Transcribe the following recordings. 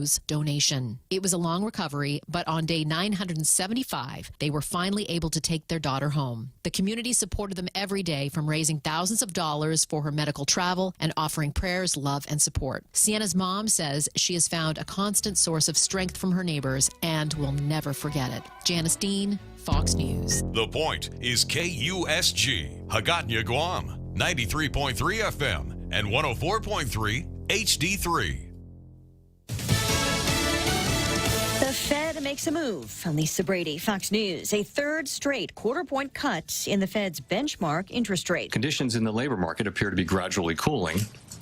Rose donation. It was a long recovery, but on day 975, they were finally able to take their daughter home. The community supported them every day, from raising thousands of dollars for her medical travel and offering prayers, love, and support. Sienna's mom says she has found a constant source of strength from her neighbors and will never forget it. Janice Dean, Fox News. The Point is KUSG, Hagåtña, Guam, 93.3 FM and 104.3 HD3. The Fed makes a move. Lisa Brady, Fox News. A third straight quarter-point cut in the Fed's benchmark interest rate. Conditions in the labor market appear to be gradually cooling,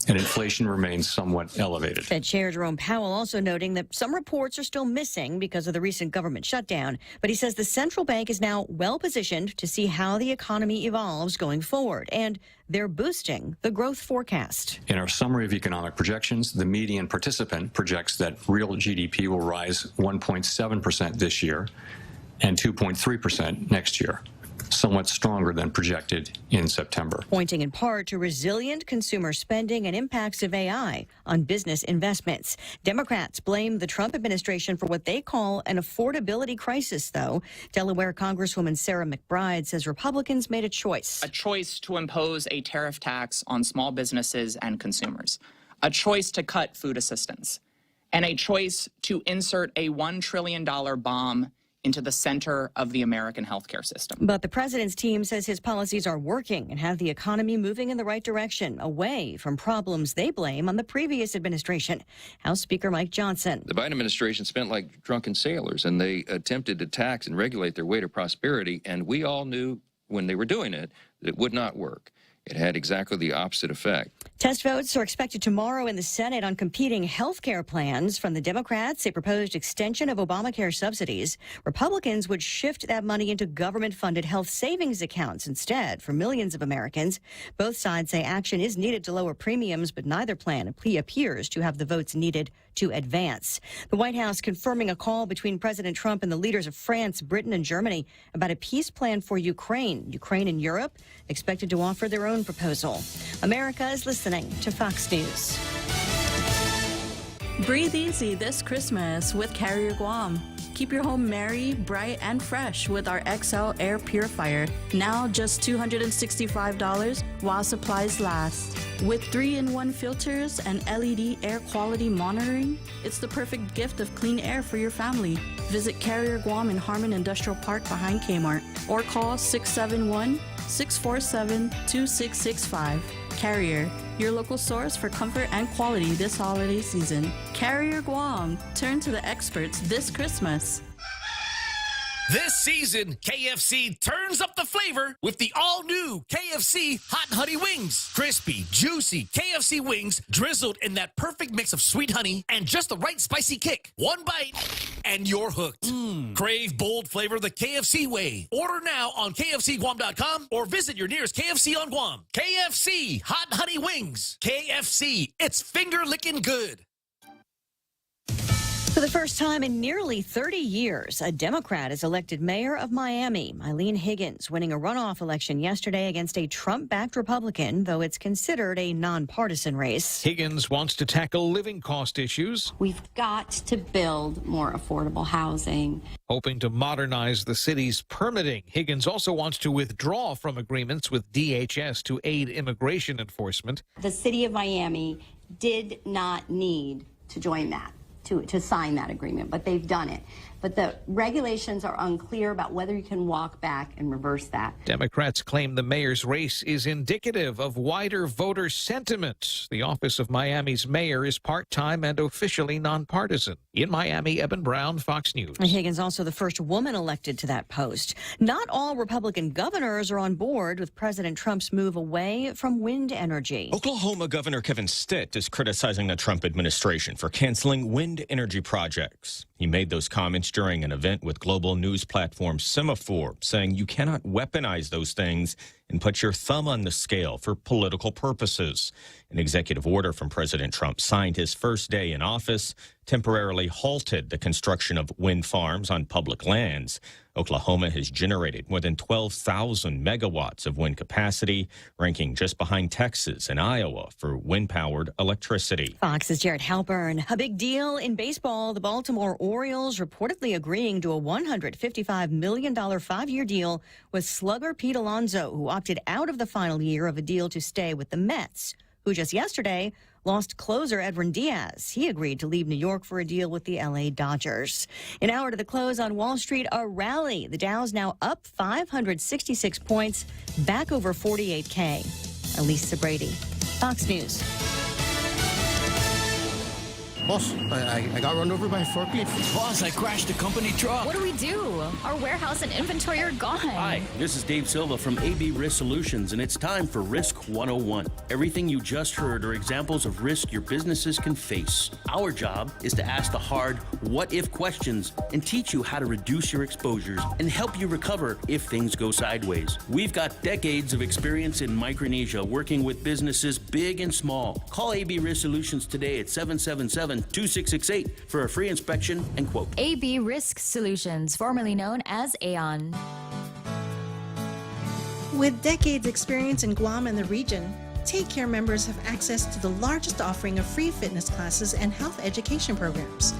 and inflation remains somewhat elevated. Fed Chair Jerome Powell also noting that some reports are still missing because of the recent government shutdown. But he says the central bank is now well-positioned to see how the economy evolves going forward. And they're boosting the growth forecast. In our summary of economic projections, the median participant projects that real GDP will rise 1.7% this year and 2.3% next year, somewhat stronger than projected in September. Pointing in part to resilient consumer spending and impacts of AI on business investments. Democrats blame the Trump administration for what they call an affordability crisis, though. Delaware Congresswoman Sarah McBride says Republicans made a choice. A choice to impose a tariff tax on small businesses and consumers. A choice to cut food assistance. And a choice to insert a $1 trillion bomb into the center of the American healthcare system. But the president's team says his policies are working and have the economy moving in the right direction, away from problems they blame on the previous administration. House Speaker Mike Johnson. The Biden administration spent like drunken sailors, and they attempted to tax and regulate their way to prosperity, and we all knew when they were doing it that it would not work. It had exactly the opposite effect. Test votes are expected tomorrow in the Senate on competing health care plans. From the Democrats, a proposed extension of Obamacare subsidies. Republicans would shift that money into government-funded health savings accounts instead for millions of Americans. Both sides say action is needed to lower premiums, but neither plan appears to have the votes needed to advance. The White House confirming a call between President Trump and the leaders of France, Britain, and Germany about a peace plan for Ukraine. Ukraine and Europe expected to offer their own proposal. America is listening to Fox News. Breathe easy this Christmas with Carrier Guam. Keep your home merry, bright, and fresh with our XL Air Purifier. Now just $265 while supplies last. With 3-in-1 filters and LED air quality monitoring, it's the perfect gift of clean air for your family. Visit Carrier Guam in Harmon Industrial Park behind Kmart or call 671-647-2665. Carrier, your local source for comfort and quality this holiday season. Carrier Guam, turn to the experts this Christmas. This season, KFC turns up the flavor with the all-new KFC Hot Honey Wings. Crispy, juicy KFC wings drizzled in that perfect mix of sweet honey and just the right spicy kick. One bite, and you're hooked. Crave bold flavor the KFC way. Order now on KFCGuam.com or visit your nearest KFC on Guam. KFC Hot Honey Wings. KFC, it's finger-licking good. For the first time in nearly 30 years, a Democrat is elected mayor of Miami. Eileen Higgins winning a runoff election yesterday against a Trump-backed Republican, though it's considered a nonpartisan race. Higgins wants to tackle living cost issues. We've got to build more affordable housing. Hoping to modernize the city's permitting. Higgins also wants to withdraw from agreements with DHS to aid immigration enforcement. The city of Miami did not need to join that. To sign that agreement, but they've done it. But the regulations are unclear about whether you can walk back and reverse that. Democrats claim the mayor's race is indicative of wider voter sentiment. The office of Miami's mayor is part-time and officially nonpartisan. In Miami, Eben Brown, Fox News. Higgins also the first woman elected to that post. Not all Republican governors are on board with President Trump's move away from wind energy. Oklahoma Governor Kevin Stitt is criticizing the Trump administration for canceling wind energy projects. He made those comments during an event with global news platform Semaphore, saying you cannot weaponize those things and put your thumb on the scale for political purposes. An executive order from President Trump signed his first day in office temporarily halted the construction of wind farms on public lands. Oklahoma has generated more than 12,000 megawatts of wind capacity, ranking just behind Texas and Iowa for wind-powered electricity. Fox's Jared Halpern. A big deal in baseball. The Baltimore Orioles reportedly agreeing to a $155 million 5-year deal with slugger Pete Alonso, who opted out of the final year of a deal to stay with the Mets, who just yesterday lost closer Edwin Diaz. He agreed to leave New York for a deal with the L.A. Dodgers. An hour to the close on Wall Street, a rally. The Dow's now up 566 points, back over 48K. Elisa Brady, Fox News. Boss, I got run over by a forklift. Boss, I crashed a company truck. What do we do? Our warehouse and inventory are gone. Hi, this is Dave Silva from AB Risk Solutions, and it's time for Risk 101. Everything you just heard are examples of risk your businesses can face. Our job is to ask the hard what-if questions and teach you how to reduce your exposures and help you recover if things go sideways. We've got decades of experience in Micronesia working with businesses big and small. Call AB Risk Solutions today at 777-2668 for a free inspection and quote. AB Risk Solutions, formerly known as Aon. With decades experience in Guam and the region, Take Care members have access to the largest offering of free fitness classes and health education programs.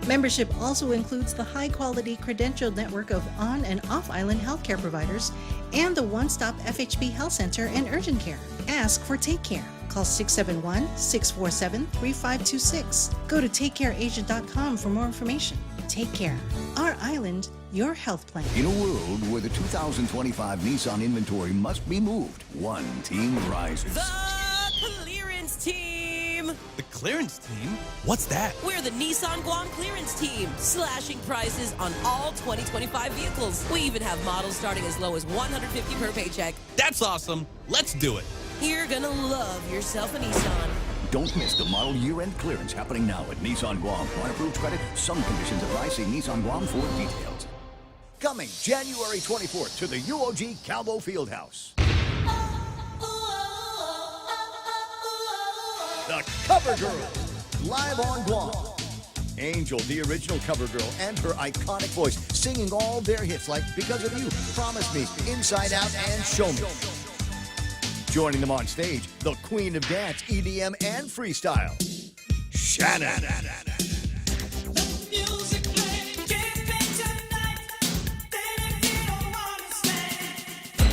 Membership also includes the high-quality credentialed network of on- and off-island healthcare providers and the one-stop FHP Health Center and urgent care. Ask for Take Care. Call 671-647-3526. Go to takecareasia.com for more information. Take Care. Our island, your health plan. In a world where the 2025 Nissan inventory must be moved, one team rises. The clearance team. The clearance team? What's that? We're the Nissan Guam clearance team, slashing prices on all 2025 vehicles. We even have models starting as low as $150 per paycheck. That's awesome. Let's do it. You're gonna love yourself a Nissan. Don't miss the model year-end clearance happening now at Nissan Guam. On approved credit, some conditions apply. See Nissan Guam for details. Coming January 24th to the UOG Calvo Fieldhouse. The Cover Girl, live on Guam. Angel, the original Cover Girl, and her iconic voice, singing all their hits like Because of You, Promise Me, Inside Out, and Show Me. Joining them on stage, the queen of dance, EDM, and freestyle, Shannon.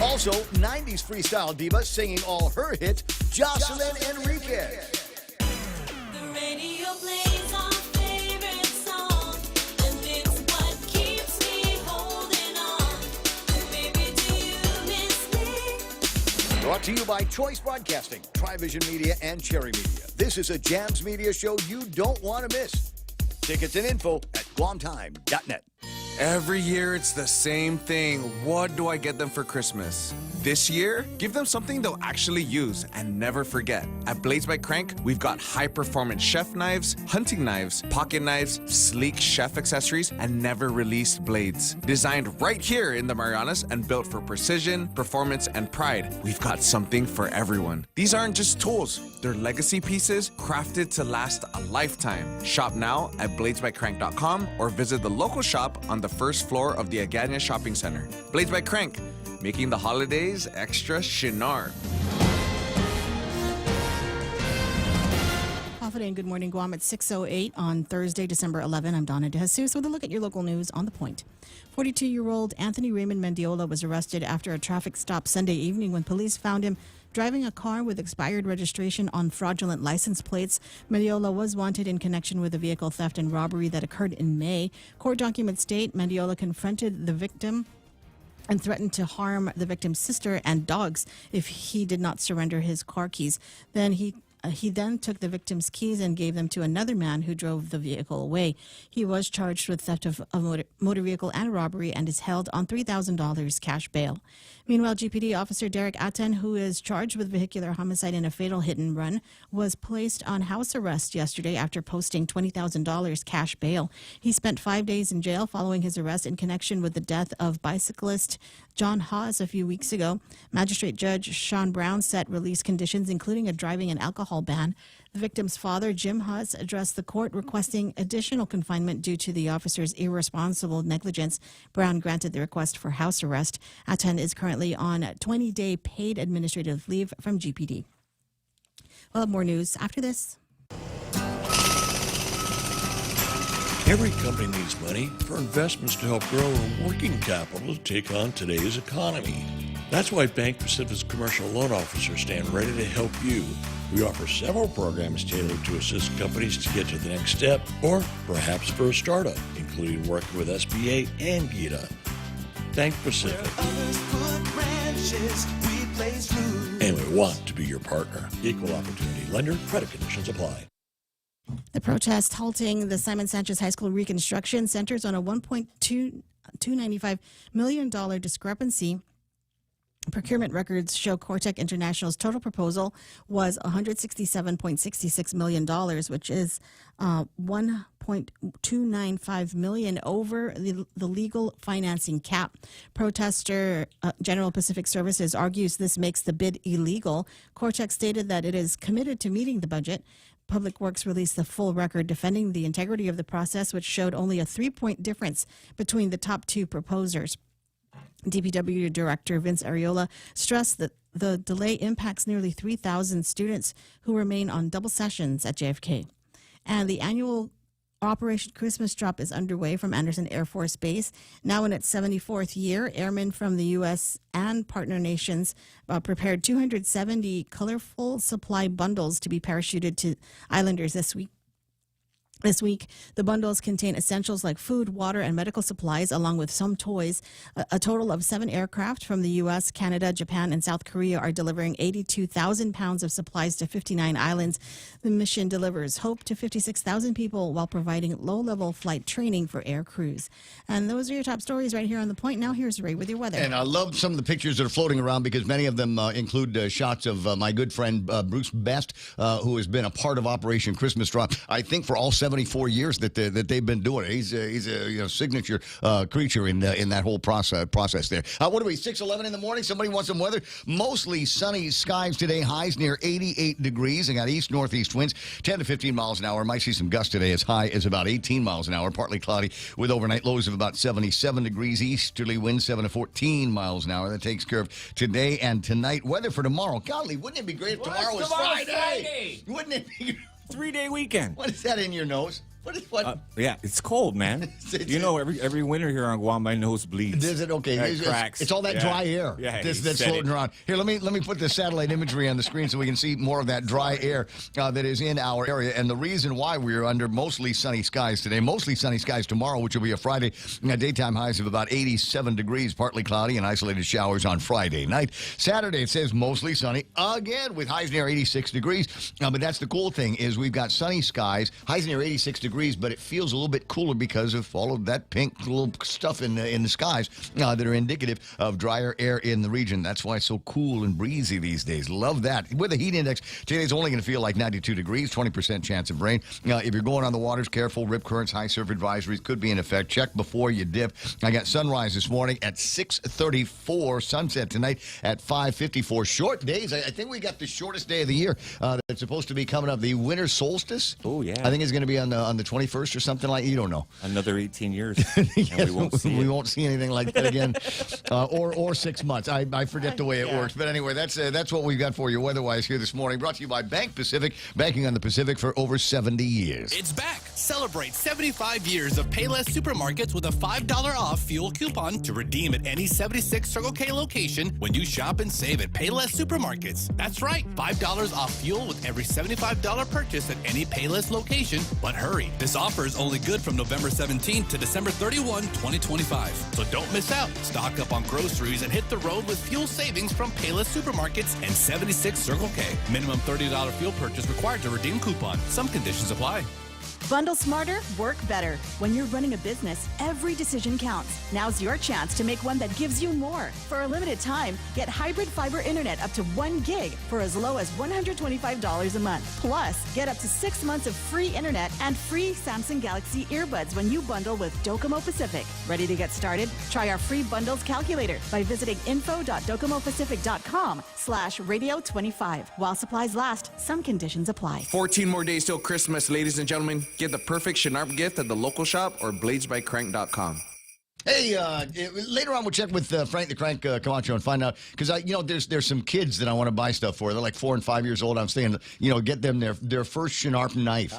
Also, 90s freestyle diva singing all her hits, Jocelyn Enriquez. The radio plays our favorite song, and it's what keeps me holding on. Baby, do you miss me? Brought to you by Choice Broadcasting, Trivision Media, and Cherry Media. This is a Jams Media show you don't want to miss. Tickets and info at guamtime.net. Every year it's the same thing. What do I get them for Christmas? This year, give them something they'll actually use and never forget. At Blades by Crank, we've got high-performance chef knives, hunting knives, pocket knives, sleek chef accessories, and never-released blades. Designed right here in the Marianas and built for precision, performance, and pride, we've got something for everyone. These aren't just tools. They're legacy pieces crafted to last a lifetime. Shop now at bladesbycrank.com or visit the local shop on the first floor of the Agania Shopping Center. Blades by Crank, making the holidays extra chinar. Confident and Good Morning Guam at 6:08 on Thursday, December 11. I'm Donna DeJesus with a look at your local news on The Point. 42-year-old Anthony Raymond Mendiola was arrested after a traffic stop Sunday evening when police found him driving a car with expired registration on fraudulent license plates. Mendiola was wanted in connection with a vehicle theft and robbery that occurred in May. Court documents state Mendiola confronted the victim and threatened to harm the victim's sister and dogs if he did not surrender his car keys. Then he then took the victim's keys and gave them to another man who drove the vehicle away. He was charged with theft of a motor vehicle and robbery and is held on $3,000 cash bail. Meanwhile, GPD Officer Derek Aten, who is charged with vehicular homicide in a fatal hit and run, was placed on house arrest yesterday after posting $20,000 cash bail. He spent 5 days in jail following his arrest in connection with the death of bicyclist John Haas a few weeks ago. Magistrate Judge Sean Brown set release conditions, including a driving and alcohol alcohol ban. The victim's father, Jim Huss, addressed the court requesting additional confinement due to the officer's irresponsible negligence. Brown granted the request for house arrest. Atan is currently on 20-day paid administrative leave from GPD. We'll have more news after this. Every company needs money for investments to help grow a working capital to take on today's economy. That's why Bank Pacific's commercial loan officers stand ready to help you. We offer several programs tailored to assist companies to get to the next step, or perhaps for a startup, including working with SBA and GITA. Bank Pacific. And we want to be your partner. Equal opportunity lender. Credit conditions apply. The protest halting the Simon Sanchez High School reconstruction centers on a $1.295 million discrepancy. Procurement records show Cortec International's total proposal was $167.66 million, which is $1.295 million over the legal financing cap. Protester General Pacific Services argues this makes the bid illegal. Cortec stated that it is committed to meeting the budget. Public Works released the full record defending the integrity of the process, which showed only a 3-point difference between the top two proposers. DPW Director Vince Ariola stressed that the delay impacts nearly 3,000 students who remain on double sessions at JFK. And the annual Operation Christmas Drop is underway from Anderson Air Force Base. Now in its 74th year, airmen from the U.S. and partner nations prepared 270 colorful supply bundles to be parachuted to islanders this week. This week, the bundles contain essentials like food, water, and medical supplies, along with some toys. A total of 7 aircraft from the U.S., Canada, Japan, and South Korea are delivering 82,000 pounds of supplies to 59 islands. The mission delivers hope to 56,000 people while providing low-level flight training for air crews. And those are your top stories right here on The Point. Now here's Ray with your weather. And I love some of the pictures that are floating around because many of them include shots of my good friend Bruce Best, who has been a part of Operation Christmas Drop, I think, for all 74 years that they've been doing it. He's a signature creature in that whole process there. What are we, 6:11 in the morning? Somebody wants some weather? Mostly sunny skies today, highs near 88 degrees. I got east-northeast winds, 10 to 15 miles an hour. Might see some gusts today as high as about 18 miles an hour. Partly cloudy with overnight lows of about 77 degrees. Easterly winds 7 to 14 miles an hour. That takes care of today and tonight. Weather for tomorrow. Golly, wouldn't it be great if tomorrow was Friday? Wouldn't it be? 3-day weekend. What is that in your nose? What? Yeah, it's cold, man. You know, every winter here on Guam, my nose bleeds. Is it okay? It cracks. It's all that dry air that's floating around. Here, let me put the satellite imagery on the screen so we can see more of that dry air that is in our area. And the reason why we're under mostly sunny skies today, mostly sunny skies tomorrow, which will be a Friday, daytime highs of about 87 degrees, partly cloudy and isolated showers on Friday night. Saturday, it says mostly sunny again with highs near 86 degrees. But that's the cool thing is we've got sunny skies, highs near 86 degrees, but it feels a little bit cooler because of all of that pink little stuff in the skies that are indicative of drier air in the region. That's why it's so cool and breezy these days. Love that. With a heat index, today's only going to feel like 92 degrees, 20% chance of rain. If you're going on the waters, careful. Rip currents, high surf advisories could be in effect. Check before you dip. I got sunrise this morning at 6:34. Sunset tonight at 5:54. Short days. I think we got the shortest day of the year that's supposed to be coming up. The winter solstice. Oh, yeah. I think it's going to be on the 21st or something like. You don't know. Another 18 years. Yes, and we won't see anything like that again, or 6 months. I forget the way it works. But anyway, that's what we've got for you weather-wise here this morning. Brought to you by Bank Pacific, banking on the Pacific for over 70 years. It's back. Celebrate 75 years of Payless Supermarkets with a $5 off fuel coupon to redeem at any 76 Circle K location when you shop and save at Payless Supermarkets. That's right, $5 off fuel with every $75 purchase at any Payless location. But hurry, this offer is only good from November 17th to December 31, 2025. So don't miss out. Stock up on groceries and hit the road with fuel savings from Payless Supermarkets and 76 Circle K. Minimum $30 fuel purchase required to redeem coupon. Some conditions apply. Bundle smarter, work better. When you're running a business, every decision counts. Now's your chance to make one that gives you more. For a limited time, get hybrid fiber internet up to 1 gig for as low as $125 a month. Plus, get up to 6 months of free internet and free Samsung Galaxy earbuds when you bundle with Docomo Pacific. Ready to get started? Try our free bundles calculator by visiting info.docomopacific.com/radio25. While supplies last, some conditions apply. 14 more days till Christmas, ladies and gentlemen. Get the perfect Shinarp gift at the local shop or bladesbycrank.com. Hey, later on we'll check with Frank the Crank Camacho and find out, because there's some kids that I want to buy stuff for. They're like 4 and 5 years old. I'm saying, get them their first Shinarp knife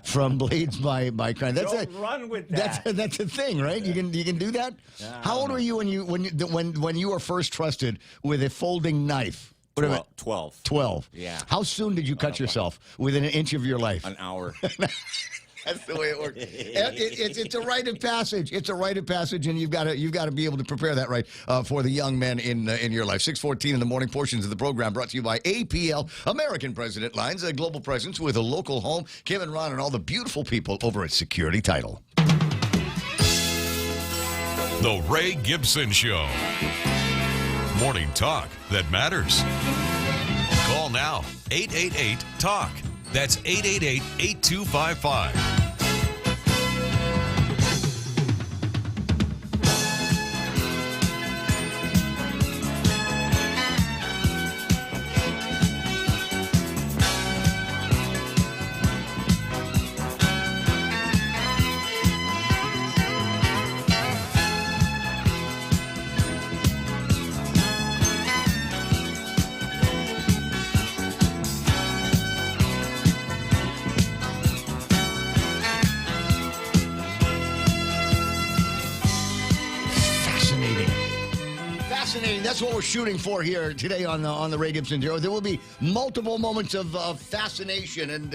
from Blades by Crank. Don't run with that. That's a thing, right? You can do that. How old were you when you were first trusted with a folding knife? 12. 12. Yeah. How soon did you cut yourself? Within an inch of your life? An hour. That's the way it works. It's a rite of passage. It's a rite of passage, and you've got to be able to prepare that right for the young men in your life. 6:14 in the morning. Portions of the program brought to you by APL, American President Lines, a global presence with a local home. Kim and Ron and all the beautiful people over at Security Title. The Ray Gibson Show. Morning talk that matters. Call now. 888-TALK. That's 888-8255. That's what we're shooting for here today on the Ray Gibson Show. There will be multiple moments of fascination, and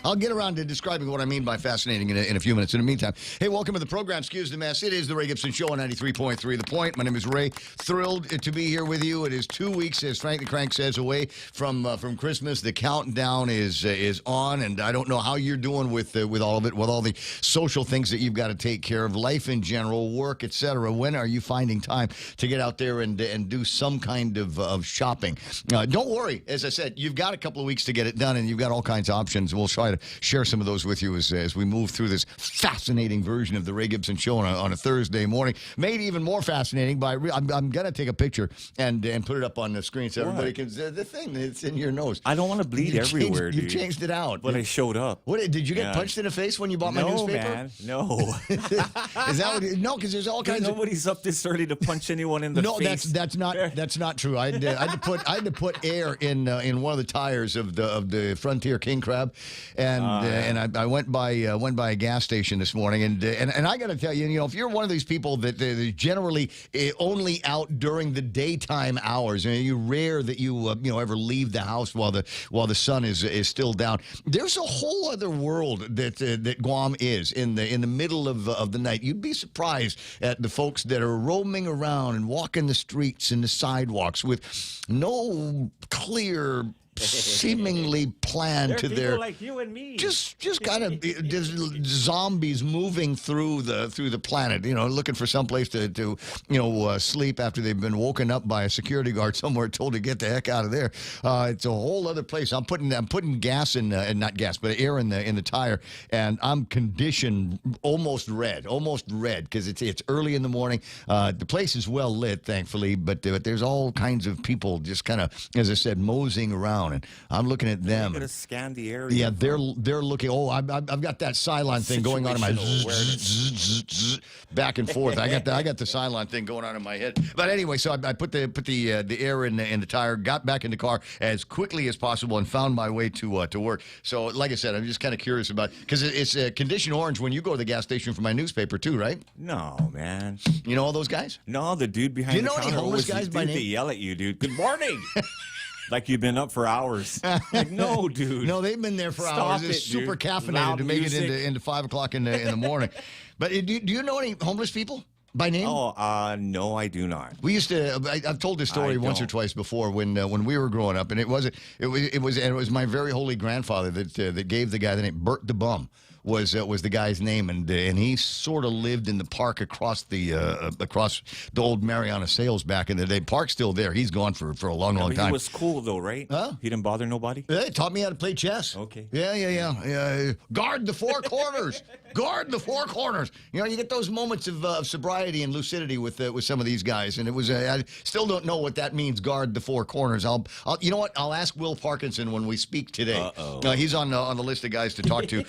I'll get around to describing what I mean by fascinating in a few minutes. In the meantime, hey, welcome to the program. Excuse the mess. It is the Ray Gibson Show on 93.3 The Point. My name is Ray. Thrilled to be here with you. It is 2 weeks, as Frank the Crank says, away from Christmas. The countdown is on, and I don't know how you're doing with all of it, with all the social things that you've got to take care of, life in general, work, etc. When are you finding time to get out there and do some kind of shopping? Don't worry. As I said, you've got a couple of weeks to get it done, and you've got all kinds of options. We'll try to share some of those with you as we move through this fascinating version of the Ray Gibson Show on a Thursday morning. Made even more fascinating by I'm going to take a picture and put it up on the screen so everybody can see the thing that's in your nose. I don't want to bleed everywhere, You changed it out. But I showed up. What did you get punched in the face when you bought my newspaper? Man, no. Is that what? No, because there's all kinds of. Nobody's up this early to punch anyone in the face. No, that's not true. I had to put air in one of the tires of the Frontier King Crab, and I went by a gas station this morning, and I got to tell you, if you're one of these people that generally only out during the daytime hours, you're rare that you ever leave the house while the sun is still down. There's a whole other world that Guam is in the middle of the night. You'd be surprised at the folks that are roaming around and walking the streets and the sidewalks with no clear seemingly planned to their like you and me. Just kind of zombies moving through the planet, looking for some place to sleep after they've been woken up by a security guard somewhere, told to get the heck out of there. It's a whole other place. I'm putting gas in, not gas, but air in the tire, and I'm conditioned almost red because it's early in the morning. The place is well lit, thankfully, but there's all kinds of people just kind of, as I said, moseying around, and I'm looking at them. I'm gonna scan the area. Yeah, they're looking. Oh, I've got that Cylon thing going on in my back and forth. I got the Cylon thing going on in my head. But anyway, so I put the air in the tire, got back in the car as quickly as possible, and found my way to work. So, like I said, I'm just kind of curious about, because it's condition orange when you go to the gas station for my newspaper too, right? No, man. You know all those guys? No, the dude behind Do you the know any counter homeless always guys by name? They yell at you, dude. Good morning. Like you've been up for hours. Like, no, dude. No, they've been there for hours. It's super caffeinated Loud to make music. it into 5 o'clock in the morning. But do you know any homeless people by name? Oh, no, I do not. We used to. I've told this story once or twice before when we were growing up, and it was my very holy grandfather that gave the guy the name Bert the Bum. was the guy's name, and he sort of lived in the park across the old Mariana Sales back in the day. Park's still there. He's gone for a long time. He was cool though, right? Huh? He didn't bother nobody. Yeah, he taught me how to play chess. Okay. Yeah. Guard the four corners. Guard the four corners. You get those moments of sobriety and lucidity with some of these guys, and it was. I still don't know what that means. Guard the four corners. I'll you know what? I'll ask Will Parkinson when we speak today. He's on the list of guys to talk to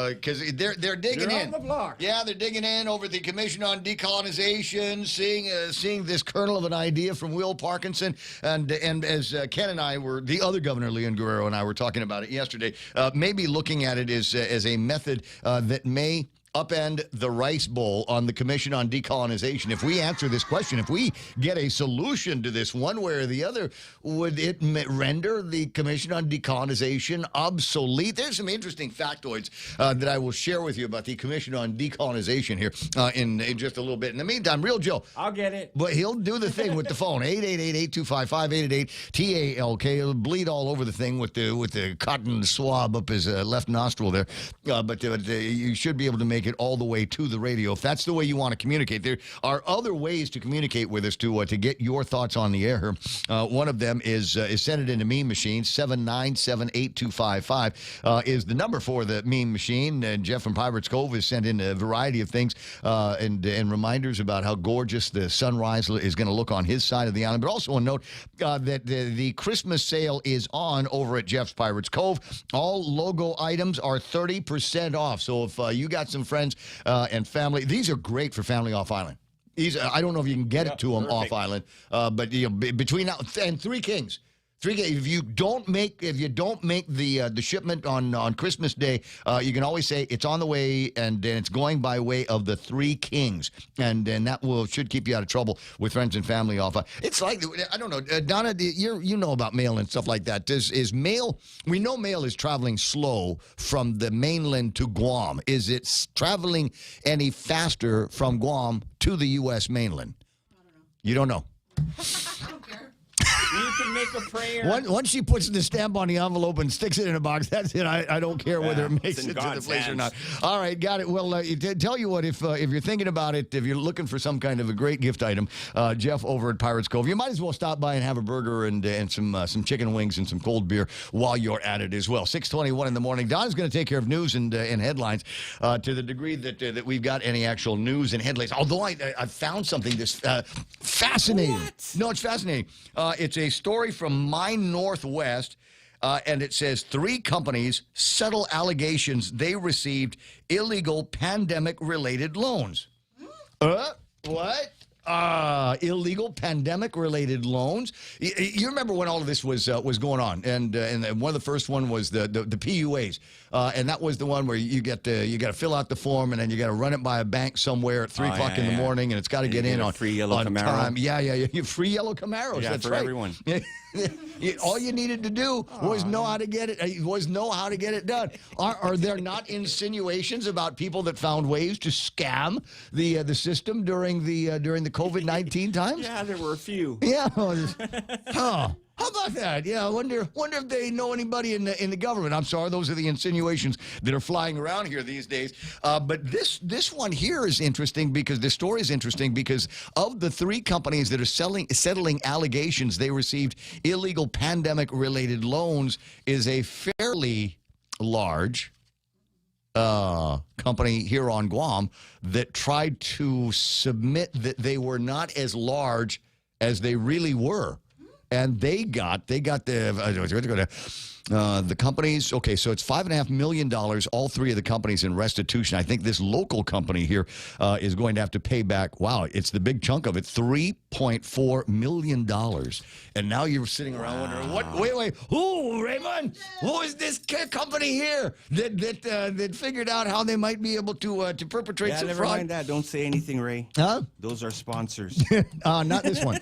because they're digging in. On the block. Yeah, they're digging in over the Commission on Decolonization, seeing this kernel of an idea from Will Parkinson, and as Ken and I were, the other governor, Leon Guerrero, and I were talking about it yesterday, maybe looking at it as a method that may upend the rice bowl on the Commission on Decolonization. If we answer this question, if we get a solution to this one way or the other, would it render the Commission on Decolonization obsolete? There's some interesting factoids that I will share with you about the Commission on Decolonization here in just a little bit. In the meantime, Real Joe. I'll get it. But he'll do the thing with the phone. 888-8255, 888-TALK. He'll bleed all over the thing with the cotton swab up his left nostril there. But you should be able to make it all the way to the radio if that's the way you want to communicate. There are other ways to communicate with us to get your thoughts on the air. One of them is send it into Meme Machine. 797-8255 is the number for the Meme Machine. And Jeff from Pirates Cove has sent in a variety of things and reminders about how gorgeous the sunrise is going to look on his side of the island. But also a note that the Christmas sale is on over at Jeff's Pirates Cove. All logo items are 30% off. So if you got some friends and family, these are great for family off island. I don't know if you can get it to them off island, but between now and Three Kings. If you don't make the shipment on Christmas Day, you can always say it's on the way, and it's going by way of the Three Kings, and that should keep you out of trouble with friends and family off. It's like, I don't know, Donna, you know about mail and stuff like that. Is mail? We know mail is traveling slow from the mainland to Guam. Is it traveling any faster from Guam to the U.S. mainland? I don't know. You don't know. You can make a prayer. Once she puts the stamp on the envelope and sticks it in a box, that's it. I don't care whether it makes it to the place or not. All right, got it. Well, tell you what, if you're thinking about it, if you're looking for some kind of a great gift item, Jeff over at Pirates Cove, you might as well stop by and have a burger and some chicken wings and some cold beer while you're at it as well. 6:21 in the morning. Don's going to take care of news and headlines to the degree that we've got any actual news and headlines. Although I found something that's fascinating. What? No, it's fascinating. It's a story from My Northwest, and it says 3 companies settle allegations they received illegal pandemic-related loans. What? Illegal pandemic-related loans. You remember when all of this was going on, and one of the first one was the PUAs, and that was the one where you got to fill out the form, and then you got to run it by a bank somewhere at 3 o'clock in the morning, and it's got to get in on free yellow Camaro. Time. Yeah, free yellow Camaros. Yeah, that's for right. everyone. All you needed to do was know how to get it. Done. Are there not insinuations about people that found ways to scam the system during the COVID-19 times? Yeah, there were a few. Yeah. Huh. How about that? Yeah, I wonder if they know anybody in the government. I'm sorry, those are the insinuations that are flying around here these days. But this one here is interesting because this story is interesting because of the 3 companies that are settling allegations they received illegal pandemic-related loans is a fairly large company here on Guam that tried to submit that they were not as large as they really were. And they got the companies. Okay, so it's $5.5 million. All 3 of the companies in restitution. I think this local company here is going to have to pay back. Wow, it's the big chunk of it, $3.4 million. And now you're sitting around wondering, what? Wait, who, Raymond? Who is this company here that figured out how they might be able to perpetrate some never fraud? mind that. Don't say anything, Ray. Huh? Those are sponsors. Not this one.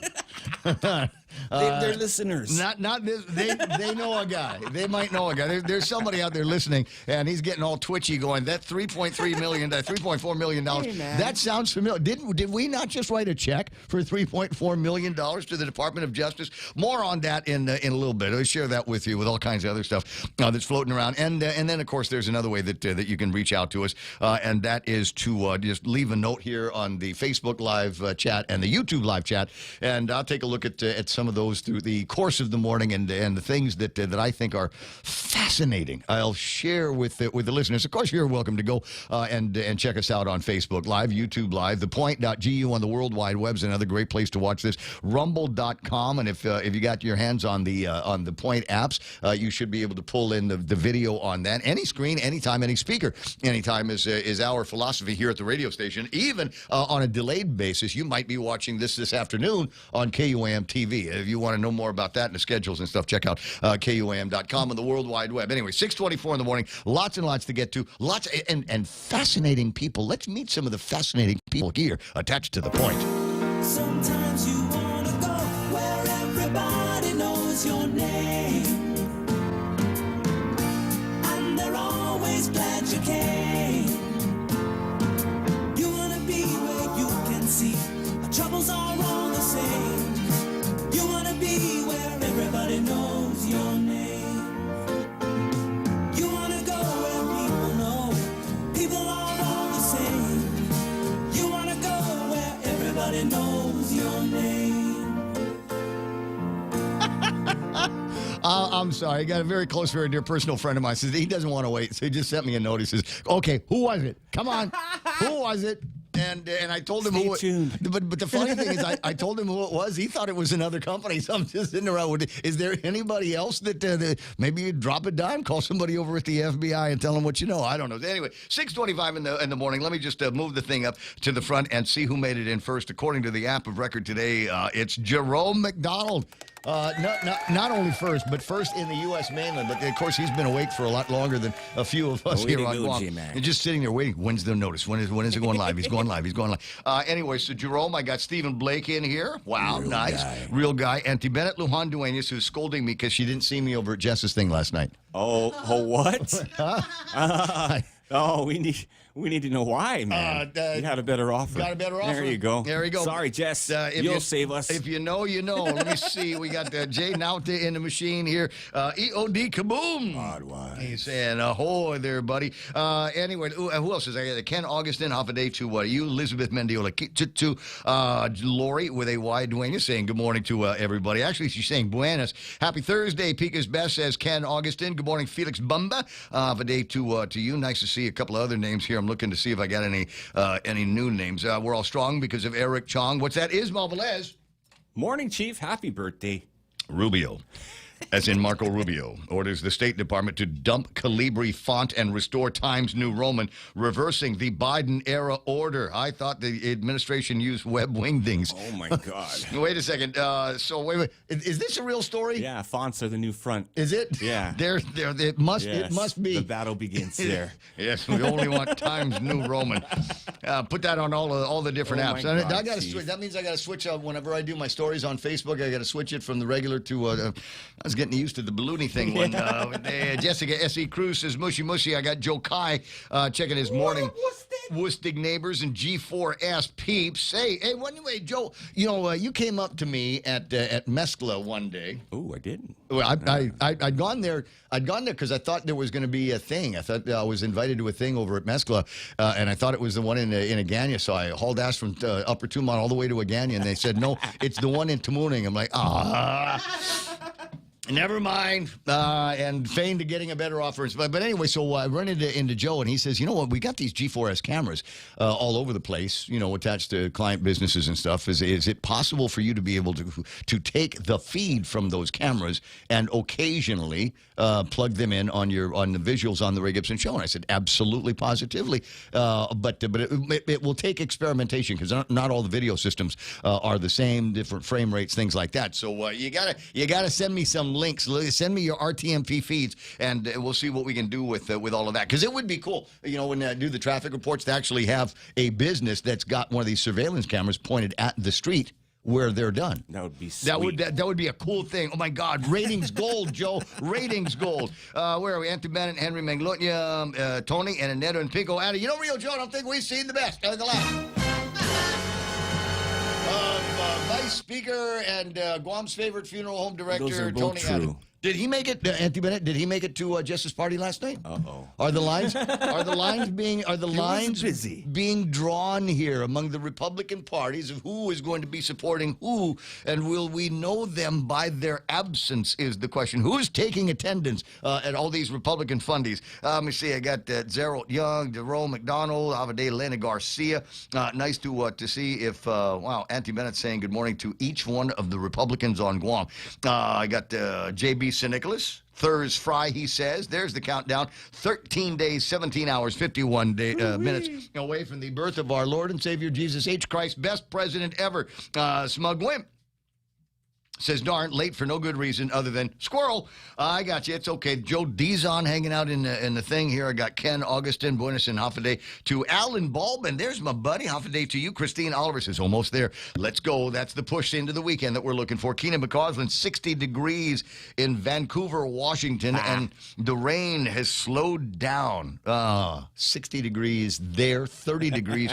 They're listeners. Not this. They know a guy. They might know a guy. There's somebody out there listening, and he's getting all twitchy, going, "That $3.3 million, $3.4 million. That sounds familiar. Did we not just write a check for $3.4 million to the Department of Justice?" More on that in a little bit. I'll share that with you with all kinds of other stuff that's floating around, and then of course there's another way that you can reach out to us, and that is to just leave a note here on the Facebook Live chat and the YouTube Live chat, and I'll take a look at some of those through the course of the morning, and the things that I think are fascinating. I'll share with the listeners. Of course, you're welcome to go and check us out on Facebook Live, YouTube Live, ThePOINT.gu on the World Wide Web's another great place to watch this. Rumble.com, and if you got your hands on the Point apps, you should be able to pull in the video on that. Any screen, anytime, any speaker, anytime is our philosophy here at the radio station. Even on a delayed basis, you might be watching this afternoon on KUAM TV. If you want to know more about that and the schedules and stuff, check out KUAM.com on the World Wide Web. Anyway, 6:24 in the morning, lots and lots to get to, lots and fascinating people. Let's meet some of the fascinating people here attached to The Point. Sometimes you wanna go where everybody knows your name, and they're always glad you came. You wanna be where you can see our troubles are all the same. You wanna be where everybody knows your name. You wanna go where people know people are all the same. You wanna go where everybody knows your name. I'm sorry. I got a very close, very dear personal friend of mine. Says he doesn't want to wait, so he just sent me a note. He says, "Okay, who was it? Come on, who was it?" And I told him who. But the funny thing is, I told him who it was. He thought it was another company. So I'm just sitting around with, is there anybody else that maybe you drop a dime, call somebody over at the FBI and tell them what you know? I don't know. Anyway, 6:25 in the morning. Let me just move the thing up to the front and see who made it in first. According to the app of record today, it's Jerome McDonald. Not only first, but first in the U.S. mainland. But, of course, he's been awake for a lot longer than a few of us here on Guam. And just sitting there waiting. When's the notice? When is it going live? He's going live. He's going live. Anyway, so Jerome, I got Stephen Blake in here. Wow, real nice. Guy. Real guy. And Bennett Lujan Duenas, who's scolding me because she didn't see me over at Jess's thing last night. Oh, what? We need to know why, man. You had a better offer. Got a better offer. There you go. There you go. Sorry, Jess. You'll save us. If you know, you know. Let me see. We got Jay Nauta in the machine here. EOD Kaboom. He's saying, ahoy there, buddy. Anyway, who else is there? Ken Augustin, half a day to you. Elizabeth Mendiola. To Lori with a wide Dueña saying good morning to everybody. Actually, she's saying buenas. Happy Thursday. Pika's best, says Ken Augustin. Good morning, Felix Bumba. Half a day to you. Nice to see a couple of other names here. I'm looking to see if I got any new names. We're all strong because of Eric Chong. What's that? Ismael Velez. Morning, Chief. Happy birthday. Rubio, as in Marco Rubio, orders the State Department to dump Calibri font and restore Times New Roman, reversing the Biden-era order. I thought the administration used web wingdings. Oh, my God. Wait a second. So, wait. Is this a real story? Yeah, fonts are the new front. Is it? Yeah. It must be. The battle begins there. Yes, we only want Times New Roman. Put that on all the different apps. God, I got to switch. That means I got to switch up whenever I do my stories on Facebook. I got to switch it from the regular to. I was getting used to the ballooning thing when Jessica S.E. Cruz says, mushy, mushy. I got Joe Kai checking his morning Woostig neighbors and G4S peeps. Hey, anyway, Joe, you came up to me at Mescla one day. Oh, I didn't. Well, I'd gone there. I'd gone there because I thought there was going to be a thing. I thought I was invited to a thing over at Mescla, and I thought it was the one in Agana. So I hauled ass from Upper Tumon all the way to Agana, and they said, no, it's the one in Tamuning. I'm like, never mind, and feigned to getting a better offer. But anyway, so I run into Joe, and he says, you know what, we got these G4S cameras all over the place, attached to client businesses and stuff. Is it possible for you to be able to take the feed from those cameras and occasionally plug them in on the visuals on the Ray Gibson Show? And I said, absolutely, positively. But it will take experimentation because not all the video systems are the same, different frame rates, things like that. So you gotta send me some links. Send me your RTMP feeds, and we'll see what we can do with all of that. Because it would be cool, when I do the traffic reports, to actually have a business that's got one of these surveillance cameras pointed at the street where they're done. That would be sweet. That would be a cool thing. Oh my God, ratings gold, Joe. Ratings gold. Where are we? Anthony Bennett, Henry Manglonia, Tony, and Annetta and Pico. Addy, you know, Rio Joe, I don't think we've seen the best. The last. Vice Speaker and Guam's favorite funeral home director, Those are both Tony true. Addy. Did he make it, Anthony Bennett? Did he make it to Justice Party last night? Uh-oh. Are the lines busy. being drawn here among the Republican parties of who is going to be supporting who, and will we know them by their absence? Is the question. Who's taking attendance at all these Republican fundies? Let me see. I got Zerald Young, Jerome McDonald, Avade Elena Garcia. Nice to see if Anthony Bennett saying good morning to each one of the Republicans on Guam. I got J.B. St. Nicholas. Thurs Fry, he says. There's the countdown. 13 days, 17 hours, 51 minutes away from the birth of our Lord and Savior Jesus H. Christ, best president ever. Smug Wimp says, darn, late for no good reason other than squirrel. I got you. It's okay. Joe Dizon hanging out in the thing here. I got Ken Augustin, Buenos, and half a day to Alan Baldwin. There's my buddy. Half a day to you. Christine Oliver says, almost there. Let's go. That's the push into the weekend that we're looking for. Keenan McCausland, 60 degrees in Vancouver, Washington, and the rain has slowed down. 60 degrees there, 30 degrees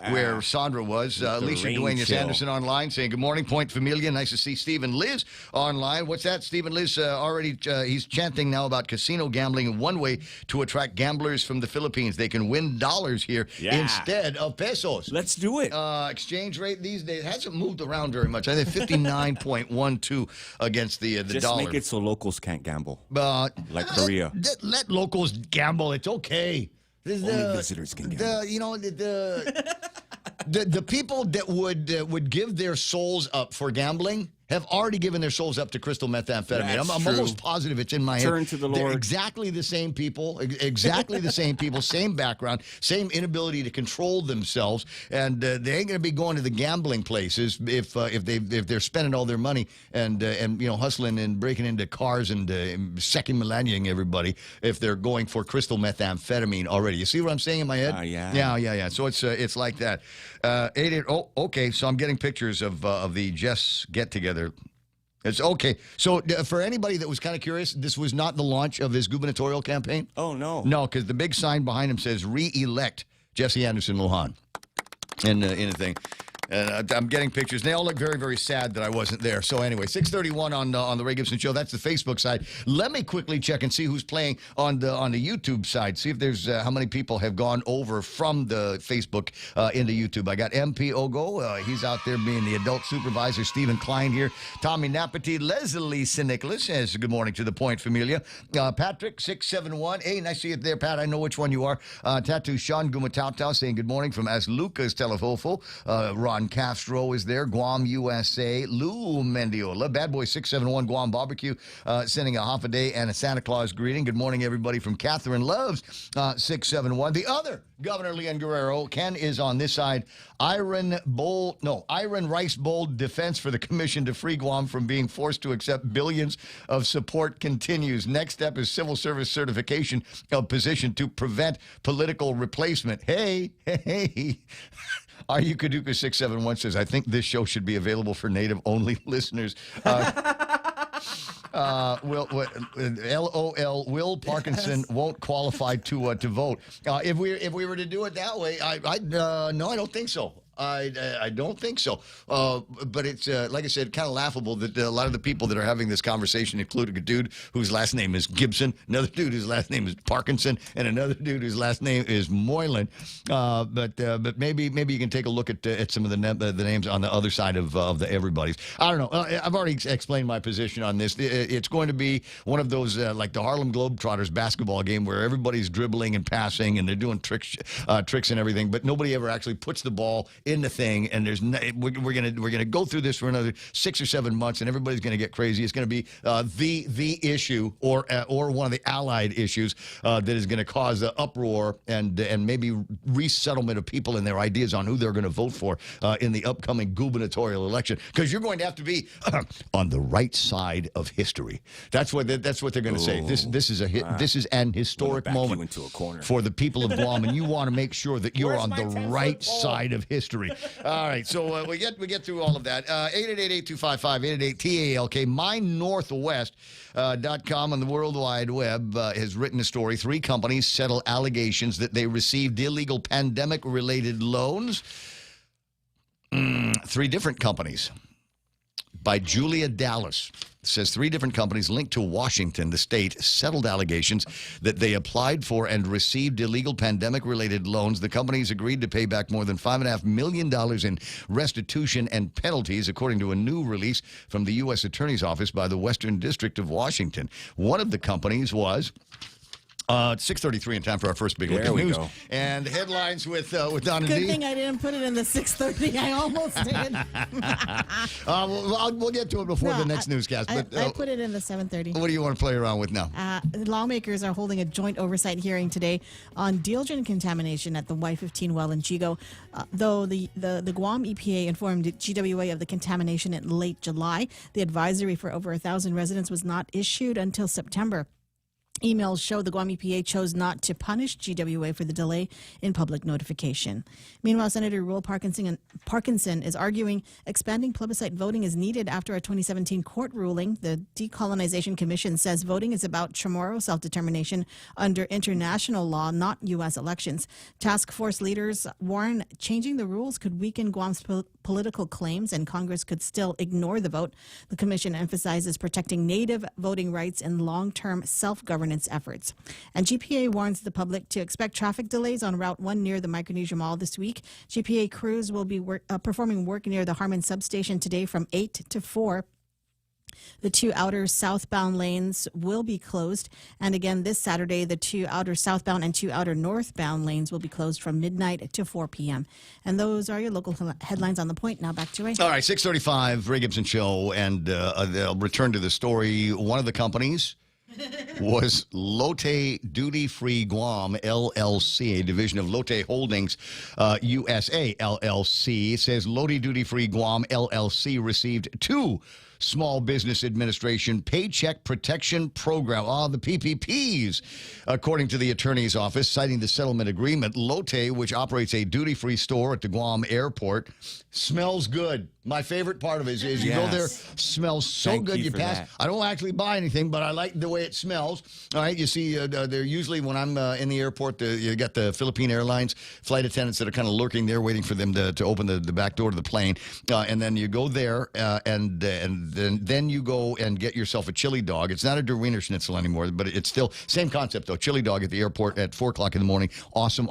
where Sandra was. Alicia Duenas Anderson online saying, good morning, Point Familia. Nice to see Stephen Liz online. What's that? Stephen Liz already, he's chanting now about casino gambling. One way to attract gamblers from the Philippines. They can win dollars here instead of pesos. Let's do it. Exchange rate these days hasn't moved around very much. I think 59.12 against the dollar. Just make it so locals can't gamble. Like Korea. Let locals gamble. It's okay. Only visitors can gamble. The people that would give their souls up for gambling have already given their souls up to crystal methamphetamine. I'm almost positive it's in my head. Turn to the Lord. They're exactly the same people, same background, same inability to control themselves, and they ain't going to be going to the gambling places if they're spending all their money and hustling and breaking into cars and second millennium everybody if they're going for crystal methamphetamine already. You see what I'm saying in my head? Yeah. So it's like that. Okay. So I'm getting pictures of the Jess get together. It's okay. So for anybody that was kind of curious, this was not the launch of his gubernatorial campaign? Oh, no. No, because the big sign behind him says re-elect Jesse Anderson Lohan in a thing. And I'm getting pictures. They all look very, very sad that I wasn't there. So anyway, 6:31 on the Ray Gibson Show. That's the Facebook side. Let me quickly check and see who's playing on the YouTube side. See if there's how many people have gone over from the Facebook into YouTube. I got MP Ogo. He's out there being the adult supervisor. Stephen Klein here. Tommy Napati. Leslie St. Nicholas says good morning to the Point Familia. Patrick 671. Hey, nice to see you there, Pat. I know which one you are. Tattoo Sean Gumatau saying good morning from As Lucas Telefofo. Ron Castro is there. Guam, USA. Lou Mendiola. Bad Boy 671 Guam Barbecue sending a half a day and a Santa Claus greeting. Good morning, everybody, from Catherine Loves 671. The other Governor Leon Guerrero. Ken is on this side. Iron Rice Bowl defense for the Commission to free Guam from being forced to accept billions of support continues. Next step is civil service certification of position to prevent political replacement. Hey. Ayukaduka 671 says, I think this show should be available for native-only listeners. LOL, Will Parkinson won't qualify to vote. If we were to do it that way, no, I don't think so. I don't think so. But it's, like I said, kind of laughable that a lot of the people that are having this conversation, including a dude whose last name is Gibson, another dude whose last name is Parkinson, and another dude whose last name is Moylan. But maybe you can take a look at some of the names on the other side of the everybody's. I don't know. I've already explained my position on this. It's going to be one of those like the Harlem Globetrotters basketball game where everybody's dribbling and passing and they're doing tricks and everything, but nobody ever actually puts the ball in the thing, and we're gonna go through this for another 6 or 7 months, and everybody's gonna get crazy. It's gonna be the issue or one of the allied issues that is gonna cause an uproar and maybe resettlement of people and their ideas on who they're gonna vote for in the upcoming gubernatorial election, because you're going to have to be on the right side of history. That's what they're gonna say. This is an historic moment into a corner for the people of Guam, and you want to make sure that you're on the right side of history. history. All right, so we get through all of that. 888-8255-888-TALK. MyNorthwest.com on the World Wide Web has written a story. 3 companies settle allegations that they received illegal pandemic-related loans. 3 different companies. By Julia Dallas. It says 3 different companies linked to Washington, the state, settled allegations that they applied for and received illegal pandemic-related loans. The companies agreed to pay back more than $5.5 million in restitution and penalties, according to a new release from the U.S. Attorney's Office by the Western District of Washington. One of the companies was... It's 6:33 in time for our first big look at news. Go. And headlines with Don and Good Dee. thing I didn't put it in the 6:30. I almost did. We'll get to it before the next newscast. But I put it in the 7:30. What do you want to play around with now? Lawmakers are holding a joint oversight hearing today on dieldrin contamination at the Y-15 well in Chigo. Though the Guam EPA informed GWA of the contamination in late July, the advisory for over 1,000 residents was not issued until September. Emails show the Guam EPA chose not to punish GWA for the delay in public notification. Meanwhile, Senator Roel Parkinson is arguing expanding plebiscite voting is needed after a 2017 court ruling. The Decolonization Commission says voting is about Chamorro self-determination under international law, not U.S. elections. Task force leaders warn changing the rules could weaken Guam's political claims and Congress could still ignore the vote. The commission emphasizes protecting native voting rights and long-term self-governance efforts. And GPA warns the public to expect traffic delays on Route 1 near the Micronesia Mall this week. GPA crews will be performing work near the Harmon substation today from 8 to 4. The 2 outer southbound lanes will be closed. And again, this Saturday, the 2 outer southbound and 2 outer northbound lanes will be closed from midnight to 4 p.m. And those are your local headlines on The Point. Now back to Ray. All right, 6:35, Ray Gibson Show. And they'll return to the story. One of the companies was Lotte Duty Free Guam LLC, a division of Lotte Holdings USA LLC. It says Lotte Duty Free Guam LLC received 2 Small Business Administration Paycheck Protection Program, the PPPs, according to the attorney's office. Citing the settlement agreement, Lotte, which operates a duty-free store at the Guam airport, smells good. My favorite part of it is you go there, smells so good. You pass. That. I don't actually buy anything, but I like the way it smells. All right, you see, they're usually when I'm in the airport, you got the Philippine Airlines flight attendants that are kind of lurking there, waiting for them to open the back door to the plane, and then you go there, and then you go and get yourself a chili dog. It's not a Der Wiener Schnitzel anymore, but it's still same concept though. Chili dog at the airport at 4 o'clock in the morning. Awesome.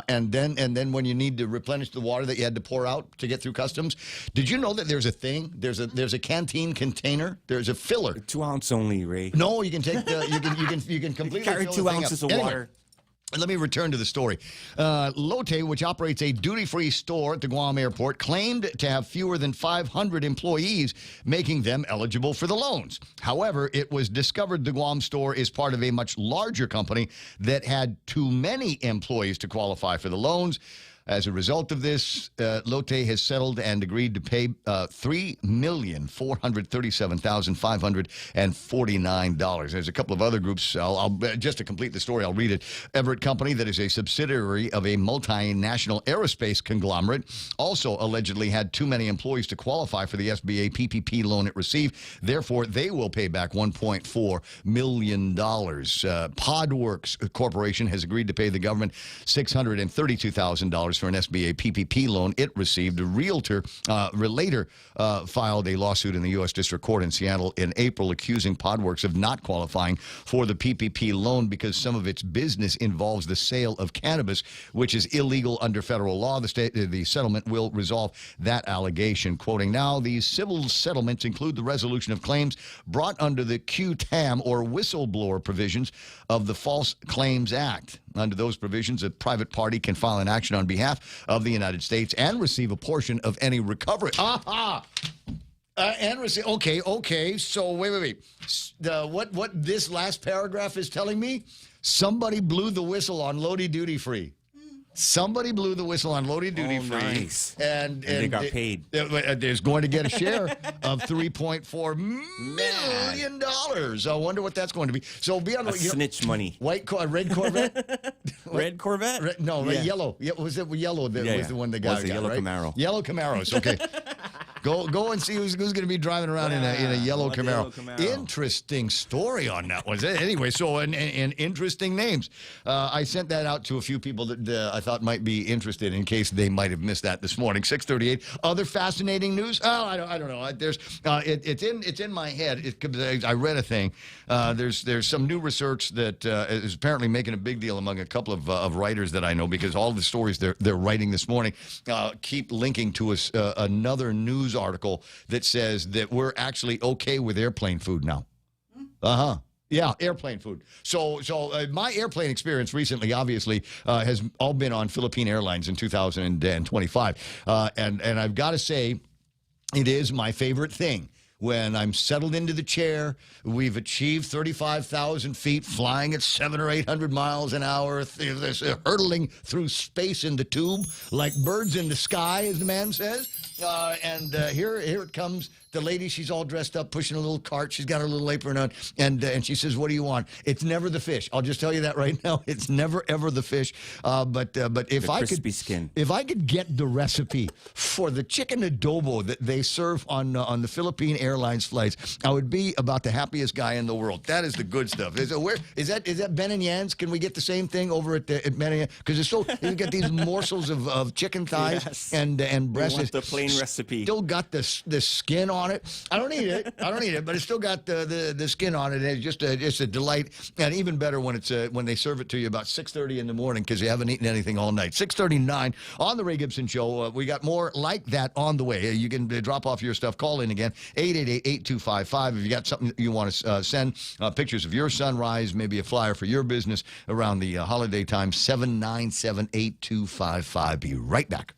And then when you need to replenish the water that you had to pour out to get through customs. Did you know that there's a thing? There's a canteen container. There's a filler. 2 ounce only, Ray. No, you can take you can completely carry fill 2 the thing ounces up. of Anyway, water. let me return to the story. Lotte, which operates a duty-free store at the Guam airport, claimed to have fewer than 500 employees, making them eligible for the loans. However, it was discovered the Guam store is part of a much larger company that had too many employees to qualify for the loans. As a result of this, Lotte has settled and agreed to pay $3,437,549. There's a couple of other groups. I'll just to complete the story, I'll read it. Everett Company, that is a subsidiary of a multinational aerospace conglomerate, also allegedly had too many employees to qualify for the SBA PPP loan it received. Therefore, they will pay back $1.4 million. Podworks Corporation has agreed to pay the government $632,000 for an SBA PPP loan it received. A relator filed a lawsuit in the U.S. District Court in Seattle in April accusing Podworks of not qualifying for the PPP loan because some of its business involves the sale of cannabis, which is illegal under federal law. The settlement will resolve that allegation. Quoting, now, these civil settlements include the resolution of claims brought under the QTAM or whistleblower provisions of the False Claims Act. Under those provisions, a private party can file an action on behalf of the United States and receive a portion of any recovery. And receive. Okay. So wait. What this last paragraph is telling me? Somebody blew the whistle on Lotte Duty Free. Somebody blew the whistle on loaded duty free, nice. and they got paid. There's going to get a share of $3.4 million. I wonder what that's going to be. So be on snitch money. Red Corvette. Red Corvette? Yellow. Yeah, was it yellow that was the one that got it? Yellow right? Camaro. Yellow Camaros. Okay. Go and see who's going to be driving around in a yellow Camaro. Interesting story on that one. Anyway, so and interesting names. I sent that out to a few people that I thought might be interested in case they might have missed that this morning. 6:38. Other fascinating news? Oh, I don't know. There's it's in my head. I read a thing. There's some new research that is apparently making a big deal among a couple of writers that I know, because all the stories they're writing this morning keep linking to us another news article that says that we're actually okay with airplane food now. Yeah, airplane food. So my airplane experience recently, obviously, has all been on Philippine Airlines in 2025. And I've got to say, it is my favorite thing. When I'm settled into the chair, we've achieved 35,000 feet, flying at 700 or 800 miles an hour, hurtling through space in the tube like birds in the sky, as the man says. And here it comes. The lady, she's all dressed up, pushing a little cart. She's got her little apron on, and she says, "What do you want?" It's never the fish. I'll just tell you that right now. It's never ever the fish. But if I could, skin. If I could get the recipe for the chicken adobo that they serve on the Philippine Airlines flights, I would be about the happiest guy in the world. That is the good stuff. Is that Ben and Yan's? Can we get the same thing over at Ben and Yan? Because it's so you get these morsels of chicken thighs and breasts. You want the plain recipe. Still got the skin on it. I don't eat it, but it's still got the skin on it. And it's a delight, and even better when they serve it to you about 6:30 in the morning because you haven't eaten anything all night. 6:39 on the Ray Gibson Show. We got more like that on the way. You can drop off your stuff. Call in again, 888-8255. If you got something you want to send, pictures of your sunrise, maybe a flyer for your business around the holiday time, 797-8255. Be right back.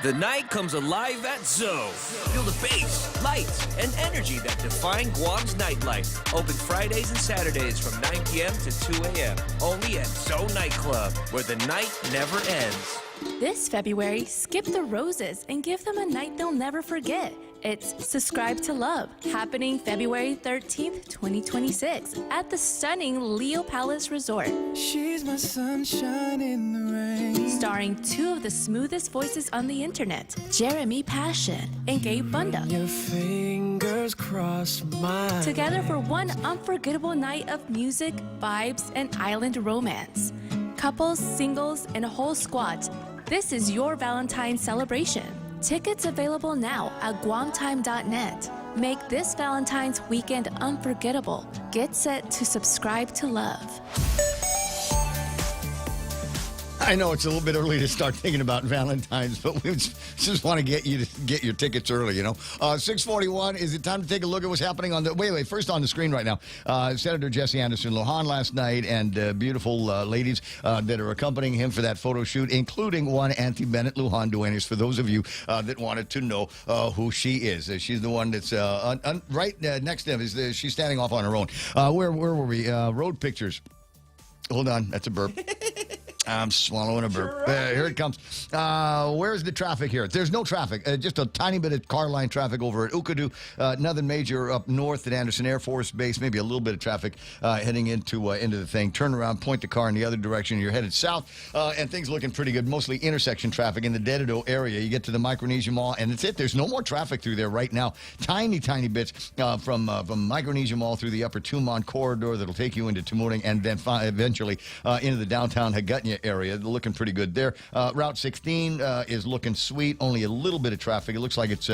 The night comes alive at Zoe. Feel the bass, lights, and energy that define Guam's nightlife. Open Fridays and Saturdays from 9 p.m. to 2 a.m. Only at Zoe Nightclub, where the night never ends. This February, skip the roses and give them a night they'll never forget. It's Subscribe to Love, happening February 13th, 2026 at the stunning Leo Palace Resort. She's my sunshine in the rain. Starring two of the smoothest voices on the internet, Jeremy Passion and Gabe Bunda. Your fingers cross mine. Together for one unforgettable night of music, vibes, and island romance. Couples, singles, and a whole squad. This is your Valentine's celebration. Tickets available now at guamtime.net. Make this Valentine's weekend unforgettable. Get set to subscribe to love. I know it's a little bit early to start thinking about Valentine's, but we just want to get you to get your tickets early, 6:41, is it time to take a look at what's happening on the... Wait, first on the screen right now, Senator Jesse Anderson Lujan last night, and beautiful ladies that are accompanying him for that photo shoot, including one Auntie Bennett Lujan Duenas, for those of you that wanted to know who she is. She's the one that's right next to him. She's standing off on her own. Where were we? Road pictures. Hold on, that's a burp. I'm swallowing a burp. Here it comes. Where's the traffic here? There's no traffic. Just a tiny bit of car line traffic over at Ukadu. Nothing major up north at Anderson Air Force Base. Maybe a little bit of traffic heading into the thing. Turn around, point the car in the other direction. You're headed south, and things looking pretty good. Mostly intersection traffic in the Dededo area. You get to the Micronesia Mall, and that's it. There's no more traffic through there right now. Tiny bits from Micronesia Mall through the upper Tumon corridor that'll take you into Tumurang, and then eventually into the downtown Hagutnya area. They're looking pretty good there. Route 16 is looking sweet. Only a little bit of traffic. It looks like it's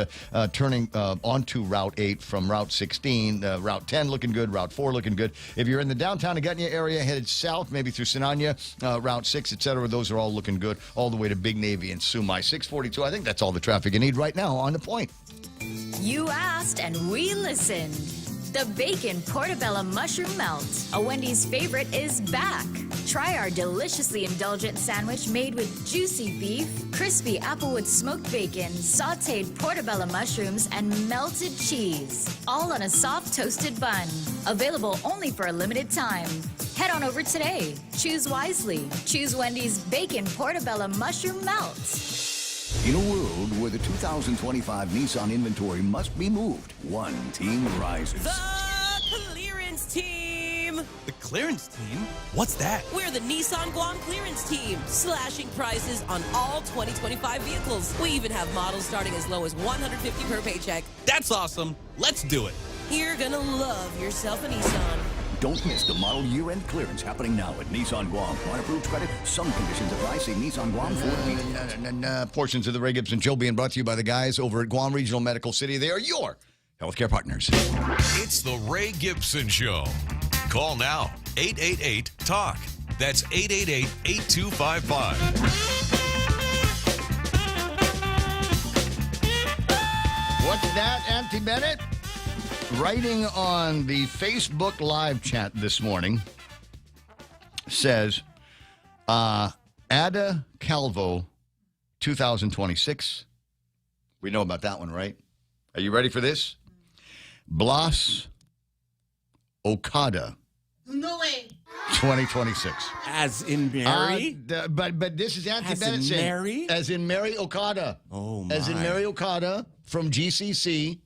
turning onto Route 8 from Route 16. Route 10 looking good. Route 4 looking good. If you're in the downtown Hagutnya area, headed south, maybe through Sinanya, Route 6, etc., those are all looking good. All the way to Big Navy and Sumai. 6:42. I think that's all the traffic you need right now on The Point. You asked and we listened. The Bacon Portobello Mushroom Melt, a Wendy's favorite, is back. Try our deliciously indulgent sandwich made with juicy beef, crispy applewood smoked bacon, sauteed portobello mushrooms, and melted cheese, all on a soft toasted bun. Available only for a limited time. Head on over today. Choose wisely. Choose Wendy's Bacon Portobello Mushroom Melt. In a world where the 2025 Nissan inventory must be moved, one team rises. The clearance team. The clearance team? What's that? We're the Nissan Guam clearance team, slashing prices on all 2025 vehicles. We even have models starting as low as $150 per paycheck. That's awesome. Let's do it. You're gonna love yourself a Nissan. Don't miss the model year-end clearance happening now at Nissan Guam. On approved credit, some conditions apply. See Nissan Guam for details. And portions of the Ray Gibson Show being brought to you by the guys over at Guam Regional Medical City. They are your healthcare partners. It's the Ray Gibson Show. Call now, 888-TALK. That's 888-8255. What's that, Auntie Bennett? Writing on the Facebook live chat this morning says, Ada Calvo 2026. We know about that one, right? Are you ready for this? Blas Okada. No way. 2026. As in Mary? But this is Auntie Bennett saying. Mary? As in Mary Okada. Oh, my. As in Mary Okada from GCC.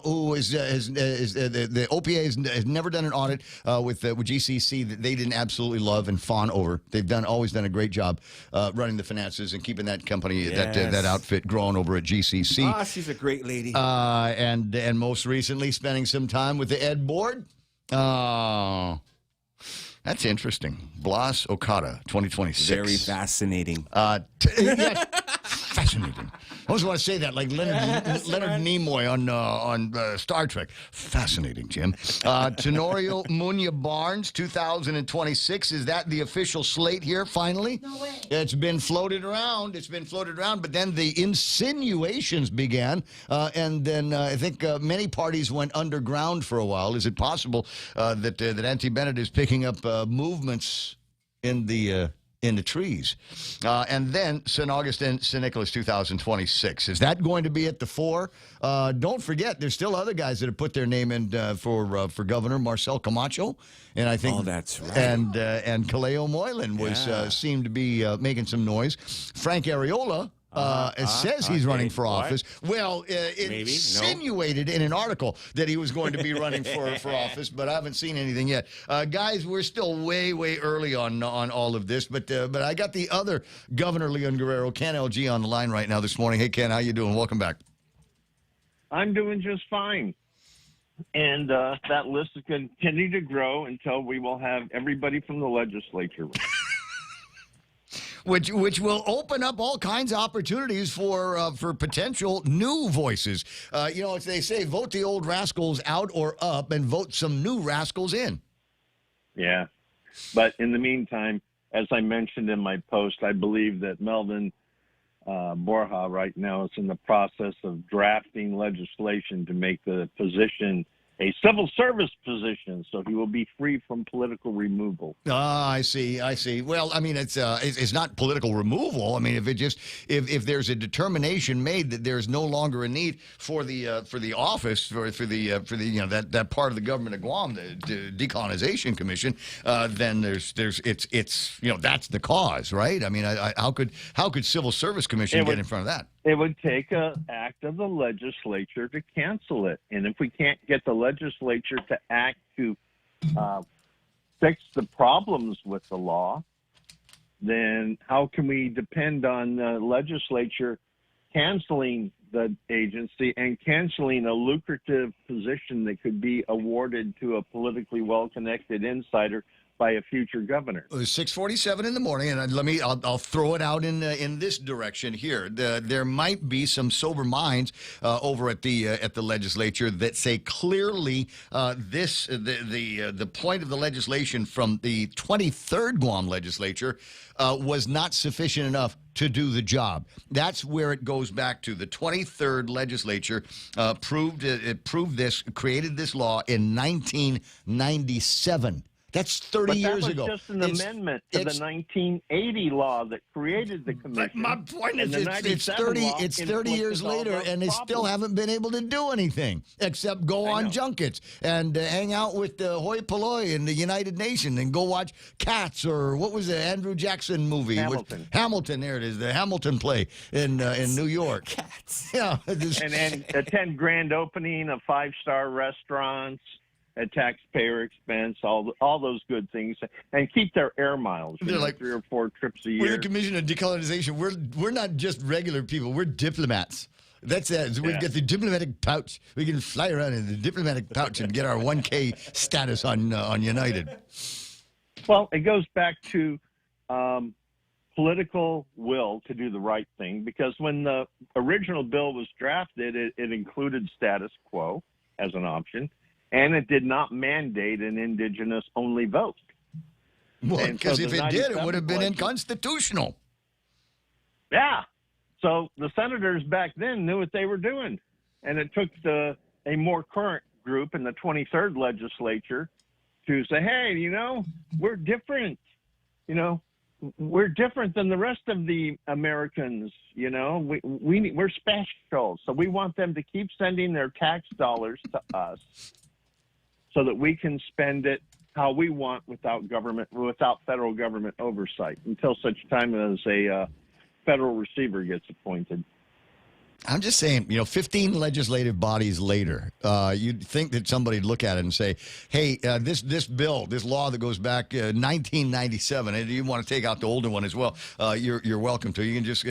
Who is the OPA has never done an audit with GCC that they didn't absolutely love and fawn over. They've always done a great job running the finances and keeping that company, that outfit growing over at GCC. Ah, she's a great lady. And most recently spending some time with the Ed board. That's interesting. Blas Okada, 2026. Very fascinating. Fascinating. I always want to say that, like Leonard Nimoy on Star Trek. Fascinating, Jim. Tenorio Munya Barnes, 2026. Is that the official slate here, finally? No way. It's been floated around. But then the insinuations began, and then I think many parties went underground for a while. Is it possible that Auntie Bennett is picking up movements in the trees? And then St. Augustine, St. Nicholas 2026. Is that going to be at the fore? Don't forget, there's still other guys that have put their name in for governor, Marcel Camacho. And I think that's right. And Kaleo Moylan seemed to be making some noise. Frank Areola says he's running for office. Well, it insinuated in an article that he was going to be running for office, but I haven't seen anything yet. Guys, we're still way early on all of this, but I got the other Governor Leon Guerrero, Ken LG, on the line right now this morning. Hey, Ken, how you doing? Welcome back. I'm doing just fine. And that list is going to continue to grow until we will have everybody from the legislature. Which will open up all kinds of opportunities for potential new voices. As they say, vote the old rascals out or up and vote some new rascals in. Yeah. But in the meantime, as I mentioned in my post, I believe that Melvin Borja right now is in the process of drafting legislation to make the position a civil service position, so he will be free from political removal. I see. Well, I mean, it's not political removal. I mean, if there's a determination made that there's no longer a need for the office for the that part of the government of Guam, the Decolonization Commission, then it's that's the cause, right? I mean, how could Civil Service Commission get in front of that? It would take an act of the legislature to cancel it. And if we can't get the legislature to act to fix the problems with the law, then how can we depend on the legislature canceling the agency and canceling a lucrative position that could be awarded to a politically well-connected insider by a future governor? It was 6:47 in the morning, and I'll throw it out in this direction here. There might be some sober minds over at the legislature that say clearly the point of the legislation from the 23rd Guam legislature was not sufficient enough to do the job. That's where it goes back to. The 23rd legislature created this law in 1997. That's 30 but years that was ago. just an amendment to the 1980 law that created the commission. But my point is, And the it's 97 law 30 years inflicted all later, those and they still problems. haven't been able to do anything except go on junkets and hang out with the hoi polloi in the United Nations and go watch Cats or what was the Andrew Jackson movie? Hamilton. Hamilton, there it is, the Hamilton play in New York. Cats. Yeah. And attend grand opening of 5-star restaurants at taxpayer expense, all those good things, and keep their air miles. They're like 3 or 4 trips a year. We're the Commission on Decolonization. We're not just regular people. We're diplomats. That's it. So we get the diplomatic pouch. We can fly around in the diplomatic pouch and get our 1K status on United. Well, it goes back to political will to do the right thing, because when the original bill was drafted, it included status quo as an option, and it did not mandate an indigenous-only vote. Well, And because so if the it did, it 97 would have been election- unconstitutional. Yeah. So the senators back then knew what they were doing. And it took a more current group in the 23rd legislature to say, hey, we're different. We're different than the rest of the Americans. We're special. So we want them to keep sending their tax dollars to us so that we can spend it how we want without federal government oversight until such time as a federal receiver gets appointed. I'm just saying, 15 legislative bodies later, you'd think that somebody'd look at it and say, hey, this bill, this law that goes back 1997, and you want to take out the older one as well, you're welcome to. You can just,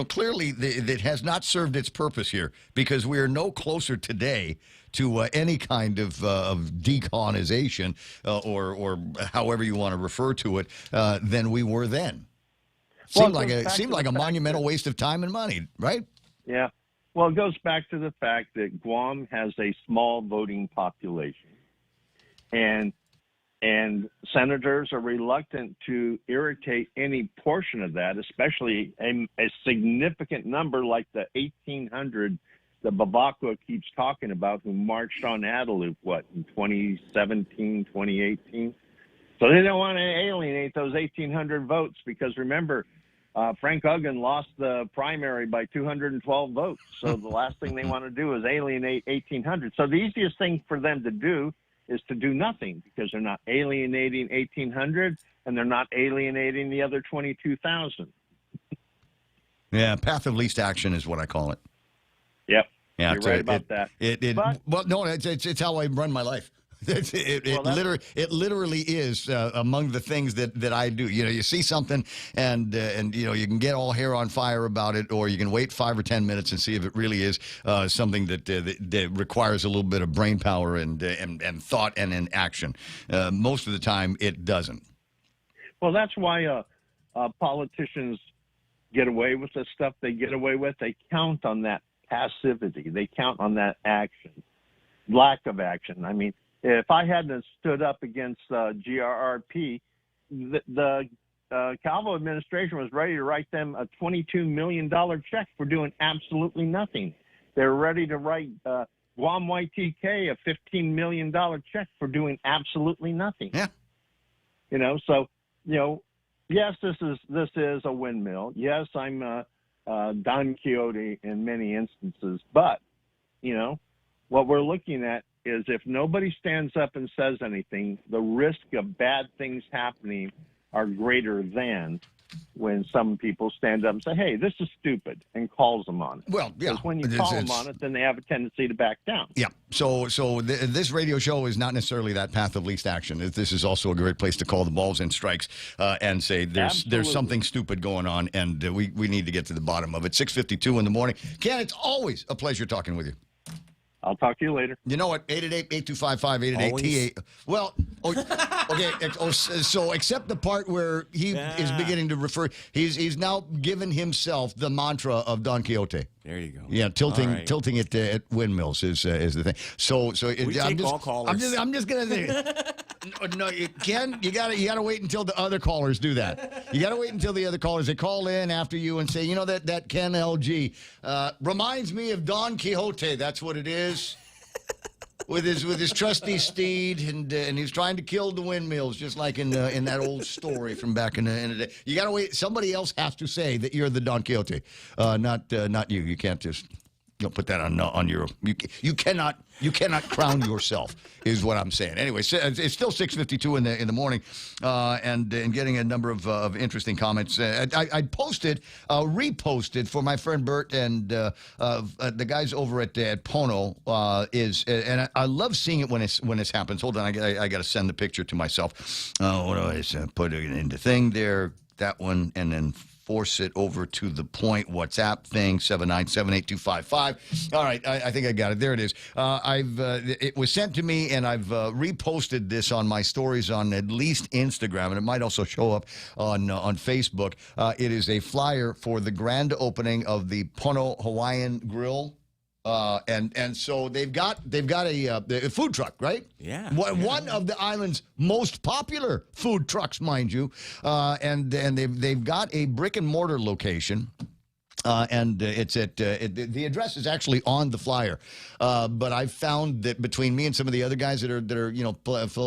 clearly it has not served its purpose here, because we are no closer today to any kind of decolonization or however you want to refer to it than we were then. Seemed like a monumental waste of time and money, right? Yeah. Well, it goes back to the fact that Guam has a small voting population, and senators are reluctant to irritate any portion of that, especially a significant number like the 1,800 that Babakwa keeps talking about, who marched on Adelup, in 2017, 2018. So they don't want to alienate those 1,800 votes, because remember, Frank Uggan lost the primary by 212 votes. So the last thing they want to do is alienate 1,800. So the easiest thing for them to do is to do nothing, because they're not alienating 1,800 and they're not alienating the other 22,000. Yeah, path of least action is what I call it. Yep. Yeah, you're right about that. It's how I run my life. It literally is among the things that I do. You see something and you can get all hair on fire about it, or you can wait 5 or 10 minutes and see if it really is something that requires a little bit of brain power and thought and in action. Most of the time, it doesn't. Well, that's why politicians get away with the stuff they get away with. They count on that passivity. They count on that action, lack of action. I mean, if I hadn't stood up against GRRP, the Calvo administration was ready to write them a $22 million check for doing absolutely nothing. They were ready to write Guam YTK a $15 million check for doing absolutely nothing. Yeah. Yes, this is a windmill. Yes, I'm Don Quixote in many instances, but what we're looking at is if nobody stands up and says anything, the risk of bad things happening are greater than when some people stand up and say, hey, this is stupid, and calls them on it. Well, yeah. Because when you call them on it, then they have a tendency to back down. Yeah. So this radio show is not necessarily that path of least action. This is also a great place to call the balls and strikes and say there's something stupid going on, and we need to get to the bottom of it. 6:52 in the morning. Ken, it's always a pleasure talking with you. I'll talk to you later. You know what? 888-8255, 888-T8. Well, okay. So except the part where he is beginning to refer, he's now given himself the mantra of Don Quixote. There you go. Yeah, tilting it at windmills is the thing. So all callers. I'm just gonna say, no, Ken, you gotta wait until the other callers do that. You gotta wait until the other callers, they call in after you and say, that Ken LG reminds me of Don Quixote. That's what it is. with his trusty steed, and he's trying to kill the windmills, just like in that old story from back in the day. You gotta wait. Somebody else has to say that you're the Don Quixote, not you. You can't just put that on your. You cannot crown yourself, is what I'm saying. Anyway, it's still 6:52 in the morning, and getting a number of interesting comments. I reposted for my friend Bert and the guys over at Pono and I love seeing it when this happens. Hold on, I got to send the picture to myself. What do I say? Put it in the thing there, that one, and then force it over to the point WhatsApp thing, 7978255. All right, I think I got it. There it is. It was sent to me, and I've reposted this on my stories on at least Instagram, and it might also show up on Facebook. It is a flyer for the grand opening of the Pono Hawaiian Grill. And so they've got a food truck, right? Yeah. One of the island's most popular food trucks, mind you. And they've got a brick and mortar location. And it's at the address is actually on the flyer, but I've found that between me and some of the other guys that are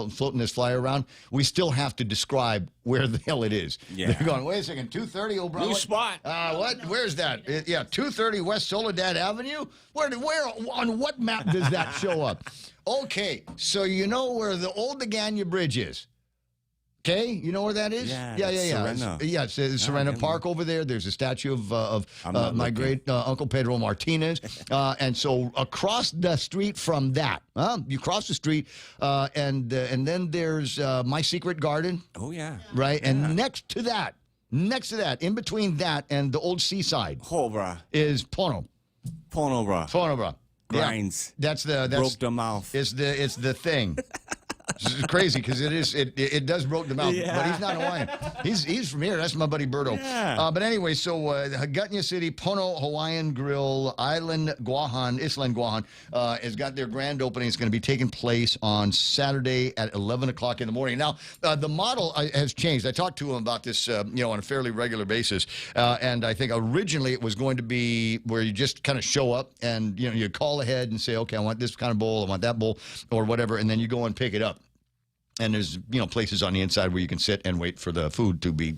floating this flyer around, we still have to describe where the hell it is. Yeah. They're going, wait a second, 230 O'Brien. New spot. What? Where's that? 230 West Soledad Avenue. Where on what map does that show up? Okay, so you know where the old Degania Bridge is. Okay, you know where that is? Yeah. Serena. Yeah, it's Serena Park over there. There's a statue of my great Uncle Pedro Martinez. And so across the street from that, you cross the street, and then there's My Secret Garden. Oh, yeah. Right? And next to that, in between that and the old seaside, is Pono. Pono, bro. Grinds. Yeah, that's broke the mouth. It's the thing. It's crazy because it does broke the mouth, but he's not Hawaiian. He's from here. That's my buddy Berto. Yeah. But anyway, so Hagutnya City Pono Hawaiian Grill Island Guahan has got their grand opening. It's going to be taking place on Saturday at 11 o'clock in the morning. Now the model has changed. I talked to him about this, on a fairly regular basis, and I think originally it was going to be where you just kind of show up and you call ahead and say, okay, I want this kind of bowl, I want that bowl, or whatever, and then you go and pick it up. And there's, places on the inside where you can sit and wait for the food to be,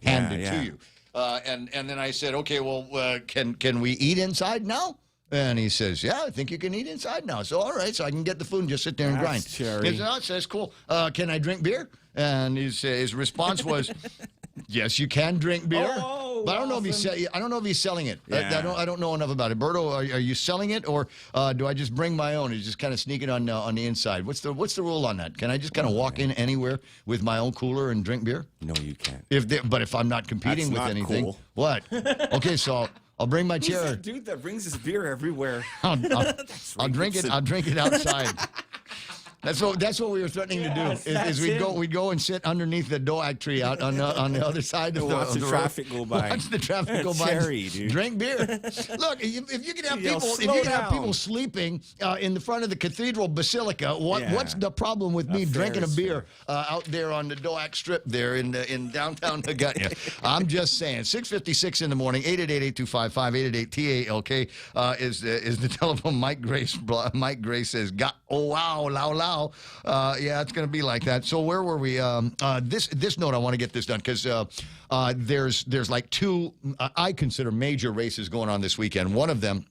handed to you. And then I said, okay, well, can we eat inside now? And he says, yeah, I think you can eat inside now. So, all right, so I can get the food and just sit there and grind. Cherry. He says, cool. Can I drink beer? And his response was, yes, you can drink beer. But I don't know if he's selling it. Yeah. I don't know enough about it. Berto, are you selling it, or do I just bring my own? He's just kind of sneaking on the inside. What's the rule on that? Can I just kind of walk in anywhere with my own cooler and drink beer? No, you can't. But if I'm not competing with anything, cool. What? Okay, so I'll bring my chair. Who's that dude that brings his beer everywhere? I'll drink it. I'll drink it outside. That's what we were threatening to do. Is we'd go and sit underneath the doak tree out on the other side of watch the traffic go by. Watch the traffic go by. Cherry, dude. Drink beer. Look, if you can have people sleeping in the front of the cathedral basilica, what's the problem with me drinking a beer out there on the Doak Strip there in downtown Hagutnya? I'm just saying. 6:56 in the morning. 888-825-588 TALK is the telephone. Mike Grace says, wow, lao. Yeah, it's going to be like that. So where were we? This note, I want to get this done because there's like two I consider major races going on this weekend. One of them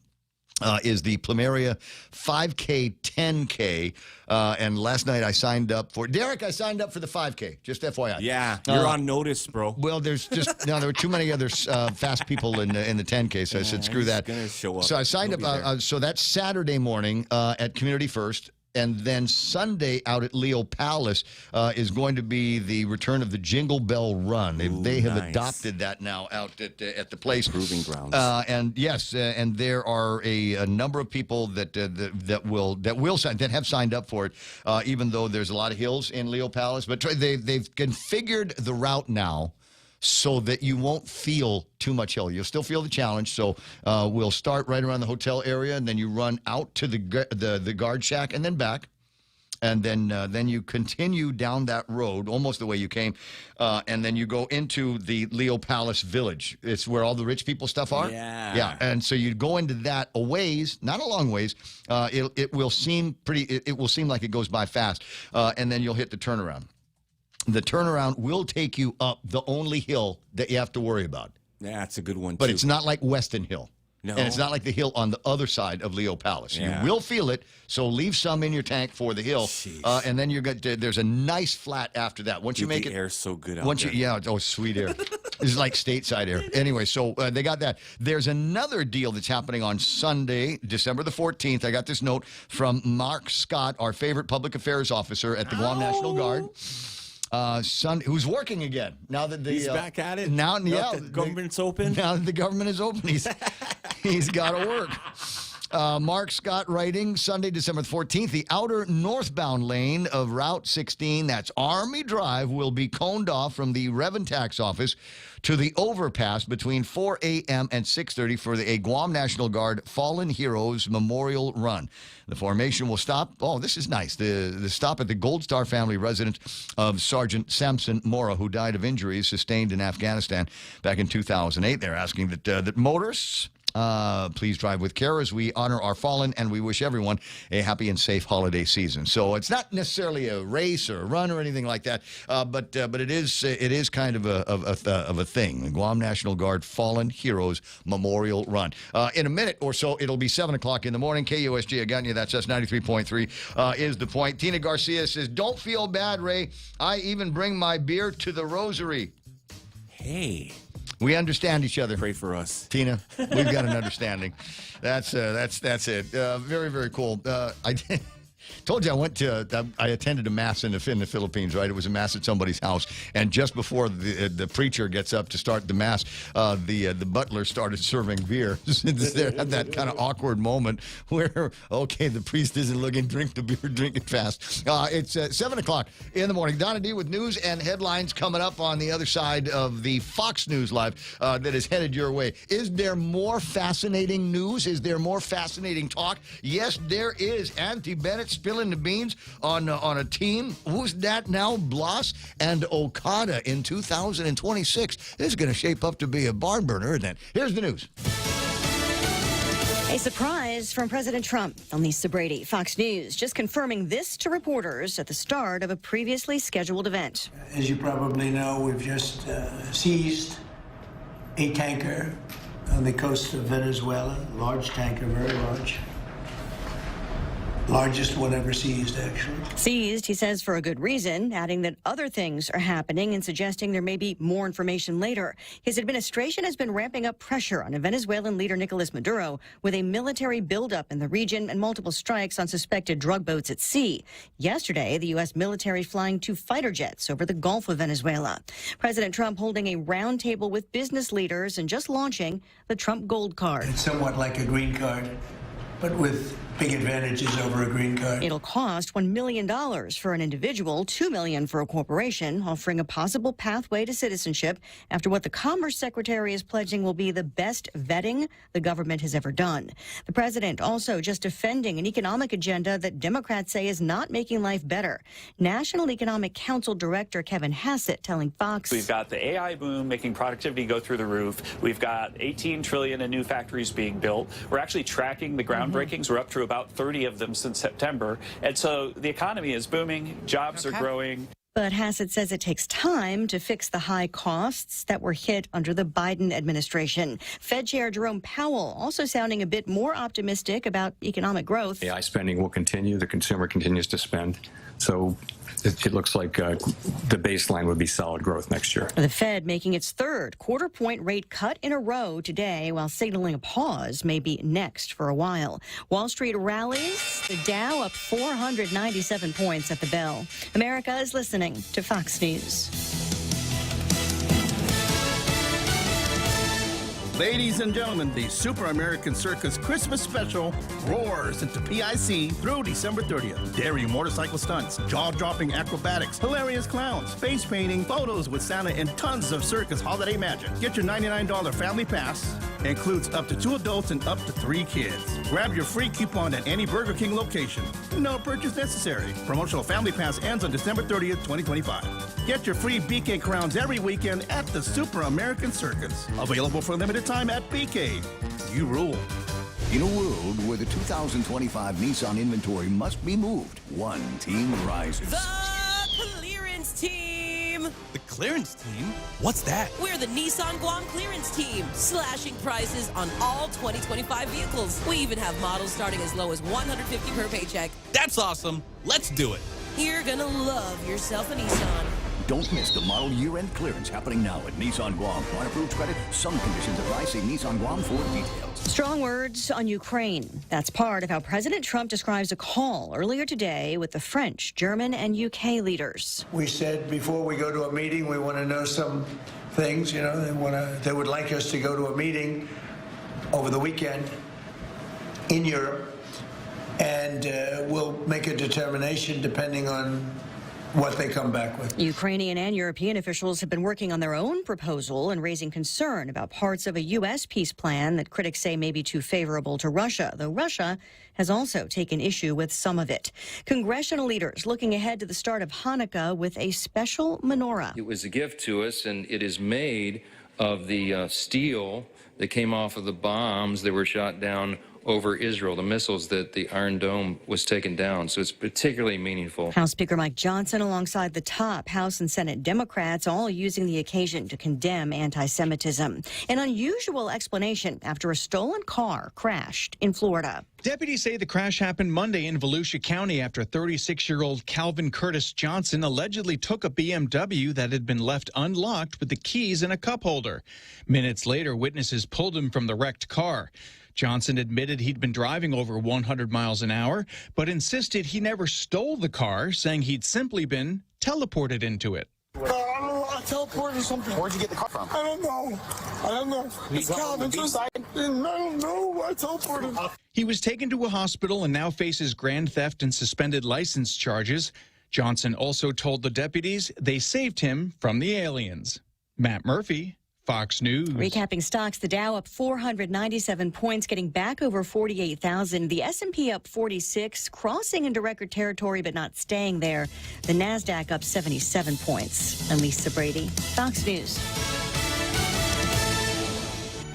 is the Plumeria 5K, 10K. And last night I signed up for Derek. I signed up for the 5K. Just FYI. Yeah, you're on notice, bro. Well, there were too many other fast people in the 10K, so I said screw that. Gonna show up. So I signed up. So that's Saturday morning at Community First. And then Sunday out at Leo Palace is going to be the return of the Jingle Bell Run. They have adopted that now out at the place. Proving grounds. And yes, and there are a number of people that have signed up for it, even though there's a lot of hills in Leo Palace. But they've configured the route now so that you won't feel too much hill. You'll still feel the challenge. So we'll start right around the hotel area, and then you run out to the guard shack and then back. And then you continue down that road almost the way you came, and then you go into the Leo Palace Village. It's where all the rich people stuff are. Yeah. And so you go into that a ways, not a long ways. It will seem it will seem like it goes by fast, and then you'll hit the turnaround. The turnaround will take you up the only hill that you have to worry about. Yeah, that's a good one, But too. it's not like Weston Hill. No. And it's not like the hill on the other side of Leo Palace. Yeah. You will feel it, so leave some in your tank for the hill. And then there's a nice flat after that. Once you make the it, air's so good out once there. sweet air. It's like stateside air. Anyway, so they got that. There's another deal that's happening on Sunday, December the 14th. I got this note from Mark Scott, our favorite public affairs officer at the Guam National Guard. Who's working again now that he's back at it. Now, the government's open. Now that the government is open, he's got to work. Mark Scott writing, Sunday, December 14th, the outer northbound lane of Route 16, that's Army Drive, will be coned off from the Revenue Tax Office to the overpass between 4 a.m. and 6:30 for the Guam National Guard Fallen Heroes Memorial Run. The formation will stop. Oh, this is nice. The stop at the Gold Star family residence of Sergeant Samson Mora, who died of injuries sustained in Afghanistan back in 2008. They're asking that motorists please drive with care as we honor our fallen, and we wish everyone a happy and safe holiday season. So it's not necessarily a race or a run or anything like that, but it is kind of a thing. The Guam National Guard Fallen Heroes Memorial Run. In a minute or so, it'll be 7 o'clock in the morning. KUSG Aganya, that's us 93.3 is the point. Tina Garcia says, "Don't feel bad, Ray. I even bring my beer to the rosary." Hey. We understand each other. Pray for us, Tina. We've got an understanding. That's it. Very, very cool. I told you I attended a mass in the Philippines, right? It was a mass at somebody's house, and just before the preacher gets up to start the mass, the butler started serving beer. They had that kind of awkward moment where, okay, the priest isn't looking, drink the beer, drink it fast. It's 7 o'clock in the morning. Donna D with news and headlines coming up on the other side of the Fox News Live that is headed your way. Is there more fascinating news? Is there more fascinating talk? Yes, there is. Auntie Bennett spilling the beans on a team. Who's that now? Bloss and Okada in 2026. This is going to shape up to be a barn burner, isn't it? Here's the news. A surprise from President Trump. I'm Lisa Brady, Fox News, just confirming this to reporters at the start of a previously scheduled event. As you probably know, we've just seized a tanker on the coast of Venezuela. Large tanker, very large. Largest one ever seized, actually. Seized, he says, for a good reason, adding that other things are happening and suggesting there may be more information later. His administration has been ramping up pressure on a Venezuelan leader, Nicolas Maduro, with a military buildup in the region and multiple strikes on suspected drug boats at sea. Yesterday, the U.S. military flying 2 fighter jets over the Gulf of Venezuela. President Trump holding a roundtable with business leaders and just launching the Trump Gold Card. It's somewhat like a green card, but with big advantages over a green card. It'll cost $1 million for an individual, $2 million for a corporation, offering a possible pathway to citizenship after what the Commerce Secretary is pledging will be the best vetting the government has ever done. The president also just defending an economic agenda that Democrats say is not making life better. National Economic Council Director Kevin Hassett telling Fox, "We've got the AI boom making productivity go through the roof. We've got 18 trillion in new factories being built. We're actually tracking the groundbreakings. We're up to about 30 of them since September. And so the economy is booming, jobs are growing." But Hassett says it takes time to fix the high costs that were hit under the Biden administration. Fed Chair Jerome Powell also sounding a bit more optimistic about economic growth. AI spending will continue. The consumer continues to spend. So it looks like the baseline would be solid growth next year. The Fed making its 3rd quarter-point rate cut in a row today, while signaling a pause may be next for a while. Wall Street rallies, the Dow up 497 points at the bell. America is listening to Fox News. Ladies and gentlemen, the Super American Circus Christmas Special roars into PIC through December 30th. Daring motorcycle stunts, jaw-dropping acrobatics, hilarious clowns, face painting, photos with Santa, and tons of circus holiday magic. Get your $99 family pass. Includes up to 2 adults and up to 3 kids. Grab your free coupon at any Burger King location. No purchase necessary. Promotional family pass ends on December 30th, 2025. Get your free BK crowns every weekend at the Super American Circus. Available for a limited time at BK. You rule. In a world where the 2025 Nissan inventory must be moved, one team rises. The clearance team. The clearance team? What's that? We're the Nissan Guam clearance team, slashing prices on all 2025 vehicles. We even have models starting as low as $150 per paycheck. That's awesome. Let's do it. You're gonna love yourself a Nissan. Don't miss the model year-end clearance happening now at Nissan Guam. On approved credit, some conditions apply. See Nissan Guam for details. Strong words on Ukraine. That's part of how President Trump describes a call earlier today with the French, German, and UK leaders. We said before we go to a meeting, we want to know some things. You know, they would like us to go to a meeting over the weekend in Europe, and we'll make a determination depending on what they come back with. Ukrainian and European officials have been working on their own proposal and raising concern about parts of a U.S. peace plan that critics say may be too favorable to Russia, though Russia has also taken issue with some of it. Congressional leaders looking ahead to the start of Hanukkah with a special menorah. It was a gift to us, and it is made of the steel that came off of the bombs that were shot down over Israel, the missiles that the Iron Dome was taken down. So it's particularly meaningful. House Speaker Mike Johnson alongside the top House and Senate Democrats all using the occasion to condemn anti-Semitism. An unusual explanation after a stolen car crashed in Florida. Deputies say the crash happened Monday in Volusia County after 36-year-old Calvin Curtis Johnson allegedly took a BMW that had been left unlocked with the keys in a cup holder. Minutes later, witnesses pulled him from the wrecked car. Johnson admitted he'd been driving over 100 miles an hour, but insisted he never stole the car, saying he'd simply been teleported into it. I don't know. I teleported or something. Where'd you get the car from? I don't know. It's Calvin. I don't know. I teleported. He was taken to a hospital and now faces grand theft and suspended license charges. Johnson also told the deputies they saved him from the aliens. Matt Murphy, Fox News. Recapping stocks, the Dow up 497 points, getting back over 48,000. The S&P up 46, crossing into record territory but not staying there. The Nasdaq up 77 points. I'm Lisa Brady, Fox News.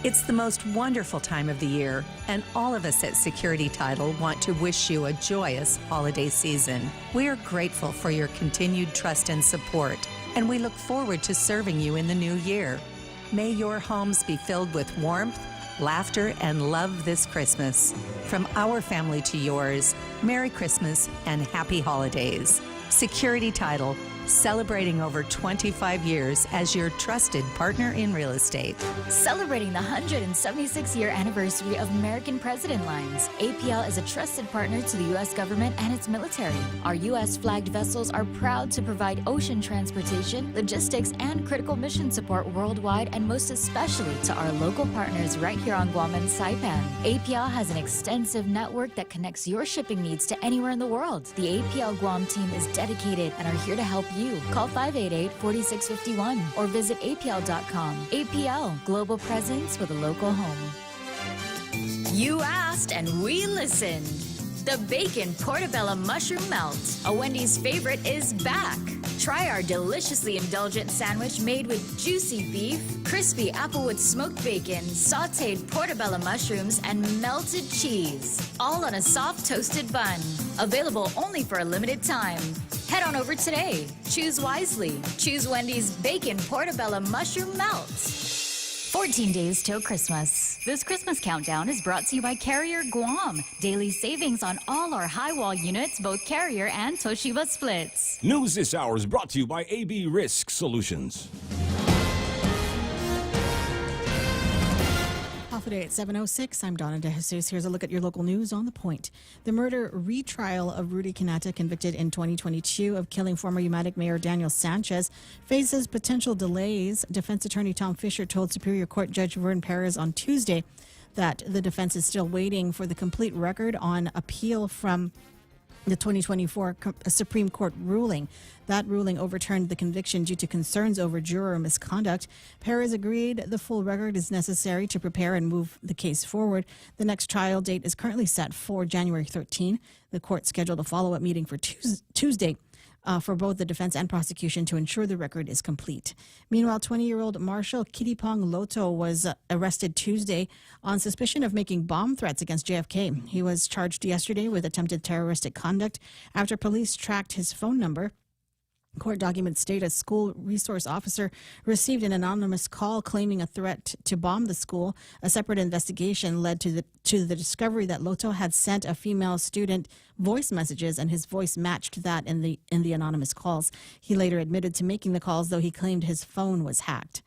It's the most wonderful time of the year, and all of us at Security Title want to wish you a joyous holiday season. We are grateful for your continued trust and support, and we look forward to serving you in the new year. May your homes be filled with warmth, laughter, and love this Christmas. From our family to yours, Merry Christmas and Happy Holidays. Security Title, celebrating over 25 years as your trusted partner in real estate. Celebrating the 176-year anniversary of American President Lines, APL is a trusted partner to the U.S. government and its military. Our U.S.-flagged vessels are proud to provide ocean transportation, logistics, and critical mission support worldwide, and most especially to our local partners right here on Guam and Saipan. APL has an extensive network that connects your shipping needs to anywhere in the world. The APL Guam team is dedicated and are here to help you. Call 588-4651 or visit apl.com. APL, global presence with a local home. You asked and we listened. The Bacon Portobello Mushroom Melt, a Wendy's favorite, is back. Try our deliciously indulgent sandwich made with juicy beef, crispy applewood smoked bacon, sauteed portobello mushrooms, and melted cheese, all on a soft toasted bun. Available only for a limited time. Head on over today. Choose wisely. Choose Wendy's Bacon Portobello Mushroom Melt. 14 days till Christmas. This Christmas countdown is brought to you by Carrier Guam. Daily savings on all our high wall units, both Carrier and Toshiba splits. News this hour is brought to you by AB Risk Solutions. Alpha Day at 7:06. I'm Donna DeJesus. Here's a look at your local news on The Point. The murder retrial of Rudy Kanata, convicted in 2022 of killing former Umatic Mayor Daniel Sanchez, faces potential delays. Defense attorney Tom Fisher told Superior Court Judge Vern Perez on Tuesday that the defense is still waiting for the complete record on appeal from the 2024 Supreme Court ruling. That ruling overturned the conviction due to concerns over juror misconduct. Perez agreed the full record is necessary to prepare and move the case forward. The next trial date is currently set for January 13. The court scheduled a follow-up meeting for Tuesday for both the defense and prosecution to ensure the record is complete. Meanwhile, 20-year-old Marshall Kitipong Loto was arrested Tuesday on suspicion of making bomb threats against JFK. He was charged yesterday with attempted terroristic conduct after police tracked his phone number. Court documents state a school resource officer received an anonymous call claiming a threat to bomb the school. A separate investigation led to the discovery that Loto had sent a female student voice messages, and his voice matched that in the anonymous calls. He later admitted to making the calls, though he claimed his phone was hacked.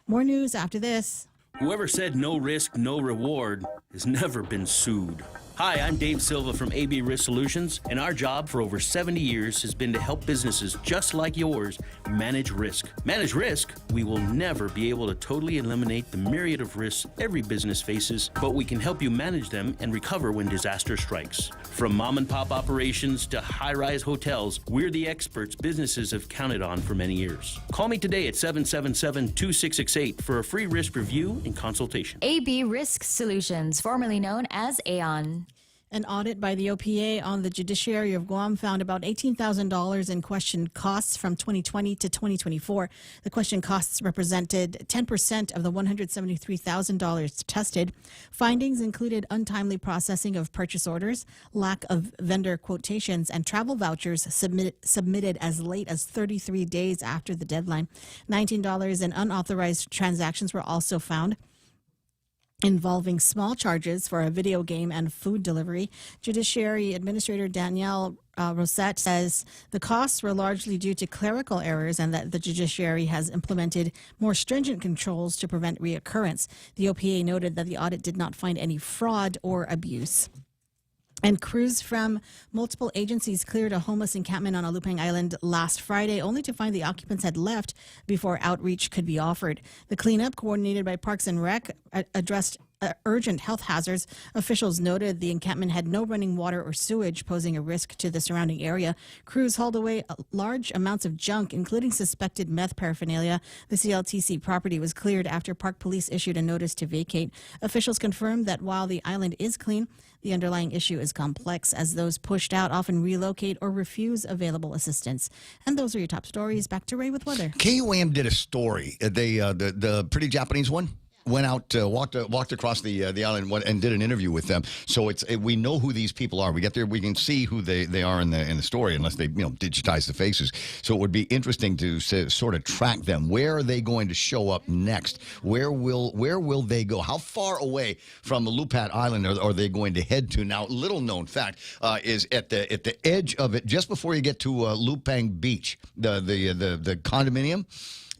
More news after this. Whoever said no risk, no reward has never been sued. Hi, I'm Dave Silva from AB Risk Solutions, and our job for over 70 years has been to help businesses just like yours manage risk. Manage risk? We will never be able to totally eliminate the myriad of risks every business faces, but we can help you manage them and recover when disaster strikes. From mom and pop operations to high-rise hotels, we're the experts businesses have counted on for many years. Call me today at 777-2668 for a free risk review and consultation. AB Risk Solutions, formerly known as Aon. An audit by the OPA on the judiciary of Guam found about $18,000 in questioned costs from 2020 to 2024. The questioned costs represented 10% of the $173,000 tested. Findings included untimely processing of purchase orders, lack of vendor quotations, and travel vouchers submitted as late as 33 days after the deadline. $19 in unauthorized transactions were also found, involving small charges for a video game and food delivery. Judiciary Administrator Danielle Rosette says the costs were largely due to clerical errors and that the judiciary has implemented more stringent controls to prevent reoccurrence. The OPA noted that the audit did not find any fraud or abuse. And crews from multiple agencies cleared a homeless encampment on Alupang Island last Friday, only to find the occupants had left before outreach could be offered. The cleanup, coordinated by Parks and Rec, addressed urgent health hazards. Officials noted the encampment had no running water or sewage, posing a risk to the surrounding area. Crews hauled away large amounts of junk, including suspected meth paraphernalia. The CLTC property was cleared after Park Police issued a notice to vacate. Officials confirmed that while the island is clean, the underlying issue is complex, as those pushed out often relocate or refuse available assistance. And those are your top stories. Back to Ray with weather. KUAM did a story. The pretty Japanese one. Went out, walked across the island and did an interview with them. So we know who these people are. We get there, we can see who they are in the story, unless they digitize the faces. So it would be interesting to sort of track them. Where are they going to show up next? Where will they go? How far away from Lupat Island are they going to head to? Now, little known fact is at the edge of it, just before you get to Lupang Beach, the condominium.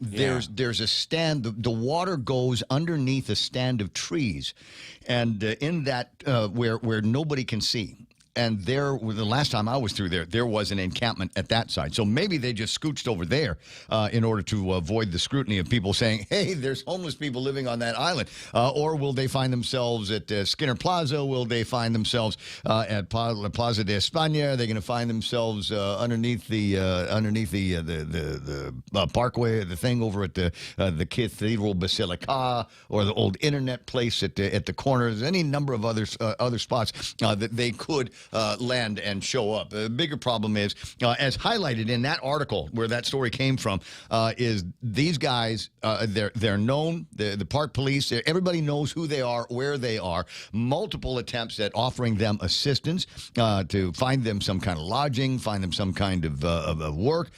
There's a stand. The water goes underneath a stand of trees, and in that where nobody can see. And the last time I was through there was an encampment at that side. So maybe they just scooched over there in order to avoid the scrutiny of people saying, hey, there's homeless people living on that island. Or will they find themselves at Skinner Plaza? Will they find themselves at Plaza de España? Are they going to find themselves underneath the parkway, the thing over at the Cathedral Basilica, or the old internet place at the corner? There's any number of other spots that they could land and show up. The bigger problem is, as highlighted in that article where that story came from, is these guys, they're known, the park police, everybody knows who they are, where they are. Multiple attempts at offering them assistance to find them some kind of lodging, find them some kind of work,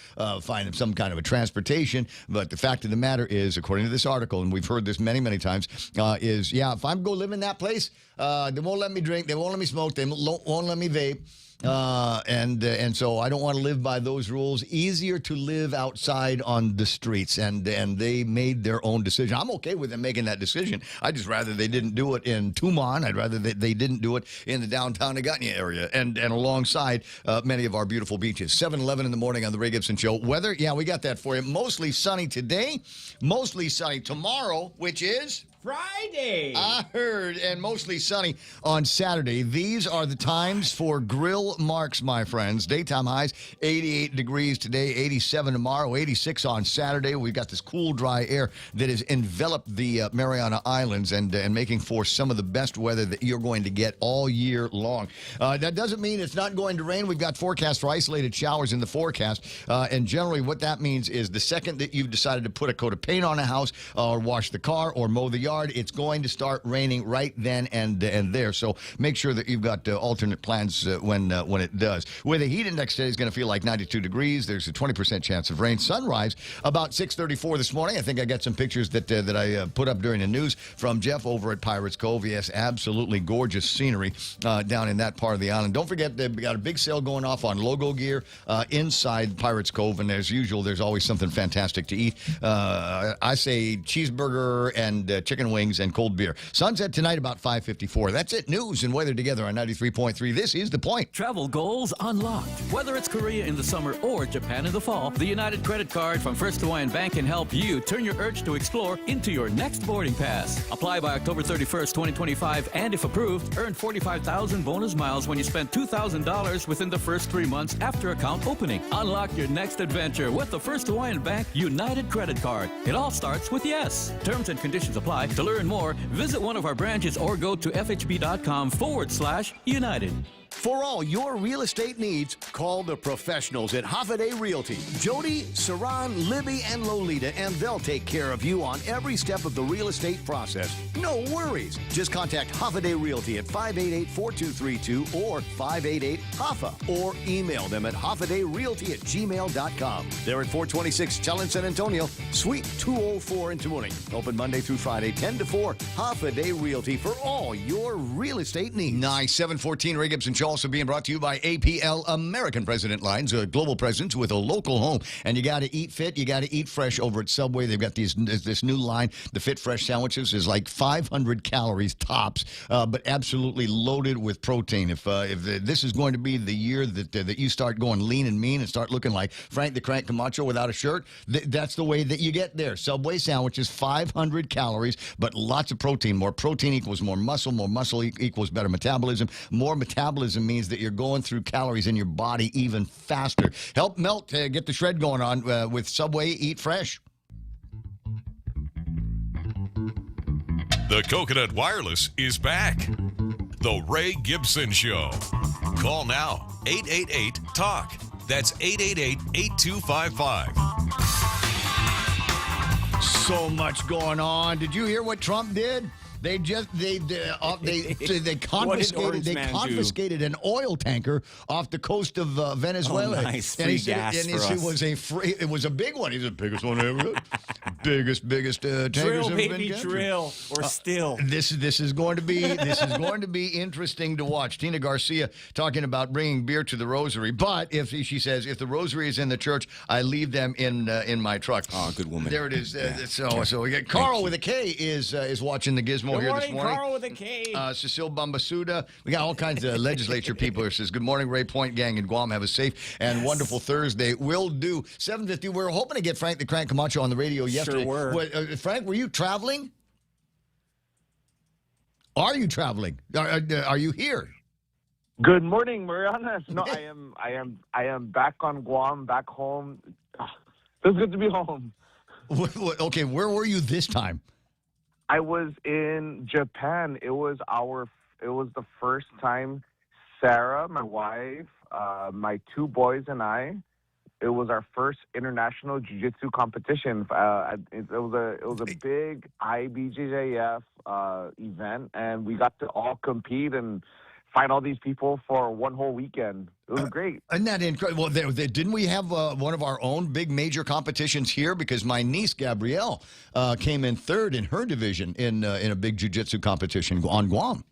find them some kind of a transportation. But the fact of the matter is, according to this article, and we've heard this many, many times, if I'm going to live in that place, they won't let me drink, they won't let me smoke, they won't let me vape. And so I don't want to live by those rules. Easier to live outside on the streets, and they made their own decision. I'm okay with them making that decision. I'd just rather they didn't do it in Tumon. I'd rather they didn't do it in the downtown Agutnia area and alongside many of our beautiful beaches. 7:11 in the morning on the Ray Gibson Show. Weather, yeah, we got that for you. Mostly sunny today, mostly sunny tomorrow, which is Friday. I heard, and mostly sunny on Saturday. These are the times for grill marks, my friends. Daytime highs, 88 degrees today, 87 tomorrow, 86 on Saturday. We've got this cool, dry air that has enveloped the Mariana Islands and making for some of the best weather that you're going to get all year long. That doesn't mean it's not going to rain. We've got forecasts for isolated showers in the forecast. And generally what that means is the second that you've decided to put a coat of paint on a house or wash the car or mow the yard, it's going to start raining right then and there. So make sure that you've got alternate plans when it does. With a heat index today is going to feel like 92 degrees. There's a 20% chance of rain. Sunrise about 6:34 this morning. I think I got some pictures that I put up during the news from Jeff over at Pirates Cove. Yes, absolutely gorgeous scenery down in that part of the island. Don't forget they've got a big sale going off on logo gear inside Pirates Cove, and as usual, there's always something fantastic to eat. I say cheeseburger and chicken wings and cold beer. Sunset tonight about 5:54. That's it. News and weather together on 93.3. This is The Point. Travel goals unlocked. Whether it's Korea in the summer or Japan in the fall, the United credit card from First Hawaiian Bank can help you turn your urge to explore into your next boarding pass. Apply by October 31st, 2025, and if approved, earn 45,000 bonus miles when you spend $2,000 within the first 3 months after account opening. Unlock your next adventure with the First Hawaiian Bank United credit card. It all starts with yes. Terms and conditions apply. To learn more, visit one of our branches or go to fhb.com/United. For all your real estate needs, call the professionals at Hoffaday Realty. Jody, Saran, Libby, and Lolita, and they'll take care of you on every step of the real estate process. No worries. Just contact Hoffaday Realty at 588-4232 or 588-HOFFA or email them at hoffadayrealty@gmail.com. They're at 426 Challenge San Antonio, Suite 204 in Tamuning. Open Monday through Friday, 10 to 4. Hoffaday Realty for all your real estate needs. Nice. 714 Ray Gibson Show also being brought to you by APL American President Lines, a global presence with a local home. And you got to eat fit. You got to eat fresh over at Subway. They've got this new line. The Fit Fresh sandwiches is like 500 calories tops, but absolutely loaded with protein. If this is going to be the year that you start going lean and mean and start looking like Frank the Crank Camacho without a shirt, that's the way that you get there. Subway sandwiches, 500 calories, but lots of protein. More protein equals more muscle equals better metabolism. More metabolism means that you're going through calories in your body even faster. Help melt, get the shred going on with Subway Eat Fresh. The Coconut Wireless is back. The Ray Gibson Show. Call now, 888-TALK. That's 888-8255. So much going on. Did you hear what Trump did? They confiscated an oil tanker off the coast of Venezuela. Oh, nice. And Free he said gas for us. It was a big one. He's the biggest one ever. biggest tankers drill, ever baby, been drill, or still. This is going to be interesting to watch. Tina Garcia talking about bringing beer to the rosary, but she says if the rosary is in the church, I leave them in my truck. Oh, good woman. There it is. So we got Carl with a K is watching the Gizmo here this morning. Carl with a K. Cecile Bambasuda. We got all kinds of legislature people here. Says, good morning, Ray Point Gang in Guam. Have a safe and wonderful Thursday. Will do. 7:50. We were hoping to get Frank the Crank Camacho on the radio yesterday. Sure were. Frank, were you traveling? Are you traveling? Are you here? Good morning, Mariana. No, I am back on Guam, back home. It's good to be home. Okay, where were you this time? I was in Japan. It was the first time Sarah, my wife, my two boys, and I. It was our first international jiu-jitsu competition. It was a big IBJJF event, and we got to all compete and fight all these people for one whole weekend. It was great. Isn't that incredible? Well, didn't we have one of our own big major competitions here? Because my niece, Gabrielle, came in third in her division in a big jiu-jitsu competition on Guam.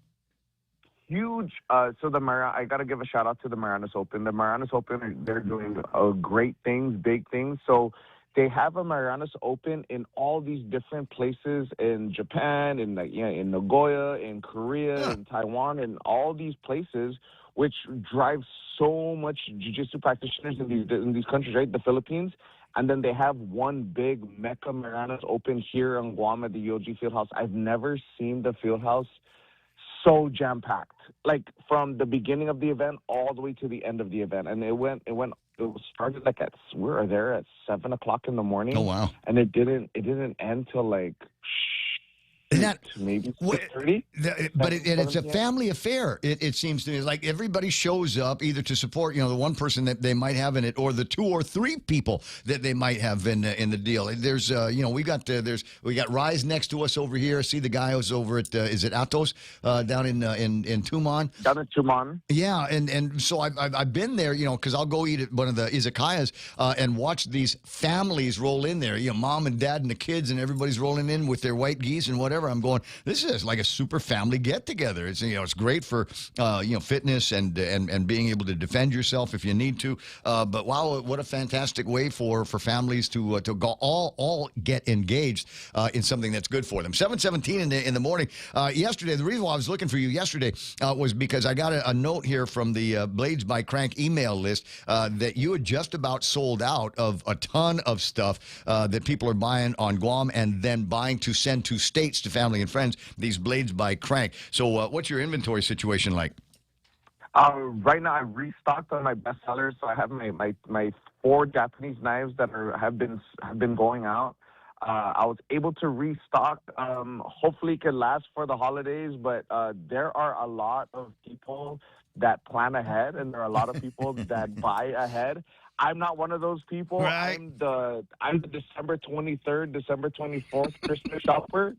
huge. So I got to give a shout out to the Marianas Open. The Marianas Open, they're doing great things, big things. So they have a Marianas Open in all these different places in Japan, in in Nagoya, in Korea, in Taiwan, in all these places, which drives so much jiu-jitsu practitioners in these countries, right? The Philippines. And then they have one big Mecca Marianas Open here in Guam at the UOG Fieldhouse. I've never seen the Fieldhouse so jam-packed, like from the beginning of the event all the way to the end of the event. And it started like we were there at 7 o'clock in the morning. Oh, wow. And it didn't end till like maybe 6:30. But it's a family affair. It seems to me like everybody shows up either to support the one person that they might have in it, or the 2 or 3 people that they might have in the deal. There's we got Rise next to us over here. See the guy who's over at is it Atos down in Tumon? Down in Tumon. Yeah, and so I've been there, because I'll go eat at one of the izakayas and watch these families roll in there. Mom and dad and the kids, and everybody's rolling in with their white geese and whatever. I'm going, this is like a super family get together. It's it's great for fitness and being able to defend yourself if you need to. But wow, what a fantastic way for families to go all get engaged in something that's good for them. 7:17 in the morning. Yesterday, the reason why I was looking for you yesterday was because I got a note here from the Blades by Crank email list that you had just about sold out of a ton of stuff that people are buying on Guam and then buying to send to states to family and friends, these Blades by Crank. So what's your inventory situation like? Right now, I restocked on my bestsellers. So I have my 4 Japanese knives that have been going out. I was able to restock. Hopefully, it can last for the holidays. But there are a lot of people that plan ahead, and there are a lot of people that buy ahead. I'm not one of those people. Right. I'm the December 23rd, December 24th Christmas shopper.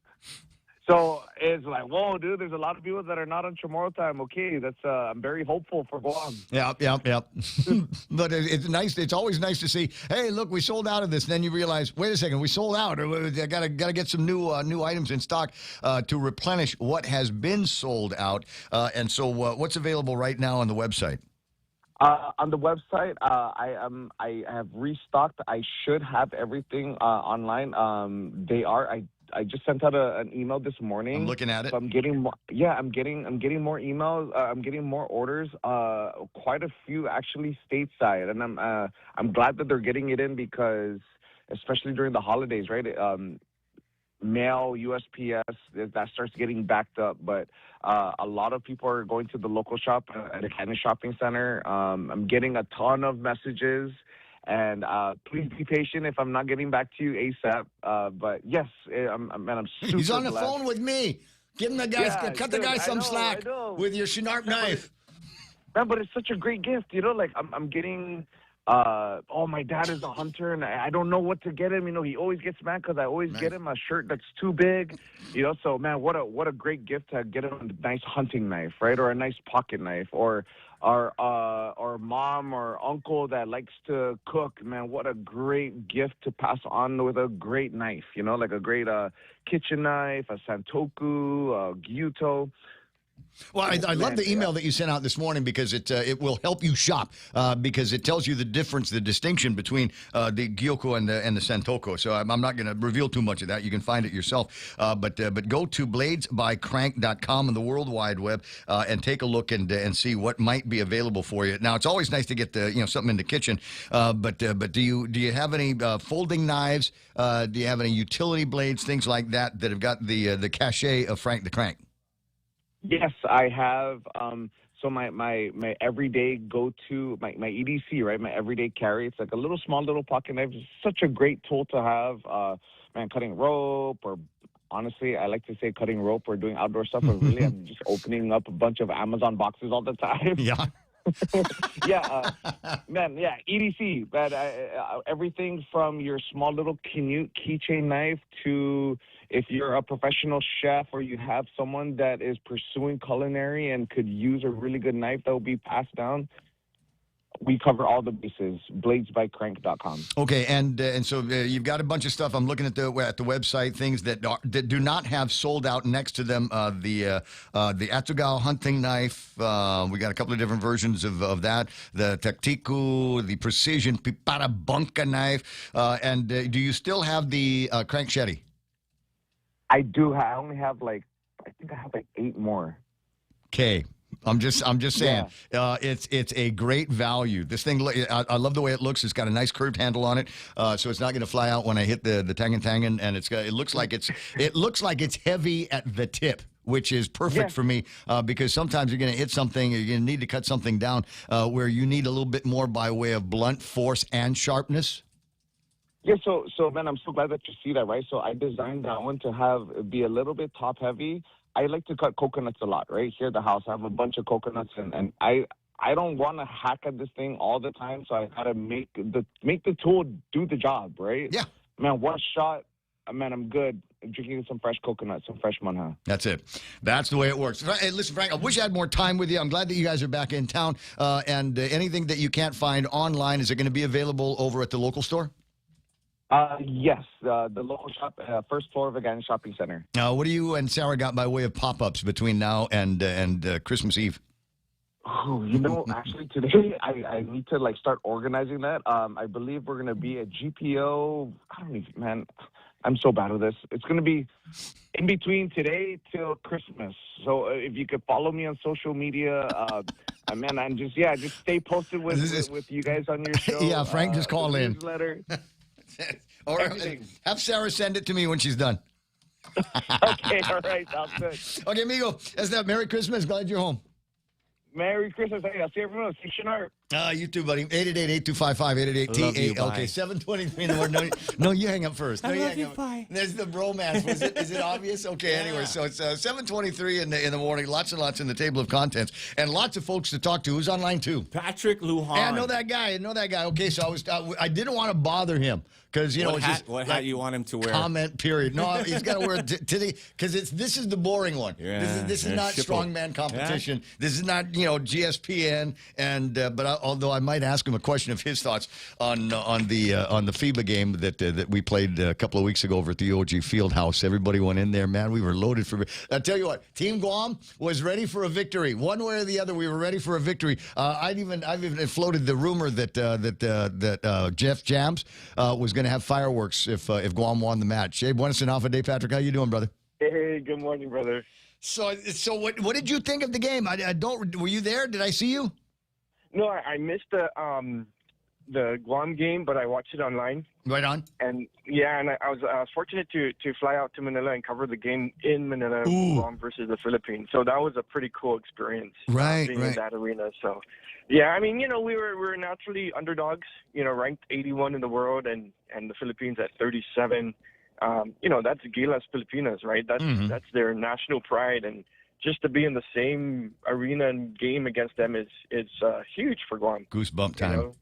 So it's like, whoa, dude, there's a lot of people that are not on Chamorro time. Okay, I'm very hopeful for Guam. Yeah. But it's nice. It's always nice to see, hey, look, we sold out of this. And then you realize, wait a second, we sold out. I gotta get some new items in stock to replenish what has been sold out. And so what's available right now on the website? On the website, I have restocked. I should have everything online. I just sent out an email this morning. I'm looking at it. So I'm getting more. Yeah, I'm getting more emails. I'm getting more orders. Quite a few actually stateside, and I'm glad that they're getting it in because, especially during the holidays, right? Mail, USPS, that starts getting backed up. But a lot of people are going to the local shop at the Canyon Shopping Center. I'm getting a ton of messages. And please be patient if I'm not getting back to you ASAP. But yes, I'm super He's on the blessed. phone with me. Give him the guy, cut the guy some slack with your Shinarp knife. Man, but it's such a great gift, Like I'm getting. My dad is a hunter, and I don't know what to get him. He always gets mad because I always get him a shirt that's too big. So man, what a great gift to get him a nice hunting knife, right, or a nice pocket knife, or mom or uncle that likes to cook. Man, what a great gift to pass on with a great knife. Like a great kitchen knife, a santoku, a gyuto. Well, I love the email that you sent out this morning because it will help you shop because it tells you the difference, the distinction between the gyoko and the santoko. So I'm not going to reveal too much of that. You can find it yourself. But go to bladesbycrank.com on the World Wide Web and take a look and see what might be available for you. Now, it's always nice to get something in the kitchen. But do you have any folding knives? Do you have any utility blades, things like that have got the cachet of Frank the Crank? Yes, I have. So my everyday go-to, my EDC, right? My everyday carry. It's like a small little pocket knife. It's such a great tool to have. Cutting rope, or honestly, I like to say cutting rope or doing outdoor stuff. But really, I'm just opening up a bunch of Amazon boxes all the time. Yeah. EDC. But everything from your small little keychain knife to if you're a professional chef or you have someone that is pursuing culinary and could use a really good knife that will be passed down. we cover all the bases. Bladesbycrank.com. Okay, and so you've got a bunch of stuff. I'm looking at the website, things that do not have sold out next to them. The Atsugal hunting knife. We got a couple of different versions of that. The Tactiku, the Precision Piparabunka knife. And do you still have the crank shetty? I do. I only have I think I have 8 more. Okay. I'm just saying, it's a great value. This thing, I love the way it looks. It's got a nice curved handle on it, so it's not going to fly out when I hit the Tangen, and it looks like it's heavy at the tip, which is perfect for me because sometimes you're going to hit something, you're going to need to cut something down where you need a little bit more by way of blunt force and sharpness. Yeah, so man, I'm so glad that you see that, right? So I designed that one to be a little bit top heavy. I like to cut coconuts a lot, right? Here at the house, I have a bunch of coconuts, and I don't want to hack at this thing all the time, so I gotta make the tool do the job, right? Yeah. Man, one shot, man, I'm good. Drinking some fresh coconuts, some fresh manha. That's it. That's the way it works. Hey, listen, Frank, I wish I had more time with you. I'm glad that you guys are back in town. And anything that you can't find online, is it going to be available over at the local store? Yes, the local shop, first floor of Again Shopping Center. What do you and Sarah got by way of pop-ups between now and Christmas Eve? Oh, actually today I need to start organizing that. I believe we're going to be at GPO. I don't even, man, I'm so bad at this. It's going to be in between today till Christmas. So if you could follow me on social media, man, and just stay posted with you guys on your show. Yeah, Frank, just call in. Newsletter. Or have Sarah send it to me when she's done. Okay, all right, sounds good. Okay, amigo, that's that. Merry Christmas. Glad you're home. Merry Christmas. Hey, I'll see everyone else. See you sharp. You too, buddy. 888-8255-888-TALK. Okay, 7:23 in the morning. No, you hang up first. No, I you love hang you, up. bye. There's the bromance. Is it obvious? Okay, anyway, so it's 7:23 in the morning. Lots and lots in the table of contents, and lots of folks to talk to. Who's online too? Patrick Lujan. Yeah, I know that guy. Okay, so I didn't want to bother him because what hat you want him to wear? Comment period. No, he's got to wear because this is the boring one. Yeah, this is not strongman competition. Yeah. This is not GSPN. And although I might ask him a question of his thoughts on the FIBA game that we played a couple of weeks ago over at the OG Fieldhouse. Everybody went in there, man. We were loaded for. I tell you what, Team Guam was ready for a victory. One way or the other, we were ready for a victory. I've even floated the rumor that Jeff Jams was going to have fireworks if Guam won the match. Hey, buenas and alpha day, Patrick. How you doing, brother? Hey, good morning, brother. So what did you think of the game? Were you there? Did I see you? No, I missed the Guam game, but I watched it online. Right on. And I was fortunate to fly out to Manila and cover the game in Manila, Guam versus the Philippines. So that was a pretty cool experience. Being in that arena. So, yeah, I mean, we were naturally underdogs. Ranked 81 in the world, and the Philippines at 37. That's Gilas Filipinas, right? That's their national pride, and just to be in the same arena and game against them is huge for Guam. Goosebump time.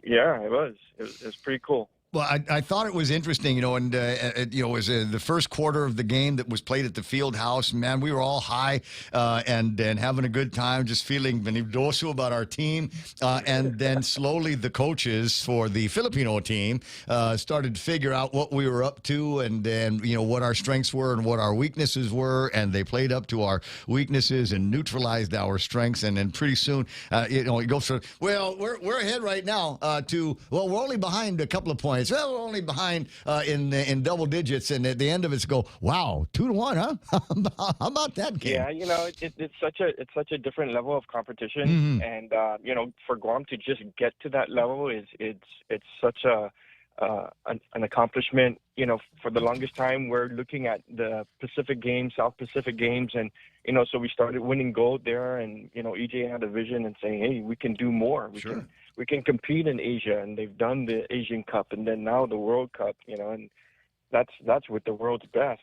Yeah, it was. It was pretty cool. Well, I thought it was interesting, and it was the first quarter of the game that was played at the field house. Man, we were all high and having a good time, just feeling venidoso about our team. And then slowly the coaches for the Filipino team started to figure out what we were up to and what our strengths were and what our weaknesses were. And they played up to our weaknesses and neutralized our strengths. And then pretty soon, it goes from, well, we're ahead right now we're only behind a couple of points. Well, we're only behind in double digits, and at the end of it, go, wow, 2-1, huh? How about that game? Yeah, it's such a different level of competition, and for Guam to just get to that level it's such an accomplishment. For the longest time, we're looking at the Pacific Games, South Pacific Games, and so we started winning gold there, and EJ had a vision and saying, hey, we can do more. We can compete in Asia, and they've done the Asian Cup, and then now the World Cup, and that's with the world's best.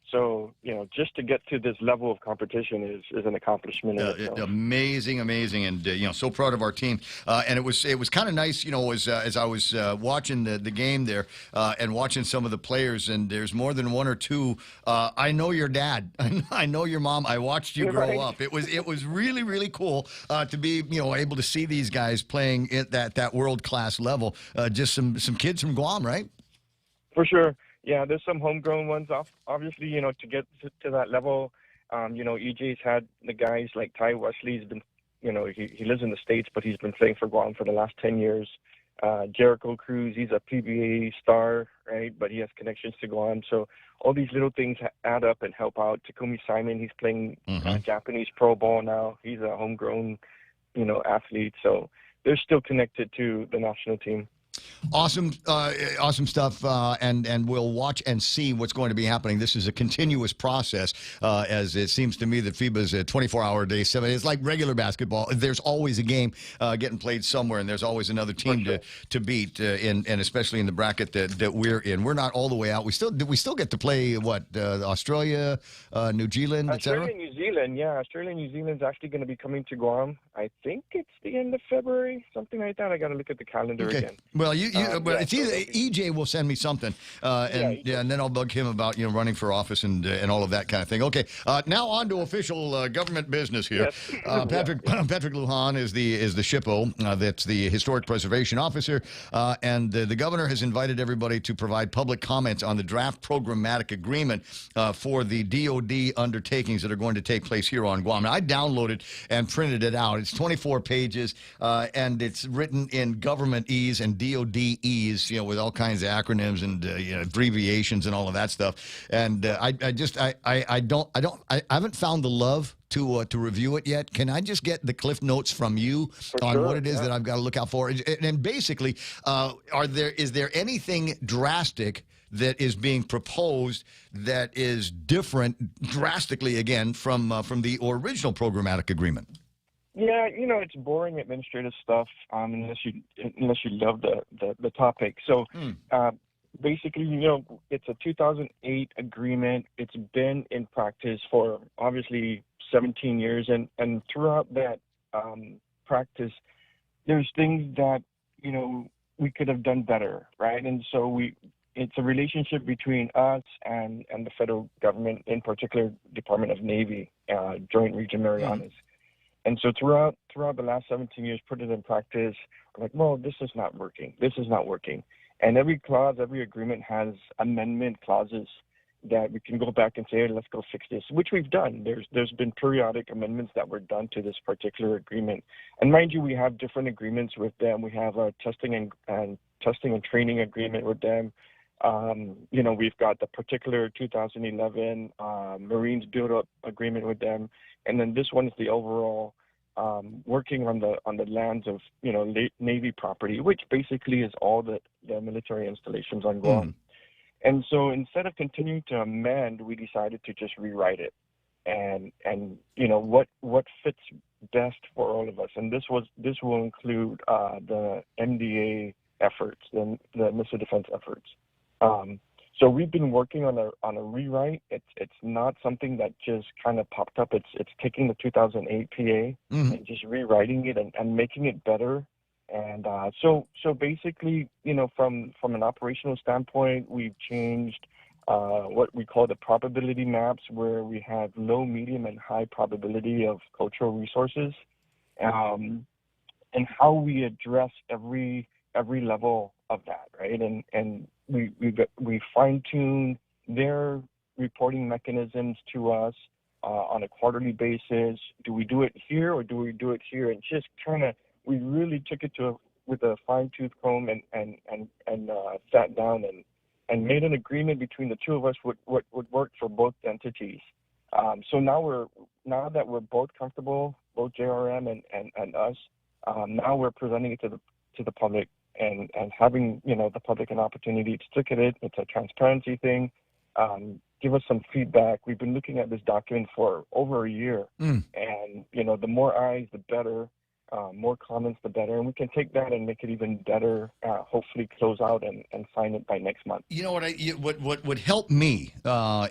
So, just to get to this level of competition is an accomplishment in itself. Amazing, and so proud of our team. And it was kind of nice, as I was watching the game there and watching some of the players. And there's more than one or two. I know your dad. I know your mom. I watched you grow up. It was really, really cool to be able to see these guys playing at that world class level. Just some kids from Guam, right? For sure. Yeah, there's some homegrown ones. Obviously, to get to that level, EJ's had the guys like Ty Wesley's been, he lives in the States, but he's been playing for Guam for the last 10 years. Jericho Cruz, he's a PBA star, right? But he has connections to Guam. So all these little things add up and help out. Takumi Simon, he's playing Japanese pro ball now. He's a homegrown, athlete. So they're still connected to the national team. Awesome stuff, and we'll watch and see what's going to be happening. This is a continuous process, as it seems to me that FIBA's a 24-hour day, 7. It's like regular basketball. There's always a game getting played somewhere, and there's always another team to beat, and especially in the bracket that we're in. We're not all the way out. We still get to play Australia, New Zealand, etc. Australia, New Zealand, yeah. Australia, New Zealand's actually going to be coming to Guam. I think it's the end of February, something like that. I got to look at the calendar again. Well, it's either EJ will send me something, and then I'll bug him about running for office and all of that kind of thing. Okay, now on to official government business here. Yes. Patrick Lujan is the SHPO, that's the Historic Preservation Officer, and the governor has invited everybody to provide public comments on the draft programmatic agreement for the DoD undertakings that are going to take place here on Guam. Now, I downloaded and printed it out. It's 24 pages, and it's written in government-ese and DoD-ese, with all kinds of acronyms and abbreviations and all of that stuff. And I haven't found the love to review it yet. Can I just get the cliff notes from you on what it is that I've got to look out for? And basically, is there anything drastic that is being proposed that is different drastically again from the original programmatic agreement? Yeah, it's boring administrative stuff unless you love the topic. So basically, it's a 2008 agreement. It's been in practice for obviously 17 years, and throughout that practice, there's things that we could have done better, right? And so it's a relationship between us and the federal government, in particular Department of Navy, Joint Region Marianas. And so throughout the last 17 years, put it in practice, we're like, well, this is not working. This is not working. And every clause, every agreement has amendment clauses that we can go back and say, hey, let's go fix this, which we've done. There's been periodic amendments that were done to this particular agreement. And mind you, we have different agreements with them. We have a testing and training agreement with them. We've got the particular 2011 Marines build-up agreement with them, and then this one is the overall working on the lands of Navy property, which basically is all the military installations on Guam. And so instead of continuing to amend, we decided to just rewrite it, and what fits best for all of us. And this will include the MDA efforts, the missile defense efforts. So we've been working on a rewrite. It's not something that just kind of popped up. It's taking the 2008 PA and just rewriting it and making it better. And so basically, from an operational standpoint, we've changed what we call the probability maps, where we have low, medium, and high probability of cultural resources, and how we address every level of that, right? And we fine-tune their reporting mechanisms to us on a quarterly basis. Do we do it here or do we do it here? And just kind of, we really took it with a fine-tooth comb and sat down and made an agreement between the two of us what would work for both entities. So now that we're both comfortable, both JRM and us, now we're presenting it to the public. And having the public an opportunity to look at it. It's a transparency thing. Give us some feedback. We've been looking at this document for over a year, and the more eyes, the better. more comments, the better. And we can take that and make it even better, hopefully close out and sign it by next month. You know what would help me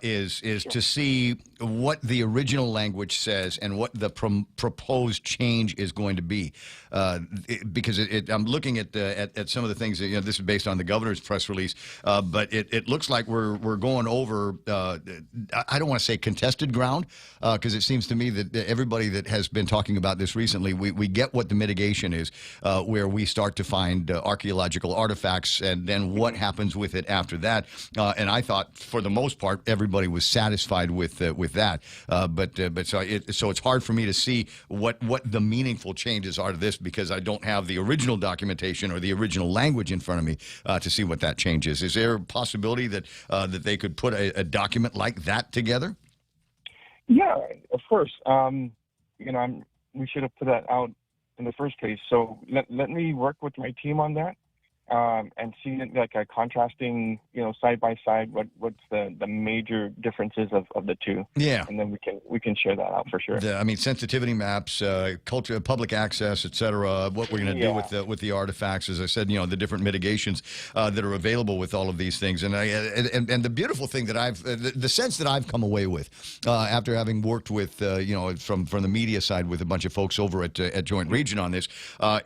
is to see what the original language says and what the proposed change is going to be, because I'm looking at some of the things that, this is based on the governor's press release, but it looks like we're going over I don't want to say contested ground, because it seems to me that everybody that has been talking about this recently, we get what the mitigation is, where we start to find archaeological artifacts, and then what happens with it after that. And I thought, for the most part, everybody was satisfied with that. So it's hard for me to see what the meaningful changes are to this, because I don't have the original documentation or the original language in front of me to see what that change is. Is there a possibility that they could put a document like that together? Yeah, of course. We should have put that out in the first place. So let me work with my team on that, and see like a contrasting, side by side, what's the major differences of the two. Yeah, and then we can share that out for sure. Sensitivity maps, culture, public access, etc. What we're going to do with the artifacts, as I said, the different mitigations that are available with all of these things, and and the beautiful thing that the sense that I've come away with after having worked with from the media side with a bunch of folks over at Joint Region on this,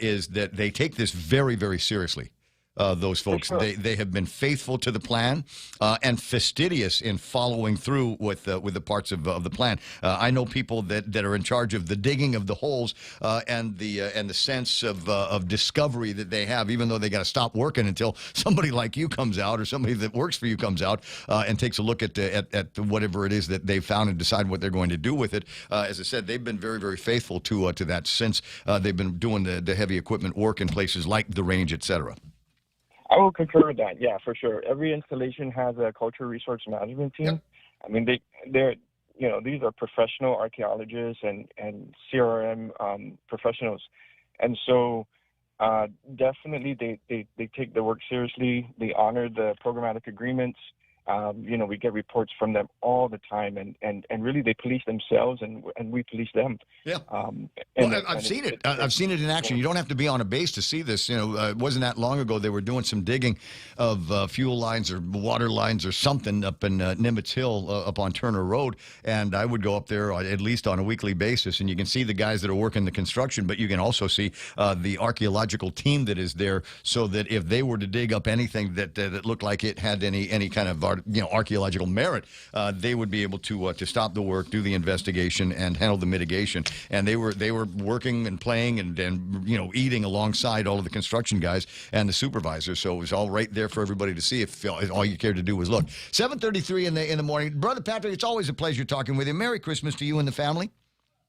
is that they take this very, very seriously. Those folks, sure. they have been faithful to the plan and fastidious in following through with the parts of the plan. I know people that are in charge of the digging of the holes and the sense of discovery that they have, even though they got to stop working until somebody like you comes out, or somebody that works for you comes out and takes a look at whatever it is that they've found and decide what they're going to do with it. As I said, they've been very, very faithful to that since they've been doing the heavy equipment work in places like the range, etc. I will concur with that. Yeah, for sure. Every installation has a cultural resource management team. Yep. I mean, they're these are professional archaeologists and CRM professionals, and so definitely they take the work seriously. They honor the programmatic agreements. We get reports from them all the time, and really they police themselves, and we police them. Yeah. I've seen it. I've seen it in action. You don't have to be on a base to see this. It wasn't that long ago they were doing some digging of fuel lines or water lines or something up in Nimitz Hill up on Turner Road, and I would go up there at least on a weekly basis, and you can see the guys that are working the construction, but you can also see the archaeological team that is there, so that if they were to dig up anything that looked like it had any kind of archaeological merit, they would be able to stop the work, do the investigation, and handle the mitigation. And they were working and playing and eating alongside all of the construction guys and the supervisors. So it was all right there for everybody to see if all you cared to do was look. 7:33 in the morning, Brother Patrick. It's always a pleasure talking with you. Merry Christmas to you and the family.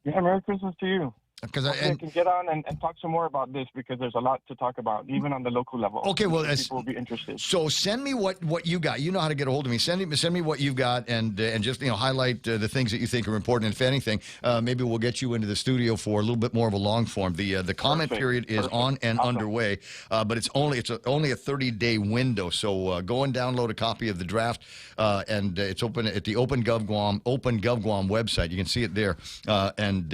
Yeah, Merry Christmas to you. Because I can get on and talk some more about this, because there's a lot to talk about, even on the local level. Okay, well, people will be interested. So send me what you got. You know how to get a hold of me. Send me what you've got, and just highlight the things that you think are important. And if anything, maybe we'll get you into the studio for a little bit more of a long form. The comment period is on and underway, but it's only a 30-day window. So go and download a copy of the draft, and it's open at the OpenGov Guam website. You can see it there, and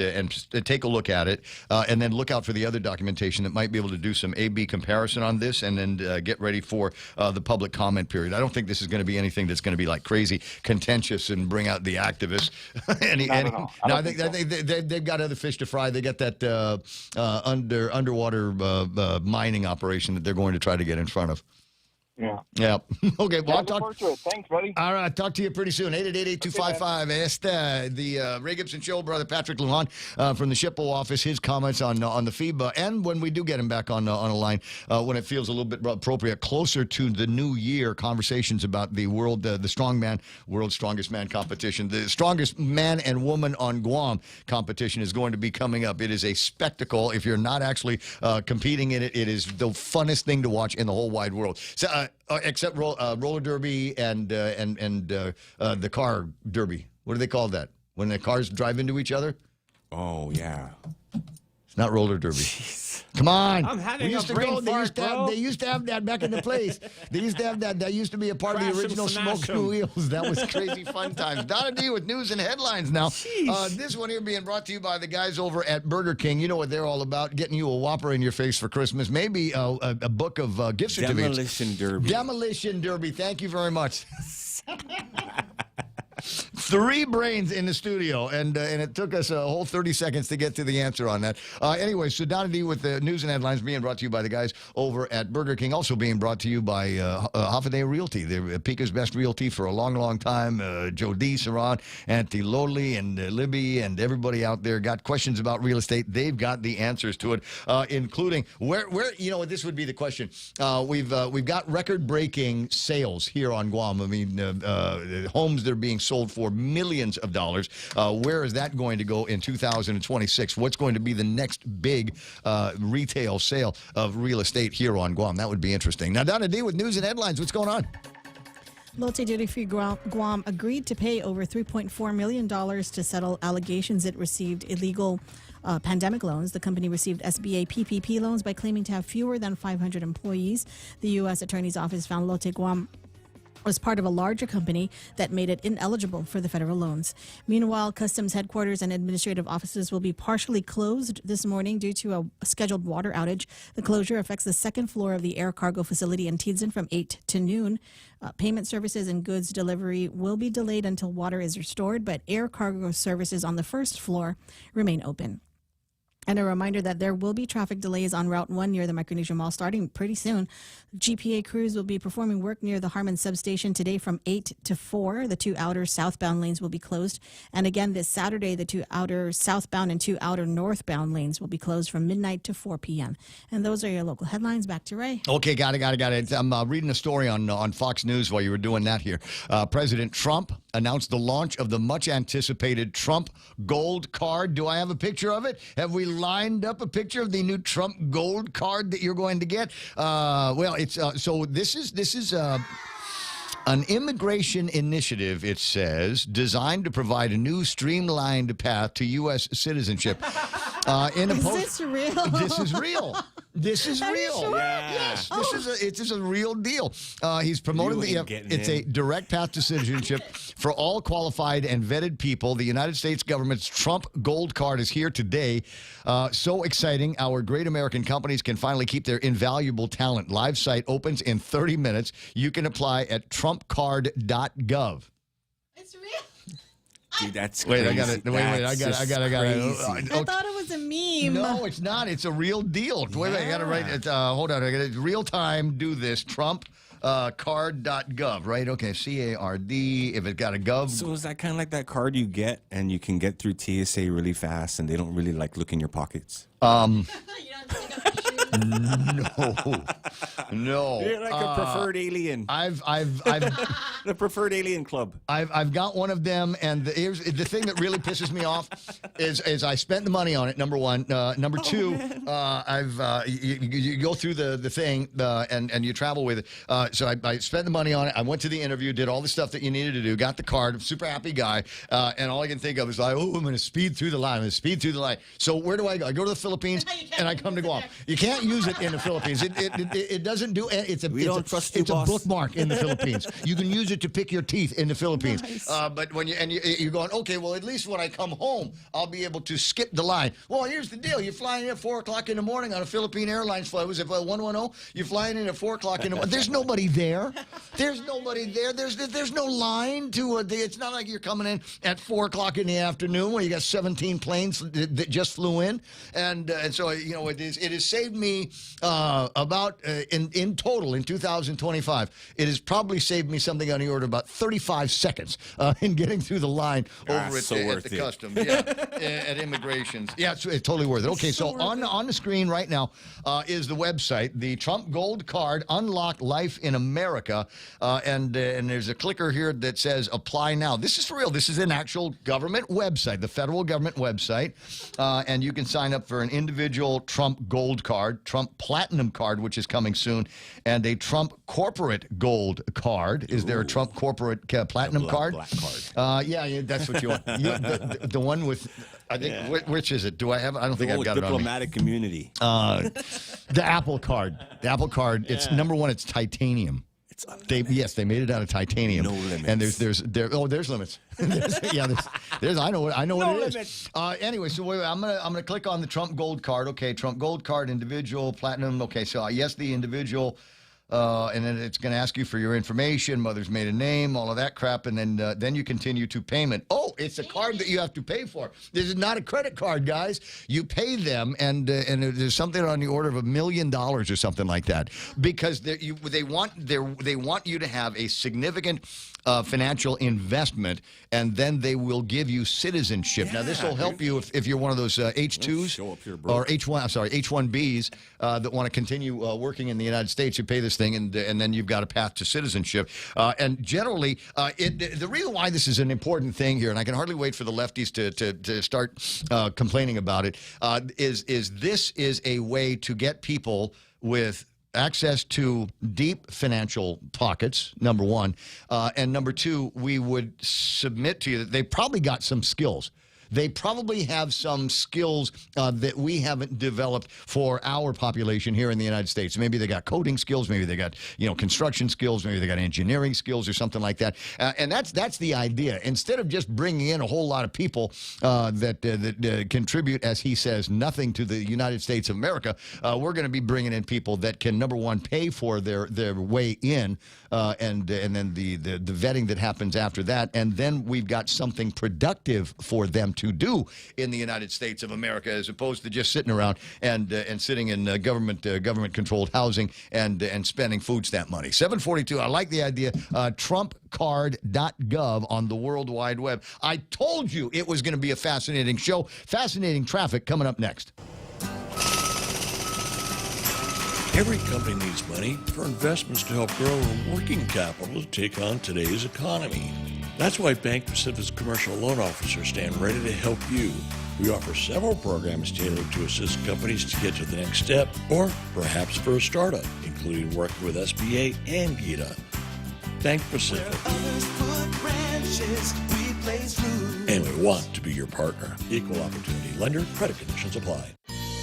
take a look at it, and then look out for the other documentation that might be able to do some A/B comparison on this, and then get ready for the public comment period. I don't think this is going to be anything that's going to be like crazy contentious and bring out the activists. I think they've got other fish to fry. They got that underwater mining operation that they're going to try to get in front of. Yeah. Okay. Well, I'll talk forward to it. Thanks, buddy. All right. Talk to you pretty soon. 888-8255. The Ray Gibson Show. Brother Patrick Lujan from the SHPO office. His comments on the FIBA, and when we do get him back on a line, when it feels a little bit appropriate, closer to the new year, conversations about the world's strongest man competition. The strongest man and woman on Guam competition is going to be coming up. It is a spectacle. If you're not actually competing in it, it is the funnest thing to watch in the whole wide world. So, except roller derby and the car derby. What do they call that? When the cars drive into each other? Oh, yeah. It's not roller derby. Jeez. Come on. I'm having we used a to brain go. fart, bro. They used to have that back in the place. They used to have that. That used to be a part of Crash the 'em, original smash Smoking 'em. Wheels. That was crazy fun times. Donna D with news and headlines now. This one here being brought to you by the guys over at Burger King. You know what they're all about, getting you a Whopper in your face for Christmas. Maybe a book of gift certificates. Demolition Derby. Demolition Derby. Thank you very much. 3 brains in the studio, and it took us a whole 30 seconds to get to the answer on that. Anyway, so Donna D with the news and headlines being brought to you by the guys over at Burger King, also being brought to you by Hoffaday Realty. They're Pica's best realty for a long, long time. Joe D, Saran, Auntie Loli, and Libby, and everybody out there got questions about real estate. They've got the answers to it, including where you know, this would be the question. We've got record-breaking sales here on Guam. I mean, homes that are being sold for millions of dollars. Where is that going to go in 2026? What's going to be the next big retail sale of real estate here on Guam? That would be interesting. Now, Donna D with news and headlines. What's going on? Lotte Duty Free Guam agreed to pay over $3.4 million to settle allegations it received illegal pandemic loans. The company received SBA PPP loans by claiming to have fewer than 500 employees. The U.S. Attorney's Office found Lotte Guam was part of a larger company that made it ineligible for the federal loans. Meanwhile, Customs headquarters and administrative offices will be partially closed this morning due to a scheduled water outage. The closure affects the second floor of the air cargo facility in Tidzin from 8 to noon. Payment services and goods delivery will be delayed until water is restored, but air cargo services on the first floor remain open. And a reminder that there will be traffic delays on Route 1 near the Micronesia Mall starting pretty soon. GPA crews will be performing work near the Harmon substation today from 8 to 4. The 2 outer southbound lanes will be closed. And again, this Saturday, the 2 outer southbound and 2 outer northbound lanes will be closed from midnight to 4 p.m. And those are your local headlines. Back to Ray. Okay, got it. I'm reading a story on Fox News while you were doing that here. President Trump announced the launch of the much-anticipated Trump Gold Card. Do I have a picture of it? Have we lined up a picture of the new Trump Gold Card that you're going to get? Well, it's so this is an immigration initiative, it says, designed to provide a new streamlined path to U.S. citizenship. Is this real? This is real. This is Are you real. sure? Yeah. Yes, this is a real deal. He's promoting it's a direct path to citizenship for all qualified and vetted people. The United States government's Trump Gold Card is here today. So exciting. Our great American companies can finally keep their invaluable talent. Live site opens in 30 minutes. You can apply at trumpcard.gov. It's real. Dude, that's Wait, crazy. I got it. Wait, I got it. I thought it was a meme. No, it's not. It's a real deal. Wait, I got to write it. Hold on. I got it. Real time. Do this. Trump card.gov, right? Okay. CARD. If it got a gov. So is that kind of like that card you get and you can get through TSA really fast and they don't really like look in your pockets? No. You're like a preferred alien. I've the preferred alien club. I've got one of them, and here's the thing that really pisses me off is I spent the money on it. Number one, number two, you go through the thing and you travel with it. So I spent the money on it. I went to the interview, did all the stuff that you needed to do, got the card. I'm a super happy guy, and all I can think of is like, oh, I'm going to speed through the line. So where do I go? I go to the Philippines and I come to Guam. You can't use it in the Philippines. It doesn't do. It's a bookmark in the Philippines. You can use it to pick your teeth in the Philippines. Nice. But when you're going, okay, well, at least when I come home, I'll be able to skip the line. Well, here's the deal. You're flying in at 4 o'clock in the morning on a Philippine Airlines flight. Was it 110? You're flying in at 4 o'clock in the morning. There's nobody there. There's nobody there. There's no line to it. It's not like you're coming in at 4 o'clock in the afternoon where you got 17 planes that just flew in. And so, you know, it has saved me about, in total, in 2025, it has probably saved me something on the order of about 35 seconds in getting through the line over at the customs. Yeah, at immigrations. Yeah, it's totally worth it. Okay, so on the screen right now is the website, the Trump Gold Card, Unlock Life in America. And there's a clicker here that says apply now. This is for real. This is an actual government website, the federal government website. And you can sign up for an individual Trump Gold Card. card, Trump Platinum card, which is coming soon, and a Trump Corporate Gold card. Is there a Trump Corporate Platinum card? Black card. Yeah, that's what you want. The one with, I think, which is it? Do I have it? I don't think I've got it on me. Diplomatic immunity. The Apple card. The Apple card. It's number one. It's titanium. They made it out of titanium. No limits. And there's limits. there's I know what it is. Anyway, so I'm gonna click on the Trump Gold card. Okay, Trump Gold card, individual, platinum. Okay, so yes, the individual. And then it's going to ask you for your information, mother's maiden name, all of that crap, and then you continue to payment. Oh, it's a card that you have to pay for. This is not a credit card, guys. You pay them, and there's something on the order of $1 million or something like that, because they want you to have a significant financial investment, and then they will give you citizenship. Now, this will help you if you're one of those H2s or H1Bs that want to continue working in the United States. You pay this thing, and then you've got a path to citizenship. And generally, the reason why this is an important thing here, and I can hardly wait for the lefties to start complaining about it, is this is a way to get people with access to deep financial pockets, number one. And number two, we would submit to you that they probably got some skills. They probably have some skills that we haven't developed for our population here in the United States. Maybe they got coding skills. Maybe they got construction skills. Maybe they got engineering skills or something like that. And that's the idea. Instead of just bringing in a whole lot of people that contribute, as he says, nothing to the United States of America, we're going to be bringing in people that can, number one, pay for their way in, and then the vetting that happens after that, and then we've got something productive for them to do in the United States of America, as opposed to just sitting around and sitting in government controlled housing and spending food stamp money. 742. I like the idea. TrumpCard.gov on the World Wide Web. I told you it was going to be a fascinating show. Fascinating traffic coming up next. Every company needs money for investments to help grow working capital to take on today's economy. That's why Bank Pacific's commercial loan officers stand ready to help you. We offer several programs tailored to assist companies to get to the next step, or perhaps for a startup, including working with SBA and GITA. Bank Pacific. And we want to be your partner. Equal opportunity lender. Credit conditions apply.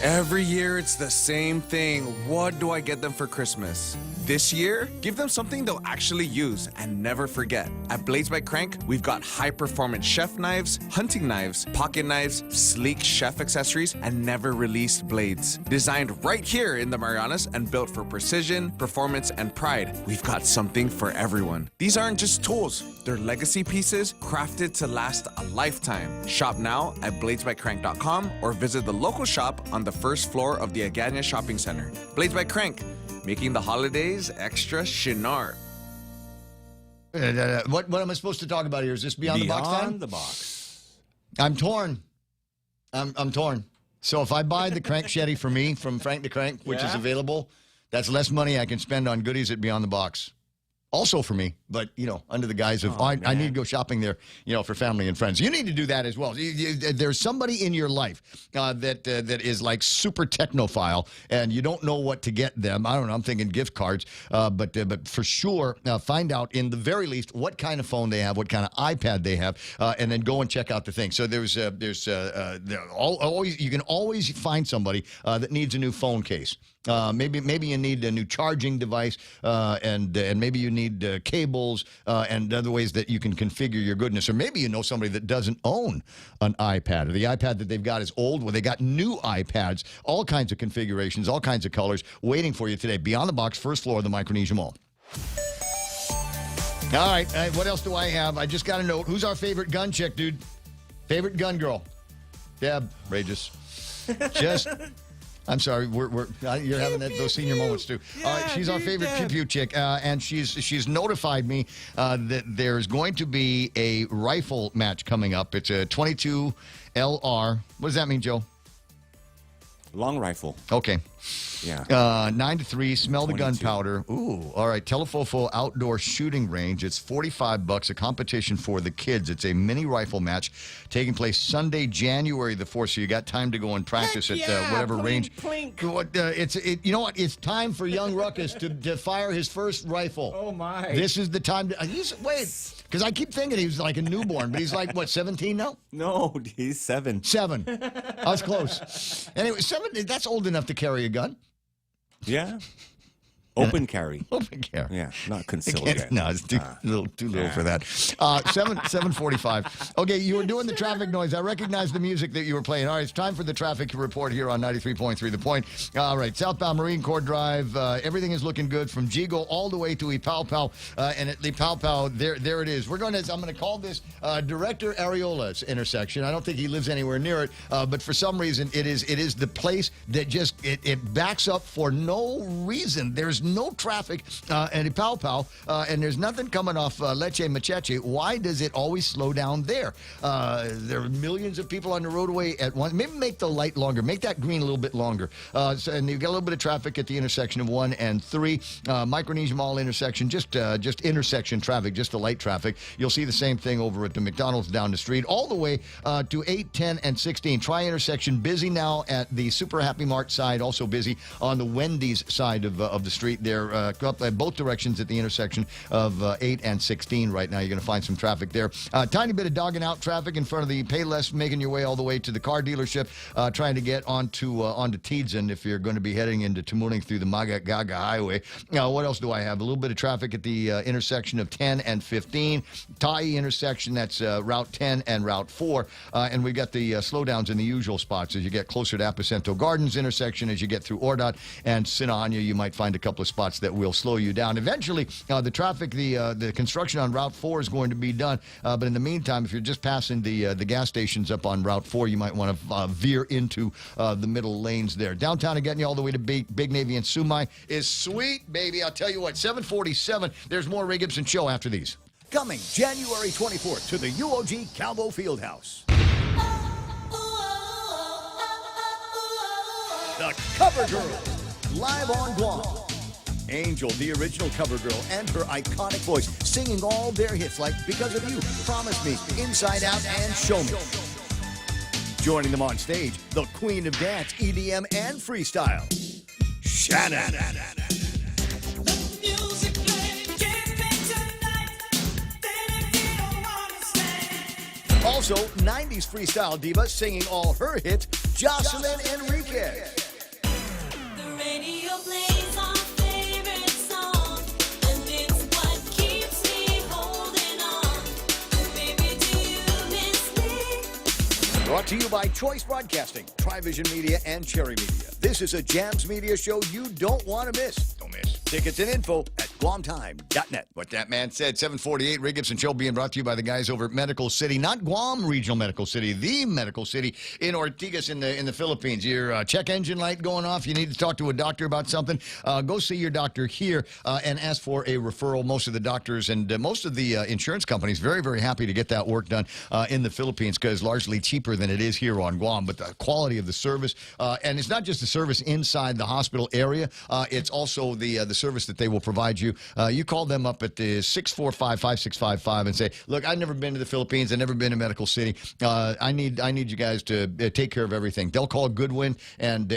Every year, it's the same thing. What do I get them for Christmas? This year, give them something they'll actually use and never forget. At Blades by Crank, we've got high-performance chef knives, hunting knives, pocket knives, sleek chef accessories, and never-released blades. Designed right here in the Marianas and built for precision, performance, and pride, we've got something for everyone. These aren't just tools. They're legacy pieces crafted to last a lifetime. Shop now at bladesbycrank.com or visit the local shop on the first floor of the Agania Shopping Center. Blades by Crank, making the holidays extra shinnar. What am I supposed to talk about here? Is this Beyond the Box time? Beyond the Box. I'm torn. I'm torn. So if I buy the Crank Shetty for me from Frank the Crank, which is available, that's less money I can spend on goodies at Beyond the Box. Also for me, but, under the guise of, I need to go shopping there, for family and friends. You need to do that as well. There's somebody in your life that is like super technophile, and you don't know what to get them. I don't know. I'm thinking gift cards, but for sure, find out in the very least what kind of phone they have, what kind of iPad they have, and then go and check out the thing. So you can always find somebody that needs a new phone case. Maybe you need a new charging device, and maybe you need cables and other ways that you can configure your goodness. Or maybe you know somebody that doesn't own an iPad, or the iPad that they've got is old. Well, they got new iPads, all kinds of configurations, all kinds of colors, waiting for you today. Beyond the Box, first floor of the Micronesia Mall. All right, what else do I have? I just got a note. Who's our favorite gun chick, dude? Favorite gun girl? Deb, Rages. I'm sorry, you're having those senior moments too. She's our favorite pew-pew chick, and she's notified me that there's going to be a rifle match coming up. It's a 22 LR. What does that mean, Joe? Long rifle. Okay. Yeah. 9 to 3, smell the gunpowder. Ooh, all right. Telefofo outdoor shooting range. It's $45, a competition for the kids. It's a mini rifle match taking place Sunday, January the 4th. So you got time to go and practice at whatever range. You know what? It's time for young Ruckus to fire his first rifle. Oh, my. This is the time. Wait. Because I keep thinking he was like a newborn, but he's like, what, 17 now? No, he's 7. 7. I was close. Anyway, 7, that's old enough to carry a gun. Yeah. Open carry. Open carry. Yeah, not concealed. No, it's too little for that. 7:45. Okay, you were doing the traffic noise. I recognize the music that you were playing. All right, it's time for the traffic report here on 93.3 The Point. All right, southbound Marine Corps Drive. Everything is looking good from Jigo all the way to Ipalpal. And at Ipalpal, there it is. I'm going to call this Director Areola's intersection. I don't think he lives anywhere near it, but for some reason, it is the place that just it backs up for no reason. There's no traffic at Ipalpal, and there's nothing coming off Leche Macheche. Why does it always slow down there? There are millions of people on the roadway at once. Maybe make the light longer. Make that green a little bit longer. And you've got a little bit of traffic at the intersection of 1 and 3. Micronesia Mall intersection, just intersection traffic, just the light traffic. You'll see the same thing over at the McDonald's down the street, all the way to 8, 10, and 16. Tri-intersection busy now at the Super Happy Mart side, also busy on the Wendy's side of the street. They're up at both directions at the intersection of 8 and 16 right now. You're going to find some traffic there. Tiny bit of dogging out traffic in front of the Payless, making your way all the way to the car dealership, trying to get onto Tiedzin if you're going to be heading into Tumuning through the Magagaga Highway. What else do I have? A little bit of traffic at the intersection of 10 and 15. Tai intersection, that's Route 10 and Route 4. And we got the slowdowns in the usual spots as you get closer to Apicento Gardens intersection, as you get through Ordot and Sinahanya. You might find a couple of spots that will slow you down. Eventually, the traffic, the construction on Route 4 is going to be done. But in the meantime, if you're just passing the gas stations up on Route 4, you might want to veer into the middle lanes there. Downtown and getting you all the way to Big Navy and Sumai is sweet, baby. I'll tell you what, 7:47. There's more Ray Gibson Show after these. Coming January 24th to the UOG Calvo Fieldhouse. The Cover Girl, live on Guam. Angel, the original cover girl, and her iconic voice, singing all their hits like Because of You, Promise Me, Inside Out, and Show Me. Joining them on stage, the queen of dance, EDM, and freestyle, Shannon. Also, 90s freestyle diva singing all her hits, Jocelyn Enriquez. The radio plays our favorite song, and it's what keeps me holding on. Baby, do you miss me? Brought to you by Choice Broadcasting, Trivision Media, and Cherry Media. This is a Jams Media show you don't want to miss. Don't miss. Tickets and info at GuamTime.net. What that man said, 748, Ray Gibson Show being brought to you by the guys over at Medical City, not Guam Regional Medical City, the Medical City in Ortigas in the Philippines. Your check engine light going off, you need to talk to a doctor about something, go see your doctor here and ask for a referral. Most of the doctors and most of the insurance companies very, very happy to get that work done in the Philippines because it's largely cheaper than it is here on Guam. But the quality of the service, and it's not just the service inside the hospital area, it's also the service that they will provide you. You call them up at the 645-5655 and say, look, I've never been to the Philippines. I've never been to Medical City. I need you guys to take care of everything. They'll call Goodwin and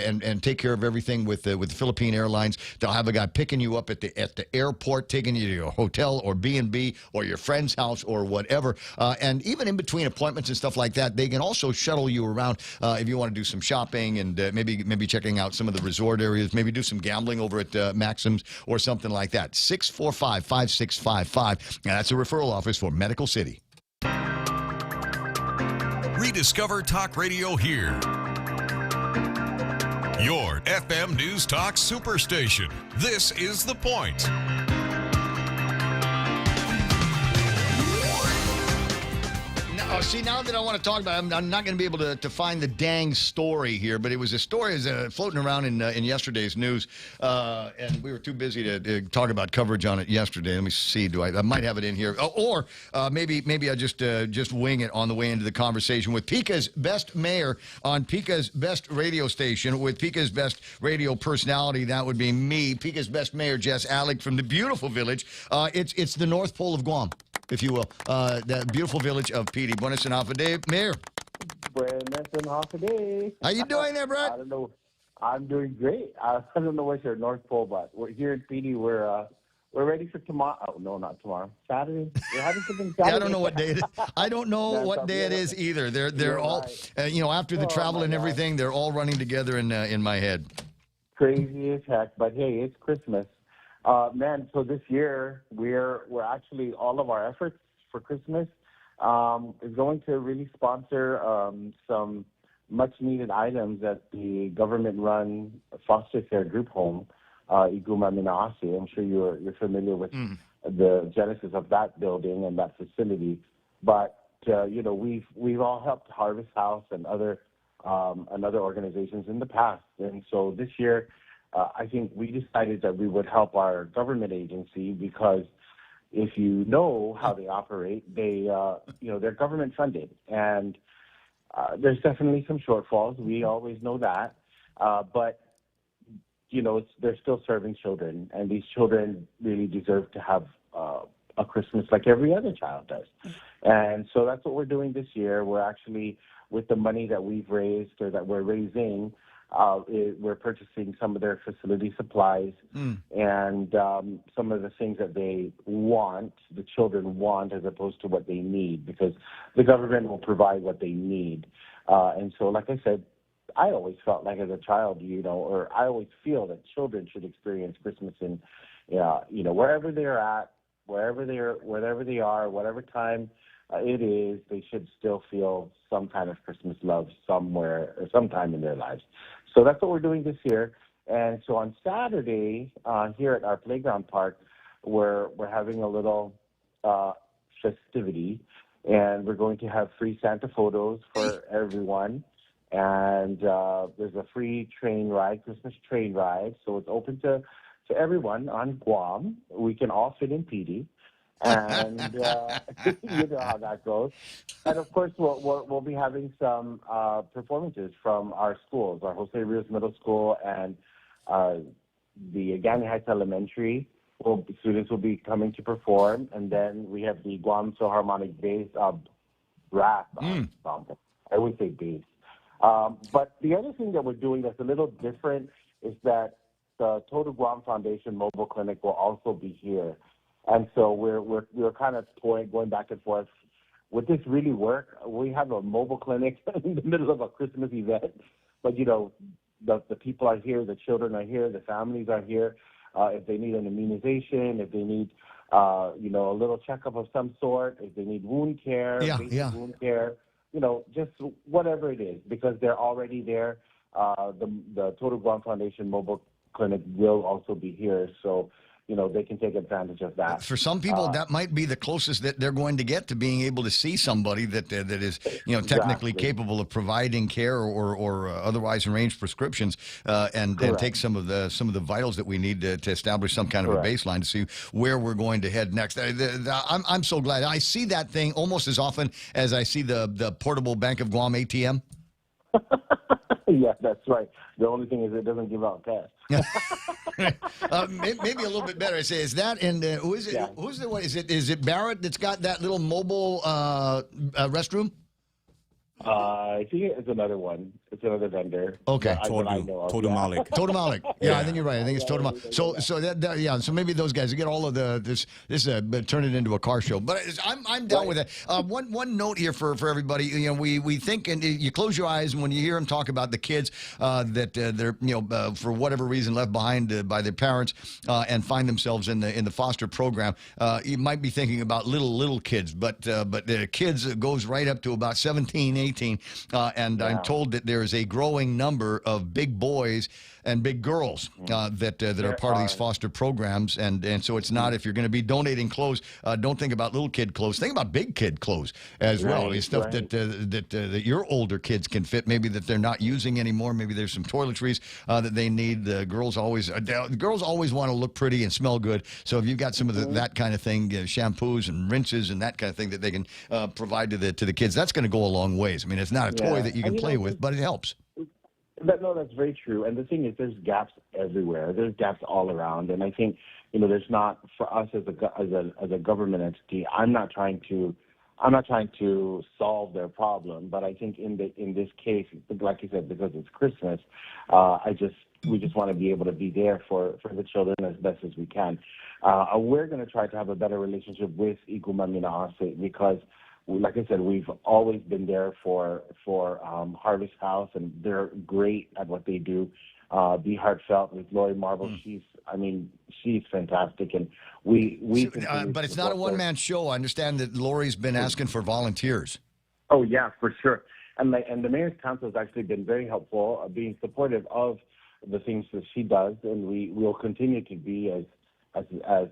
take care of everything with the Philippine Airlines. They'll have a guy picking you up at the airport, taking you to your hotel or B&B or your friend's house or whatever. And even in between appointments and stuff like that, they can also shuttle you around if you want to do some shopping and maybe checking out some of the resort areas, maybe do some gambling over at Maxim's or something like that. 645-5655. That's a referral office for Medical City. Rediscover talk radio here. Your FM News Talk Superstation. This is The Point. see, now that I want to talk about it, I'm not going to be able to find the dang story here, but it was a story floating around in yesterday's news, and we were too busy to talk about coverage on it yesterday. Let me see. I might have it in here. Or maybe I just wing it on the way into the conversation with Pika's best mayor on Pika's best radio station, with Pika's best radio personality. That would be me, Pika's best mayor, Jess Alec, from the beautiful village. It's the North Pole of Guam, if you will. The beautiful village of PD. Buenas and half a day, Mayor. Buenas and half a day. How you doing there, Brad? I don't know. I'm doing great. I don't know what's your North Pole, but we're here in PD. We're ready for tomorrow. Oh, no, not tomorrow. Saturday. We're having something Saturday. Yeah, I don't know what day it is. I don't know what day it is either. They're all, right. After the travel and everything, they're all running together in my head. Crazy as heck, but hey, it's Christmas. Man, so this year we're actually, all of our efforts for Christmas is going to really sponsor some much needed items at the government-run foster care group home, Iguma Minaasi. I'm sure you're familiar with the genesis of that building and that facility. But we've all helped Harvest House and other organizations in the past, and so this year. I think we decided that we would help our government agency because if you know how they operate, they're government funded, and there's definitely some shortfalls. We always know that, but they're still serving children, and these children really deserve to have a Christmas like every other child does. And so that's what we're doing this year. We're actually, with the money that we've raised or that we're raising, we're purchasing some of their facility supplies and some of the things that the children want, as opposed to what they need, because the government will provide what they need. And so, like I said, I always felt like as a child, or I always feel that children should experience Christmas in, wherever they're at, wherever they are, whatever time it is, they should still feel some kind of Christmas love somewhere or sometime in their lives. So that's what we're doing this year. And so on Saturday, here at our playground park, we're having a little festivity, and we're going to have free Santa photos for everyone. And there's a free Christmas train ride. So it's open to everyone on Guam. We can all fit in PD. And you know how that goes. And of course, we'll be having some performances from our schools, our Jose Rios Middle School and the Agani Heights Elementary. Students will be coming to perform, and then we have the Guam Philharmonic Bass Brass Ensemble. I would say bass. But the other thing that we're doing that's a little different is that the Total Guam Foundation Mobile Clinic will also be here. And so we're kind of going back and forth. Would this really work? We have a mobile clinic in the middle of a Christmas event, but the people are here, the children are here, the families are here. If they need an immunization, if they need a little checkup of some sort, if they need wound care, wound care, just whatever it is, because they're already there. The Total Guam Foundation Mobile Clinic will also be here, so they can take advantage of that. For some people, that might be the closest that they're going to get to being able to see somebody that is, technically capable of providing care or otherwise arrange prescriptions and take some of the vitals that we need to establish some kind of a baseline to see where we're going to head next. I'm so glad. I see that thing almost as often as I see the portable Bank of Guam ATM. Yeah, that's right. The only thing is it doesn't give out cash. Maybe a little bit better. I say, is that, and who is it? Yeah. Who's the one? Is it Barrett that's got that little mobile restroom? I think it's another one. It's another vendor. Okay. Totemalic. Totemalic. Yeah, I think you're right. I think it's Totemalic. So maybe those guys get all of this turn it into a car show. But I'm down with it. One note here for everybody. We think, and you close your eyes when you hear them talk about the kids that they're for whatever reason left behind by their parents and find themselves in the foster program. You might be thinking about little kids, but kids goes right up to about 17, 2018, and I'm told that there is a growing number of big boys and big girls that are part of these foster programs, and so it's not, if you're going to be donating clothes, don't think about little kid clothes, think about big kid clothes as well. I mean, stuff that your older kids can fit, maybe that they're not using anymore. Maybe there's some toiletries that they need. The girls always want to look pretty and smell good. So if you've got some of that kind of thing, shampoos and rinses and that kind of thing that they can provide to the kids, that's going to go a long ways. I mean, it's not a toy that you can play with, but it helps. No, that's very true. And the thing is, there's gaps everywhere. There's gaps all around. And I think, there's not, for us as a government entity, I'm not trying to solve their problem. But I think in this case, like you said, because it's Christmas, we just want to be able to be there for the children as best as we can. We're going to try to have a better relationship with Igumamina Ase because, like I said, we've always been there for Harvest House, and they're great at what they do. Be Heartfelt with Lori Marble, she's fantastic, and but it's not a one-man show. I understand that Lori's been asking for volunteers. Oh yeah, for sure. And the Mayor's Council has actually been very helpful, being supportive of the things that she does, and we will continue to be as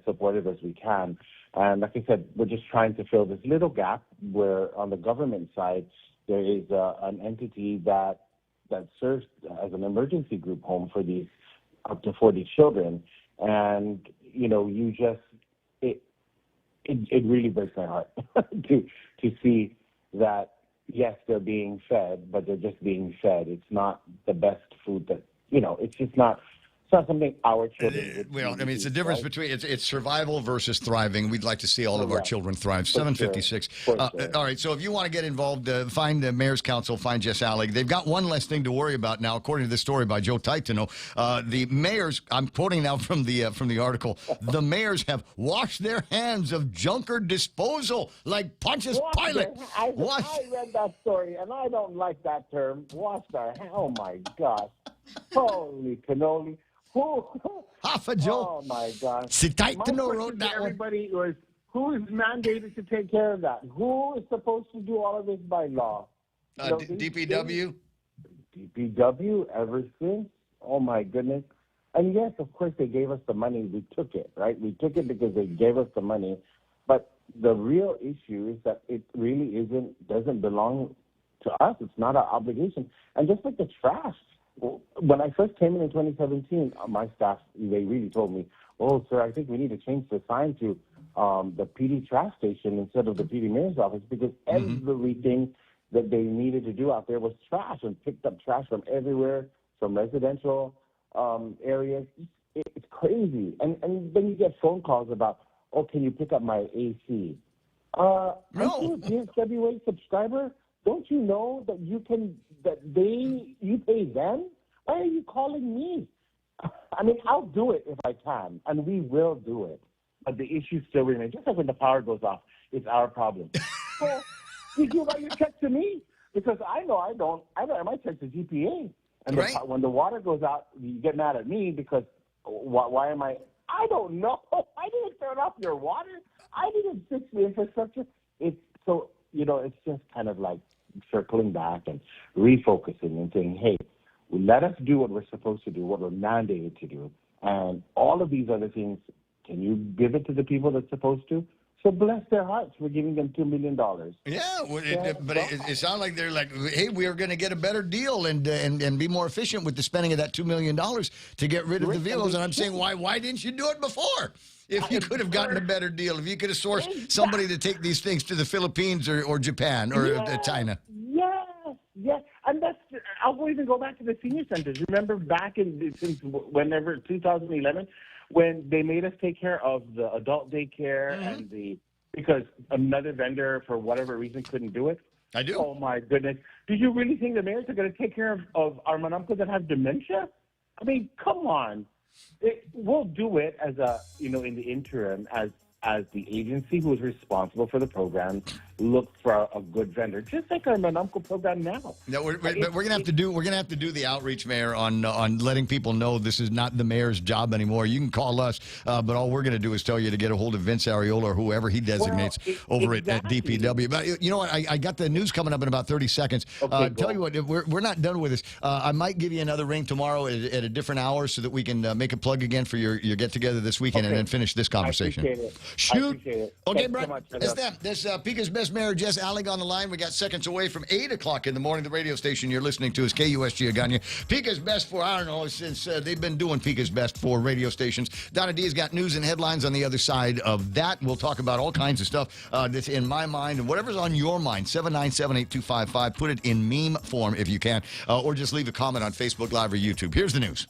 supportive as we can. And like I said, we're just trying to fill this little gap where on the government side, there is an entity that serves as an emergency group home for these up to 40 children. And, it really breaks my heart to see that, yes, they're being fed, but they're just being fed. It's not the best food that, it's just not. It's not something our children would it's a difference between it's survival versus thriving. We'd like to see all of our children thrive. 756. All right, so if you want to get involved, find the Mayor's Council, find Jess Allig. They've got one less thing to worry about now, according to this story by Joe Taitano. The mayors, I'm quoting now from the article, the mayors have washed their hands of junker disposal like Pontius Pilate. I read that story, and I don't like that term. Wash their hands. Oh, my gosh. Holy cannoli. Half a Joe. Oh, my gosh. Si Taitano wrote that everybody was, who is mandated to take care of that? Who is supposed to do all of this by law? DPW? DPW, ever since? Oh, my goodness. And yes, of course, they gave us the money. We took it, right? We took it because they gave us the money. But the real issue is that it really doesn't belong to us. It's not our obligation. And just like the trash. When I first came in 2017, my staff, they really told me, oh, sir, I think we need to change the sign to the PD trash station instead of the PD mayor's office because everything that they needed to do out there was trash and picked up trash from everywhere, from residential areas. It's crazy. And then you get phone calls about, oh, can you pick up my AC? No. Aren't you a PSWA subscriber? Don't you know that you pay them? Why are you calling me? I mean, I'll do it if I can, and we will do it. But the issue still remains. Just like when the power goes off, it's our problem. So you give out your check to me because I know I don't. I write my check to GPA, and when the water goes out, you get mad at me because why am I? I don't know. I didn't turn off your water. I didn't fix the infrastructure. It's just kind of like circling back and refocusing and saying, hey, let us do what we're supposed to do, what we're mandated to do. And all of these other things, can you give it to the people that's supposed to? So bless their hearts. We're giving them $2 million. Yeah, but it sounds like they're like, hey, we are going to get a better deal and be more efficient with the spending of that $2 million to get rid of the vehicles. And I'm saying, why didn't you do it before? If you could have gotten a better deal, if you could have sourced somebody to take these things to the Philippines or Japan or China. Yes. And I'll even go back to the senior centers. Remember back since whenever, 2011, when they made us take care of the adult daycare because another vendor, for whatever reason, couldn't do it? I do. Oh, my goodness. Do you really think the mayors are going to take care of our manamcos that have dementia? I mean, come on. We'll do it as in the interim as the agency who is responsible for the program, look for a good vendor, just like our Manamco program now. No, we're gonna have to do the outreach, Mayor, on letting people know this is not the mayor's job anymore. You can call us, but all we're gonna do is tell you to get a hold of Vince Ariola or whoever he designates over at DPW. But you know what? I got the news coming up in about 30 seconds. Tell you what, we're not done with this. I might give you another ring tomorrow at a different hour so that we can make a plug again for your get together this weekend and then finish this conversation. I appreciate it. Shoot. I appreciate it. Okay, Thanks Brett. so much. That's them. There's Pica's Best Mayor Jess Allig on the line. We got seconds away from 8 o'clock in the morning. The radio station you're listening to is KUSG Agana. Pica's Best for, I don't know, since they've been doing Pica's Best for radio stations. Donna D's got news and headlines on the other side of that. We'll talk about all kinds of stuff that's in my mind and whatever's on your mind. 797-8255. Put it in meme form if you can, or just leave a comment on Facebook Live or YouTube. Here's the news.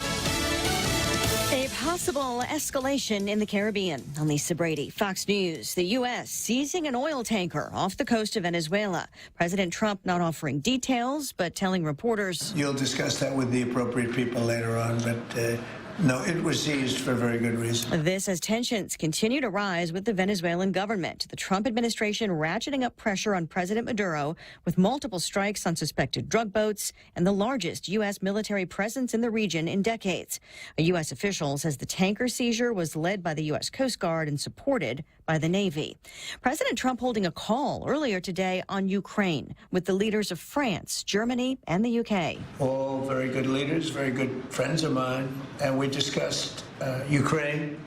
A possible escalation in the Caribbean. I'm Lisa Brady, Fox News. The U.S. seizing an oil tanker off the coast of Venezuela. President Trump not offering details, but telling reporters. You'll discuss that with the appropriate people later on, but no, it was seized for a very good reason. This as tensions continue to rise with the Venezuelan government. The Trump administration ratcheting up pressure on President Maduro with multiple strikes on suspected drug boats and the largest U.S. military presence in the region in decades. A U.S. official says the tanker seizure was led by the U.S. Coast Guard and supported by the Navy. President Trump holding a call earlier today on Ukraine with the leaders of France, Germany, and the UK. All very good leaders, very good friends of mine, and we discussed Ukraine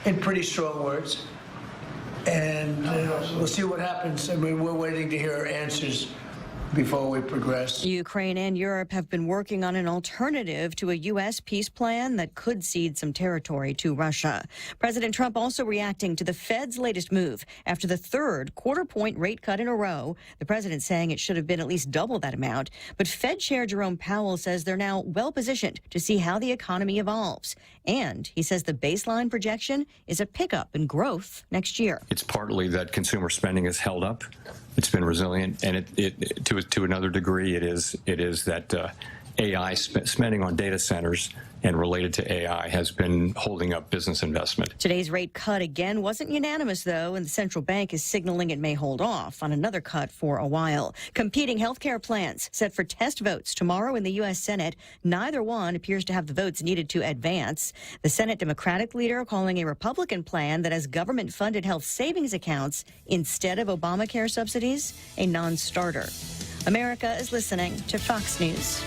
in pretty strong words. And we'll see what happens. I mean, we're waiting to hear answers before we progress. Ukraine and Europe have been working on an alternative to a U.S. peace plan that could cede some territory to Russia. President Trump also reacting to the Fed's latest move after the third quarter-point rate cut in a row. The president saying it should have been at least double that amount. But Fed Chair Jerome Powell says they're now well-positioned to see how the economy evolves. And he says the baseline projection is a pickup in growth next year. It's partly that consumer spending has held up. It's been resilient, and to another degree, it is that AI spending on data centers and related to AI has been holding up business investment. Today's rate cut again wasn't unanimous, though, and the central bank is signaling it may hold off on another cut for a while. Competing health care plans set for test votes tomorrow in the U.S. Senate. Neither one appears to have the votes needed to advance. The Senate Democratic leader calling a Republican plan that has government-funded health savings accounts instead of Obamacare subsidies a non-starter. America is listening to Fox News.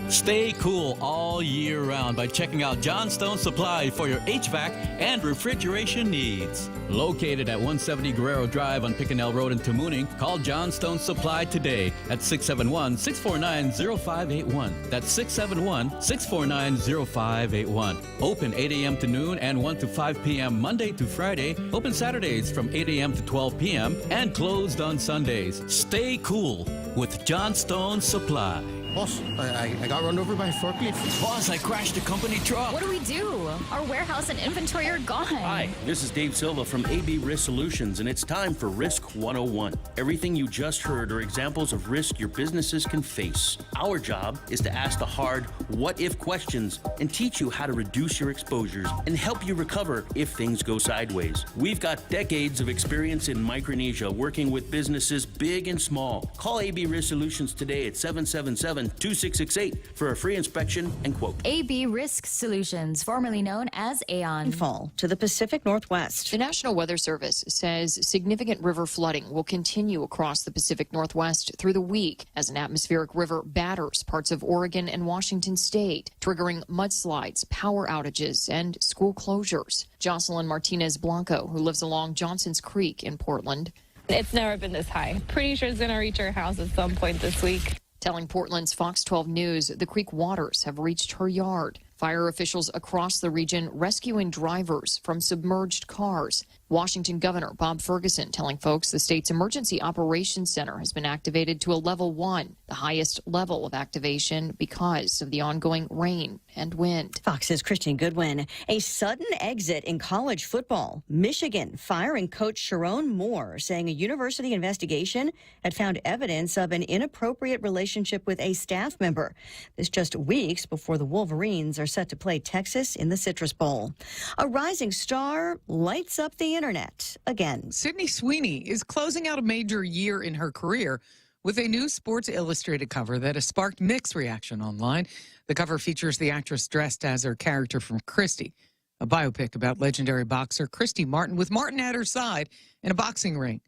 Stay cool all year round by checking out Johnstone Supply for your HVAC and refrigeration needs. Located at 170 Guerrero Drive on Picanell Road in Tamuning, call Johnstone Supply today at 671-649-0581. That's 671-649-0581. Open 8 a.m. to noon and 1 to 5 p.m. Monday to Friday. Open Saturdays from 8 a.m. to 12 p.m. and closed on Sundays. Stay cool with Johnstone Supply. Boss, I got run over by a forklift. Boss, I crashed a company truck. What do we do? Our warehouse and inventory are gone. Hi, this is Dave Silva from AB Risk Solutions, and it's time for Risk 101. Everything you just heard are examples of risk your businesses can face. Our job is to ask the hard what-if questions and teach you how to reduce your exposures and help you recover if things go sideways. We've got decades of experience in Micronesia working with businesses big and small. Call AB Risk Solutions today at 777-2668 for a free inspection and quote. AB Risk Solutions, formerly known as Aon. Fall to the Pacific Northwest. The National Weather Service says significant river flooding will continue across the Pacific Northwest through the week as an atmospheric river batters parts of Oregon and Washington state, triggering mudslides, power outages, and school closures. Jocelyn Martinez Blanco, who lives along Johnson's Creek in Portland. It's never been this high. Pretty sure it's going to reach our house at some point this week. Telling Portland's Fox 12 News the creek waters have reached her yard. Fire officials across the region rescuing drivers from submerged cars. Washington Governor Bob Ferguson telling folks the state's Emergency Operations Center has been activated to a level 1, the highest level of activation because of the ongoing rain and wind. Fox's Christian Goodwin. A sudden exit in college football. Michigan firing coach Sharon Moore, saying a university investigation had found evidence of an inappropriate relationship with a staff member. This just weeks before the Wolverines are set to play Texas in the Citrus Bowl. A rising star lights up the internet again. Sydney Sweeney is closing out a major year in her career with a new Sports Illustrated cover that has sparked mixed reaction online. The cover features the actress dressed as her character from Christy, a biopic about legendary boxer Christy Martin, with Martin at her side in a boxing ring.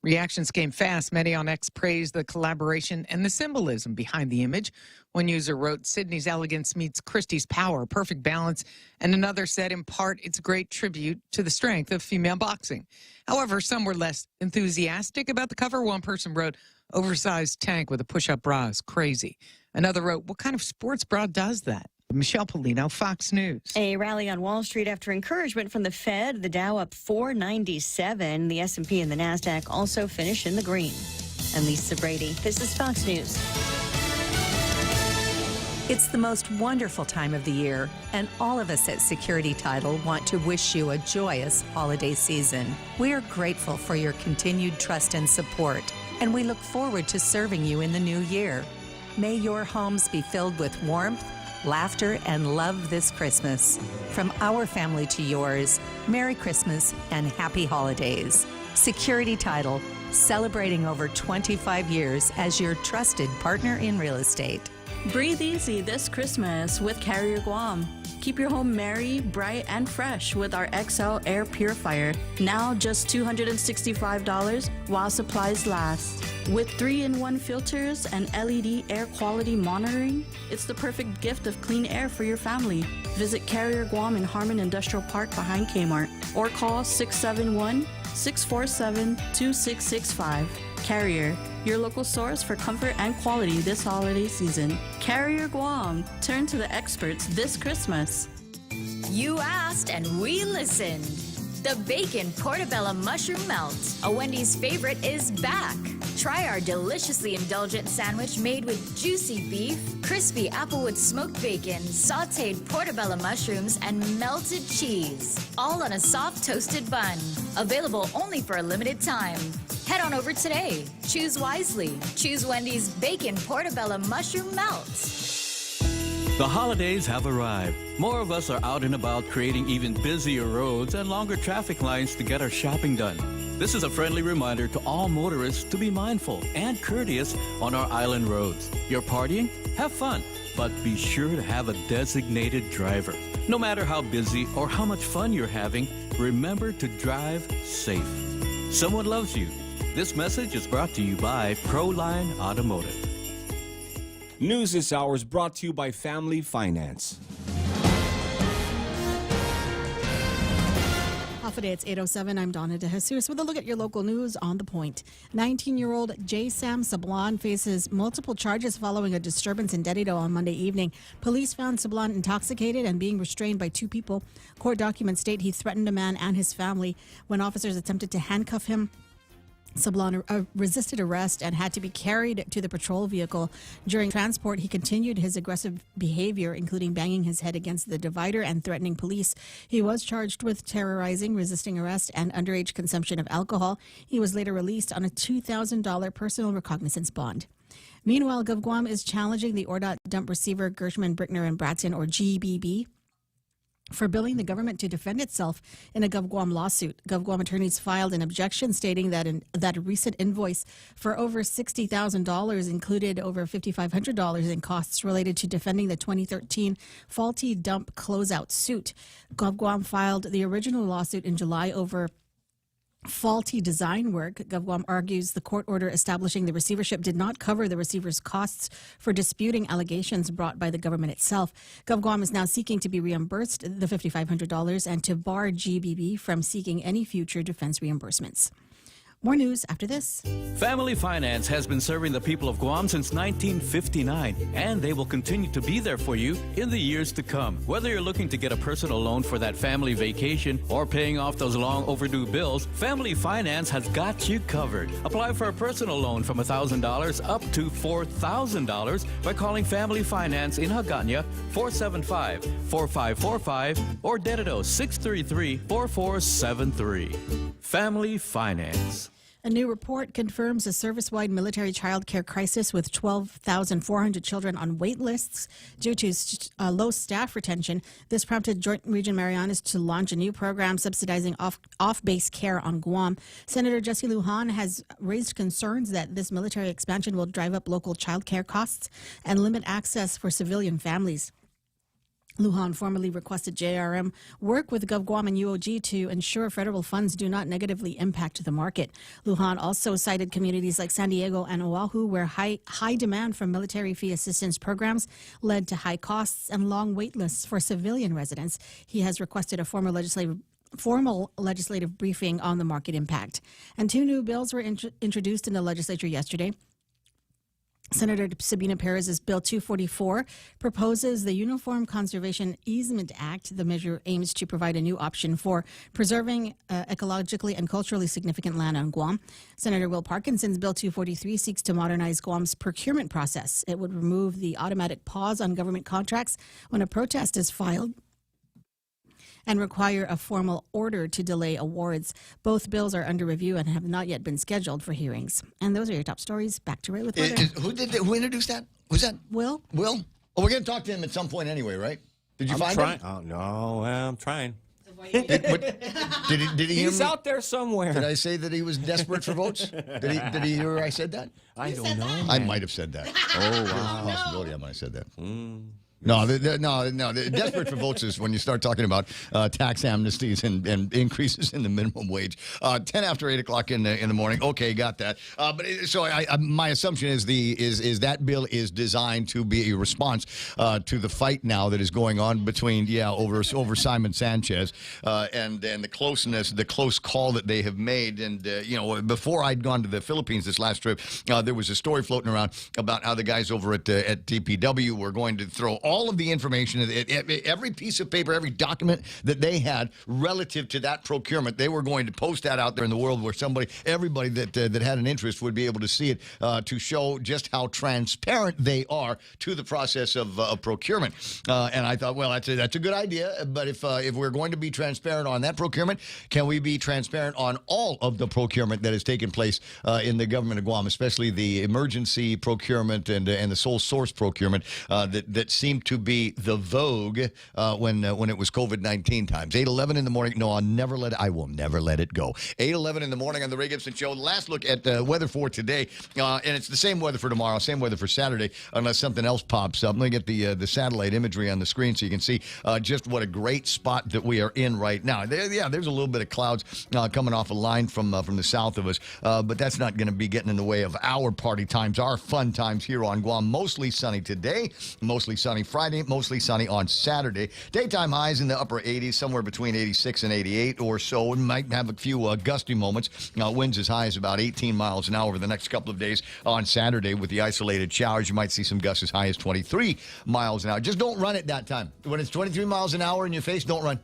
Reactions came fast. Many on X praised the collaboration and the symbolism behind the image. One user wrote, "Sydney's elegance meets Christie's power, perfect balance." And another said, "In part, it's a great tribute to the strength of female boxing." However, some were less enthusiastic about the cover. One person wrote, "Oversized tank with a push-up bra is crazy." Another wrote, "What kind of sports bra does that?" Michelle Polino, Fox News. A rally on Wall Street after encouragement from the Fed. The Dow up 497. The S&P and the Nasdaq also finish in the green. I'm Lisa Brady. This is Fox News. It's the most wonderful time of the year, and all of us at Security Title want to wish you a joyous holiday season. We are grateful for your continued trust and support, and we look forward to serving you in the new year. May your homes be filled with warmth, laughter, and love this Christmas. From our family to yours, Merry Christmas and Happy Holidays. Security Title, celebrating over 25 years as your trusted partner in real estate. Breathe easy this Christmas with Carrier Guam. Keep your home merry, bright, and fresh with our XL Air Purifier. Now just $265 while supplies last. With 3-in-1 filters and LED air quality monitoring, it's the perfect gift of clean air for your family. Visit Carrier Guam in Harmon Industrial Park behind Kmart or call 671-647-2665. Carrier, your local source for comfort and quality this holiday season. Carrier Guam, turn to the experts this Christmas. You asked and we listened. The Bacon Portobello Mushroom Melt, a Wendy's favorite, is back. Try our deliciously indulgent sandwich made with juicy beef, crispy applewood smoked bacon, sauteed portobello mushrooms, and melted cheese, all on a soft toasted bun. Available only for a limited time. Head on over today. Choose wisely. Choose Wendy's Bacon Portobello Mushroom Melt. The holidays have arrived. More of us are out and about, creating even busier roads and longer traffic lines to get our shopping done. This is a friendly reminder to all motorists to be mindful and courteous on our island roads. You're partying? Have fun, but be sure to have a designated driver. No matter how busy or how much fun you're having, remember to drive safe. Someone loves you. This message is brought to you by Proline Automotive. News this hour is brought to you by Family Finance. Off a day, it's 8:07. I'm Donna DeJesus with a look at your local news on The Point. 19-year-old J. Sam Sablan faces multiple charges following a disturbance in Dedido on Monday evening. Police found Sablan intoxicated and being restrained by two people. Court documents state he threatened a man and his family. When officers attempted to handcuff him, Sablan resisted arrest and had to be carried to the patrol vehicle. During transport, he continued his aggressive behavior, including banging his head against the divider and threatening police. He was charged with terrorizing, resisting arrest, and underage consumption of alcohol. He was later released on a $2,000 personal recognizance bond. Meanwhile, GovGuam is challenging the ORDOT dump receiver Gershman, Brickner, and Bratton, or GBB, for billing the government to defend itself in a GovGuam lawsuit. GovGuam attorneys filed an objection stating that that a recent invoice for over $60,000 included over $5,500 in costs related to defending the 2013 faulty dump closeout suit. GovGuam filed the original lawsuit in July over faulty design work. GovGuam argues the court order establishing the receivership did not cover the receiver's costs for disputing allegations brought by the government itself. GovGuam is now seeking to be reimbursed the $5,500 and to bar GBB from seeking any future defense reimbursements. More news after this. Family Finance has been serving the people of Guam since 1959, and they will continue to be there for you in the years to come. Whether you're looking to get a personal loan for that family vacation or paying off those long overdue bills, Family Finance has got you covered. Apply for a personal loan from $1,000 up to $4,000 by calling Family Finance in Hagåtña 475-4545 or Dedido 633-4473. Family Finance. A new report confirms a service-wide military child care crisis with 12,400 children on wait lists due to low staff retention. This prompted Joint Region Marianas to launch a new program subsidizing off-base care on Guam. Senator Jesse Lujan has raised concerns that this military expansion will drive up local child care costs and limit access for civilian families. Lujan formally requested JRM work with GovGuam and UOG to ensure federal funds do not negatively impact the market. Lujan also cited communities like San Diego and Oahu, where high demand for military fee assistance programs led to high costs and long wait lists for civilian residents. He has requested a formal legislative briefing on the market impact. And two new bills were introduced in the legislature yesterday. Senator Sabina Perez's Bill 244 proposes the Uniform Conservation Easement Act. The measure aims to provide a new option for preserving ecologically and culturally significant land on Guam. Senator Will Parkinson's Bill 243 seeks to modernize Guam's procurement process. It would remove the automatic pause on government contracts when a protest is filed and require a formal order to delay awards. Both bills are under review and have not yet been scheduled for hearings. And those are your top stories. Back to Ray with weather. Who introduced that? Who's that? Will. Will? Oh, we're going to talk to him at some point anyway, right? Did you find him? Oh, no, I'm trying. Did he He's out there somewhere. Did I say that he was desperate for votes? Did he hear I said that? I don't know. I might have said that. Oh, wow. There's a possibility I might have said that. No, desperate for votes is when you start talking about tax amnesties and increases in the minimum wage. 10 after 8 o'clock in the morning. Okay, got that. My assumption is that bill is designed to be a response to the fight now that is going on between over Simon Sanchez and the close call that they have made. And before I'd gone to the Philippines this last trip, there was a story floating around about how the guys over at DPW were going to throw all of the information, every piece of paper, every document that they had relative to that procurement, they were going to post that out there in the world where everybody that had an interest would be able to see it to show just how transparent they are to the process of procurement. And I thought, well, that's a good idea. But if we're going to be transparent on that procurement, can we be transparent on all of the procurement that has taken place in the government of Guam, especially the emergency procurement and the sole source procurement that seemed to be the vogue when it was COVID-19 times. 8:11 in the morning. No, I will never let it go. 8:11 in the morning on the Ray Gibson Show. Last look at weather for today, and it's the same weather for tomorrow, same weather for Saturday, unless something else pops up. Let me get the satellite imagery on the screen so you can see just what a great spot that we are in right now. There's a little bit of clouds coming off a line from the south of us, but that's not going to be getting in the way of our party times, our fun times here on Guam. Mostly sunny today, mostly sunny Friday, mostly sunny on Saturday. Daytime highs in the upper 80s, somewhere between 86 and 88 or so. We might have a few gusty moments. Winds as high as about 18 miles an hour over the next couple of days. On Saturday, with the isolated showers, you might see some gusts as high as 23 miles an hour. Just don't run at that time. When it's 23 miles an hour in your face, don't run.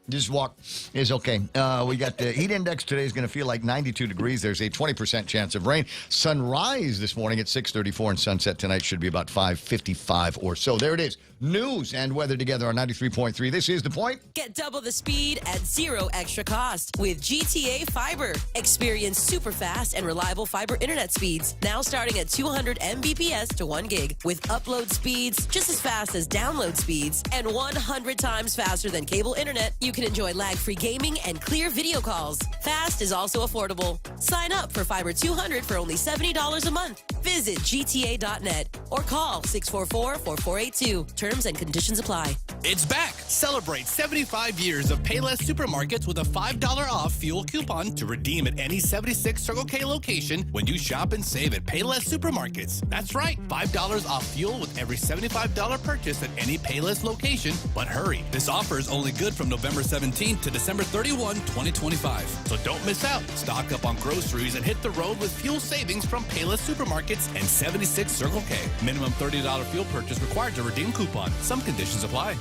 Just walk is okay. We got the heat index today is going to feel like 92 degrees. There's a 20% chance of rain. Sunrise this morning at 6:34 and sunset tonight should be about 5:55 or so. There it is. News and weather together on 93.3. This is The Point. Get double the speed at zero extra cost with GTA Fiber. Experience super fast and reliable fiber internet speeds now starting at 200 Mbps to 1 gig with upload speeds just as fast as download speeds and 100 times faster than cable internet. You can enjoy lag-free gaming and clear video calls. Fast is also affordable. Sign up for Fiber 200 for only $70 a month. Visit gta.net or call 644-4482. Terms and conditions apply. It's back. Celebrate 75 years of Payless Supermarkets with a $5 off fuel coupon to redeem at any 76 Circle K location when you shop and save at Payless Supermarkets. That's right, $5 off fuel with every $75 purchase at any Payless location. But hurry, this offer is only good from November 17th to December 31, 2025. So don't miss out. Stock up on groceries and hit the road with fuel savings from Payless Supermarkets and 76 Circle K. Minimum $30 fuel purchase required to redeem coupon. Some conditions apply.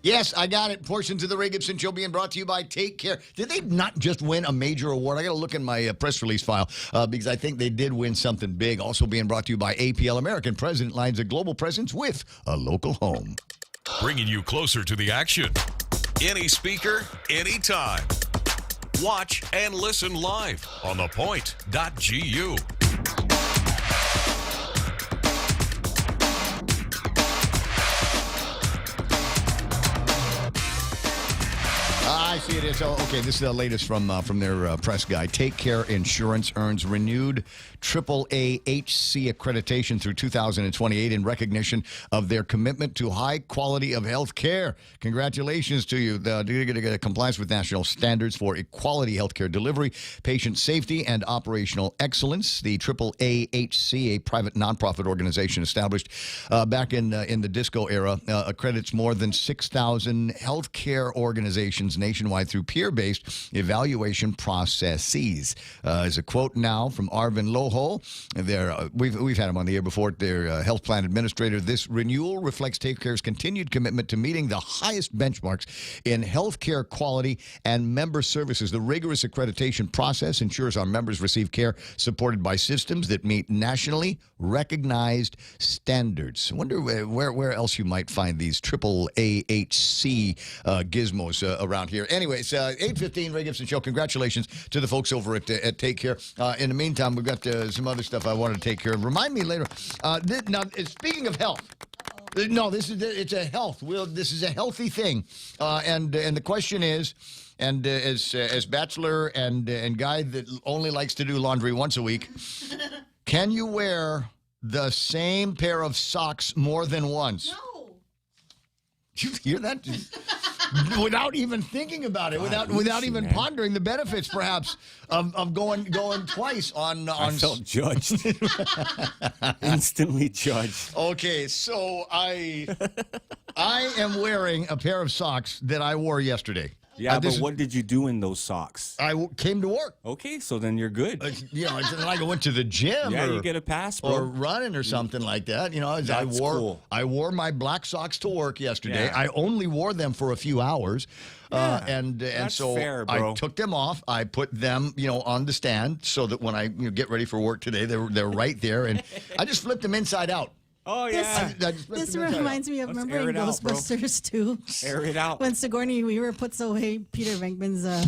Yes, I got it. Portions of the Ray Gibson Show being brought to you by Take Care. Did they not just win a major award? I got to look in my press release file because I think they did win something big. Also being brought to you by APL American President lines a global presence with a local home. Bringing you closer to the action. Any speaker, anytime. Watch and listen live on ThePOINT.gu. I see it is. Oh, okay, this is the latest from their press guy. Take Care Insurance earns renewed AAA HC accreditation through 2028 in recognition of their commitment to high quality of health care. Congratulations to you. The compliance with national standards for equality healthcare delivery, patient safety, and operational excellence. The AAA HC, a private nonprofit organization established back in the disco era, accredits more than 6,000 healthcare organizations nationwide through peer-based evaluation processes. As a quote now from Arvin Loho, we've had him on the air before, their health plan administrator. This renewal reflects Take Care's continued commitment to meeting the highest benchmarks in healthcare quality and member services. The rigorous accreditation process ensures our members receive care supported by systems that meet nationally recognized standards. I wonder where else you might find these AAAHC gizmos around here. Anyways, 8:15, Ray Gibson Show. Congratulations to the folks over at Take Care. In the meantime, we've got some other stuff I wanted to take care of. Remind me later. Now, speaking of health, no, it's a health. This is a healthy thing, and the question is, and as bachelor and guy that only likes to do laundry once a week, can you wear the same pair of socks more than once? No. Did you hear that? Without even thinking about it, without even pondering the benefits, perhaps, of going twice on. I felt judged. Instantly judged. Okay, so I am wearing a pair of socks that I wore yesterday. Yeah, but what did you do in those socks? I came to work. Okay, so then you're good. It's not like I went to the gym. Yeah, you get a pass, bro. Or running or something like that. Cool. I wore my black socks to work yesterday. Yeah. I only wore them for a few hours. And so fair, bro. I took them off. I put them, on the stand so that when I get ready for work today, they're right there. And I just flipped them inside out. Oh, yeah. This reminds me of, remember in Ghostbusters, too? Air it out. When Sigourney Weaver puts away Peter Venkman's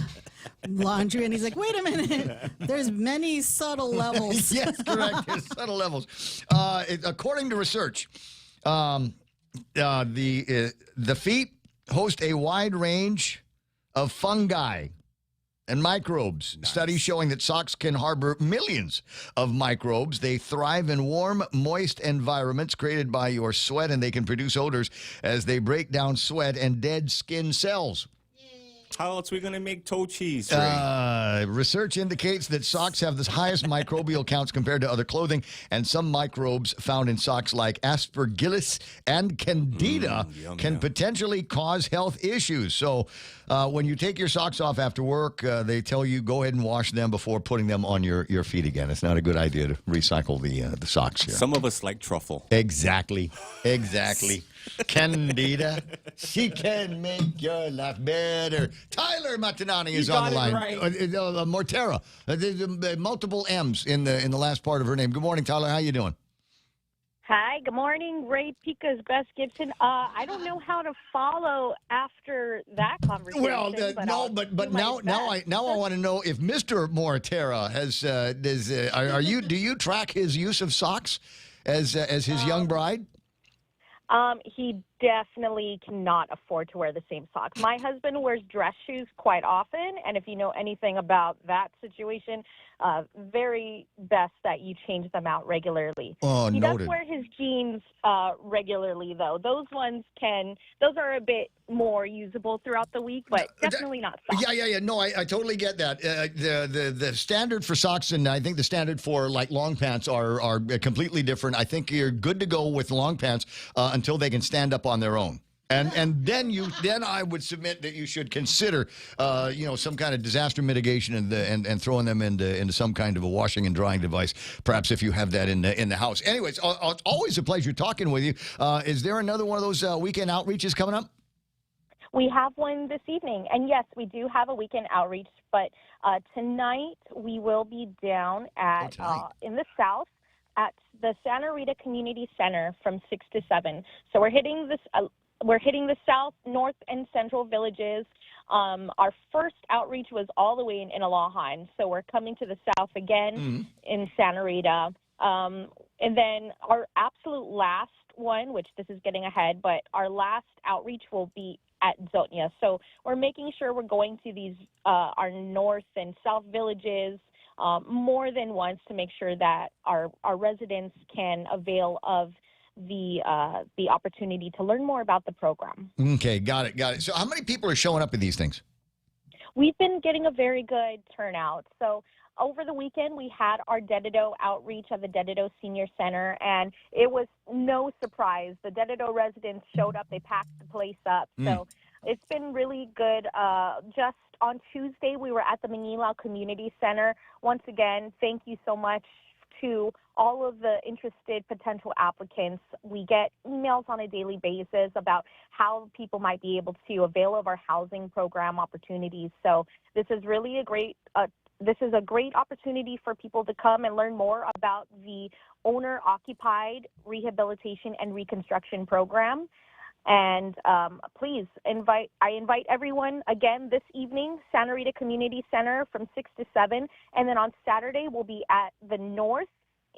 laundry, and he's like, wait a minute. There's many subtle levels. Yes, correct. There's subtle levels. According to research, the feet host a wide range of fungi and microbes. Nice. Studies showing that socks can harbor millions of microbes. They thrive in warm, moist environments created by your sweat, and they can produce odors as they break down sweat and dead skin cells. How else are we going to make toe cheese? Research indicates that socks have the highest microbial counts compared to other clothing, and some microbes found in socks like Aspergillus and Candida can potentially cause health issues. So when you take your socks off after work, they tell you go ahead and wash them before putting them on your feet again. It's not a good idea to recycle the socks here. Some of us like truffle. Exactly. Candida, she can make your life better. Tyler Matanani is on the line. Right. Mortera. There's multiple M's in the last part of her name. Good morning, Tyler. How you doing? Hi, good morning. Ray Pica's Best Gibson. I don't know how to follow after that conversation. Well, but now I want to know if Mr. Mortera has do you track his use of socks as his young bride? He definitely cannot afford to wear the same socks. My husband wears dress shoes quite often, and if you know anything about that situation, very best that you change them out regularly. Oh, he noted. does wear his jeans regularly, though. Those are a bit more usable throughout the week, but definitely not socks. Yeah. No, I totally get that. The standard for socks and I think the standard for like long pants are completely different. I think you're good to go with long pants until they can stand up on their own. And then I would submit that you should consider some kind of disaster mitigation and throwing them into some kind of a washing and drying device, perhaps if you have that in the house. Anyways, always a pleasure talking with you. Is there another one of those weekend outreaches coming up? We have one this evening, and yes, we do have a weekend outreach, but tonight we will be down at in the South at the Santa Rita Community Center from 6 to 7. So we're hitting the South, North, and Central villages. Our first outreach was all the way in Inalahan, so we're coming to the south again in Santa Rita. And then our absolute last one, which this is getting ahead, but our last outreach will be at Zotnia. So we're making sure we're going to these our north and south villages more than once to make sure that our residents can avail of the opportunity to learn more about the program. Okay, got it. So how many people are showing up at these things? We've been getting a very good turnout. So over the weekend, we had our Dedido outreach at the Dedido Senior Center, and it was no surprise. The Dedido residents showed up. They packed the place up. So it's been really good. Just on Tuesday, we were at the Manila Community Center. Once again, thank you so much to all of the interested potential applicants. We get emails on a daily basis about how people might be able to avail of our housing program opportunities. So this is really a great opportunity for people to come and learn more about the owner-occupied rehabilitation and reconstruction program. And please I invite everyone again this evening, Santa Rita Community Center from 6 to 7. And then on Saturday, we'll be at the North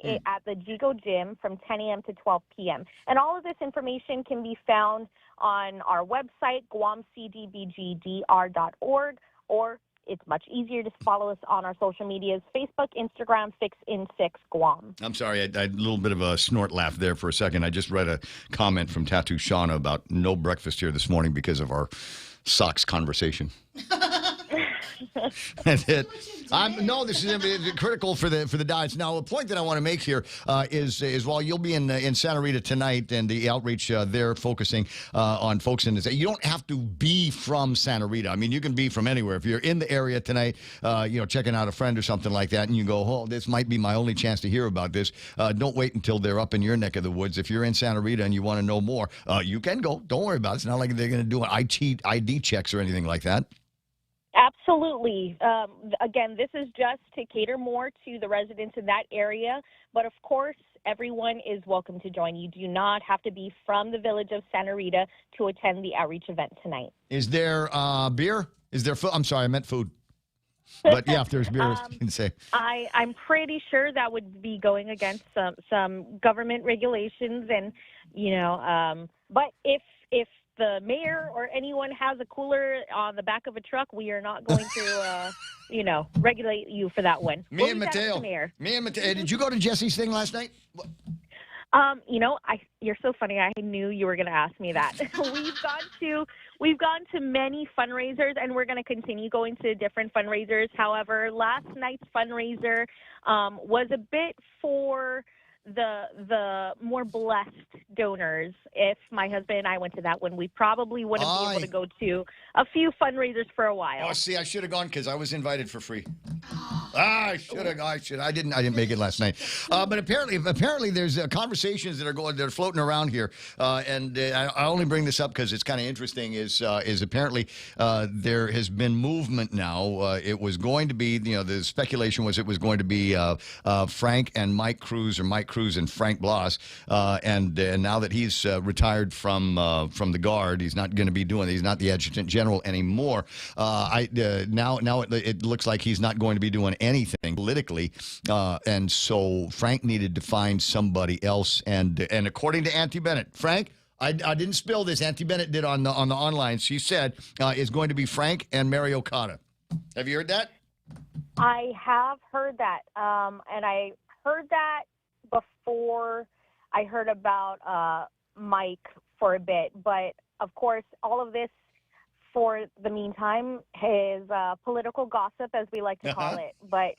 at the Jigo Gym from 10 a.m. to 12 p.m. And all of this information can be found on our website, guamcdbgdr.org, or it's much easier to follow us on our social medias, Facebook, Instagram, FixIn6Guam. I'm sorry, I had a little bit of a snort laugh there for a second. I just read a comment from Tattoo Shauna about no breakfast here this morning because of our socks conversation. That's it. No, this is critical for the diets. Now, a point that I want to make here is while you'll be in Santa Rita tonight and the outreach there focusing on folks in this, you don't have to be from Santa Rita. I mean, you can be from anywhere. If you're in the area tonight, checking out a friend or something like that, and you go, oh, this might be my only chance to hear about this. Don't wait until they're up in your neck of the woods. If you're in Santa Rita and you want to know more, you can go. Don't worry about it. It's not like they're going to do an ID checks or anything like that. Absolutely. Again, this is just to cater more to the residents in that area. But of course, everyone is welcome to join. You do not have to be from the village of Santa Rita to attend the outreach event tonight. Is there beer? Is there food? I'm sorry, I meant food. But yeah, if there's beer, you can say. I'm pretty sure that would be going against some government regulations, and but if the mayor or anyone has a cooler on the back of a truck, we are not going to, regulate you for that one. Me and Mateo, did you go to Jesse's thing last night? You're so funny. I knew you were going to ask me that. We've gone to many fundraisers, and we're going to continue going to different fundraisers. However, last night's fundraiser was a bit for the more blessed donors. If my husband and I went to that one, we probably wouldn't be able to go to a few fundraisers for a while. Oh, see, I should have gone because I was invited for free. I should have. I didn't make it last night. But apparently, there's conversations that are floating around here, and I only bring this up because it's kind of interesting. Is apparently there has been movement now. It was going to be, the speculation was it was going to be Frank and Mike Cruz, or Mike Cruz and Frank Blas, and now that he's retired from the Guard, he's not going to be doing. He's not the Adjutant General anymore. Now it looks like he's not going to be doing anything politically, and so Frank needed to find somebody else. And according to Auntie Bennett, Frank, I didn't spill this. Auntie Bennett did on the online. She said it's going to be Frank and Mary Okada. Have you heard that? I have heard that, and I heard that before I heard about Mike for a bit. But of course, all of this, for the meantime, is political gossip, as we like to call it. But,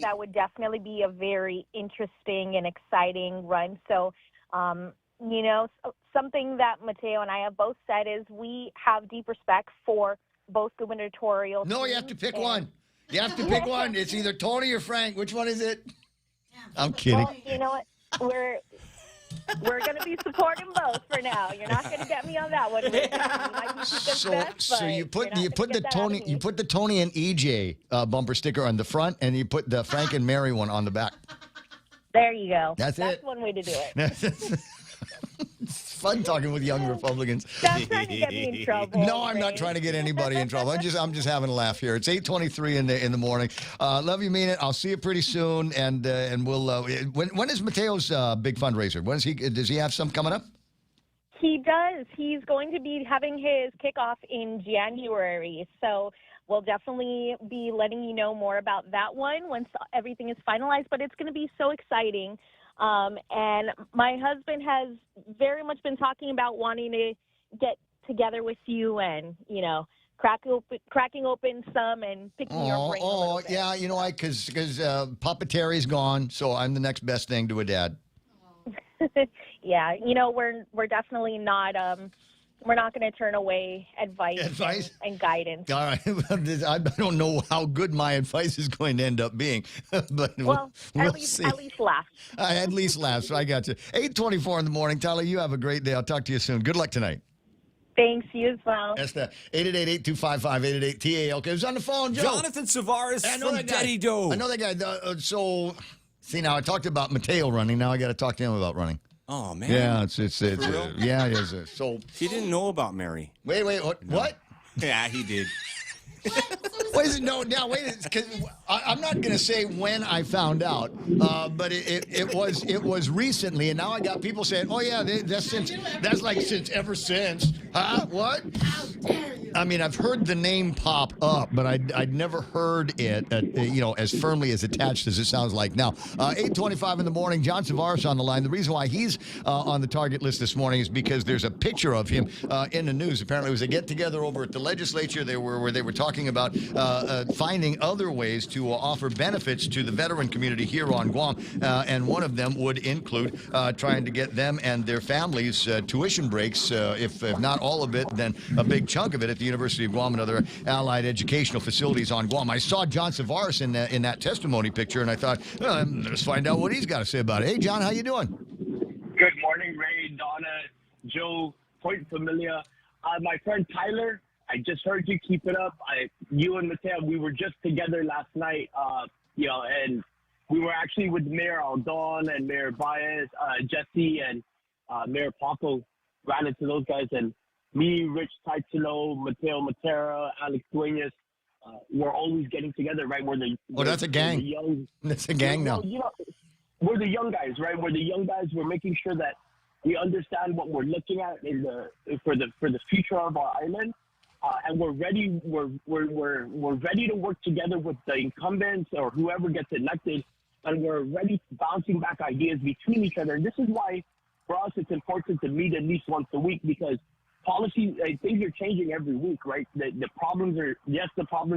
that would definitely be a very interesting and exciting run. So, something that Mateo and I have both said is we have deep respect for both gubernatorial. No, you have to pick one. You have to pick one. It's either Tony or Frank. Which one is it? I'm kidding. Well, you know what? We're going to be supporting both for now. You're not going to get me on that one. So you put the Tony and EJ bumper sticker on the front, and you put the Frank and Mary one on the back. There you go. That's it. That's one way to do it. fun talking with young Republicans. Stop trying to get me in trouble. No, I'm not trying to get anybody in trouble. I'm just having a laugh here. It's 8:23 in the morning. Love you, mean it. I'll see you pretty soon, and we'll. When is Mateo's big fundraiser? When is he? Does he have some coming up? He does. He's going to be having his kickoff in January. So we'll definitely be letting you know more about that one once everything is finalized. But it's going to be so exciting. And my husband has very much been talking about wanting to get together with you and, cracking open some and picking your brain a little bit. Yeah, because Papa Terry's gone, so I'm the next best thing to a dad. Yeah, we're definitely not we're not going to turn away advice and guidance. All right, I don't know how good my advice is going to end up being, but we'll see. At least laugh. At least laugh. So I got you. 8:24 in the morning, Tyler. You have a great day. I'll talk to you soon. Good luck tonight. Thanks, you as well. That's that. 888-825-5888. Okay, who's on the phone, Joe? Jonathan Savaris from Daddy Doe. I know that guy. See, now I talked about Mateo running. Now I got to talk to him about running. Oh, man. Yeah, it's yeah, it is. So he didn't know about Mary. Wait, what? No. What? Yeah, he did. Wait, because I'm not going to say when I found out, but it was recently, and now I got people saying, "Oh yeah, since ever since." Huh? What? I mean, I've heard the name pop up, but I'd never heard it, as firmly as attached as it sounds like now. 8:25 in the morning, John Savaris on the line. The reason why he's on the target list this morning is because there's a picture of him in the news. Apparently, it was a get-together over at the legislature. Where they were talking about finding other ways to offer benefits to the veteran community here on Guam, and one of them would include trying to get them and their families tuition breaks, if not all of it, then a big chunk of it at the University of Guam and other allied educational facilities on Guam. I saw John Savaris in that testimony picture, and I thought, let's find out what he's got to say about it. Hey, John, how you doing? Good morning, Ray, Donna, Joe, Point Familia. My friend Tyler, I just heard you. Keep it up. You and Mateo, we were just together last night, and we were actually with Mayor Aldon and Mayor Baez, Jesse, and Mayor Paco. Ran into those guys, and me, Rich Taitsilo, Mateo Matera, Alex Duenas, we're always getting together, right? That's a gang. That's a gang now. We're the young guys, right? We're the young guys. We're making sure that we understand what we're looking at for the future of our island. And we're ready. We're ready to work together with the incumbents or whoever gets elected, and we're ready bouncing back ideas between each other. And this is why, for us, it's important to meet at least once a week, because policies, things are changing every week, right? The problems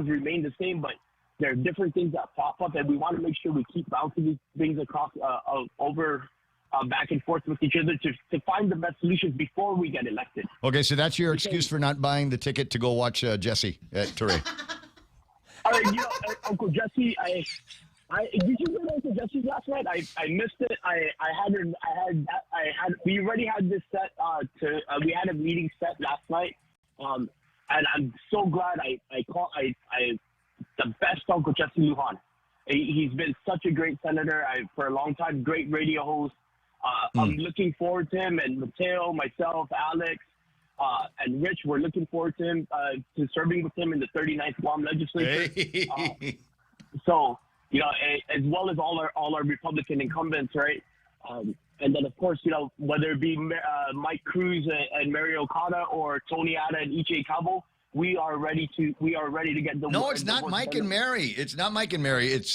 remain the same, but there are different things that pop up, and we want to make sure we keep bouncing these things across back and forth with each other to find the best solutions before we get elected. Okay, so that's your excuse for not buying the ticket to go watch Jesse at Ture. Uncle Jesse, did you go to Uncle Jesse's last night? I missed it. We already had this set we had a meeting set last night, and I'm so glad the best Uncle Jesse Lujan. He's been such a great senator for a long time, great radio host. I'm looking forward to him, and Mateo, myself, Alex, and Rich, we're looking forward to him, to serving with him in the 39th Guam legislature. Hey. So, as well as all our Republican incumbents, right? And then, of course, whether it be Mike Cruz and Mary Okada or Tony Ada and Iche Cabo, we are ready to get the. No, it's not Mike and Mary. It's not Mike and Mary. It's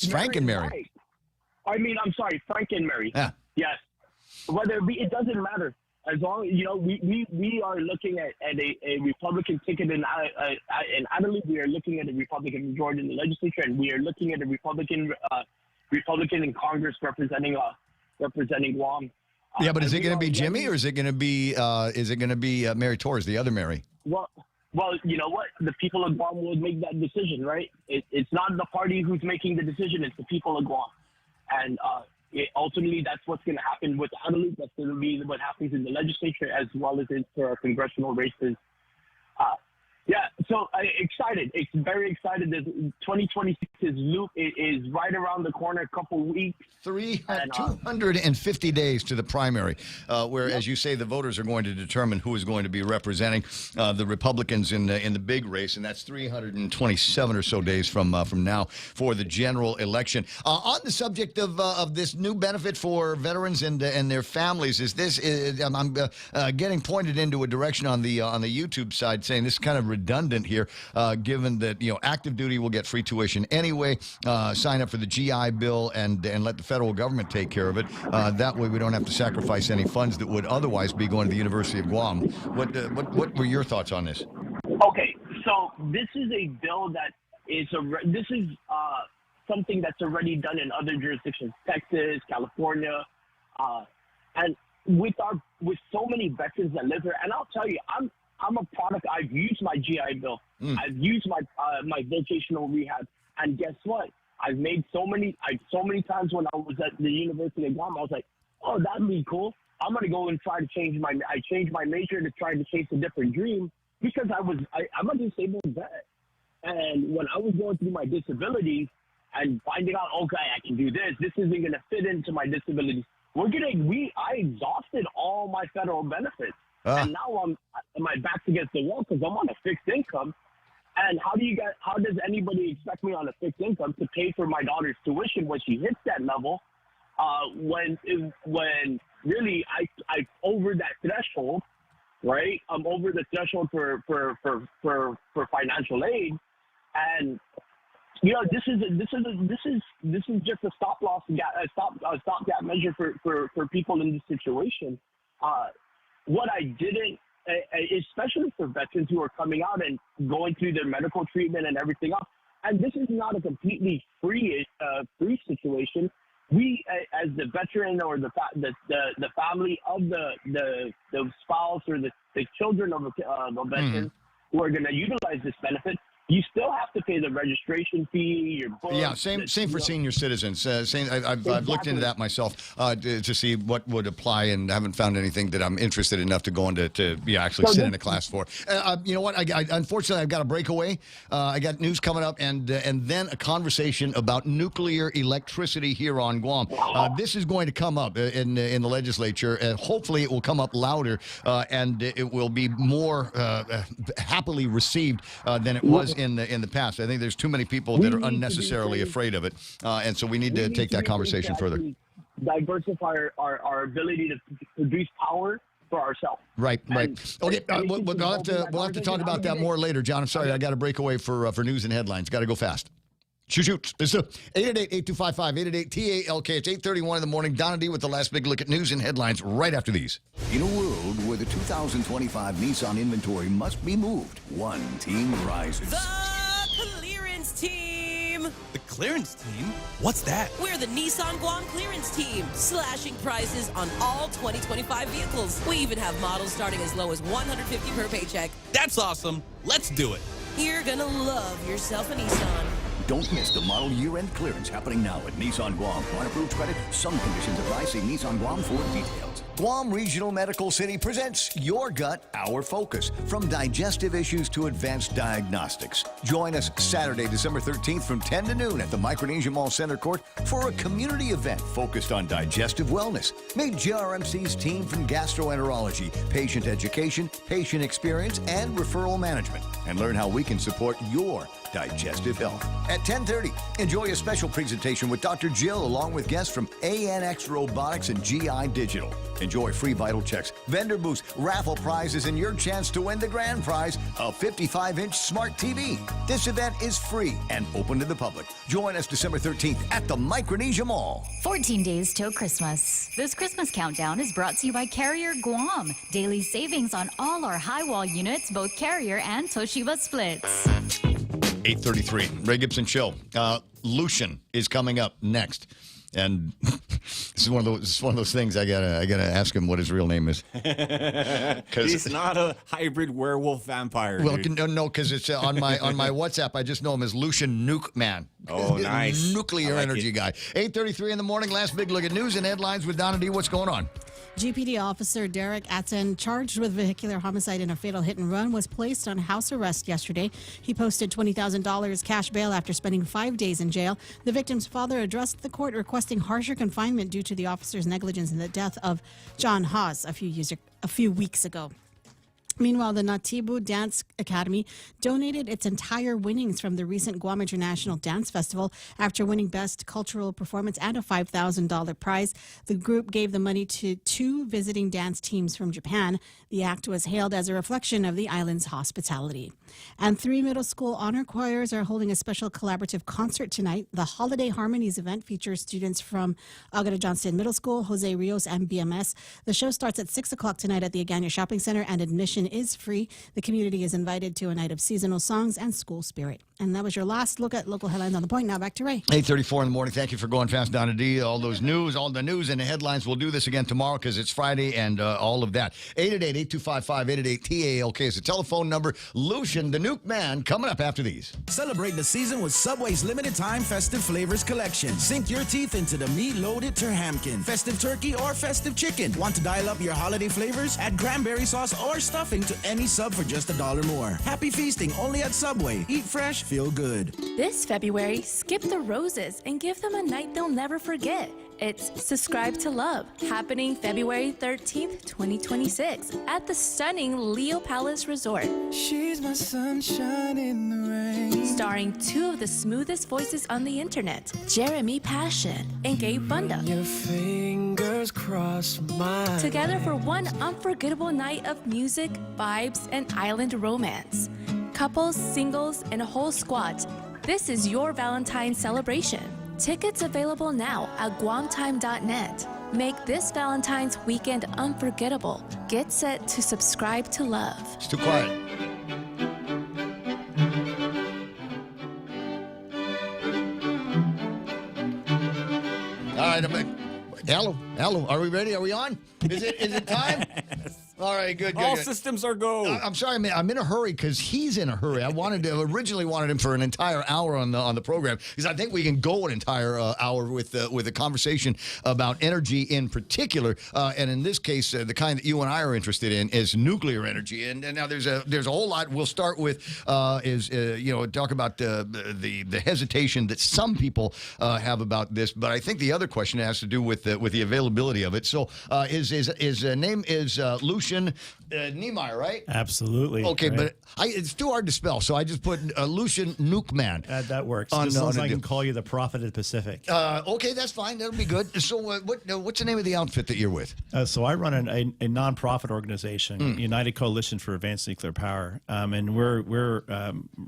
Frank and Mary. Mike. I mean, I'm sorry, Frank and Mary. Yeah. Yes. Whether it be, it doesn't matter. As long we are looking at a Republican ticket in Adelaide. We are looking at a Republican majority in the legislature, and we are looking at a Republican in Congress representing Guam. Yeah, but is it going to be Jimmy, or is it going to be Mary Torres, the other Mary? Well, you know what? The people of Guam will make that decision, right? It's not the party who's making the decision; it's the people of Guam, and ultimately, that's what's going to happen with Adelaide. That's going to be what happens in the legislature as well as for our congressional races. So excited. excited. It's very excited. 2026 is right around the corner. A couple weeks. 250 days to the primary, where, as you say, the voters are going to determine who is going to be representing the Republicans in the big race, and that's 327 or so days from now for the general election. On the subject of this new benefit for veterans and their families, I'm getting pointed into a direction on the YouTube side saying this is kind of redundant here, given that active duty will get free tuition anyway. Sign up for the GI Bill and let the federal government take care of it. That way we don't have to sacrifice any funds that would otherwise be going to the University of Guam. What were your thoughts on this? Okay, so this is a bill that is something that's already done in other jurisdictions, Texas, California, and with so many veterans that live here. And I'll tell you, I'm a product. I've used my GI Bill. I've used my vocational rehab, and guess what? I've made so many times when I was at the University of Guam, I was like, oh, that'd be cool. I'm gonna go and try to change my major to try to chase a different dream because I'm a disabled vet, and when I was going through my disabilities and finding out, okay, I can do this. This isn't gonna fit into my disabilities. I exhausted all my federal benefits, and now my back's against the wall because I'm on a fixed income. And how does anybody expect me on a fixed income to pay for my daughter's tuition when she hits that level? When really I over that threshold, right? I'm over the threshold for financial aid, and this is just a stopgap measure for people in this situation. What I didn't, especially for veterans who are coming out and going through their medical treatment and everything else, and this is not a completely free situation. We, as the veteran or the family of the spouse or the children of a veteran who are going to utilize this benefit, you still have to pay the registration fee, your books. Yeah, same for senior citizens. I've looked into that myself to see what would apply, and haven't found anything that I'm interested enough to go into to actually sit in a class for. You know what? Unfortunately, I've got a breakaway. I got news coming up, and then a conversation about nuclear electricity here on Guam. This is going to come up in the legislature, and hopefully it will come up louder, and it will be more happily received than it was in the past. I think there's too many people that are unnecessarily afraid of it, and so we need to take that conversation further. Diversify our ability to produce power for ourselves. Right. Okay, we'll have to talk about that more later, John. I'm sorry, I got to break away for news and headlines. Got to go fast. Shoot. It's 888-8255, 888-TALK. It's 8:31 in the morning. Donna D with the last big look at news and headlines right after these. In a world where the 2025 Nissan inventory must be moved, one team rises. The clearance team. The clearance team? What's that? We're the Nissan Guam clearance team, slashing prices on all 2025 vehicles. We even have models starting as low as $150 per paycheck. That's awesome. Let's do it. You're gonna love yourself a Nissan. Don't miss the model year-end clearance happening now at Nissan Guam. On approved credit, some conditions apply. See Nissan Guam for details. Guam Regional Medical City presents Your Gut, Our Focus. From digestive issues to advanced diagnostics. Join us Saturday, December 13th from 10 to noon at the Micronesia Mall Center Court for a community event focused on digestive wellness. Meet JRMC's team from gastroenterology, patient education, patient experience, and referral management. And learn how we can support your digestive health. At 10:30, enjoy a special presentation with Dr. Jill along with guests from ANX Robotics and GI Digital. Enjoy free vital checks, vendor booths, raffle prizes, and your chance to win the grand prize, a 55-inch smart TV. This event is free and open to the public. Join us December 13th at the Micronesia Mall. 14 days till Christmas. This Christmas countdown is brought to you by Carrier Guam. Daily savings on all our high wall units, both Carrier and Toshiba splits. 8:33. Ray Gibson Show. Lucian is coming up next. And this is one of those things I gotta ask him what his real name is. He's not a hybrid werewolf vampire. Well, dude. no, because it's on my WhatsApp. I just know him as Lucian Nuke Man. Oh, nice. Nuclear energy guy. 8:33 in the morning. Last big look at news and headlines with Donna D. What's going on? GPD officer Derek Atten, charged with vehicular homicide in a fatal hit and run, was placed on house arrest yesterday. He posted $20,000 cash bail after spending 5 days in jail. The victim's father addressed the court requesting harsher confinement due to the officer's negligence in the death of John Haas a few weeks ago. Meanwhile, the Natibu Dance Academy donated its entire winnings from the recent Guam International Dance Festival after winning Best Cultural Performance and a $5,000 prize. The group gave the money to 2 visiting dance teams from Japan. The act was hailed as a reflection of the island's hospitality. And 3 middle school honor choirs are holding a special collaborative concert tonight. The Holiday Harmonies event features students from Agata Johnston Middle School, Jose Rios, and BMS. The show starts at 6 o'clock tonight at the Agana Shopping Center, and admission is free. The community is invited to a night of seasonal songs and school spirit. And that was your last look at local headlines on The Point. Now back to Ray. 8:34 in the morning. Thank you for going fast, Donna D. All the news and the headlines. We'll do this again tomorrow because it's Friday and all of that. 888-8255, 888-TALK is the telephone number. Lucian, the Nuke Man, coming up after these. Celebrate the season with Subway's limited time festive flavors collection. Sink your teeth into the meat-loaded Terhamkin, festive turkey, or festive chicken. Want to dial up your holiday flavors? Add cranberry sauce or stuffing to any sub for just $1 more. Happy feasting only at Subway. Eat fresh, feel good. This February, skip the roses and give them a night they'll never forget. It's Subscribe to Love, happening February 13th, 2026 at the stunning Leo Palace Resort. She's my sunshine in the rain. Starring 2 of the smoothest voices on the internet, Jeremy Passion and Gabe Bunda. Your fingers cross mine. Together for one unforgettable night of music, vibes, and island romance. Couples, singles, and a whole squad. This is your Valentine's celebration. Tickets available now at guamtime.net. Make this Valentine's weekend unforgettable. Get set to subscribe to love. It's too quiet. All right, hello. Are we ready? Are we on? Is it time? All right, good. All systems are go. I'm sorry, I'm in a hurry because he's in a hurry. I originally wanted him for an entire hour on the program because I think we can go an entire hour with a conversation about energy in particular, and in this case, the kind that you and I are interested in is nuclear energy. And now there's a whole lot. We'll start with talk about the hesitation that some people have about this, but I think the other question has to do with the availability of it. So his name is Lucian Niemeyer, right? Absolutely. Okay, right. but it's too hard to spell, so I just put Lucian Nuke Man. That works. Just as long as I can call you the Prophet of the Pacific. Okay, that's fine. That'll be good. So what's the name of the outfit that you're with? So I run a nonprofit organization, United Coalition for Advanced Nuclear Power, and we're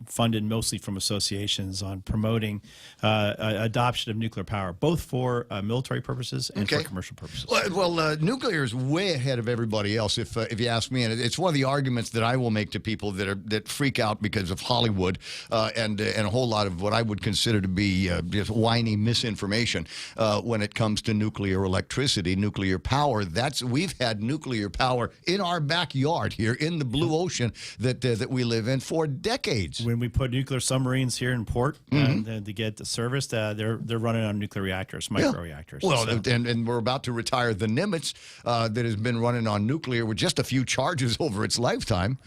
funded mostly from associations on promoting adoption of nuclear power, both for military purposes and for commercial purposes. Well, nuclear is way ahead of everybody else, if you ask me, and it's one of the arguments that I will make to people that freak out because of Hollywood and a whole lot of what I would consider to be just whiny misinformation when it comes to nuclear electricity, nuclear power. We've had nuclear power in our backyard here in the blue ocean that we live in for decades. When we put nuclear submarines here in port to get serviced, they're running on nuclear reactors, micro reactors. Well, and we're about to retire the Nimitz that has been running on nuclear with just a few charges over its lifetime.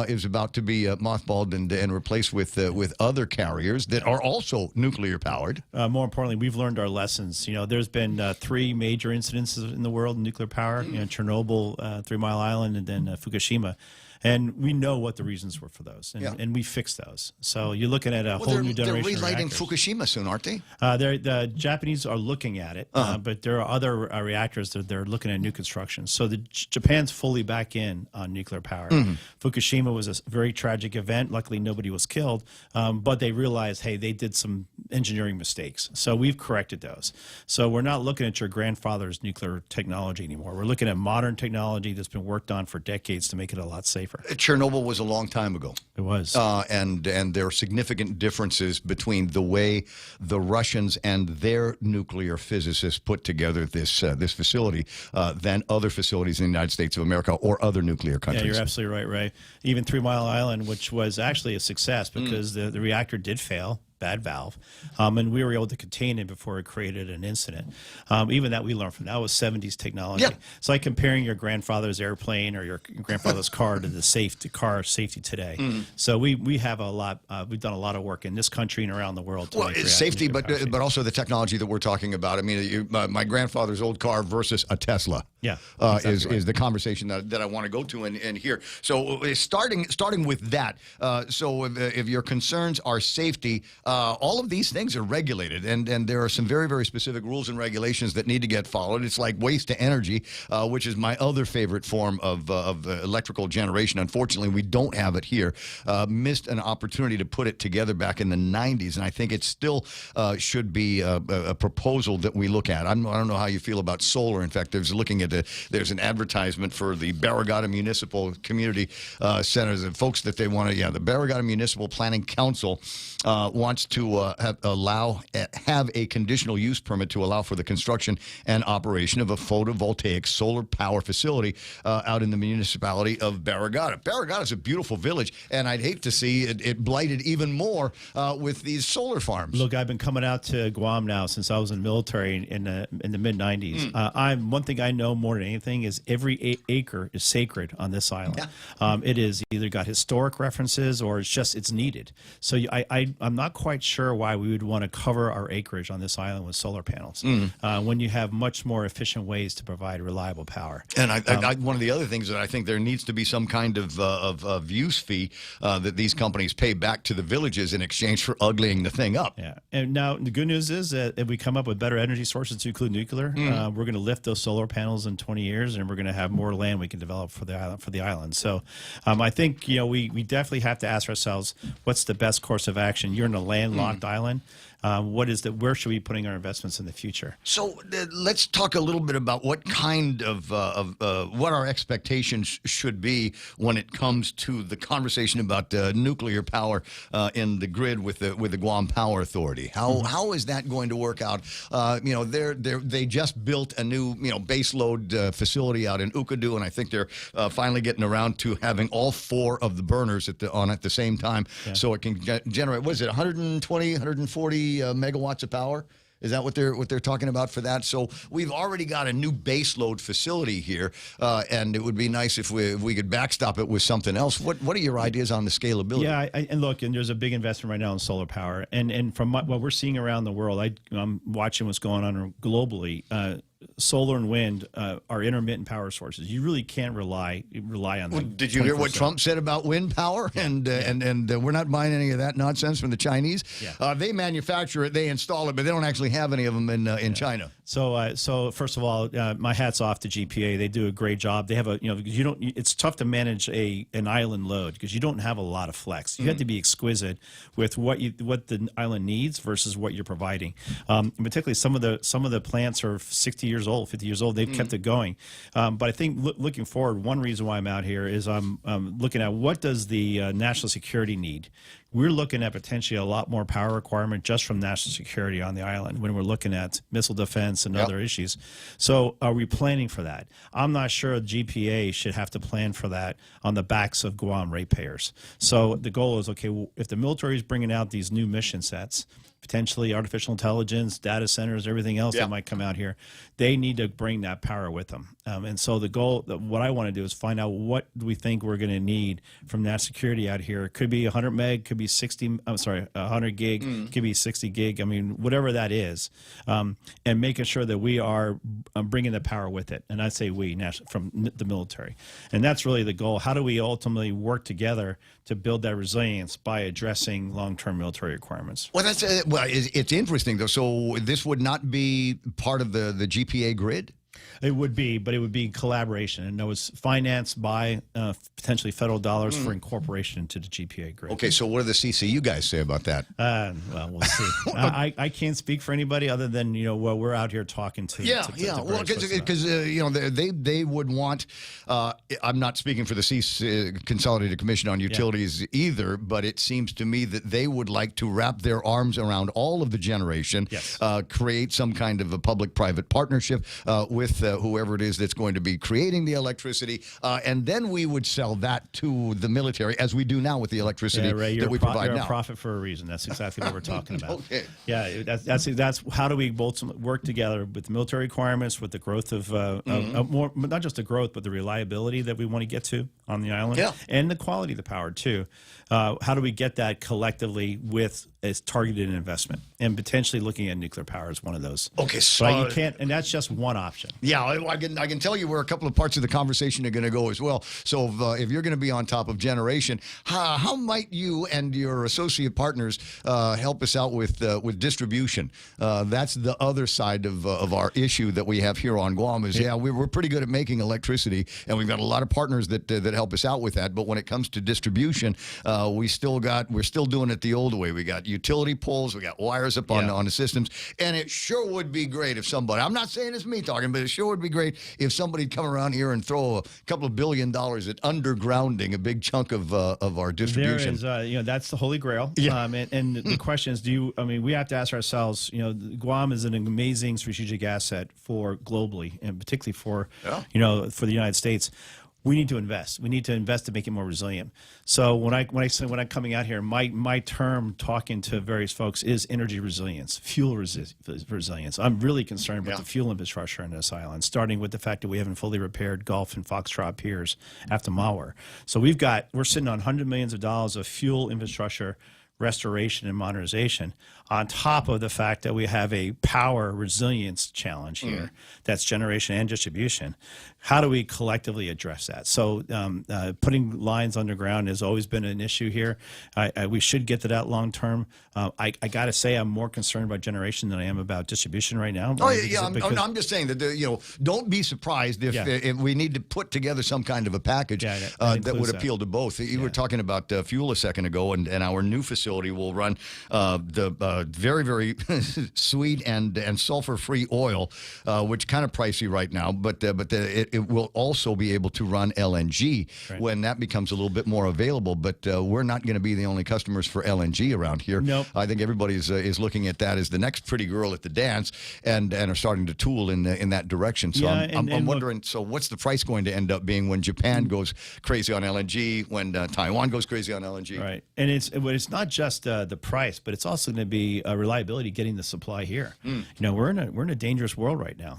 Is about to be mothballed and replaced with other carriers that are also nuclear powered. More importantly, we've learned our lessons. There's been 3 major incidences in the world in nuclear power: Chernobyl, 3 Mile Island, and then Fukushima. And we know what the reasons were for those, and we fixed those. So you're looking at a whole new generation of reactors. They're relighting Fukushima soon, aren't they? The Japanese are looking at it, but there are other reactors that they're looking at new construction. So Japan's fully back in on nuclear power. Fukushima was a very tragic event. Luckily, nobody was killed, but they realized, hey, they did some engineering mistakes. So we've corrected those. So we're not looking at your grandfather's nuclear technology anymore. We're looking at modern technology that's been worked on for decades to make it a lot safer. Chernobyl was a long time ago. It was. And there are significant differences between the way the Russians and their nuclear physicists put together this facility than other facilities in the United States of America or other nuclear countries. Yeah, you're absolutely right, Ray. Even 3 Mile Island, which was actually a success because the reactor did fail. bad valve, and we were able to contain it before it created an incident. Even that we learned from that was 70s technology. Yeah. It's like comparing your grandfather's airplane or your grandfather's car to the car safety today. So we have a lot. We've done a lot of work in this country and around the world. To Well, make it's safety, but also the technology that we're talking about. I mean, my grandfather's old car versus a Tesla. Yeah, is the conversation that I want to go to and hear. So starting with that. So if your concerns are safety, all of these things are regulated, and there are some very, very specific rules and regulations that need to get followed. It's like waste to energy, which is my other favorite form of electrical generation. Unfortunately, we don't have it here. Missed an opportunity to put it together back in the 90s, and I think it still should be a proposal that we look at. I don't know how you feel about solar. In fact, there's an advertisement for the Barrigada Municipal Community Centers and folks that they want to. Yeah, the Barrigada Municipal Planning Council wants to have a conditional use permit to allow for the construction and operation of a photovoltaic solar power facility out in the municipality of Barrigada. Barrigada is a beautiful village, and I'd hate to see it blighted even more with these solar farms. Look, I've been coming out to Guam now since I was in the military in the mid 90s. One thing I know more than anything is every acre is sacred on this island. Yeah. It is either got historic references or it's needed. So I'm not quite sure why we would want to cover our acreage on this island with solar panels when you have much more efficient ways to provide reliable power. And one of the other things that I think there needs to be some kind of use fee that these companies pay back to the villages in exchange for uglying the thing up. Yeah. And now the good news is that if we come up with better energy sources to include nuclear, we're going to lift those solar panels in 20 years, and we're going to have more land we can develop for the island. So I think we definitely have to ask ourselves, what's the best course of action? You're in a landlocked island. Where should we be putting our investments in the future? So let's talk a little bit about what kind of what our expectations should be when it comes to the conversation about nuclear power in the grid with the Guam Power Authority. How is that going to work out? They just built a new base load facility out in Ukadu, and I think they're finally getting around to having all four of the burners on at the same time, so it can generate. What is it? 120, 140 megawatts of power. Is that what they're talking about for that? So we've already got a new baseload facility here, and it would be nice if we could backstop it with something else. What are your ideas on the scalability? Yeah, and there's a big investment right now in solar power, and from what we're seeing around the world, I'm watching what's going on globally. Solar and wind are intermittent power sources. You really can't rely on them. Did you hear what Trump said about wind power? And we're not buying any of that nonsense from the Chinese. Yeah. They manufacture it, they install it, but they don't actually have any of them in China. So first of all, my hat's off to GPA. They do a great job. They have it's tough to manage an island load because you don't have a lot of flex. You have to be exquisite with what the island needs versus what you're providing. Particularly some of the plants are 60 years old, 50 years old. They've kept it going. But I think looking forward, one reason why I'm out here is I'm looking at what does the national security need. We're looking at potentially a lot more power requirement just from national security on the island when we're looking at missile defense and other issues. So are we planning for that? I'm not sure GPA should have to plan for that on the backs of Guam ratepayers. So the goal is, okay, well, if the military is bringing out these new mission sets, potentially artificial intelligence, data centers, everything else that might come out here, they need to bring that power with them. And so the goal, what I want to do is find out what do we think we're going to need from national security out here. It could be 100 meg, could be 100 gig, could be 60 gig. I mean, whatever that is, and making sure that we are bringing the power with it. And I say we, from the military. And that's really the goal. How do we ultimately work together to build that resilience by addressing long-term military requirements? Well, it's interesting, though. So this would not be part of the GPA grid? It would be, but it would be collaboration, and it was financed by potentially federal dollars for incorporation into the GPA grid. Okay, so what do the CCU guys say about that? Well, we'll see. I can't speak for anybody other than we're out here talking to. Well, because they would want. I'm not speaking for the Consolidated Commission on Utilities either, but it seems to me that they would like to wrap their arms around all of the generation, create some kind of a public-private partnership with with whoever it is that's going to be creating the electricity, and then we would sell that to the military, as we do now with the electricity that we provide you're now. a profit for a reason. That's exactly what we're talking about. Okay. Yeah, that's how do we both work together with the military requirements, with the growth of more, not just the growth, but the reliability that we want to get to on the island, and the quality of the power too. How do we get that collectively with a targeted investment, and potentially looking at nuclear power as one of those? Okay, so you can't, and that's just one option. Yeah, I can tell you where a couple of parts of the conversation are going to go as well. So if you're going to be on top of generation, how might you and your associate partners help us out with distribution? That's the other side of our issue that we have here on Guam. Is we're pretty good at making electricity, and we've got a lot of partners that help us out with that. But when it comes to distribution, we're still doing it the old way. We got utility poles, we got wires up on the systems, and it sure would be great if somebody, I'm not saying it's me talking, but it sure would be great if somebody'd come around here and throw a couple of $1 billion at undergrounding a big chunk of our distribution. There is, that's the holy grail. Yeah. And the question is, we have to ask ourselves, Guam is an amazing strategic asset for globally, and particularly for, for the United States. We need to invest. We need to invest to make it more resilient. So when I'm coming out here, my term talking to various folks is energy resilience, fuel resilience. I'm really concerned about the fuel infrastructure on this island, starting with the fact that we haven't fully repaired Gulf and Foxtrot piers after Mauer. So we're sitting on hundreds of millions of dollars of fuel infrastructure restoration and modernization, on top of the fact that we have a power resilience challenge here that's generation and distribution. How do we collectively address that? So putting lines underground has always been an issue here. We should get to that long term. I got to say I'm more concerned about generation than I am about distribution right now. I'm just saying that, don't be surprised if we need to put together some kind of a package that would appeal to both. You were talking about fuel a second ago, and our new facility will run the very, very sweet and sulfur-free oil, which kind of pricey right now, but it will also be able to run LNG when that becomes a little bit more available. But we're not going to be the only customers for LNG around here. Nope. I think everybody is looking at that as the next pretty girl at the dance, and are starting to tool in that direction. So I'm wondering, so what's the price going to end up being when Japan goes crazy on LNG, when Taiwan goes crazy on LNG? Right, and it's not just the price, but it's also going to be reliability getting the supply here. We're in a dangerous world right now.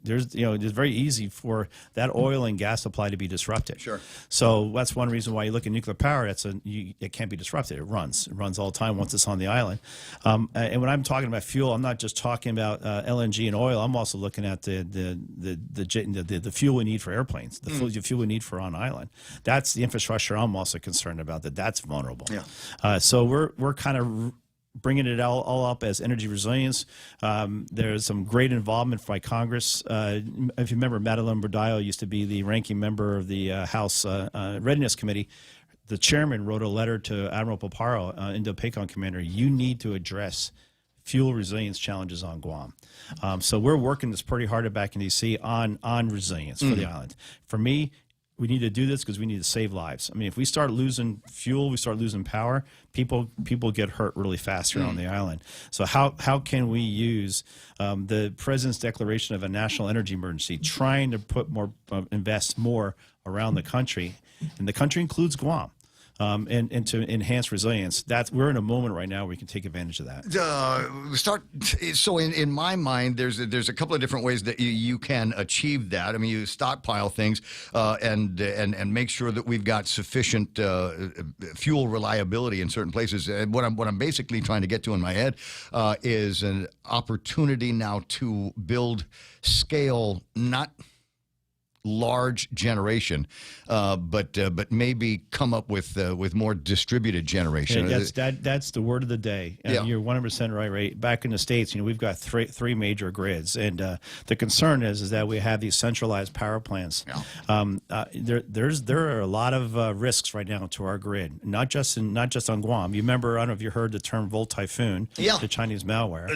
There's it's very easy for that oil and gas supply to be disrupted. Sure. So that's one reason why you look at nuclear power. It can't be disrupted. It runs all the time once it's on the island. And when I'm talking about fuel, I'm not just talking about LNG and oil. I'm also looking at the fuel we need for airplanes, the fuel we need for on island. That's the infrastructure I'm also concerned about. That's vulnerable. Yeah. So we're kind of bringing it all up as energy resilience. There's some great involvement by Congress. If you remember, Madeline Bordillo used to be the ranking member of the House Readiness Committee. The chairman wrote a letter to Admiral Paparo, Indo-PACOM commander. You need to address fuel resilience challenges on Guam. So we're working this pretty hard back in D.C. on resilience for the island. For me, we need to do this because we need to save lives. I mean, if we start losing fuel, we start losing power, people get hurt really fast here on the island. So how can we use the president's declaration of a national energy emergency, trying to put invest more around the country, and the country includes Guam, and to enhance resilience? We're in a moment right now where we can take advantage of that. So in my mind, there's a couple of different ways that you can achieve that. I mean, you stockpile things and make sure that we've got sufficient fuel reliability in certain places. And what I'm basically trying to get to in my head is an opportunity now to build scale, not large generation, but maybe come up with more distributed generation. That's the word of the day. You're 100% right. Right. Back in the States, we've got three major grids, and the concern is that we have these centralized power plants. There are a lot of risks right now to our grid, not just on Guam. You remember? I don't know if you heard the term Volt Typhoon, the Chinese malware.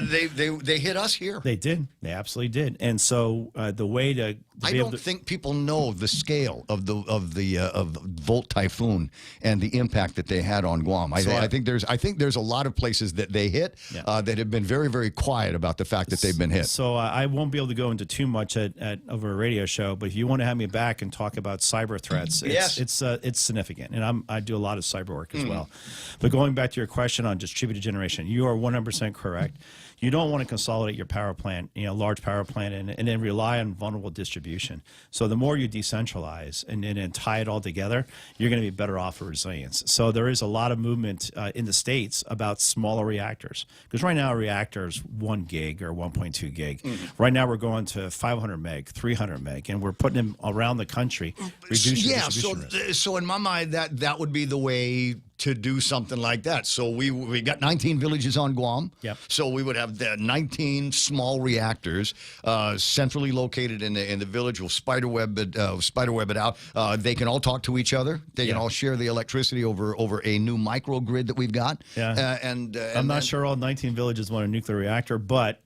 They hit us here. They did. They absolutely did. And so the way to I don't think people know the scale of the Volt Typhoon and the impact that they had on Guam. I think there's a lot of places that they hit that have been very, very quiet about the fact that they've been hit. So I won't be able to go into too much over a radio show, but if you want to have me back and talk about cyber threats, it's significant, and I do a lot of cyber work as well. But going back to your question on distributed generation, you are 100% correct. You don't want to consolidate your power plant, large power plant, and then rely on vulnerable distribution. So the more you decentralize and tie it all together, you're going to be better off for resilience. So there is a lot of movement in the States about smaller reactors. Because right now a reactor is 1 gig or 1.2 gig. Right now we're going to 500 meg, 300 meg, and we're putting them around the country, reducing distribution risk. So in my mind, that would be the way to do something like that. So we got 19 villages on Guam. Yep. So we would have the 19 small reactors centrally located in the village. We'll spiderweb it out. They can all talk to each other. They can all share the electricity over a new microgrid that we've got. Yeah. I'm not sure all 19 villages want a nuclear reactor, but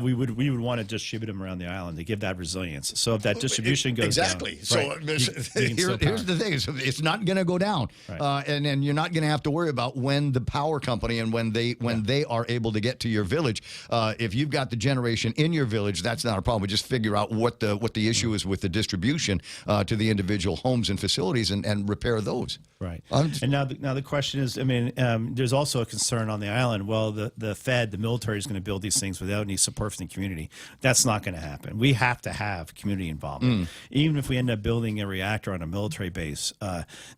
we would want to distribute them around the island to give that resilience. So if that distribution goes down, so here's the thing: it's not going to go down, and then you're not going to have to worry about when the power company and when they are able to get to your village. If you've got the generation in your village, that's not a problem. We just figure out what the issue is with the distribution to the individual homes and facilities and repair those. Right. And now the question is, there's also a concern on the island. Well, the Fed, the military, is going to build these things without any support from the community. That's not going to happen. We have to have community involvement. Even if we end up building a reactor on a military base,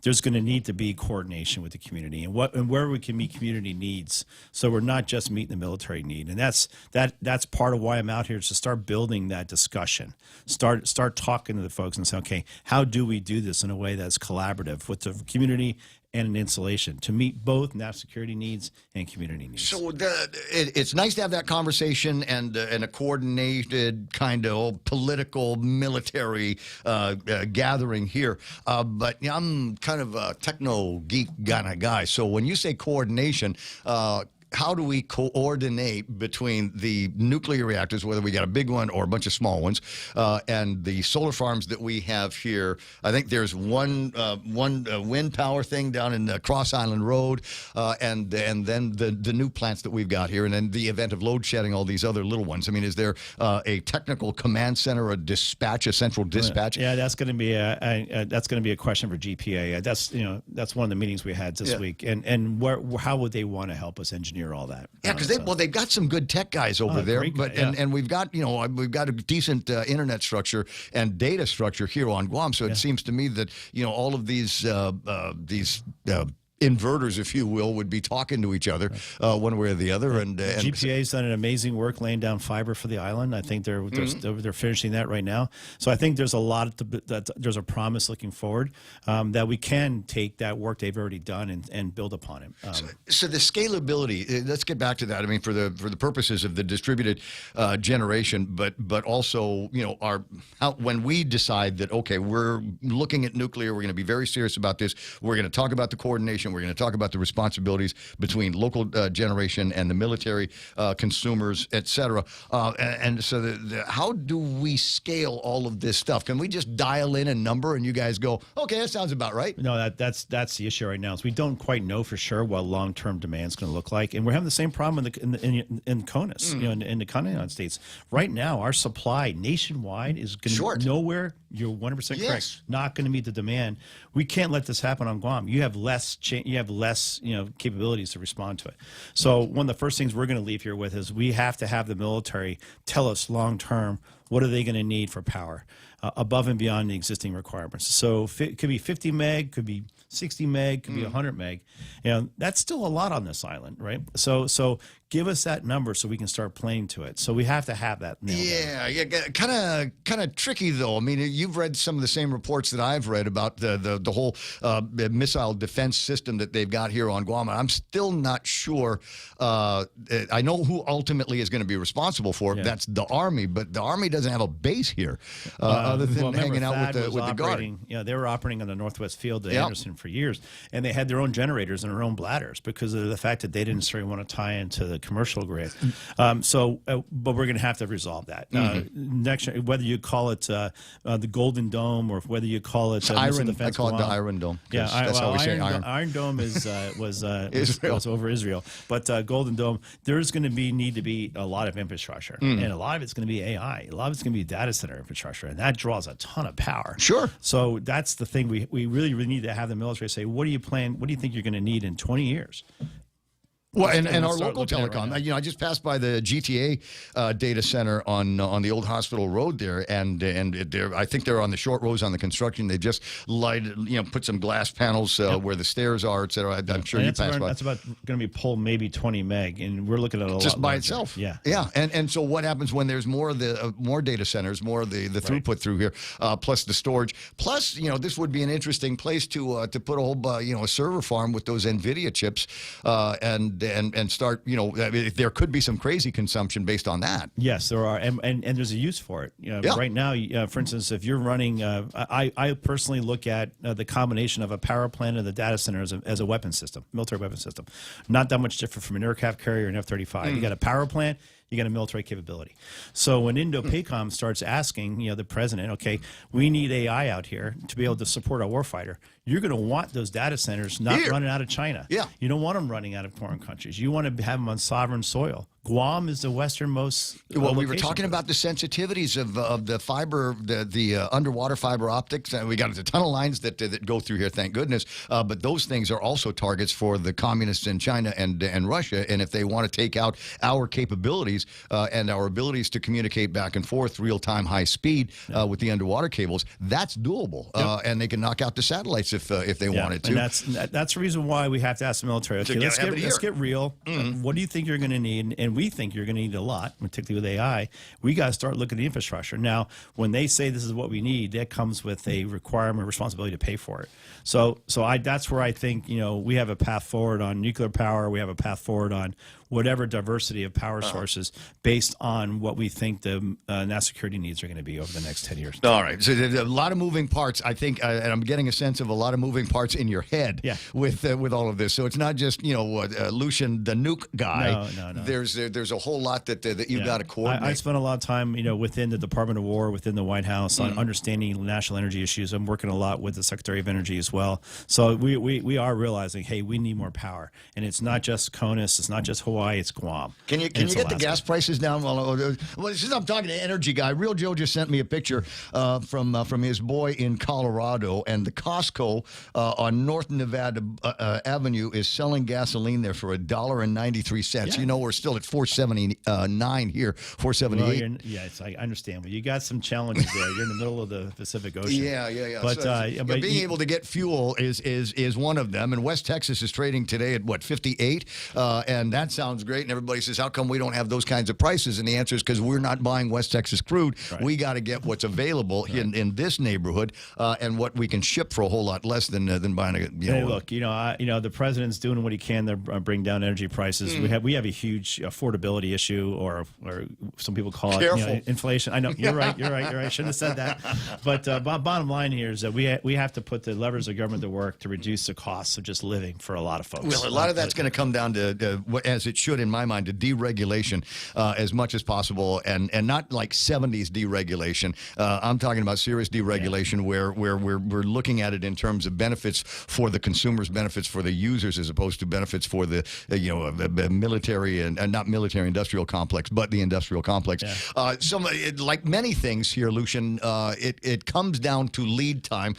there's going to need to be coordination with the community and where we can meet community needs. So we're not just meeting the military need, and that's part of why I'm out here, is to start building that discussion. Start talking to the folks and say, okay, how do we do this in a way that's collaborative with the community and an installation to meet both national security needs and community needs. So it's nice to have that conversation and a coordinated kind of political military gathering here. But I'm kind of a techno geek kind of guy. So when you say coordination, how do we coordinate between the nuclear reactors, whether we got a big one or a bunch of small ones, and the solar farms that we have here? I think there's one wind power thing down in Cross Island Road, and then the new plants that we've got here, and then the event of load shedding, all these other little ones. Is there a technical command center, a central dispatch? Yeah, that's going to be a question for GPA. That's one of the meetings we had this week, and how would they want to help us engineer all that? Yeah, because they've got some good tech guys over there, and we've got a decent internet structure and data structure here on Guam. So it seems to me that all of these inverters, if you will, would be talking to each other one way or the other. And GPA's done an amazing work laying down fiber for the island. I think they're finishing that right now. So I think there's a lot there's a promise looking forward that we can take that work they've already done and build upon it. So the scalability. Let's get back to that. For the purposes of the distributed generation, but also when we decide that we're looking at nuclear, we're going to be very serious about this. We're going to talk about the coordination. We're going to talk about the responsibilities between local generation and the military, consumers, etc. And so how do we scale all of this stuff? Can we just dial in a number and you guys go, okay, that sounds about right? No, that's the issue right now. Is we don't quite know for sure what long-term demand is going to look like, and we're having the same problem in CONUS, in the continental States. Right now, our supply nationwide is going to nowhere. You're 100% correct. Not going to meet the demand. We can't let this happen on Guam. You have less capabilities to respond to it. So one of the first things we're going to leave here with is we have to have the military tell us long term what are they going to need for power above and beyond the existing requirements. So it could be 50 meg, could be 60 meg, could be 100 meg. That's still a lot on this island, right? So give us that number so we can start playing to it. So we have to have that nailed down. Kind of tricky though. You've read some of the same reports that I've read about the whole missile defense system that they've got here on Guam. I'm still not sure. I know who ultimately is going to be responsible for it. That's the Army, but the Army doesn't have a base here other than hanging out with the guard. You know, they were operating on the Northwest Field at Anderson for years, and they had their own generators and their own bladders because of the fact that they didn't necessarily want to tie into the commercial grid. But we're going to have to resolve that. Next, whether you call it the Golden Dome or whether you call it Iron, Defense I call it the Guam. Iron Dome. Yeah, that's how we say iron. Iron Dome was Israel. was over Israel, but Golden Dome, there's going to need to be a lot of infrastructure, and a lot of it's going to be AI. A lot of it's going to be data center infrastructure, and that draws a ton of power. Sure. So that's the thing we really need to have the military say, what do you think you're going to need in 20 years? Well, and our local telecom. Right, I just passed by the GTA data center on the old hospital road there, and I think they're on the short rows on the construction. They just put some glass panels where the stairs are, et cetera. I'm sure you passed by. That's about going to be pulled maybe 20 meg, and we're looking at a just lot by larger. itself. Yeah. And so what happens when there's more of the more data centers, more of the throughput through here, plus the storage, plus this would be an interesting place to put a whole a server farm with those NVIDIA chips, and start, there could be some crazy consumption based on that. Yes, there are, and there's a use for it. Right now, for instance, if you're running, I personally look at the combination of a power plant and the data center as a weapon system, military weapon system. Not that much different from an aircraft carrier and F-35. You got a power plant, you got a military capability. So when Indo-PACOM starts asking, the president, okay, we need AI out here to be able to support our warfighter, you're going to want those data centers not running out of China. Yeah. You don't want them running out of foreign countries. You want to have them on sovereign soil. Guam is the westernmost. Well, we were talking about the sensitivities of the fiber, the underwater fiber optics. We got a ton of lines that go through here, thank goodness. But those things are also targets for the communists in China and Russia. And if they want to take out our capabilities and our abilities to communicate back and forth, real time, high speed with the underwater cables, that's doable. And they can knock out the satellites if they wanted to. And that's the reason why we have to ask the military. Okay, let's get real. What do you think you're going to need? And we think you're going to need a lot, particularly with AI. We got to start looking at the infrastructure. Now, when they say this is what we need, that comes with a requirement, responsibility to pay for it. So that's where I think, we have a path forward on nuclear power. We have a path forward on whatever diversity of power sources based on what we think the national security needs are going to be over the next 10 years. All right. So there's a lot of moving parts, I think, and I'm getting a sense of a lot of moving parts in your head with all of this. So it's not just, Lucian, the nuke guy. No. There's a whole lot that you got to coordinate. I spent a lot of time, within the Department of War, within the White House on understanding national energy issues. I'm working a lot with the Secretary of Energy as well. So we are realizing, hey, we need more power. And it's not just CONUS, it's not just Hawaii, it's Guam. Can you get the gas prices down? Well, since I'm talking to Energy Guy, Real Joe just sent me a picture from his boy in Colorado, and the Costco on North Nevada Avenue is selling gasoline there for $1.93. Yeah. We're still at $4.79 here, $4.78. Well, I understand. But you got some challenges there. You're in the middle of the Pacific Ocean. Yeah. But, but being able to get fuel is one of them. And West Texas is trading today at 58, and that sounds great. And everybody says, how come we don't have those kinds of prices? And the answer is because we're not buying West Texas crude. Right. We got to get what's available in this neighborhood and what we can ship for a whole lot less than buying a. Hey, look, the president's doing what he can to bring down energy prices. We have a huge affordability issue, or some people call it inflation. I know you're right. I shouldn't have said that. But bottom line here is that we have to put the levers of government to work to reduce the costs of just living for a lot of folks. Well, a lot of that's going to come down to, as it should in my mind, to deregulation as much as possible, and not like 70s deregulation. I'm talking about serious deregulation where we're looking at it in terms of benefits for the consumers, benefits for the users, as opposed to benefits for the military and not military industrial complex, but the industrial complex. Like many things here, Lucian, it comes down to lead time.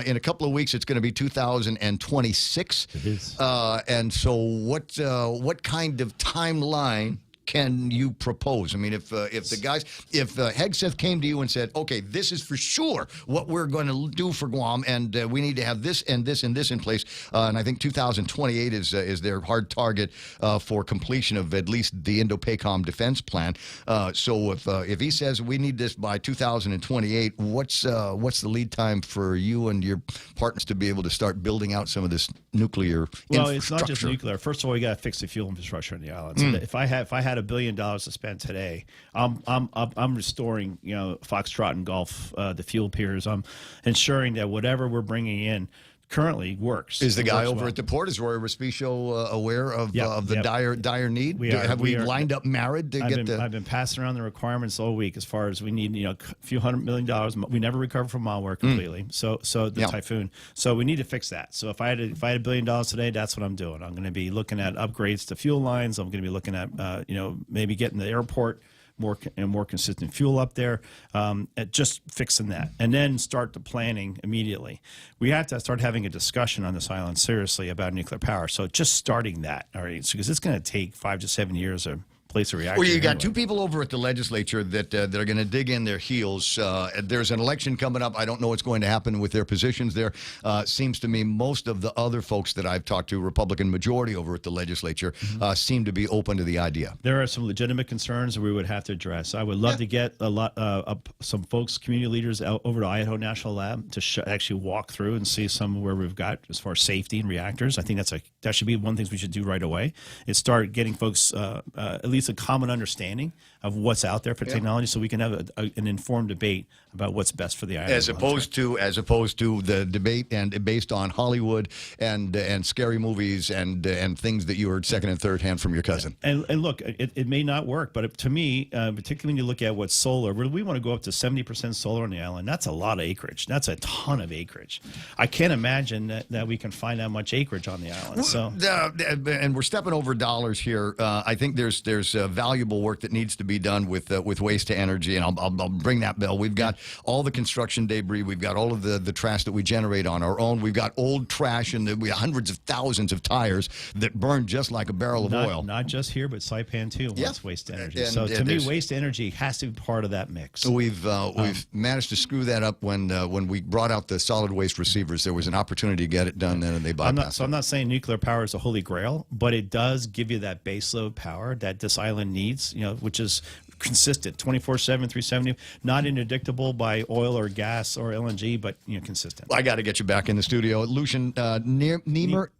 In a couple of weeks, it's going to be 2026. It is. And so what kind of timeline can you propose? I mean, if Hegseth came to you and said, okay, this is for sure what we're going to do for Guam, and we need to have this and this and this in place, and I think 2028 is their hard target for completion of at least the Indo-PACOM defense plan. So if he says we need this by 2028, what's the lead time for you and your partners to be able to start building out some of this nuclear infrastructure? Well, it's not just nuclear. First of all, we got to fix the fuel infrastructure in the islands. If I had a $1 billion to spend today, I'm restoring, Foxtrot and Golf, the fuel piers. I'm ensuring that whatever we're bringing in currently works. Is the guy works over well. at the port, is Roy Respicio aware of the dire need? Have we lined up married to get the... I've been passing around the requirements all week as far as we need, a few $100 million. We never recover from malware completely. So the typhoon. So we need to fix that. So if I had $1 billion today, that's what I'm doing. I'm going to be looking at upgrades to fuel lines. I'm going to be looking at, maybe getting the airport more consistent fuel up there, at just fixing that, and then start the planning immediately. We have to start having a discussion on this island seriously about nuclear power. So just starting that, all right, because it's going to take 5 to 7 years of place of reaction. Well, you got two people over at the legislature that are going to dig in their heels. There's an election coming up. I don't know what's going to happen with their positions there. Seems to me most of the other folks that I've talked to, Republican majority over at the legislature, seem to be open to the idea. There are some legitimate concerns that we would have to address. I would love to get some folks, community leaders, over to Idaho National Lab to actually walk through and see some where we've got as far as safety in reactors. I think that should be one of the things we should do right away, is start getting folks at least a common understanding of what's out there for technology, so we can have an informed debate about what's best for the island. As opposed to the debate and based on Hollywood and scary movies and things that you heard second and third hand from your cousin. And look, it may not work, but to me, particularly when you look at what's solar, we want to go up to 70% solar on the island. That's a lot of acreage. That's a ton of acreage. I can't imagine that we can find that much acreage on the island. So, and we're stepping over dollars here. I think there's valuable work that needs to be done with waste to energy, and I'll bring that bell. We've got all the construction debris. We've got all of the trash that we generate on our own. We've got old trash, and we have hundreds of thousands of tires that burn just like a barrel of oil. Not just here, but Saipan too wants waste to energy. So to me, waste to energy has to be part of that mix. We've managed to screw that up when we brought out the solid waste receivers. There was an opportunity to get it done then, and they bypassed it. I'm not saying nuclear power is a holy grail, but it does give you that baseload power that this island needs, which is consistent 24/7, 370, not interdictable by oil or gas or LNG, but consistent. I got to get you back in the studio, Lucian Niemeyer,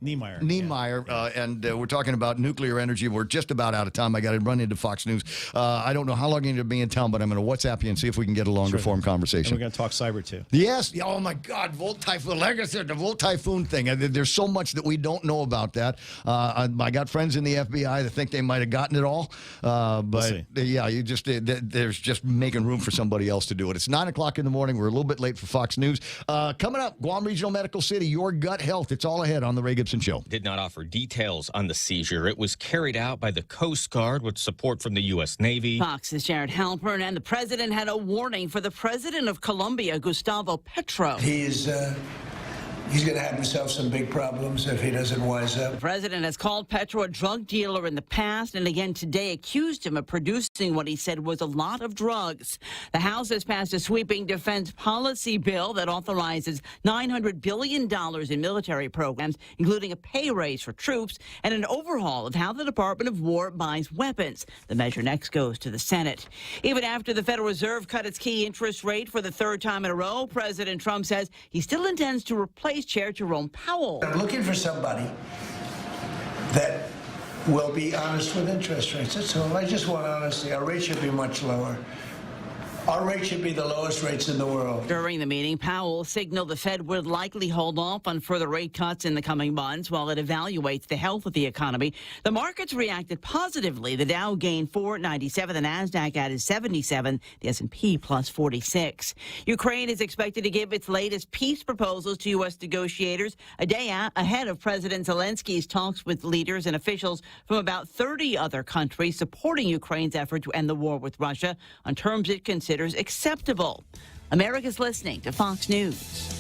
and we're talking about nuclear energy. We're just about out of time. I got to run into Fox News. I don't know how long you're going to be in town, but I'm going to WhatsApp you and see if we can get a longer form conversation. And we're going to talk cyber too. Yes. Oh my God, Volt Typhoon. Like I said, the Volt Typhoon thing. There's so much that we don't know about that. I got friends in the FBI that think they might have gotten it all, but there's just making room for somebody else to do it. It's 9 o'clock in the morning. We're a little bit late for Fox News. Coming up, Guam Regional Medical City, your gut health. It's all ahead on the Ray Gibson Show. Did not offer details on the seizure. It was carried out by the Coast Guard with support from the U.S. Navy. Fox's Jared Halpern, and the president had a warning for the president of Colombia, Gustavo Petro. He's going to have himself some big problems if he doesn't wise up. The president has called Petro a drug dealer in the past and again today accused him of producing what he said was a lot of drugs. The House has passed a sweeping defense policy bill that authorizes $900 billion in military programs, including a pay raise for troops and an overhaul of how the Department of War buys weapons. The measure next goes to the Senate. Even after the Federal Reserve cut its key interest rate for the third time in a row, President Trump says he still intends to replace Chair Jerome Powell. I'm looking for somebody that will be honest with interest rates. That's all. I just want honesty. Our rate should be much lower. Our rate should be the lowest rates in the world. During the meeting, Powell signaled the Fed would likely hold off on further rate cuts in the coming months while it evaluates the health of the economy. The markets reacted positively. The Dow gained 497, the Nasdaq added 77, the S&P plus 46. Ukraine is expected to give its latest peace proposals to U.S. negotiators a day ahead of President Zelensky's talks with leaders and officials from about 30 other countries supporting Ukraine's effort to end the war with Russia on terms it considers acceptable. America's listening to Fox News.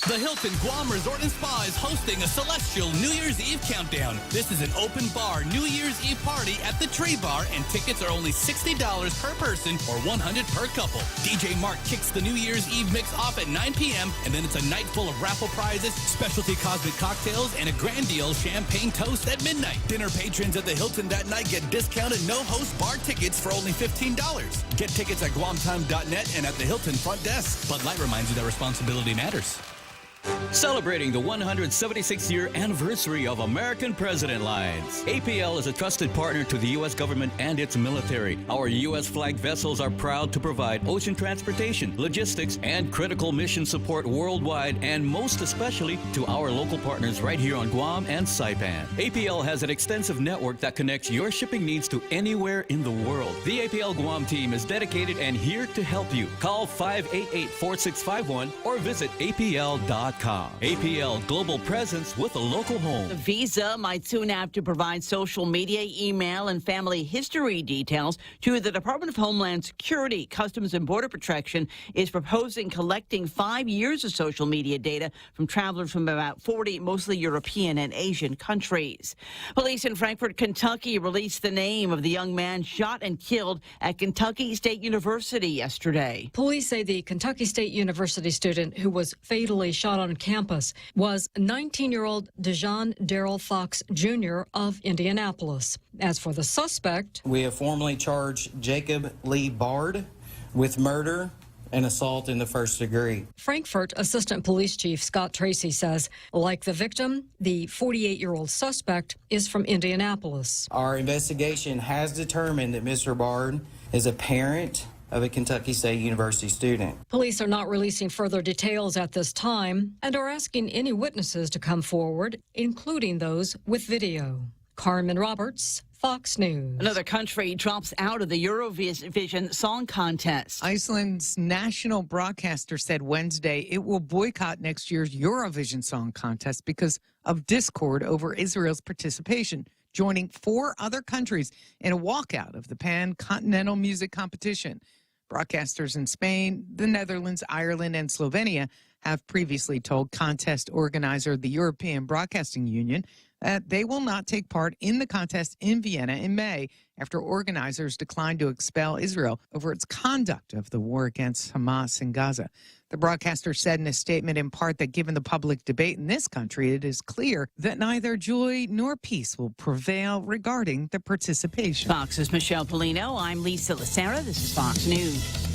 The Hilton Guam Resort and Spa is hosting a celestial New Year's Eve countdown. This is an open bar New Year's Eve party at the Tree Bar, and tickets are only $60 per person or $100 per couple. DJ Mark kicks the New Year's Eve mix off at 9 p.m., and then it's a night full of raffle prizes, specialty cosmic cocktails, and a grand deal champagne toast at midnight. Dinner patrons at the Hilton that night get discounted no-host bar tickets for only $15. Get tickets at guamtime.net and at the Hilton front desk. Bud Light reminds you that responsibility matters. Celebrating the 176th year anniversary of American President Lines. APL is a trusted partner to the U.S. government and its military. Our U.S. flagged vessels are proud to provide ocean transportation, logistics, and critical mission support worldwide, and most especially to our local partners right here on Guam and Saipan. APL has an extensive network that connects your shipping needs to anywhere in the world. The APL Guam team is dedicated and here to help you. Call 588-4651 or visit apl.com. APL Global Presence with a local home. Visa might soon have to provide social media, email, and family history details to the Department of Homeland Security. Customs and Border Protection is proposing collecting 5 years of social media data from travelers from about 40, mostly European and Asian countries. Police in Frankfort, Kentucky released the name of the young man shot and killed at Kentucky State University yesterday. Police say the Kentucky State University student who was fatally shot on campus was 19-year-old Dejan Darrell Fox Jr. of Indianapolis. As for the suspect, we have formally charged Jacob Lee Bard with murder and assault in the first degree. Frankfort Assistant Police Chief Scott Tracy says, like the victim, the 48-year-old suspect is from Indianapolis. Our investigation has determined that Mr. Bard is a parent of a Kentucky State University student. Police are not releasing further details at this time and are asking any witnesses to come forward, including those with video. Carmen Roberts, Fox News. Another country drops out of the Eurovision Song Contest. Iceland's national broadcaster said Wednesday it will boycott next year's Eurovision Song Contest because of discord over Israel's participation, joining 4 other countries in a walkout of the pan-continental music competition. Broadcasters in Spain, the Netherlands, Ireland, and Slovenia have previously told contest organizer the European Broadcasting Union that they will not take part in the contest in Vienna in May after organizers declined to expel Israel over its conduct of the war against Hamas in Gaza. The broadcaster said in a statement in part that given the public debate in this country, it is clear that neither joy nor peace will prevail regarding the participation. Fox's Michelle Polino. I'm Lisa Lacera. This is Fox News.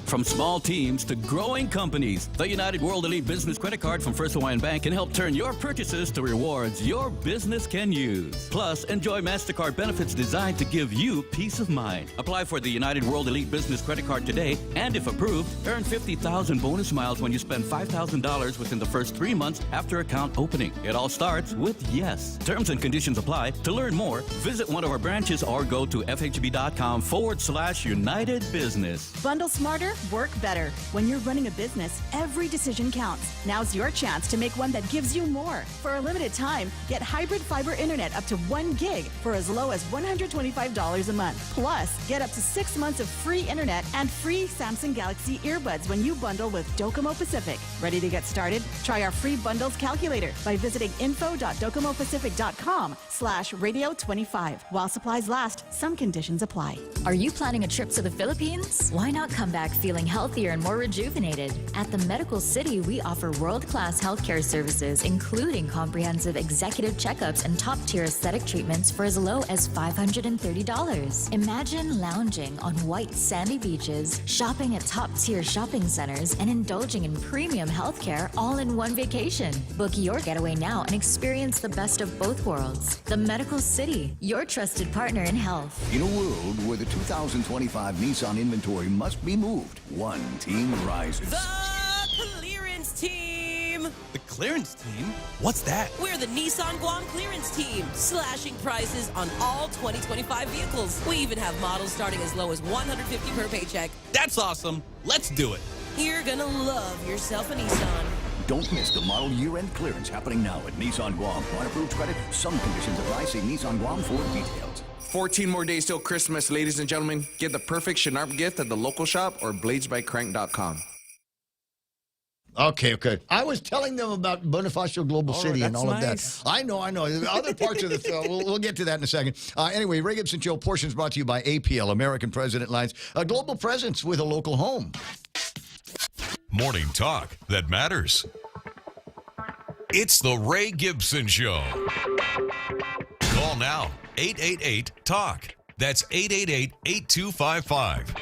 From small teams to growing companies, the United World Elite Business Credit Card from First Hawaiian Bank can help turn your purchases to rewards your business can use. Plus, enjoy MasterCard benefits designed to give you peace of mind. Apply for the United World Elite Business Credit Card today, and if approved, earn 50,000 bonus miles when you spend $5,000 within the first 3 months after account opening. It all starts with yes. Terms and conditions apply. To learn more, visit one of our branches or go to fhb.com/United Business. Bundle smarter, work better. When you're running a business, every decision counts. Now's your chance to make one that gives you more. For a limited time, get hybrid fiber internet up to 1 gig for as low as $125 a month. Plus, get up to 6 months of free internet and free Samsung Galaxy earbuds when you bundle with Docomo Pacific. Ready to get started? Try our free bundles calculator by visiting info.docomopacific.com/radio25. While supplies last, some conditions apply. Are you planning a trip to the Philippines? Why not come back feeling healthier and more rejuvenated? At the Medical City, we offer world-class healthcare services, including comprehensive executive checkups and top-tier aesthetic treatments for as low as $530. Imagine lounging on white sandy beaches, shopping at top-tier shopping centers, and indulging in premium healthcare all in one vacation. Book your getaway now and experience the best of both worlds. The Medical City, your trusted partner in health. In a world where the 2025 Nissan inventory must be moved, one team rises. The Clearance Team! The Clearance Team? What's that? We're the Nissan Guam Clearance Team, slashing prices on all 2025 vehicles. We even have models starting as low as $150 per paycheck. That's awesome. Let's do it. You're gonna love yourself a Nissan. Don't miss the model year-end clearance happening now at Nissan Guam. On approved credit, some conditions apply. See Nissan Guam for details. 14 more days till Christmas, ladies and gentlemen. Get the perfect Sharp gift at the local shop or bladesbycrank.com. Okay. I was telling them about Bonifacio Global City and all of that. I know. The other parts of the we'll get to that in a second. Anyway, Ray Gibson Show portions brought to you by APL, American President Lines, a global presence with a local home. Morning talk that matters. It's the Ray Gibson Show. Call now, 888-TALK. That's 888-8255.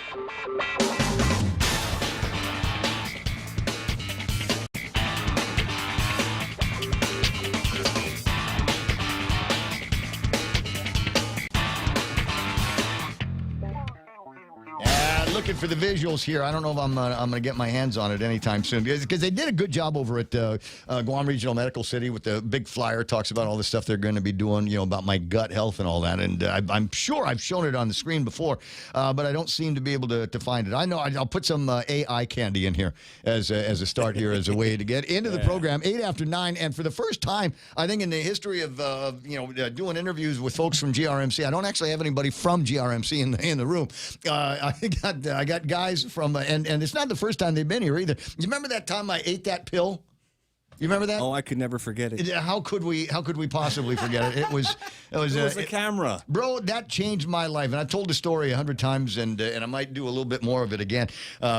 for the visuals here. I don't know if I'm going to get my hands on it anytime soon because they did a good job over at Guam Regional Medical City with the big flyer. Talks about all the stuff they're going to be doing, about my gut health and all that. And I'm sure I've shown it on the screen before, but I don't seem to be able to find it. I know I'll put some AI candy in here as a start here as a way to get into the program. 8 after 9, and for the first time, I think in the history of doing interviews with folks from GRMC, I don't actually have anybody from GRMC in the room. I got guys from, and it's not the first time they've been here either. You remember that time I ate that pill? You remember that? Oh, I could never forget it. How could we possibly forget it? It was the camera, bro. That changed my life, and I've told the story 100 times, and I might do a little bit more of it again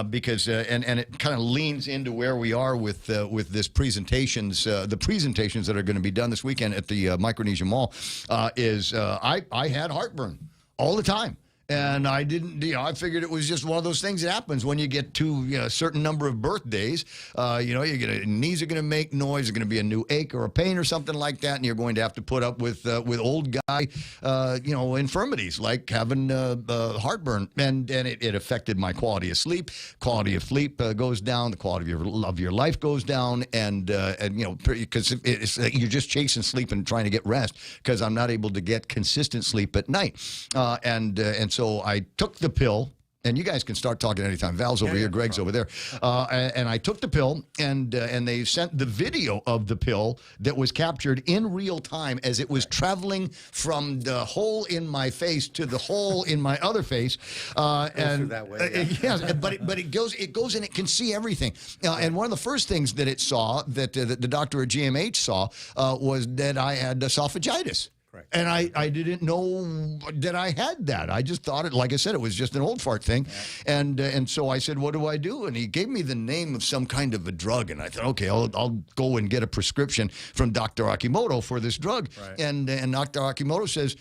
because and it kind of leans into where we are with this presentations, the presentations that are going to be done this weekend at the Micronesia Mall. I had heartburn all the time. And I didn't, I figured it was just one of those things that happens when you get to a certain number of birthdays. Your knees are going to make noise. There's going to be a new ache or a pain or something like that, and you're going to have to put up with old guy, infirmities like having heartburn, and it affected my quality of sleep. Quality of sleep goes down. The quality of your life goes down, and because you're just chasing sleep and trying to get rest because I'm not able to get consistent sleep at night, and so I took the pill, and you guys can start talking anytime. Val's over here, Greg's over there. And I took the pill, and they sent the video of the pill that was captured in real time as it was traveling from the hole in my face to the hole in my other face. And that way, yes, but it goes and it can see everything. And one of the first things that it saw, that the doctor at GMH saw, was that I had esophagitis. And I didn't know that I had that. I just thought it, like I said, it was just an old fart thing. Yeah. And so I said, what do I do? And he gave me the name of some kind of a drug. And I thought, okay, I'll go and get a prescription from Dr. Akimoto for this drug. Right. And Dr. Akimoto says,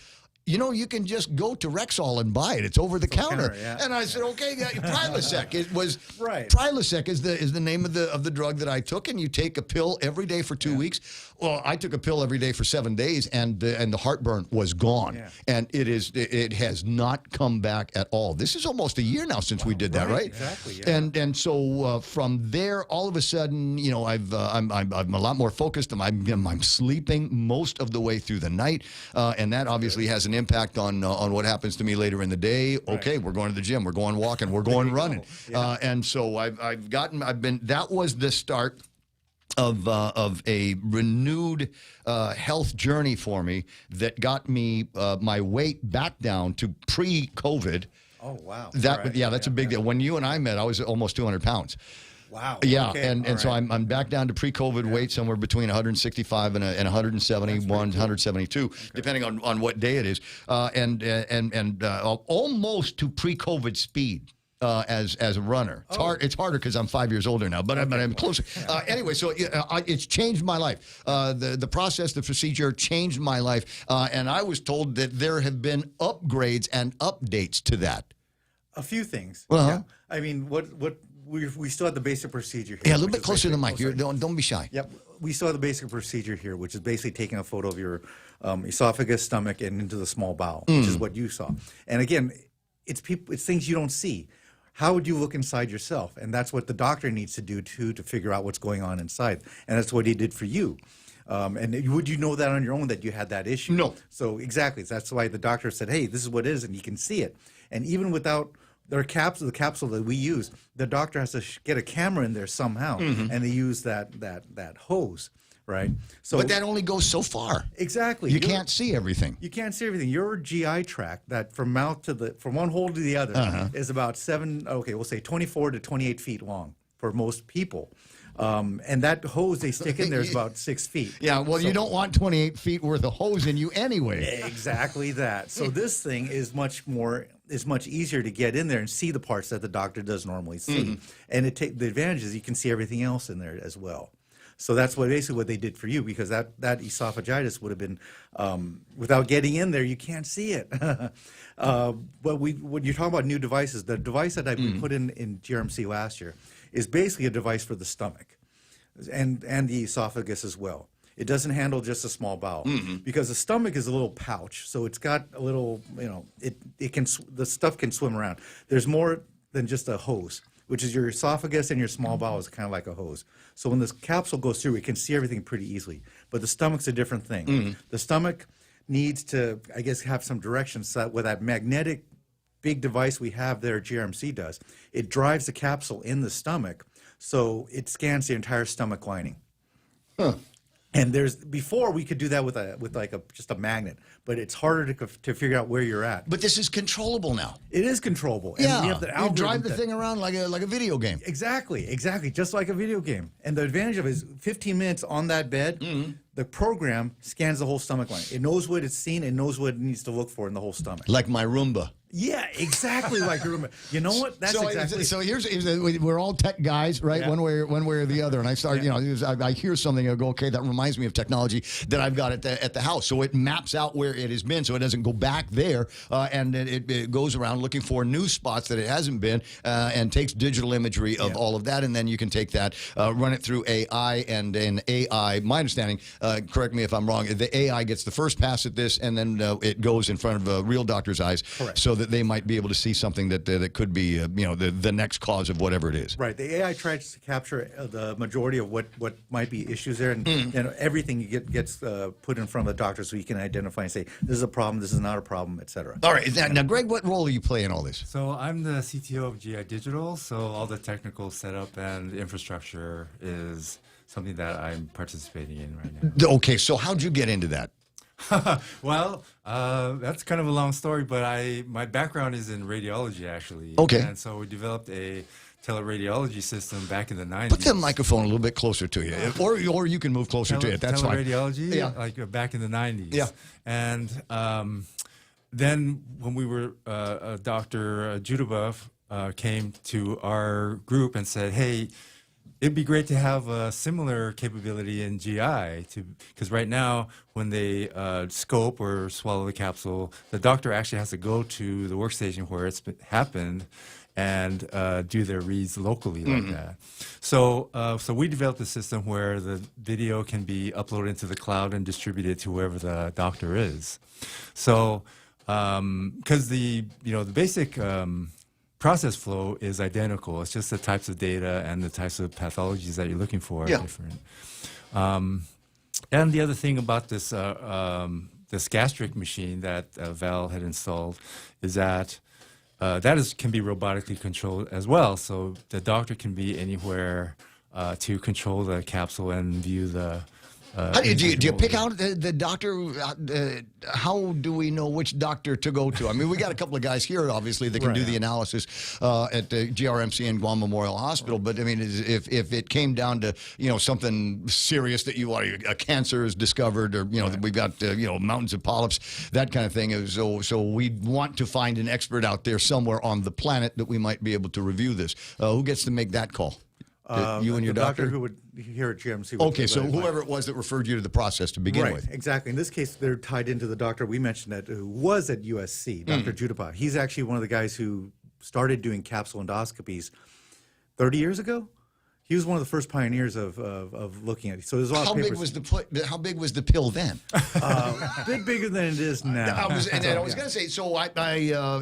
you can just go to Rexall and buy it. It's over the counter. And I said, okay, Prilosec. It was Prilosec is the name of the drug that I took, and you take a pill every day for 2 weeks. Well, I took a pill every day for 7 days, and the heartburn was gone. Yeah. And it has not come back at all. This is almost a year now since we did that, right? Exactly. Yeah. And so from there, all of a sudden, I'm a lot more focused. I'm sleeping most of the way through the night, and that obviously has an impact on what happens to me later in the day. Okay, we're going to the gym, we're going walking, we're going running, and so that was the start of a renewed health journey for me that got me my weight back down to pre-COVID. Oh wow! That's a big deal. When you and I met, I was almost 200 pounds. Wow. Yeah, okay. and so I'm back down to pre-COVID weight, somewhere between 165 and 171, 172, depending on what day it is, and almost to pre-COVID speed. As a runner, it's harder because I'm 5 years older now, but I'm closer. Anyway, so it's changed my life. The process, the procedure changed my life, and I was told that there have been upgrades and updates to that. A few things. Uh-huh. Yeah. I mean, we still have the basic procedure here. Yeah, a little bit closer to the mic. Don't be shy. Yep. We still have the basic procedure here, which is basically taking a photo of your esophagus, stomach, and into the small bowel, which is what you saw. And again, it's things you don't see. How would you look inside yourself? And that's what the doctor needs to do too, to figure out what's going on inside. And that's what he did for you. And would you know that on your own that you had that issue? No. So exactly. That's why the doctor said, hey, this is what it is, and you can see it. And even without the capsule that we use, the doctor has to get a camera in there somehow, and they use that hose, right? So, but that only goes so far. Exactly. You can't see everything. You can't see everything. Your GI tract, that from one hole to the other, is about 24 to 28 feet long for most people. And that hose they stick in there is about 6 feet. Yeah, well, you don't want 28 feet worth of hose in you anyway. Exactly that. So this thing is much easier to get in there and see the parts that the doctor does normally see. And the advantage is you can see everything else in there as well. So that's basically what they did for you, because that esophagitis would have been, without getting in there, you can't see it. But when you're talking about new devices, the device that we put in GRMC last year is basically a device for the stomach and the esophagus as well. It doesn't handle just a small bowel because the stomach is a little pouch, so it's got a little, the stuff can swim around. There's more than just a hose, which is your esophagus and your small bowel is kind of like a hose. So when this capsule goes through, we can see everything pretty easily. But the stomach's a different thing. The stomach needs to, I guess, have some direction so that with that magnetic big device we have there, GRMC does, it drives the capsule in the stomach, so it scans the entire stomach lining. And before we could do that with just a magnet, but it's harder to figure out where you're at. But this is controllable now. It is controllable. And Yeah, we have the you algorithm drive the thing around like a video game. Exactly, just like a video game. And the advantage of it is 15 minutes on that bed, the program scans the whole stomach line. It knows what it's seen, it knows what it needs to look for in the whole stomach. Like my Roomba. Yeah, exactly like your Roomba. You know what? That's exactly. So here's we're all tech guys, right? Yeah. One way or the other. And I start, I hear something, I go, okay, that reminds me of technology that I've got at the house. So it maps out where it has been, so it doesn't go back there, and it goes around looking for new spots that it hasn't been, and takes digital imagery of all of that, and then you can take that, run it through AI, and an AI. My understanding, correct me if I'm wrong, the AI gets the first pass at this, and then it goes in front of a real doctor's eyes, so that they might be able to see something that could be, the next cause of whatever it is. Right. The AI tries to capture the majority of what might be issues there, and everything gets put in front of the doctor so he can identify and say, this is a problem, this is not a problem, etc. All right. Now, Greg, what role are you playing in all this? So I'm the CTO of GI Digital, so all the technical setup and infrastructure is something that I'm participating in right now. Okay, so how'd you get into that? Well, that's kind of a long story, but my background is in radiology, actually. Okay. And so we developed a teleradiology system back in the 90s. Put the microphone a little bit closer to you, or you can move closer to it. That's fine. Teleradiology, like back in the 90s. Yeah. And then when we were, Dr. Judabov came to our group and said, hey, it'd be great to have a similar capability in GI, because right now when they scope or swallow the capsule, the doctor actually has to go to the workstation where it's happened and do their reads locally like that. So we developed a system where the video can be uploaded into the cloud and distributed to wherever the doctor is. So because the basic process flow is identical. It's just the types of data and the types of pathologies that you're looking for are different. And the other thing about this this gastric machine that Val had installed is that can be robotically controlled as well. So the doctor can be anywhere to control the capsule and view the. Do you pick out the doctor? How do we know which doctor to go to? I mean, we got a couple of guys here, obviously, that can do the analysis at the GRMC and Guam Memorial Hospital. But I mean, if it came down to something serious that a cancer is discovered, or we've got mountains of polyps, that kind of thing. So we want to find an expert out there somewhere on the planet that we might be able to review this. Who gets to make that call? You and your doctor? Who would here at GMC. Okay, so whoever it was that referred you to the process to begin with. Right, exactly. In this case, they're tied into the doctor we mentioned that who was at USC, Dr. Judapa. He's actually one of the guys who started doing capsule endoscopies 30 years ago. He was one of the first pioneers of looking at it. So there's a lot of papers. How big was the pill then? A bit bigger than it is now. I was going to say, so I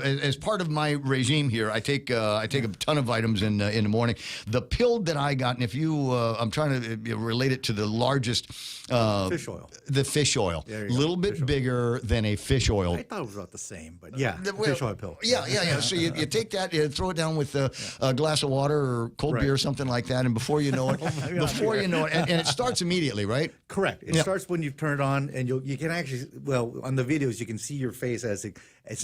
as part of my regime here, I take a ton of vitamins in the morning. The pill that I got, and if you, I'm trying to relate it to the largest fish oil. The fish oil, a little bit bigger than a fish oil. I thought it was about the same, but yeah, fish oil pill. Yeah. So you take that, you throw it down with a glass of water or cold beer or something like that, and before you know it, and it starts immediately, right? Correct. It starts when you turn it on, and you can actually, on the videos, you can see your face as it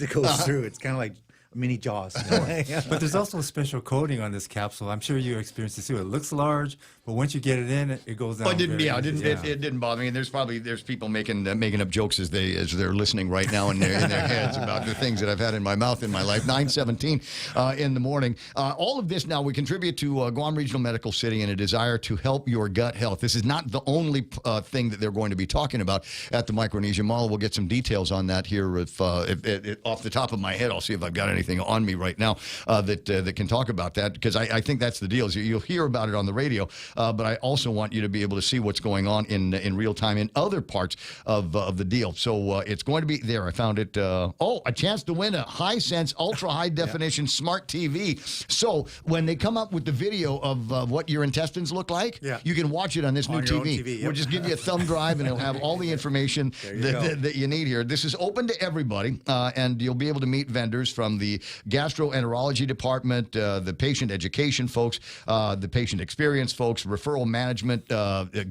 goes through. It's kind of like mini Jaws. But there's also a special coating on this capsule. I'm sure you experienced this too. It looks large, but once you get it in, it goes down. It didn't bother me. There's people making up jokes as they're listening right now in their heads about the things that I've had in my mouth in my life. 9:17 in the morning. All of this now we contribute to Guam Regional Medical City in a desire to help your gut health. This is not the only thing that they're going to be talking about at the Micronesia Mall. We'll get some details on that here. If off the top of my head, I'll see if I've got anything anything on me right now that can talk about that, because I think that's the deal. Is you'll hear about it on the radio, but I also want you to be able to see what's going on in real time in other parts of the deal. So it's going to be there. I found it. A chance to win a Hisense ultra high definition smart TV. So when they come up with the video of what your intestines look like, you can watch it on this new your own TV. TV, We'll just give you a thumb drive, and it'll have all the information that you need here. This is open to everybody, and you'll be able to meet vendors from the gastroenterology department, the patient education folks, the patient experience folks, referral management,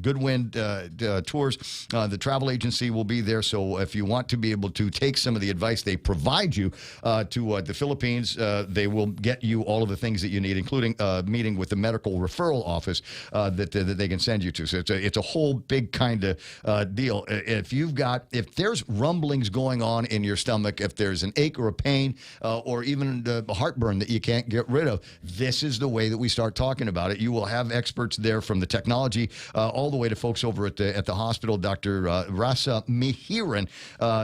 Goodwind Tours, the travel agency will be there. So if you want to be able to take some of the advice they provide you to the Philippines, they will get you all of the things that you need, including meeting with the medical referral office that they can send you to. So it's a whole big kind of deal. If there's rumblings going on in your stomach, if there's an ache or a pain, or even a heartburn that you can't get rid of, this is the way that we start talking about it. You will have experts there, from the technology all the way to folks over at the hospital. Dr. Rasa Mihiran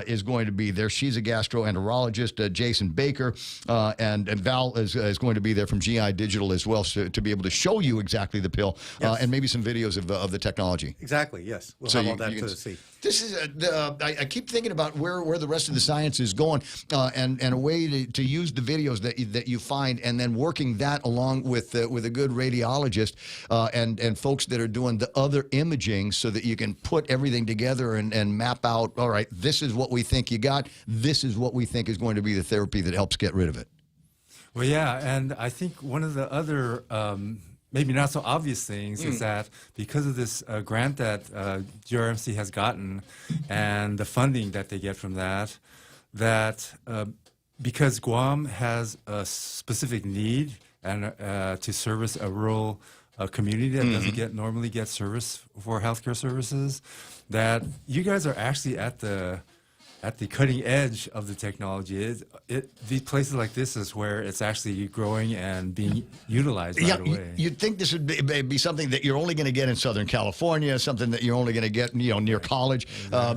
is going to be there. She's a gastroenterologist. Jason Baker and Val is going to be there from GI Digital as well, to be able to show you exactly the pill, and maybe some videos of the technology. Exactly, yes. We'll have all that to see. This is I keep thinking about where the rest of the science is going, and a way to use the videos that you find, and then working that along with a good radiologist and folks that are doing the other imaging, so that you can put everything together and map out, all right, this is what we think you got, this is what we think is going to be the therapy that helps get rid of it. Well, yeah, and I think one of the other maybe not so obvious things is that because of this grant that GRMC has gotten, and the funding that they get from that, because Guam has a specific need and to service a rural community that doesn't normally get service for healthcare services, that you guys are actually at the cutting edge of the technology. These places like this is where it's actually growing and being utilized right away. You'd think this would be something that you're only going to get in Southern California, something that you're only going to get near college,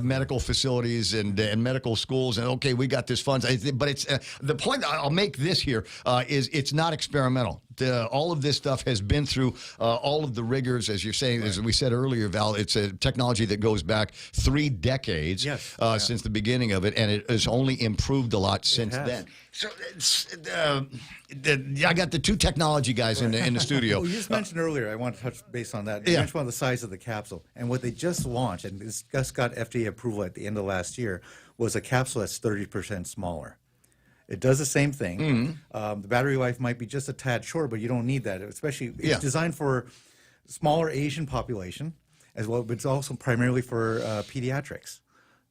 medical facilities and medical schools. And okay, we got this funds, but it's the point that I'll make this here is it's not experimental. All of this stuff has been through all of the rigors, as you're saying, as we said earlier, Val. It's a technology that goes back 3 decades since the beginning of it, and it has only improved a lot since then. So I got the two technology guys in the studio. Well, you just mentioned earlier, I want to touch base on that. You mentioned on the size of the capsule, and what they just launched, and this just got FDA approval at the end of last year, was a capsule that's 30% smaller. It does the same thing. The battery life might be just a tad short, but you don't need that. Especially, it's designed for smaller Asian population as well, but it's also primarily for pediatrics.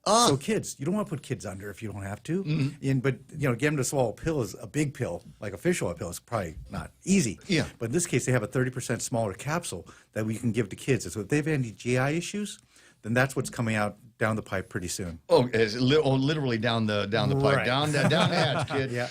So kids, you don't want to put kids under if you don't have to. But get them to swallow a pill is a big pill, like a fish oil pill. Is probably not easy. But in this case, they have a 30% smaller capsule that we can give to kids. So if they have any GI issues, then that's what's coming out down the pipe pretty soon. It's literally down the pipe, down the edge, kid.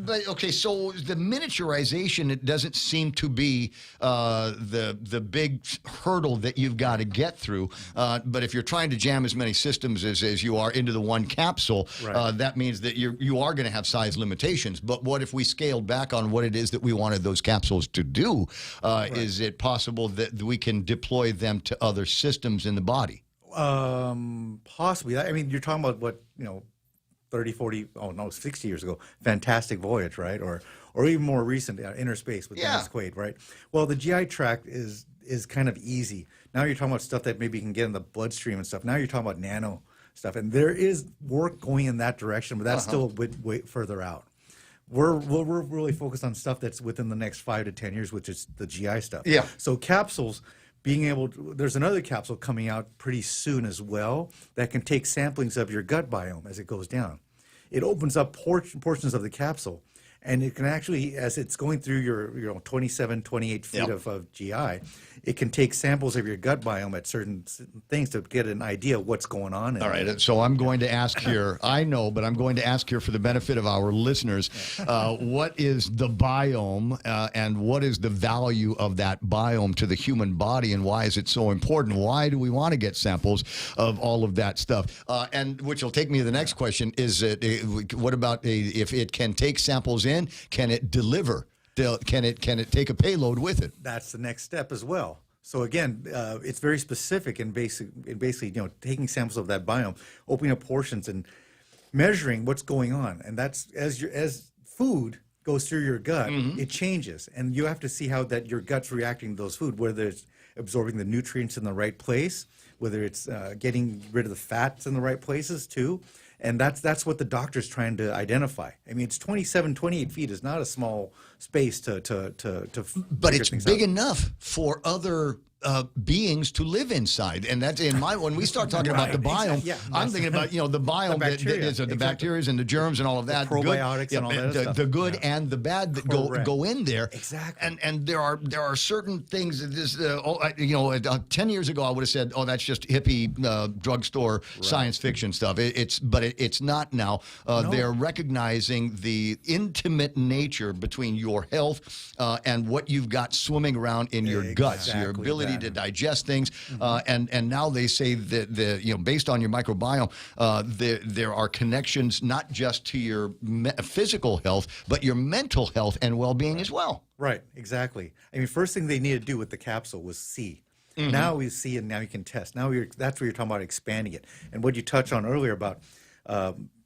But okay, so the miniaturization, it doesn't seem to be the big hurdle that you've got to get through. But if you're trying to jam as many systems as you are into the one capsule, that means that you are going to have size limitations. But what if we scaled back on what it is that we wanted those capsules to do? Is it possible that we can deploy them to other systems in the body? Possibly. I mean, you're talking about what, 30, 40, 60 years ago, Fantastic Voyage, right? Or even more recent, Inner Space with Dennis Quaid, right? Well, the GI tract is kind of easy. Now you're talking about stuff that maybe you can get in the bloodstream and stuff. Now you're talking about nano stuff. And there is work going in that direction, but that's still a bit way further out. We're really focused on stuff that's within the next 5 to 10 years, which is the GI stuff. So capsules, being able to, there's another capsule coming out pretty soon as well that can take samplings of your gut biome as it goes down. It opens up portions of the capsule, And it can actually, as it's going through your 27, 28 feet of GI, it can take samples of your gut biome at certain things to get an idea of what's going on. All right, so I'm going to ask here, I know, but I'm going to ask here for the benefit of our listeners, what is the biome and what is the value of that biome to the human body, and why is it so important? Why do we want to get samples of all of that stuff? And which will take me to the next question, is what about if it can take samples in, can it deliver? Can it take a payload with it? That's the next step as well. So again, it's very specific in basically, taking samples of that biome, opening up portions and measuring what's going on. And that's as food goes through your gut, it changes, and you have to see how that your gut's reacting to those food, whether it's absorbing the nutrients in the right place, whether it's getting rid of the fats in the right places too. And that's what the doctor's trying to identify. I mean, it's 27, 28 feet is not a small space to but it's big enough for other beings to live inside, and that's in my. When we start talking about the biome, I'm thinking about the biome, the bacteria and the germs and all of that, the probiotics and all that stuff. The good and the bad that go in there. Exactly. And there are certain things that this 10 years ago I would have said, oh, that's just hippie drugstore science fiction stuff. But it's not now. They're recognizing the intimate nature between your health and what you've got swimming around in your guts, your ability to digest things, and now they say that based on your microbiome, there are connections not just to your physical health, but your mental health and well-being as well. Right, exactly. I mean, first thing they needed to do with the capsule was see. Now we see, and now you can test. Now that's where you're talking about expanding it, and what you touched on earlier about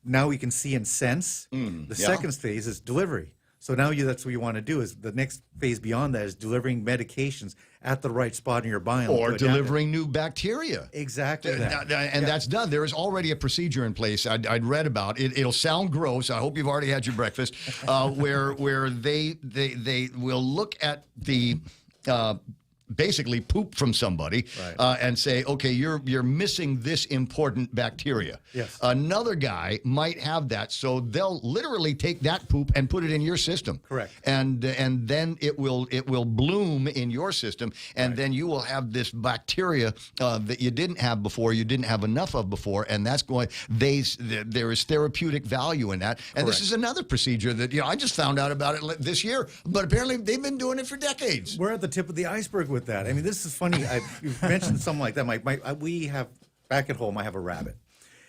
now we can see and sense. The second phase is delivery. So now that's what you want to do. Is the next phase beyond that is delivering medications at the right spot in your biome, or delivering new bacteria. Exactly, and that's done. There is already a procedure in place. I'd read about it. It'll sound gross. I hope you've already had your breakfast. Where they will look at the. Basically poop from somebody and say, okay, you're missing this important bacteria. Yes. Another guy might have that, so they'll literally take that poop and put it in your system. Correct. And then it will bloom in your system, and then you will have this bacteria that you didn't have before, you didn't have enough of before, and that's going. There is therapeutic value in that, and this is another procedure that I just found out about it this year, but apparently they've been doing it for decades. We're at the tip of the iceberg with that. I mean, this is funny. You've mentioned something like that. We have, back at home, I have a rabbit.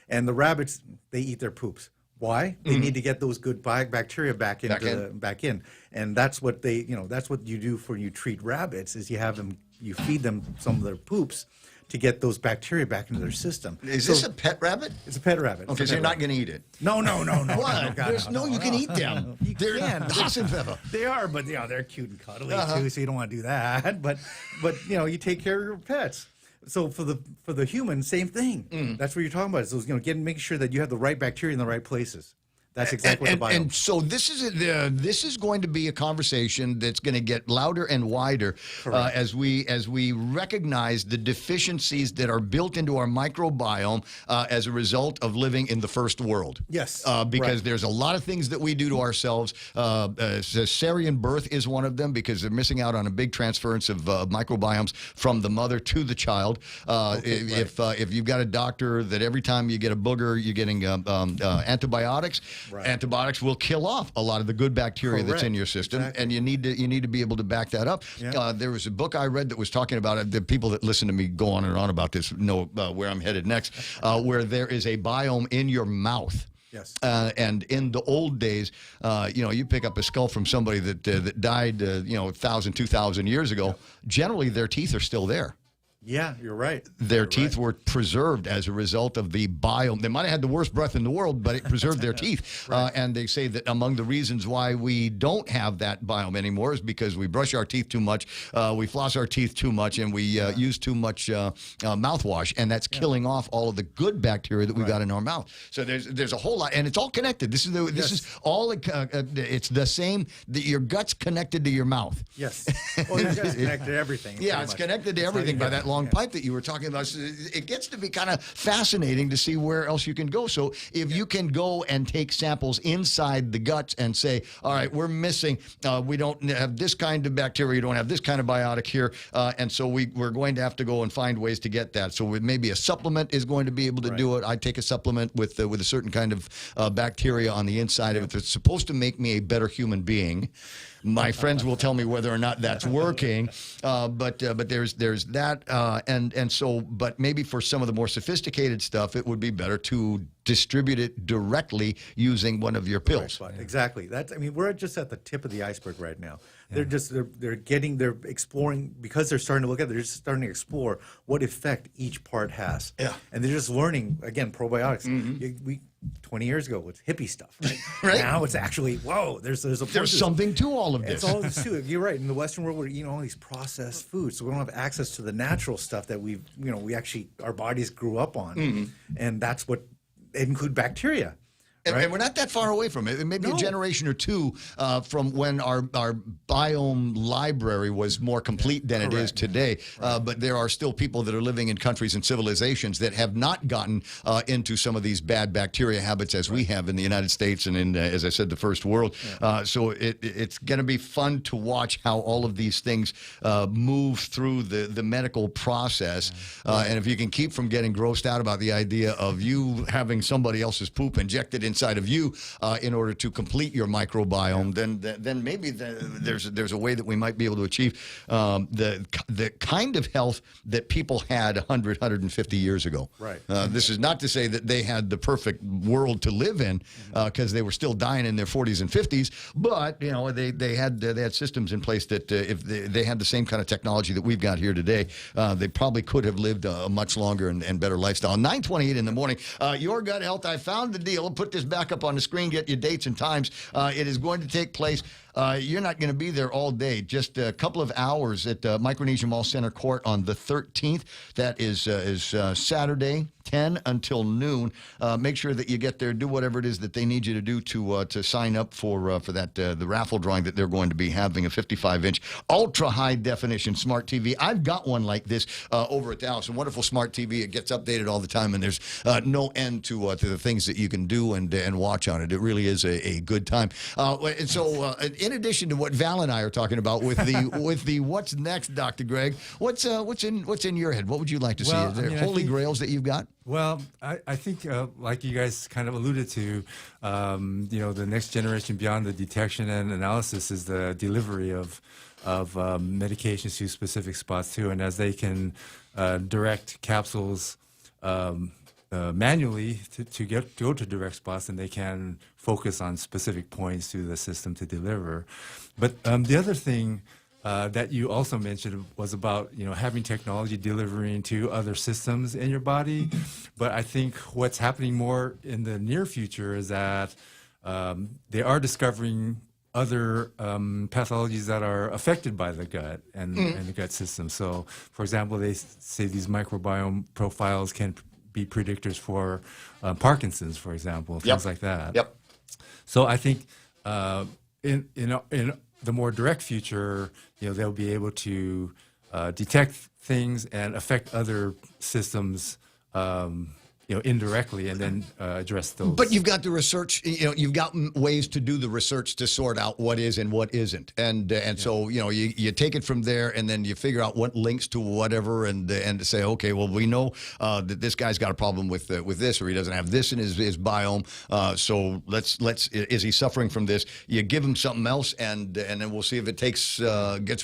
And the rabbits, they eat their poops. Why? They need to get those good bacteria back in. And that's what that's what you do for you treat rabbits, is you feed them some of their poops to get those bacteria back into their system. Is this a pet rabbit? It's a pet rabbit. Okay, so you're not going to eat it? No. What? No, you can eat them. They're Hassenpfeffer. They are, but they're cute and cuddly too, so you don't want to do that. But you take care of your pets. So for the human, same thing. That's what you're talking about. So making sure that you have the right bacteria in the right places. That's exactly what the biome. And so this is going to be a conversation that's going to get louder and wider as we recognize the deficiencies that are built into our microbiome as a result of living in the first world. Yes, because there's a lot of things that we do to ourselves. Cesarean birth is one of them, because they're missing out on a big transference of microbiomes from the mother to the child. If you've got a doctor that every time you get a booger, you're getting antibiotics. Antibiotics will kill off a lot of the good bacteria that's in your system, and you need to be able to back that up. There was a book I read that was talking about it. The people that listen to me go on and on about this know where I'm headed next, where there is a biome in your mouth. Yes. And in the old days, you pick up a skull from somebody that died, 1,000, 2,000 years ago. Generally, their teeth are still there. Yeah, you're right. Their teeth were preserved as a result of the biome. They might have had the worst breath in the world, but it preserved their teeth. And they say that among the reasons why we don't have that biome anymore is because we brush our teeth too much, we floss our teeth too much, and we use too much mouthwash, and that's killing off all of the good bacteria that we've got in our mouth. So there's a whole lot, and it's all connected. This is all. It's the same. Your gut's connected to your mouth. Yes. Well, your gut's connected to everything. Yeah, it's connected to everything by that long pipe that you were talking about. So it gets to be kind of fascinating to see where else you can go. So if you can go and take samples inside the guts and say, all right, we're missing, we don't have this kind of bacteria, we don't have this kind of biotic here, and so we're going to have to go and find ways to get that. So maybe a supplement is going to be able to do it. I take a supplement with a certain kind of bacteria on the inside of it that's supposed to make me a better human being. My friends will tell me whether or not that's working, but there's that, and so, but maybe for some of the more sophisticated stuff, it would be better to distribute it directly using one of your pills. Right, exactly. I mean, we're just at the tip of the iceberg right now. They're exploring, because they're starting to look at it, they're just starting to explore what effect each part has. Yeah. And they're just learning, again, probiotics. 20 years ago was hippie stuff. Right? Right. Now it's actually, whoa, there's something to all of this. It's all this too. You're right. In the Western world, we're eating all these processed foods, so we don't have access to the natural stuff that we actually, our bodies grew up on. And that's what, it include bacteria. And we're not that far away from it. Maybe a generation or two from when our biome library was more complete than it is today. But there are still people that are living in countries and civilizations that have not gotten into some of these bad bacteria habits as we have in the United States and in, as I said, the first world. So it's going to be fun to watch how all of these things move through the medical process. And if you can keep from getting grossed out about the idea of you having somebody else's poop injected inside of you in order to complete your microbiome, then maybe there's a way that we might be able to achieve the kind of health that people had 100, 150 years ago. Right. This is not to say that they had the perfect world to live in, because they were still dying in their 40s and 50s, but they had systems in place that if they had the same kind of technology that we've got here today, they probably could have lived a much longer and better lifestyle. 9:28 in the morning. Your Gut Health. I found the deal. I'll put this back up on the screen, get your dates and times. It is going to take place. You're not going to be there all day, just a couple of hours at Micronesia Mall Center Court on the 13th. That is Saturday, 10 until noon. Make sure that you get there. Do whatever it is that they need you to do to sign up for that the raffle drawing that they're going to be having, a 55-inch ultra high definition smart TV. I've got one like this over at the house. A wonderful smart TV. It gets updated all the time, and there's no end to the things that you can do and watch on it. It really is a good time. And so, in addition to what Val and I are talking about with the what's next, Dr. Greg, what's in your head? What would you like to see? Are there holy grails that you've got? Well, I think, like you guys kind of alluded to, the next generation beyond the detection and analysis is the delivery of medications to specific spots too. And as they can direct capsules manually to go to direct spots, and they can focus on specific points to the system to deliver. But the other thing that you also mentioned was about having technology delivering to other systems in your body. But I think what's happening more in the near future is that they are discovering other pathologies that are affected by the gut and the gut system. So, for example, they say these microbiome profiles can be predictors for Parkinson's, for example, things like that. Yep. So I think in the more direct future, they'll be able to detect things and affect other systems, indirectly, and then address those. But you've got the research. You've got ways to do the research to sort out what is and what isn't, and so you take it from there, and then you figure out what links to whatever, and say, okay, well, we know that this guy's got a problem with this, or he doesn't have this in his biome. So let's is he suffering from this? You give him something else, and then we'll see if it gets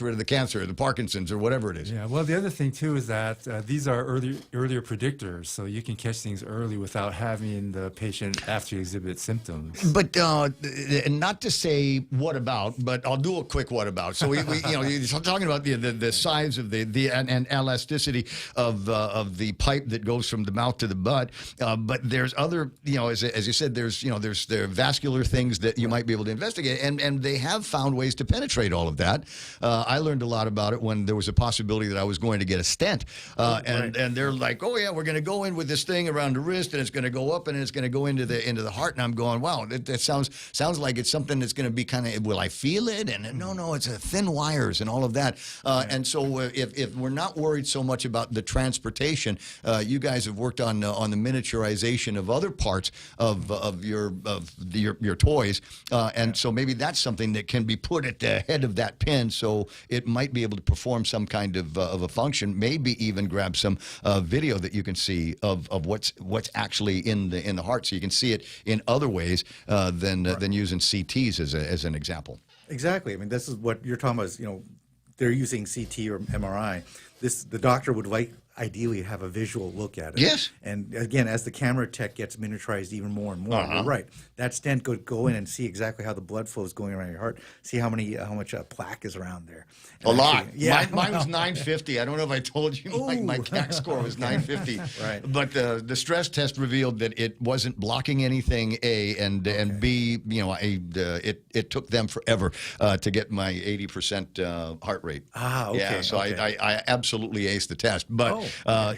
rid of the cancer, or the Parkinson's, or whatever it is. Yeah. Well, the other thing too is that these are earlier predictors, so you can catch things early without having the patient after you exhibit symptoms. But not to say what about, but I'll do a quick what about. So we you're talking about the size of the and elasticity of the pipe that goes from the mouth to the butt. But there's other, as you said, there's vascular things that you might be able to investigate, and they have found ways to penetrate all of that. I learned a lot about it when there was a possibility that I was going to get a stent, and they're like, oh yeah, we're going to go in with this thing around around the wrist, and it's going to go up, and it's going to go into the heart. And I'm going, wow, that sounds like it's something that's going to be kind of, will I feel it? And no, it's thin wires and all of that. And so if we're not worried so much about the transportation, you guys have worked on the miniaturization of other parts of your toys, and so maybe that's something that can be put at the head of that pin, so it might be able to perform some kind of a function. Maybe even grab some video that you can see of what's actually in the heart, so you can see it in other ways than using CTs as an example. Exactly. I mean, this is what you're talking about. Is, they're using CT or MRI. The doctor would ideally have a visual look at it. Yes. And again, as the camera tech gets miniaturized even more and more, you're right. That stent could go in and see exactly how the blood flow is going around your heart. See how much plaque is around there. And a lot. Yeah. Mine was 950. I don't know if I told you my CAC score was 950. Right. But the stress test revealed that it wasn't blocking anything, A, and B, it took them forever to get my 80% heart rate. Okay. Yeah, so I absolutely aced the test. But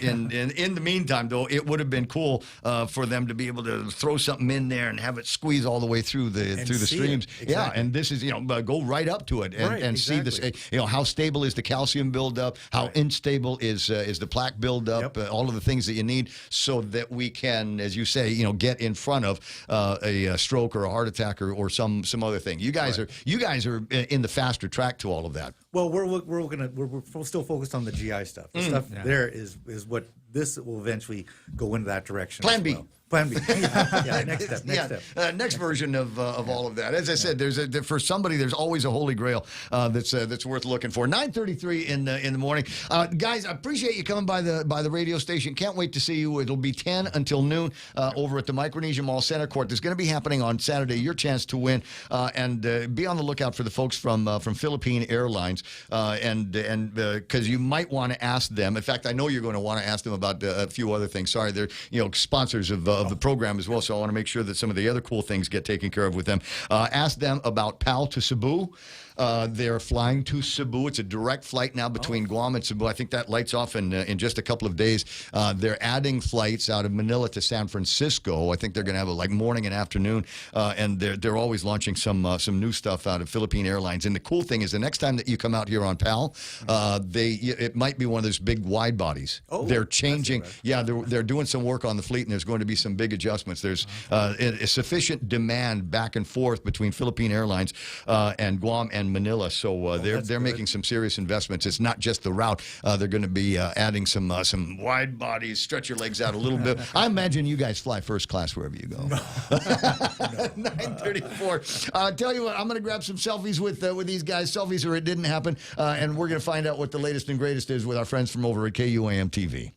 in the meantime, though, it would have been cool for them to be able to throw something in there and have it squeeze all the way through the streams. Exactly. Yeah, and this is go right up to it and see this. How stable is the calcium buildup? How unstable is the plaque buildup? All of the things that you need so that we can, as you say, get in front of a stroke or a heart attack or some other thing. You guys are in the faster track to all of that. Well, we're still focused on the GI stuff. The stuff there is what this will eventually go into that direction. Plan B. Plan B. Next step. Next version of all of that. As I said, for somebody, there's always a holy grail that's worth looking for. 9:33 in the morning, guys. I appreciate you coming by the radio station. Can't wait to see you. It'll be 10 until noon over at the Micronesia Mall Center Court. There's going to be happening on Saturday. Your chance to win, and be on the lookout for the folks from Philippine Airlines, and because you might want to ask them. In fact, I know you're going to want to ask them about a few other things. Sorry, they're sponsors of the program as well, so I want to make sure that some of the other cool things get taken care of with them. Ask them about PAL to Cebu. They're flying to Cebu. It's a direct flight now between Guam and Cebu. I think that lights off in just a couple of days. They're adding flights out of Manila to San Francisco. I think they're going to have a morning and afternoon, and they're always launching some new stuff out of Philippine Airlines. And the cool thing is, the next time that you come out here on PAL, it might be one of those big wide bodies. They're changing. Yeah, they're doing some work on the fleet, and there's going to be some big adjustments. There's a sufficient demand back and forth between Philippine Airlines and Guam and Manila, so they're making some serious investments. It's not just the route; they're going to be adding some wide bodies. Stretch your legs out a little bit. I imagine you guys fly first class wherever you go. 9:34. Tell you what, I'm going to grab some selfies with these guys. Selfies or it didn't happen, and we're going to find out what the latest and greatest is with our friends from over at KUAM TV.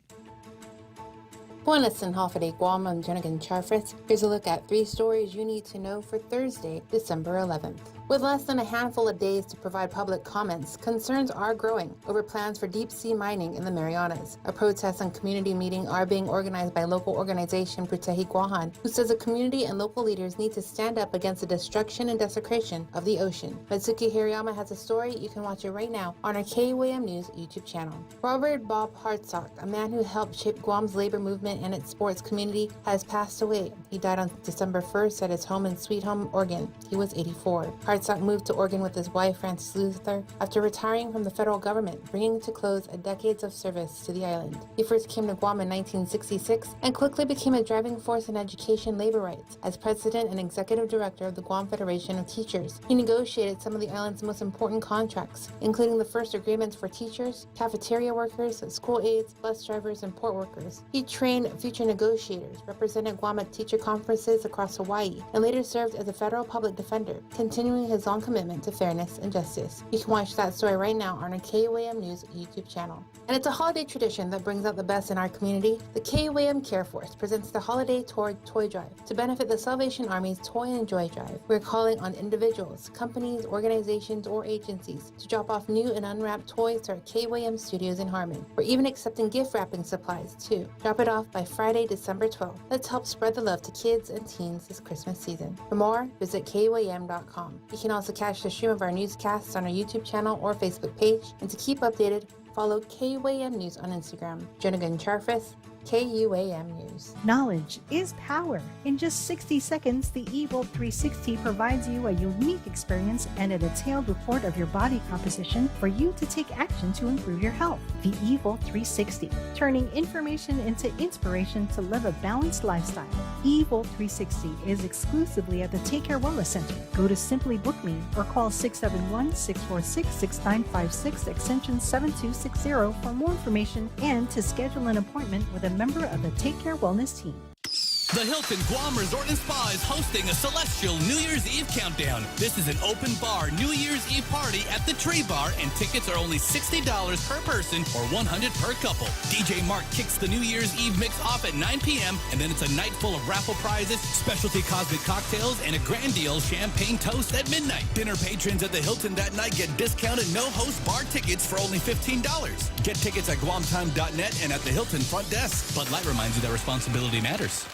Buenas and Hofade Guam, I'm Jennigan Charfris. Here's a look at 3 stories you need to know for Thursday, December 11th. With less than a handful of days to provide public comments, concerns are growing over plans for deep-sea mining in the Marianas. A protest and community meeting are being organized by local organization Putehi Guahan, who says the community and local leaders need to stand up against the destruction and desecration of the ocean. Mitsuki Hirayama has a story. You can watch it right now on our KUAM News YouTube channel. Robert Bob Hartsock, a man who helped shape Guam's labor movement and its sports community, has passed away. He died on December 1st at his home in Sweet Home, Oregon. He was 84. Hartsock moved to Oregon with his wife, Frances Luther, after retiring from the federal government, bringing to close a decades of service to the island. He first came to Guam in 1966 and quickly became a driving force in education labor rights. As president and executive director of the Guam Federation of Teachers, he negotiated some of the island's most important contracts, including the first agreements for teachers, cafeteria workers, school aides, bus drivers, and port workers. He trained future negotiators, represented Guam at teacher conferences across Hawaii, and later served as a federal public defender, continuing his long commitment to fairness and justice. You can watch that story right now on our KUAM News YouTube channel. And it's a holiday tradition that brings out the best in our community. The KUAM Care Force presents the Holiday Toy Drive to benefit the Salvation Army's Toy and Joy Drive. We're calling on individuals, companies, organizations, or agencies to drop off new and unwrapped toys to our KUAM studios in Harmon. We're even accepting gift wrapping supplies too. Drop it off by Friday, December 12th. Let's help spread the love to kids and teens this Christmas season. For more, visit KUAM.com. You can also catch the stream of our newscasts on our YouTube channel or Facebook page. And to keep updated, follow KUAM News on Instagram. Jennigan Charfis, KUAM News. Knowledge is power. In just 60 seconds, the eVolt 360 provides you a unique experience and a detailed report of your body composition for you to take action to improve your health. The eVolt 360, turning information into inspiration to live a balanced lifestyle. eVolt 360 is exclusively at the Take Care Wellness Center. Go to Simply Book Me or call 671-646-6956 extension 7260 for more information and to schedule an appointment with a member of the Take Care Wellness team. The Hilton Guam Resort and Spa is hosting a celestial New Year's Eve countdown. This is an open bar New Year's Eve party at the Tree Bar, and tickets are only $60 per person or $100 per couple. DJ Mark kicks the New Year's Eve mix off at 9 p.m., and then it's a night full of raffle prizes, specialty cosmic cocktails, and a grand deal champagne toast at midnight. Dinner patrons at the Hilton that night get discounted no-host bar tickets for only $15. Get tickets at guamtime.net and at the Hilton front desk. Bud Light reminds you that responsibility matters.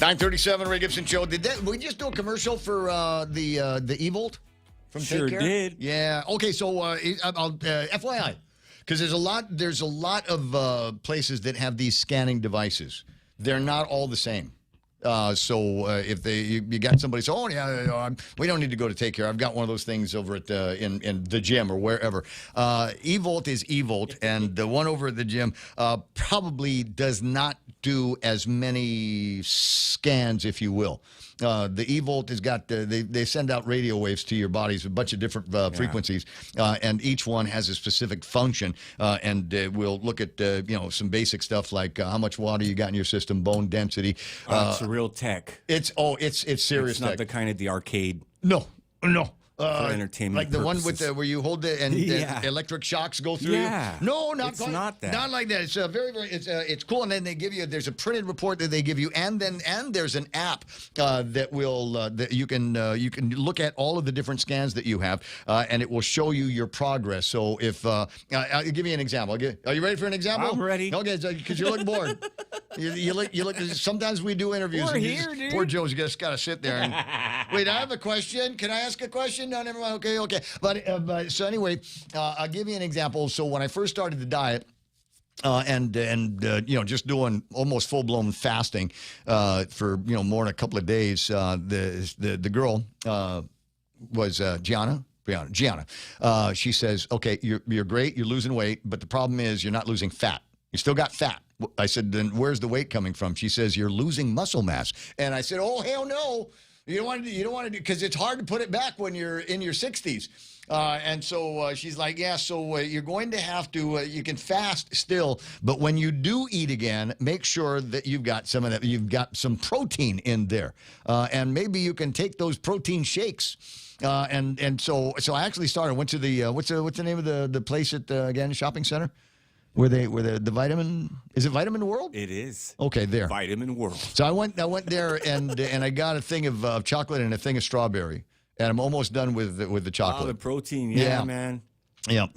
.937 Ray Gibson Show. Did we just do a commercial for the eVolt from Sure Take Care? did. Yeah. Okay. So FYI, because there's a lot of places that have these scanning devices. They're not all the same. So if you got somebody say, oh yeah, we don't need to go to Take Care. I've got one of those things over at in the gym or wherever. eVolt is eVolt, and the one over at the gym probably does not do as many scans, if you will. The eVolt has got they send out radio waves to your bodies, a bunch of different frequencies, and each one has a specific function. And we'll look at some basic stuff like how much water you got in your system, bone density. It's a real tech. It's serious. It's not tech. the kind of the arcade. No. For entertainment like the purposes. one with where you hold it and electric shocks go through you. No, not it's quite, not that. Not like that. It's very it's cool. And then they give you there's a printed report that they give you, and there's an app that will that you can look at all of the different scans that you have, and it will show you your progress. So if I'll give you an example. Are you ready for an example? I'm ready. Okay, because you look bored. you look. Sometimes we do interviews. We're and here, dude. Poor Joe's just got to sit there and wait. I have a question. Can I ask a question? No, never mind. Okay. But so anyway, I'll give you an example. So when I first started the diet, and just doing almost full blown fasting for more than a couple of days, the girl was Gianna. She says, okay, you're great, you're losing weight, but the problem is you're not losing fat. You still got fat. I said, then where's the weight coming from? She says, you're losing muscle mass. And I said, oh hell no. You don't want to do because it's hard to put it back when you're in your 60s. And so she's like, yeah, so you're going to have to, you can fast still, but when you do eat again, make sure that you've got some of that, you've got some protein in there. And maybe you can take those protein shakes. And so I actually went to the, what's the name of the place at, again, shopping center? Where the vitamin, is it Vitamin World? It is. Okay, there. Vitamin World. So I went there and I got a thing of chocolate and a thing of strawberry, and I'm almost done with the chocolate. Oh, the protein, yeah. Man. Yep.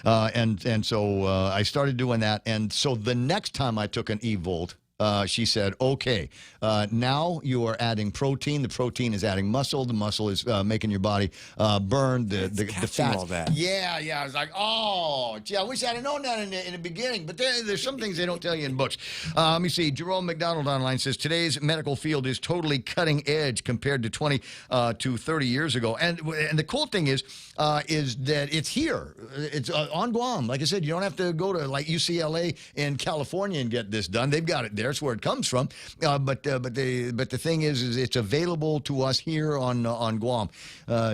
And so I started doing that, and so the next time I took an eVolt, she said, okay, now you are adding protein. The protein is adding muscle. The muscle is making your body burn the fat. All that. Yeah. I was like, oh, gee, I wish I'd have known that in the beginning. But there's some things they don't tell you in books. Let me see. Jerome McDonald online says, today's medical field is totally cutting edge compared to 20 to 30 years ago. And the cool thing is that it's here. It's on Guam. Like I said, you don't have to go to like UCLA in California and get this done. They've got it there. That's where it comes from. But the thing is it's available to us here on Guam.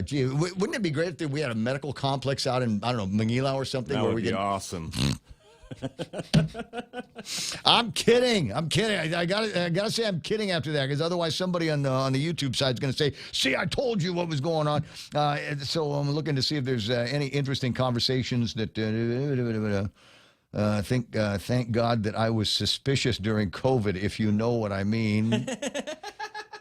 Gee, wouldn't it be great if we had a medical complex out in, I don't know, Manila or something? That where would be awesome. I'm kidding. I gotta say I'm kidding after that, because otherwise somebody on the YouTube side is going to say, "See, I told you what was going on." So I'm looking to see if there's any interesting conversations that. Thank God that I was suspicious during COVID, if you know what I mean.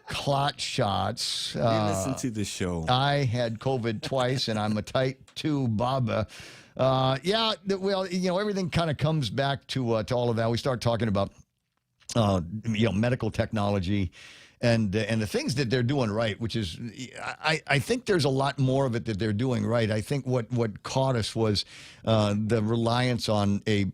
Clot shots. Listen to the show. I had COVID twice, and I'm a type 2 Baba. Yeah, well, everything kind of comes back to all of that. We start talking about, medical technology. And the things that they're doing right, which is, I think there's a lot more of it that they're doing right. I think what caught us was the reliance on a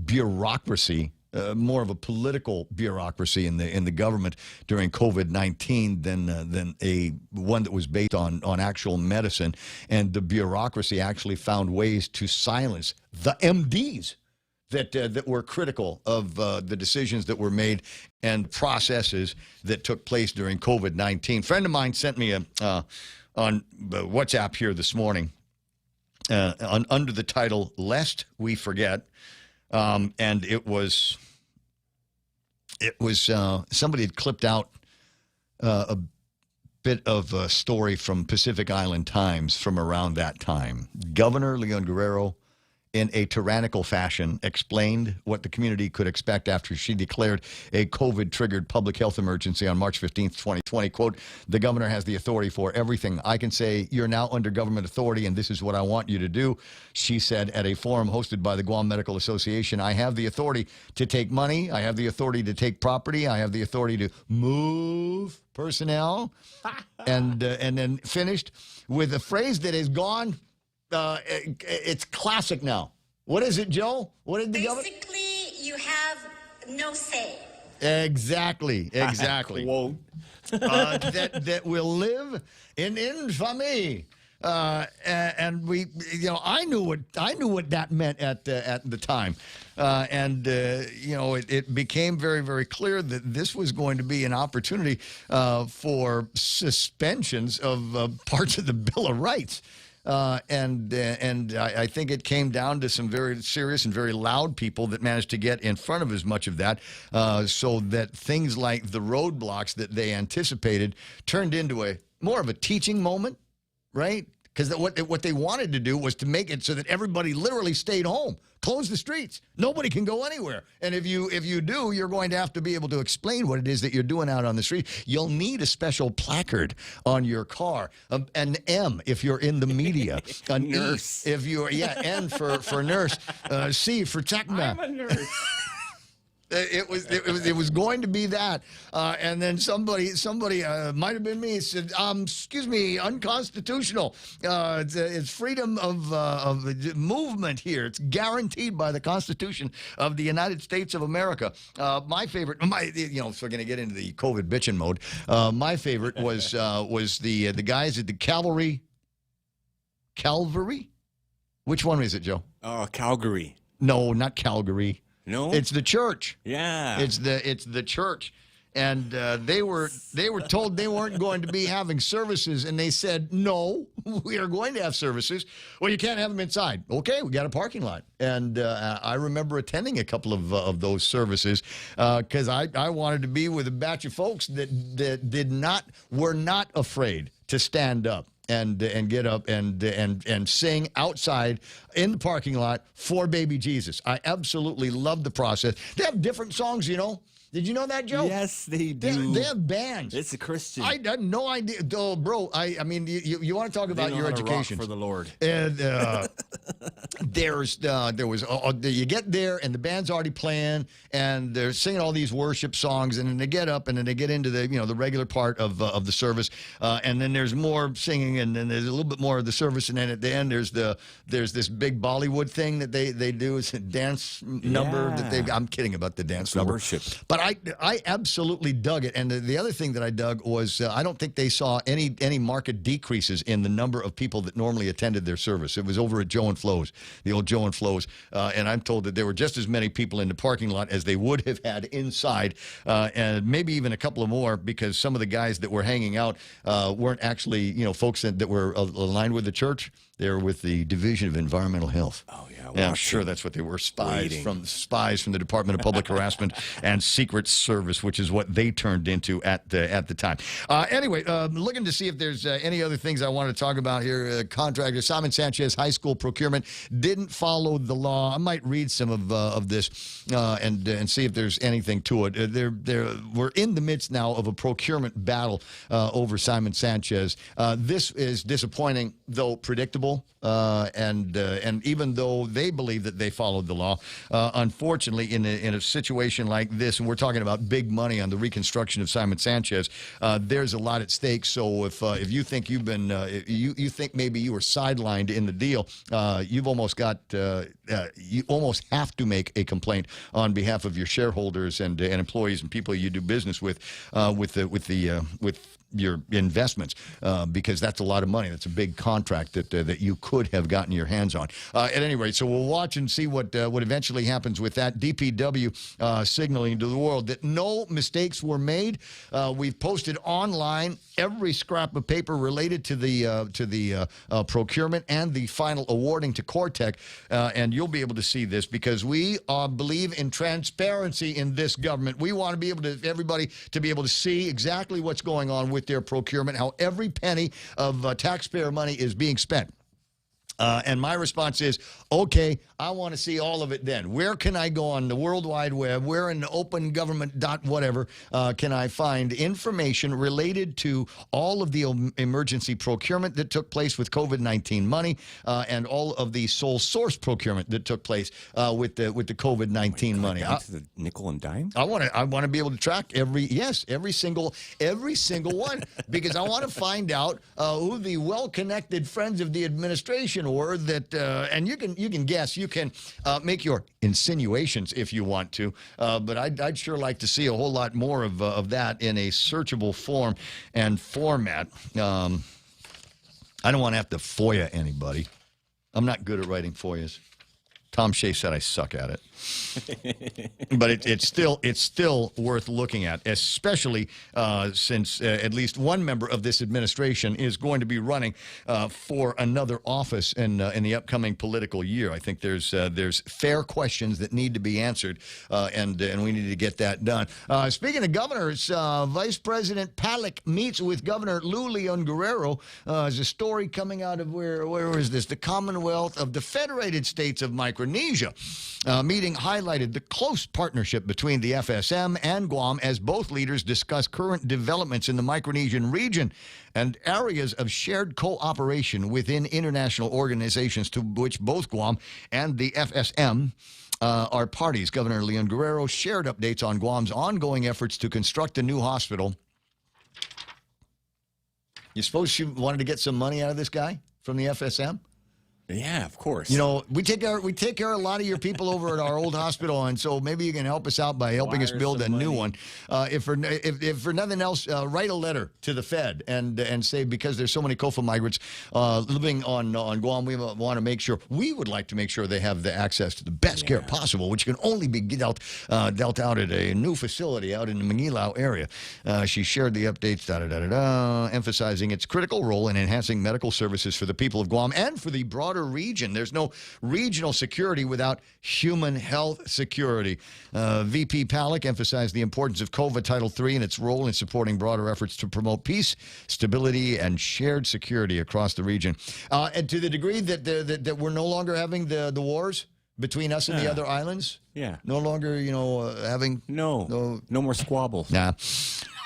bureaucracy, more of a political bureaucracy in the government during COVID-19 than a one that was based on actual medicine. And the bureaucracy actually found ways to silence the MDs that were critical of the decisions that were made and processes that took place during COVID-19. A friend of mine sent me on WhatsApp here this morning under the title "Lest We Forget," and it was somebody had clipped out a bit of a story from Pacific Island Times from around that time. Governor Leon Guerrero, in a tyrannical fashion, explained what the community could expect after she declared a COVID-triggered public health emergency on March 15th, 2020. Quote, "The governor has the authority for everything. I can say, you're now under government authority, and this is what I want you to do," she said at a forum hosted by the Guam Medical Association. "I have the authority to take money. I have the authority to take property. I have the authority to move personnel." and then finished with a phrase that is gone. It's classic now. What is it, Joe? What did the governor? Basically, you have no say. Exactly. Quote. That will live in infamy. And we, I knew what that meant at the time, it became very, very clear that this was going to be an opportunity for suspensions of parts of the Bill of Rights. And I think it came down to some very serious and very loud people that managed to get in front of as much of that, so that things like the roadblocks that they anticipated turned into more of a teaching moment, right? Because what they wanted to do was to make it so that everybody literally stayed home, close the streets. Nobody can go anywhere. And if you do, you're going to have to be able to explain what it is that you're doing out on the street. You'll need a special placard on your car, an M if you're in the media, a nurse if you're N for nurse, C for techna. I'm a nurse. It was going to be that, and then somebody might have been me said, "Excuse me, unconstitutional. It's freedom of movement here. It's guaranteed by the Constitution of the United States of America." My favorite, so we're going to get into the COVID bitching mode. My favorite was the guys at the Calvary. Which one is it, Joe? Calgary. No, not Calgary. No, it's the church. Yeah, it's the church, and they were told they weren't going to be having services, and they said, "No, we are going to have services." "Well, you can't have them inside." "Okay, we got a parking lot, and I remember attending a couple of those services because I wanted to be with a batch of folks that were not afraid to stand up and get up and sing outside in the parking lot for baby Jesus. I absolutely love the process. They have different songs, Did you know that, Joe? Yes, they do. They have bands. It's a Christian. I had no idea. Oh, bro, I mean, you want to talk about your education. For the Lord. And you get there, and the band's already playing, and they're singing all these worship songs, and then they get up, and then they get into the regular part of the service, and then there's more singing, and then there's a little bit more of the service, and then at the end there's this big Bollywood thing that they do. It's a dance number that I'm kidding about the dance number. Worship. But I absolutely dug it. And the other thing that I dug was I don't think they saw any market decreases in the number of people that normally attended their service. It was over at Joe and Flo's, the old Joe and Flo's. And I'm told that there were just as many people in the parking lot as they would have had inside, and maybe even a couple of more, because some of the guys that were hanging out weren't actually, folks that were aligned with the church. They were with the Division of Environmental Health. Oh, yeah. Yeah, I'm sure that's what they were. Spies from the Department of Public Harassment and Secret Service, which is what they turned into at the time. Anyway, looking to see if there's any other things I want to talk about here. Contractor Simon Sanchez High School procurement didn't follow the law. I might read some of this and see if there's anything to it. We're in the midst now of a procurement battle over Simon Sanchez. This is disappointing, though predictable. And even though they believe that they followed the law. Unfortunately, in a situation like this, and we're talking about big money on the reconstruction of Simon Sanchez, there's a lot at stake. So if you think you've been, you think maybe you were sidelined in the deal, you've almost got, you almost have to make a complaint on behalf of your shareholders and employees and people you do business with your investments, because that's a lot of money. That's a big contract that you could have gotten your hands on. At any rate, so we'll watch and see what eventually happens with that. DPW signaling to the world that no mistakes were made. We've posted online every scrap of paper related to the procurement and the final awarding to Cortec, and you'll be able to see this because we believe in transparency in this government. We want to be able to everybody to be able to see exactly what's going on with their procurement, how every penny of taxpayer money is being spent. And my response is, okay, I want to see all of it then. Where can I go on the World Wide Web? Where in the open government dot whatever can I find information related to all of the emergency procurement that took place with COVID-19 money and all of the sole source procurement that took place with the COVID-19 money? Down to the nickel and dime? I want to be able to track every single one because I want to find out who the well-connected friends of the administration were that, and you can guess, you can make your insinuations if you want to, but I'd sure like to see a whole lot more of that in a searchable form and format. I don't want to have to FOIA anybody. I'm not good at writing FOIAs. Tom Shea said I suck at it. But it's still worth looking at, especially since at least one member of this administration is going to be running for another office in the upcoming political year. I think there's fair questions that need to be answered, and we need to get that done. Speaking of governors, Vice President Palik meets with Governor Lou Leon Guerrero. There's a story coming out of where is this? The Commonwealth of the Federated States of Micronesia. Meeting highlighted the close partnership between the FSM and Guam as both leaders discuss current developments in the Micronesian region and areas of shared cooperation within international organizations to which both Guam and the FSM are parties. Governor Leon Guerrero shared updates on Guam's ongoing efforts to construct a new hospital. You suppose she wanted to get some money out of this guy from the FSM? Yeah, of course. You know, we take care of a lot of your people over at our old hospital, and so maybe you can help us out by helping us build a new one. If for nothing else, write a letter to the Fed and say, because there's so many COFA migrants living on Guam, we would like to make sure they have the access to the best care possible, which can only be dealt out at a new facility out in the Manilao area. She shared the updates, emphasizing its critical role in enhancing medical services for the people of Guam and for the broader region. There's no regional security without human health security. VP Palik emphasized the importance of COVA Title III and its role in supporting broader efforts to promote peace, stability, and shared security across the region. And to the degree that we're no longer having the wars between us and the other islands. Yeah. No longer, having... No more squabble. Nah.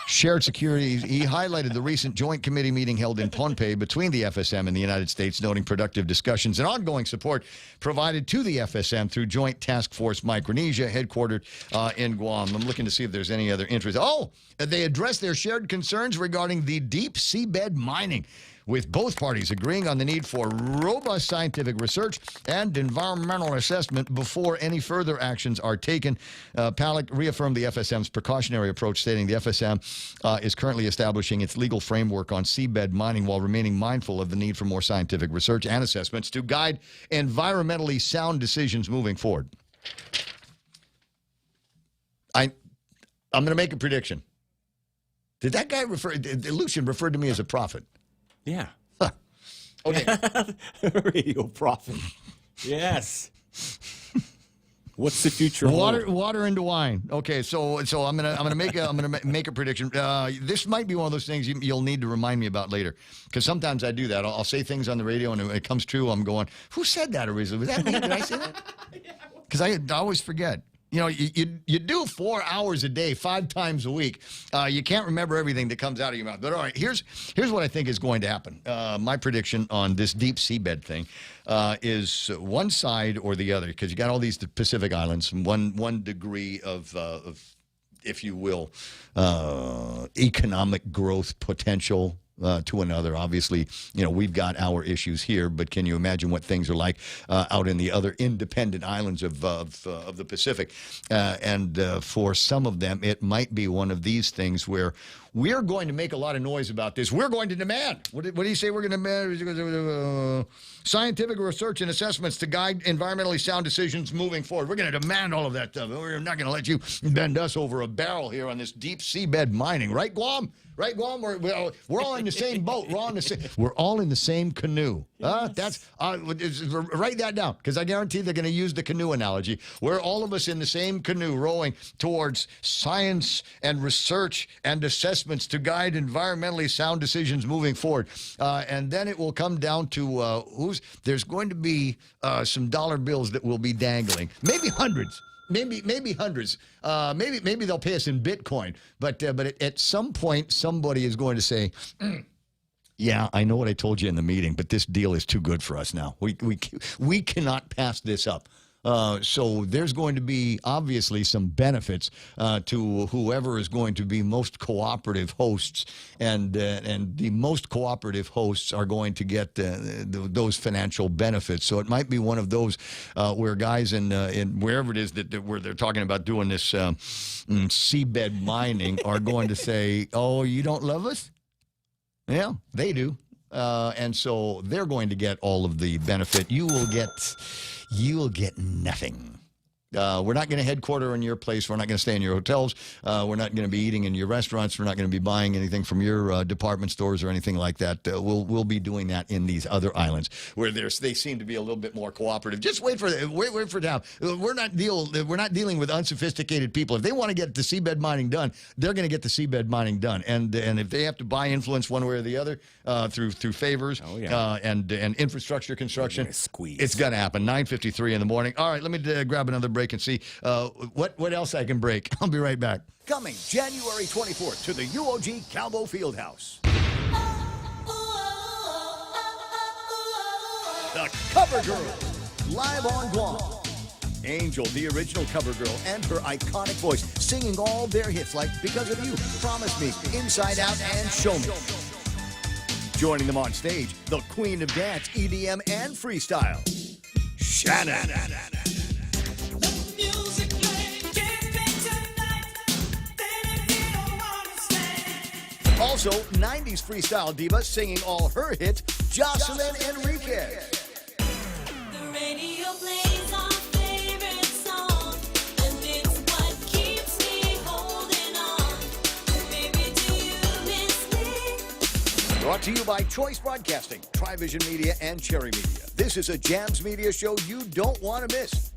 Shared security. He highlighted the recent joint committee meeting held in Pohnpei between the FSM and the United States, noting productive discussions and ongoing support provided to the FSM through Joint Task Force Micronesia, headquartered in Guam. I'm looking to see if there's any other interest. Oh, they addressed their shared concerns regarding the deep seabed mining, with both parties agreeing on the need for robust scientific research and environmental assessment before any further actions are taken. Palik reaffirmed the FSM's precautionary approach, stating the FSM is currently establishing its legal framework on seabed mining while remaining mindful of the need for more scientific research and assessments to guide environmentally sound decisions moving forward. I'm going to make a prediction. Did that guy Lucian referred to me as a prophet? Yeah. Huh. Okay. Radio prophet. Yes. What's the future? Water into wine. Okay, so I'm gonna make a prediction. This might be one of those things you'll need to remind me about later, because sometimes I do that. I'll say things on the radio and it comes true. I'm going, who said that originally? Was that me? Did I say that? Because I always forget. you do 4 hours a day, 5 times a week. You can't remember everything that comes out of your mouth. But all right, here's what I think is going to happen. My prediction on this deep seabed thing is one side or the other, because you got all these Pacific Islands, one degree of if you will, economic growth potential to another. Obviously, we've got our issues here, but can you imagine what things are like out in the other independent islands of the Pacific? And for some of them, it might be one of these things where we're going to make a lot of noise about this. We're going to demand. What do you say we're going to demand? Scientific research and assessments to guide environmentally sound decisions moving forward. We're going to demand all of that stuff. We're not going to let you bend us over a barrel here on this deep seabed mining. Right, Guam? Right, Guam? We're all in the same boat. We're all in the same canoe. That's write that down, because I guarantee they're going to use the canoe analogy. We're all of us in the same canoe rowing towards science and research and assessments to guide environmentally sound decisions moving forward. And then it will come down to there's going to be some dollar bills that will be dangling, maybe hundreds. Maybe hundreds. Maybe they'll pay us in Bitcoin. But at some point, somebody is going to say, yeah, I know what I told you in the meeting, but this deal is too good for us now. We cannot pass this up. So there's going to be obviously some benefits to whoever is going to be most cooperative hosts, and the most cooperative hosts are going to get those financial benefits. So it might be one of those where guys in wherever it is where they're talking about doing this seabed mining are going to say, "Oh, you don't love us?" Yeah, they do. And so they're going to get all of the benefit. You will get nothing. We're not going to headquarter in your place. We're not going to stay in your hotels. We're not going to be eating in your restaurants. We're not going to be buying anything from your department stores or anything like that. We'll be doing that in these other islands where they seem to be a little bit more cooperative. Just wait for now. We're not dealing with unsophisticated people. If they want to get the seabed mining done, they're going to get the seabed mining done. And if they have to buy influence one way or the other through favors and infrastructure construction, it's going to happen. 9:53 in the morning. All right, let me grab another break and see what else I can break. I'll be right back. Coming January 24th to the UOG Calvo Fieldhouse. The Cover Girl, live on Guam. Angel, the original cover girl, and her iconic voice, singing all their hits like Because of You, Promise Me, Inside Out, and Show Me. Joining them on stage, the queen of dance, EDM, and freestyle, Shannon. Also, 90s freestyle diva singing all her hits, Jocelyn Enriquez. The radio plays our favorite song, and it's what keeps me holding on. Baby, do you miss me? Brought to you by Choice Broadcasting, Trivision Media, and Cherry Media. This is a Jams Media show you don't want to miss.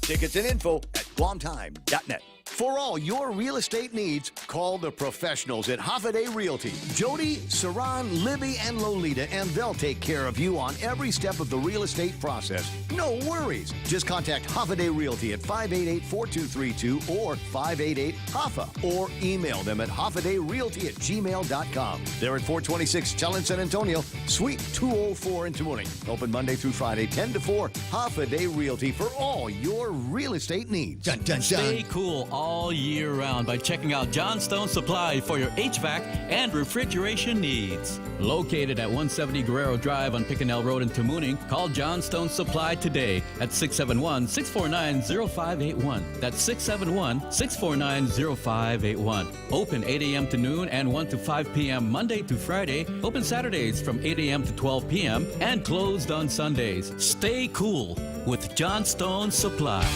Tickets and info at guamtime.net. For all your real estate needs, call the professionals at Hoffaday Realty. Jody, Saran, Libby, and Lolita, and they'll take care of you on every step of the real estate process. No worries. Just contact Hoffaday Realty at 588-4232 or 588-HOFFA, or email them at hoffadayrealty@gmail.com. They're at 426 Challenge San Antonio, Suite 204 in Tamuning. Open Monday through Friday, 10 to 4. Hoffaday Realty for all your real estate needs. Dun, dun, dun. Stay cool all year round by checking out Johnstone Supply for your HVAC and refrigeration needs. Located at 170 Guerrero Drive on Picanell Road in Tamuning, call Johnstone Supply today at 671-649-0581. That's 671-649-0581. Open 8 a.m. to noon and 1 to 5 p.m. Monday to Friday. Open Saturdays from 8 a.m. to 12 p.m. and closed on Sundays. Stay cool with Johnstone Supply.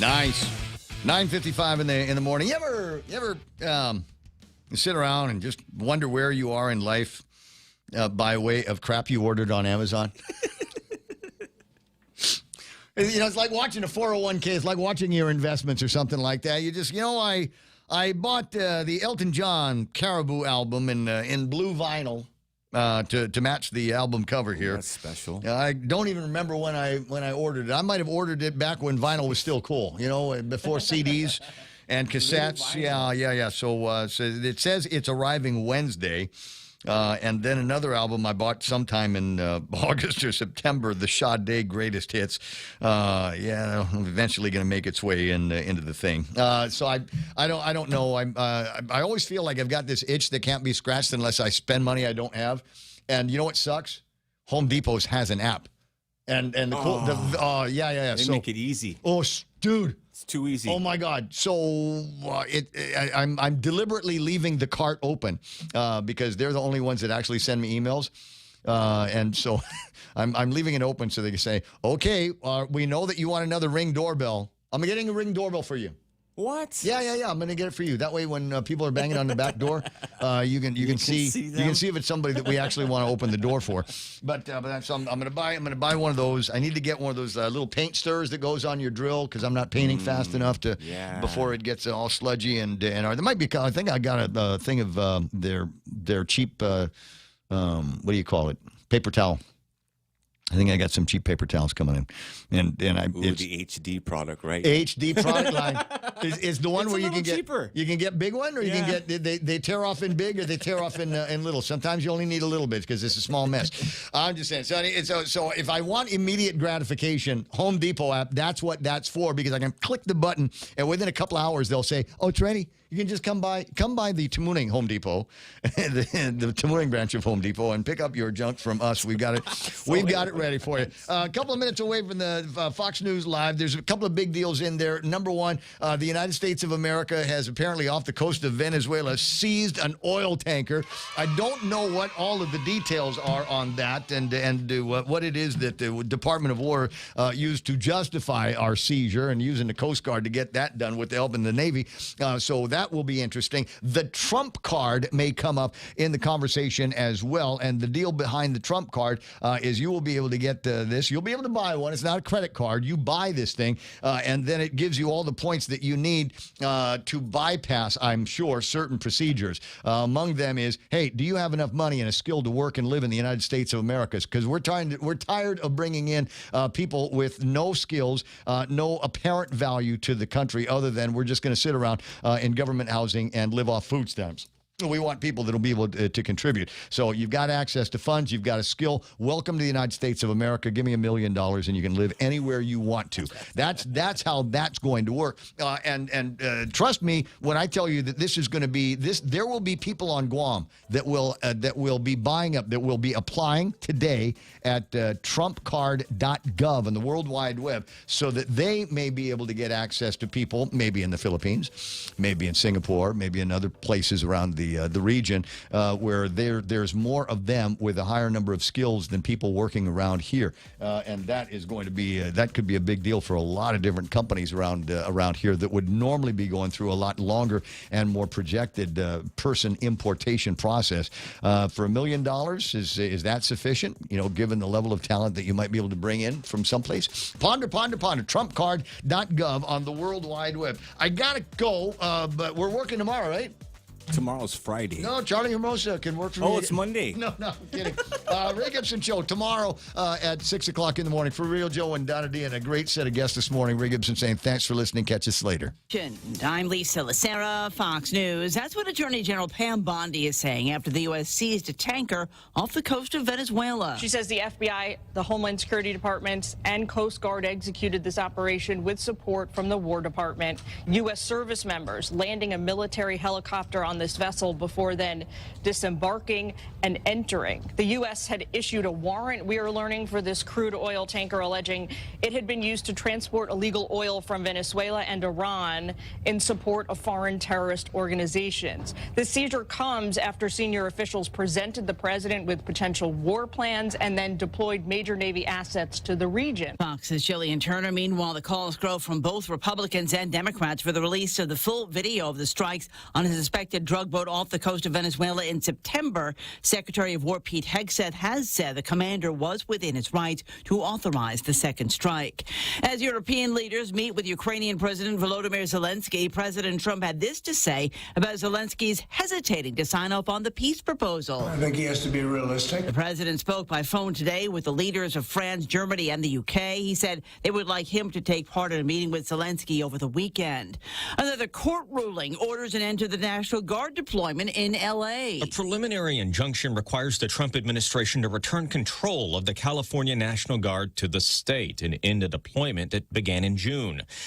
Nice. 9:55 in the morning. You ever sit around and just wonder where you are in life by way of crap you ordered on Amazon? It's like watching a 401k. It's like watching your investments or something like that. You just, I bought the Elton John Caribou album in blue vinyl. to match the album cover here. That's special. I don't even remember when I ordered it. I might have ordered it back when vinyl was still cool, before CDs and cassettes. Yeah. So it says it's arriving Wednesday. And then another album I bought sometime in August or September, the Sade Greatest Hits. Eventually going to make its way into the thing. So I don't know. I always feel like I've got this itch that can't be scratched unless I spend money I don't have. And you know what sucks? Home Depot's has an app. And the cool, They so, make it easy. Oh, dude. It's too easy. Oh my God! So I'm deliberately leaving the cart open because they're the only ones that actually send me emails, and so I'm leaving it open so they can say, "Okay, we know that you want another Ring doorbell. I'm getting a Ring doorbell for you." What? Yeah. I'm going to get it for you. That way, when people are banging on the back door, you can see if it's somebody that we actually want to open the door for. But so I'm going to buy one of those. I need to get one of those little paint stirrers that goes on your drill because I'm not painting fast enough before it gets all sludgy and there might be. I think I got a thing of their cheap what do you call it? Paper towel. I think I got some cheap paper towels coming in, it's the HD product, right? HD product line is the one It's where a you can little get cheaper. You can get big one, or you can get they tear off in big, or they tear off in little. Sometimes you only need a little bit because it's a small mess. I'm just saying. So if I want immediate gratification, Home Depot app, that's what that's for because I can click the button and within a couple hours they'll say, "Oh, it's ready." You can just come by the Tamuning Home Depot, the Tamuning branch of Home Depot, and pick up your junk from us. We've got it. We've got it ready for you. A couple of minutes away from the Fox News Live. There's a couple of big deals in there. Number one, the United States of America has apparently off the coast of Venezuela seized an oil tanker. I don't know what all of the details are on that and what it is that the Department of War used to justify our seizure and using the Coast Guard to get that done with the help in the Navy. So that will be interesting. The Trump card may come up in the conversation as well. And the deal behind the Trump card is you will be able to get this. You'll be able to buy one. It's not a credit card. You buy this thing, and then it gives you all the points that you need to bypass, I'm sure, certain procedures. Among them is, hey, do you have enough money and a skill to work and live in the United States of America? Because we're tired of bringing in people with no skills, no apparent value to the country other than we're just going to sit around in government housing and live off food stamps. We want people that will be able to contribute. So you've got access to funds. You've got a skill. Welcome to the United States of America. Give me $1 million and you can live anywhere you want to. That's how that's going to work. And trust me when I tell you that this is going to be this. There will be people on Guam that will be buying up, that will be applying today at TrumpCard.gov on the World Wide Web, so that they may be able to get access to people, maybe in the Philippines, maybe in Singapore, maybe in other places around the region where there's more of them with a higher number of skills than people working around here, and that is going to be that could be a big deal for a lot of different companies around here that would normally be going through a lot longer and more projected person importation process. For $1 million, is that sufficient? Given the level of talent that you might be able to bring in from someplace. Ponder. TrumpCard.gov on the World Wide Web. I gotta go, but we're working tomorrow, right? Tomorrow's Friday. No, Charlie Hermosa can work for me. Oh, it's Monday. No, I'm kidding. Ray Gibson Show tomorrow at 6 o'clock in the morning. For Real Joe and Donna D and a great set of guests this morning. Ray Gibson saying thanks for listening. Catch us later. I'm Lisa Lacera, Fox News. That's what Attorney General Pam Bondi is saying after the U.S. seized a tanker off the coast of Venezuela. She says the FBI, the Homeland Security Department, and Coast Guard executed this operation with support from the War Department. U.S. service members landing a military helicopter on this vessel before then disembarking and entering. The U.S. had issued a warrant, we are learning, for this crude oil tanker, alleging it had been used to transport illegal oil from Venezuela and Iran in support of foreign terrorist organizations. The seizure comes after senior officials presented the president with potential war plans and then deployed major Navy assets to the region. Fox's Jillian Turner. Meanwhile, the calls grow from both Republicans and Democrats for the release of the full video of the strikes on a suspected drug boat off the coast of Venezuela in September, Secretary of War Pete Hegseth has said the commander was within his right to authorize the second strike. As European leaders meet with Ukrainian President Volodymyr Zelensky, President Trump had this to say about Zelensky's hesitating to sign off on the peace proposal. I think he has to be realistic. The president spoke by phone today with the leaders of France, Germany, and the UK. He said they would like him to take part in a meeting with Zelensky over the weekend. Another court ruling orders an end to the National Guard deployment in L.A. A preliminary injunction requires the Trump administration to return control of the California National Guard to the state and end a deployment that began in June.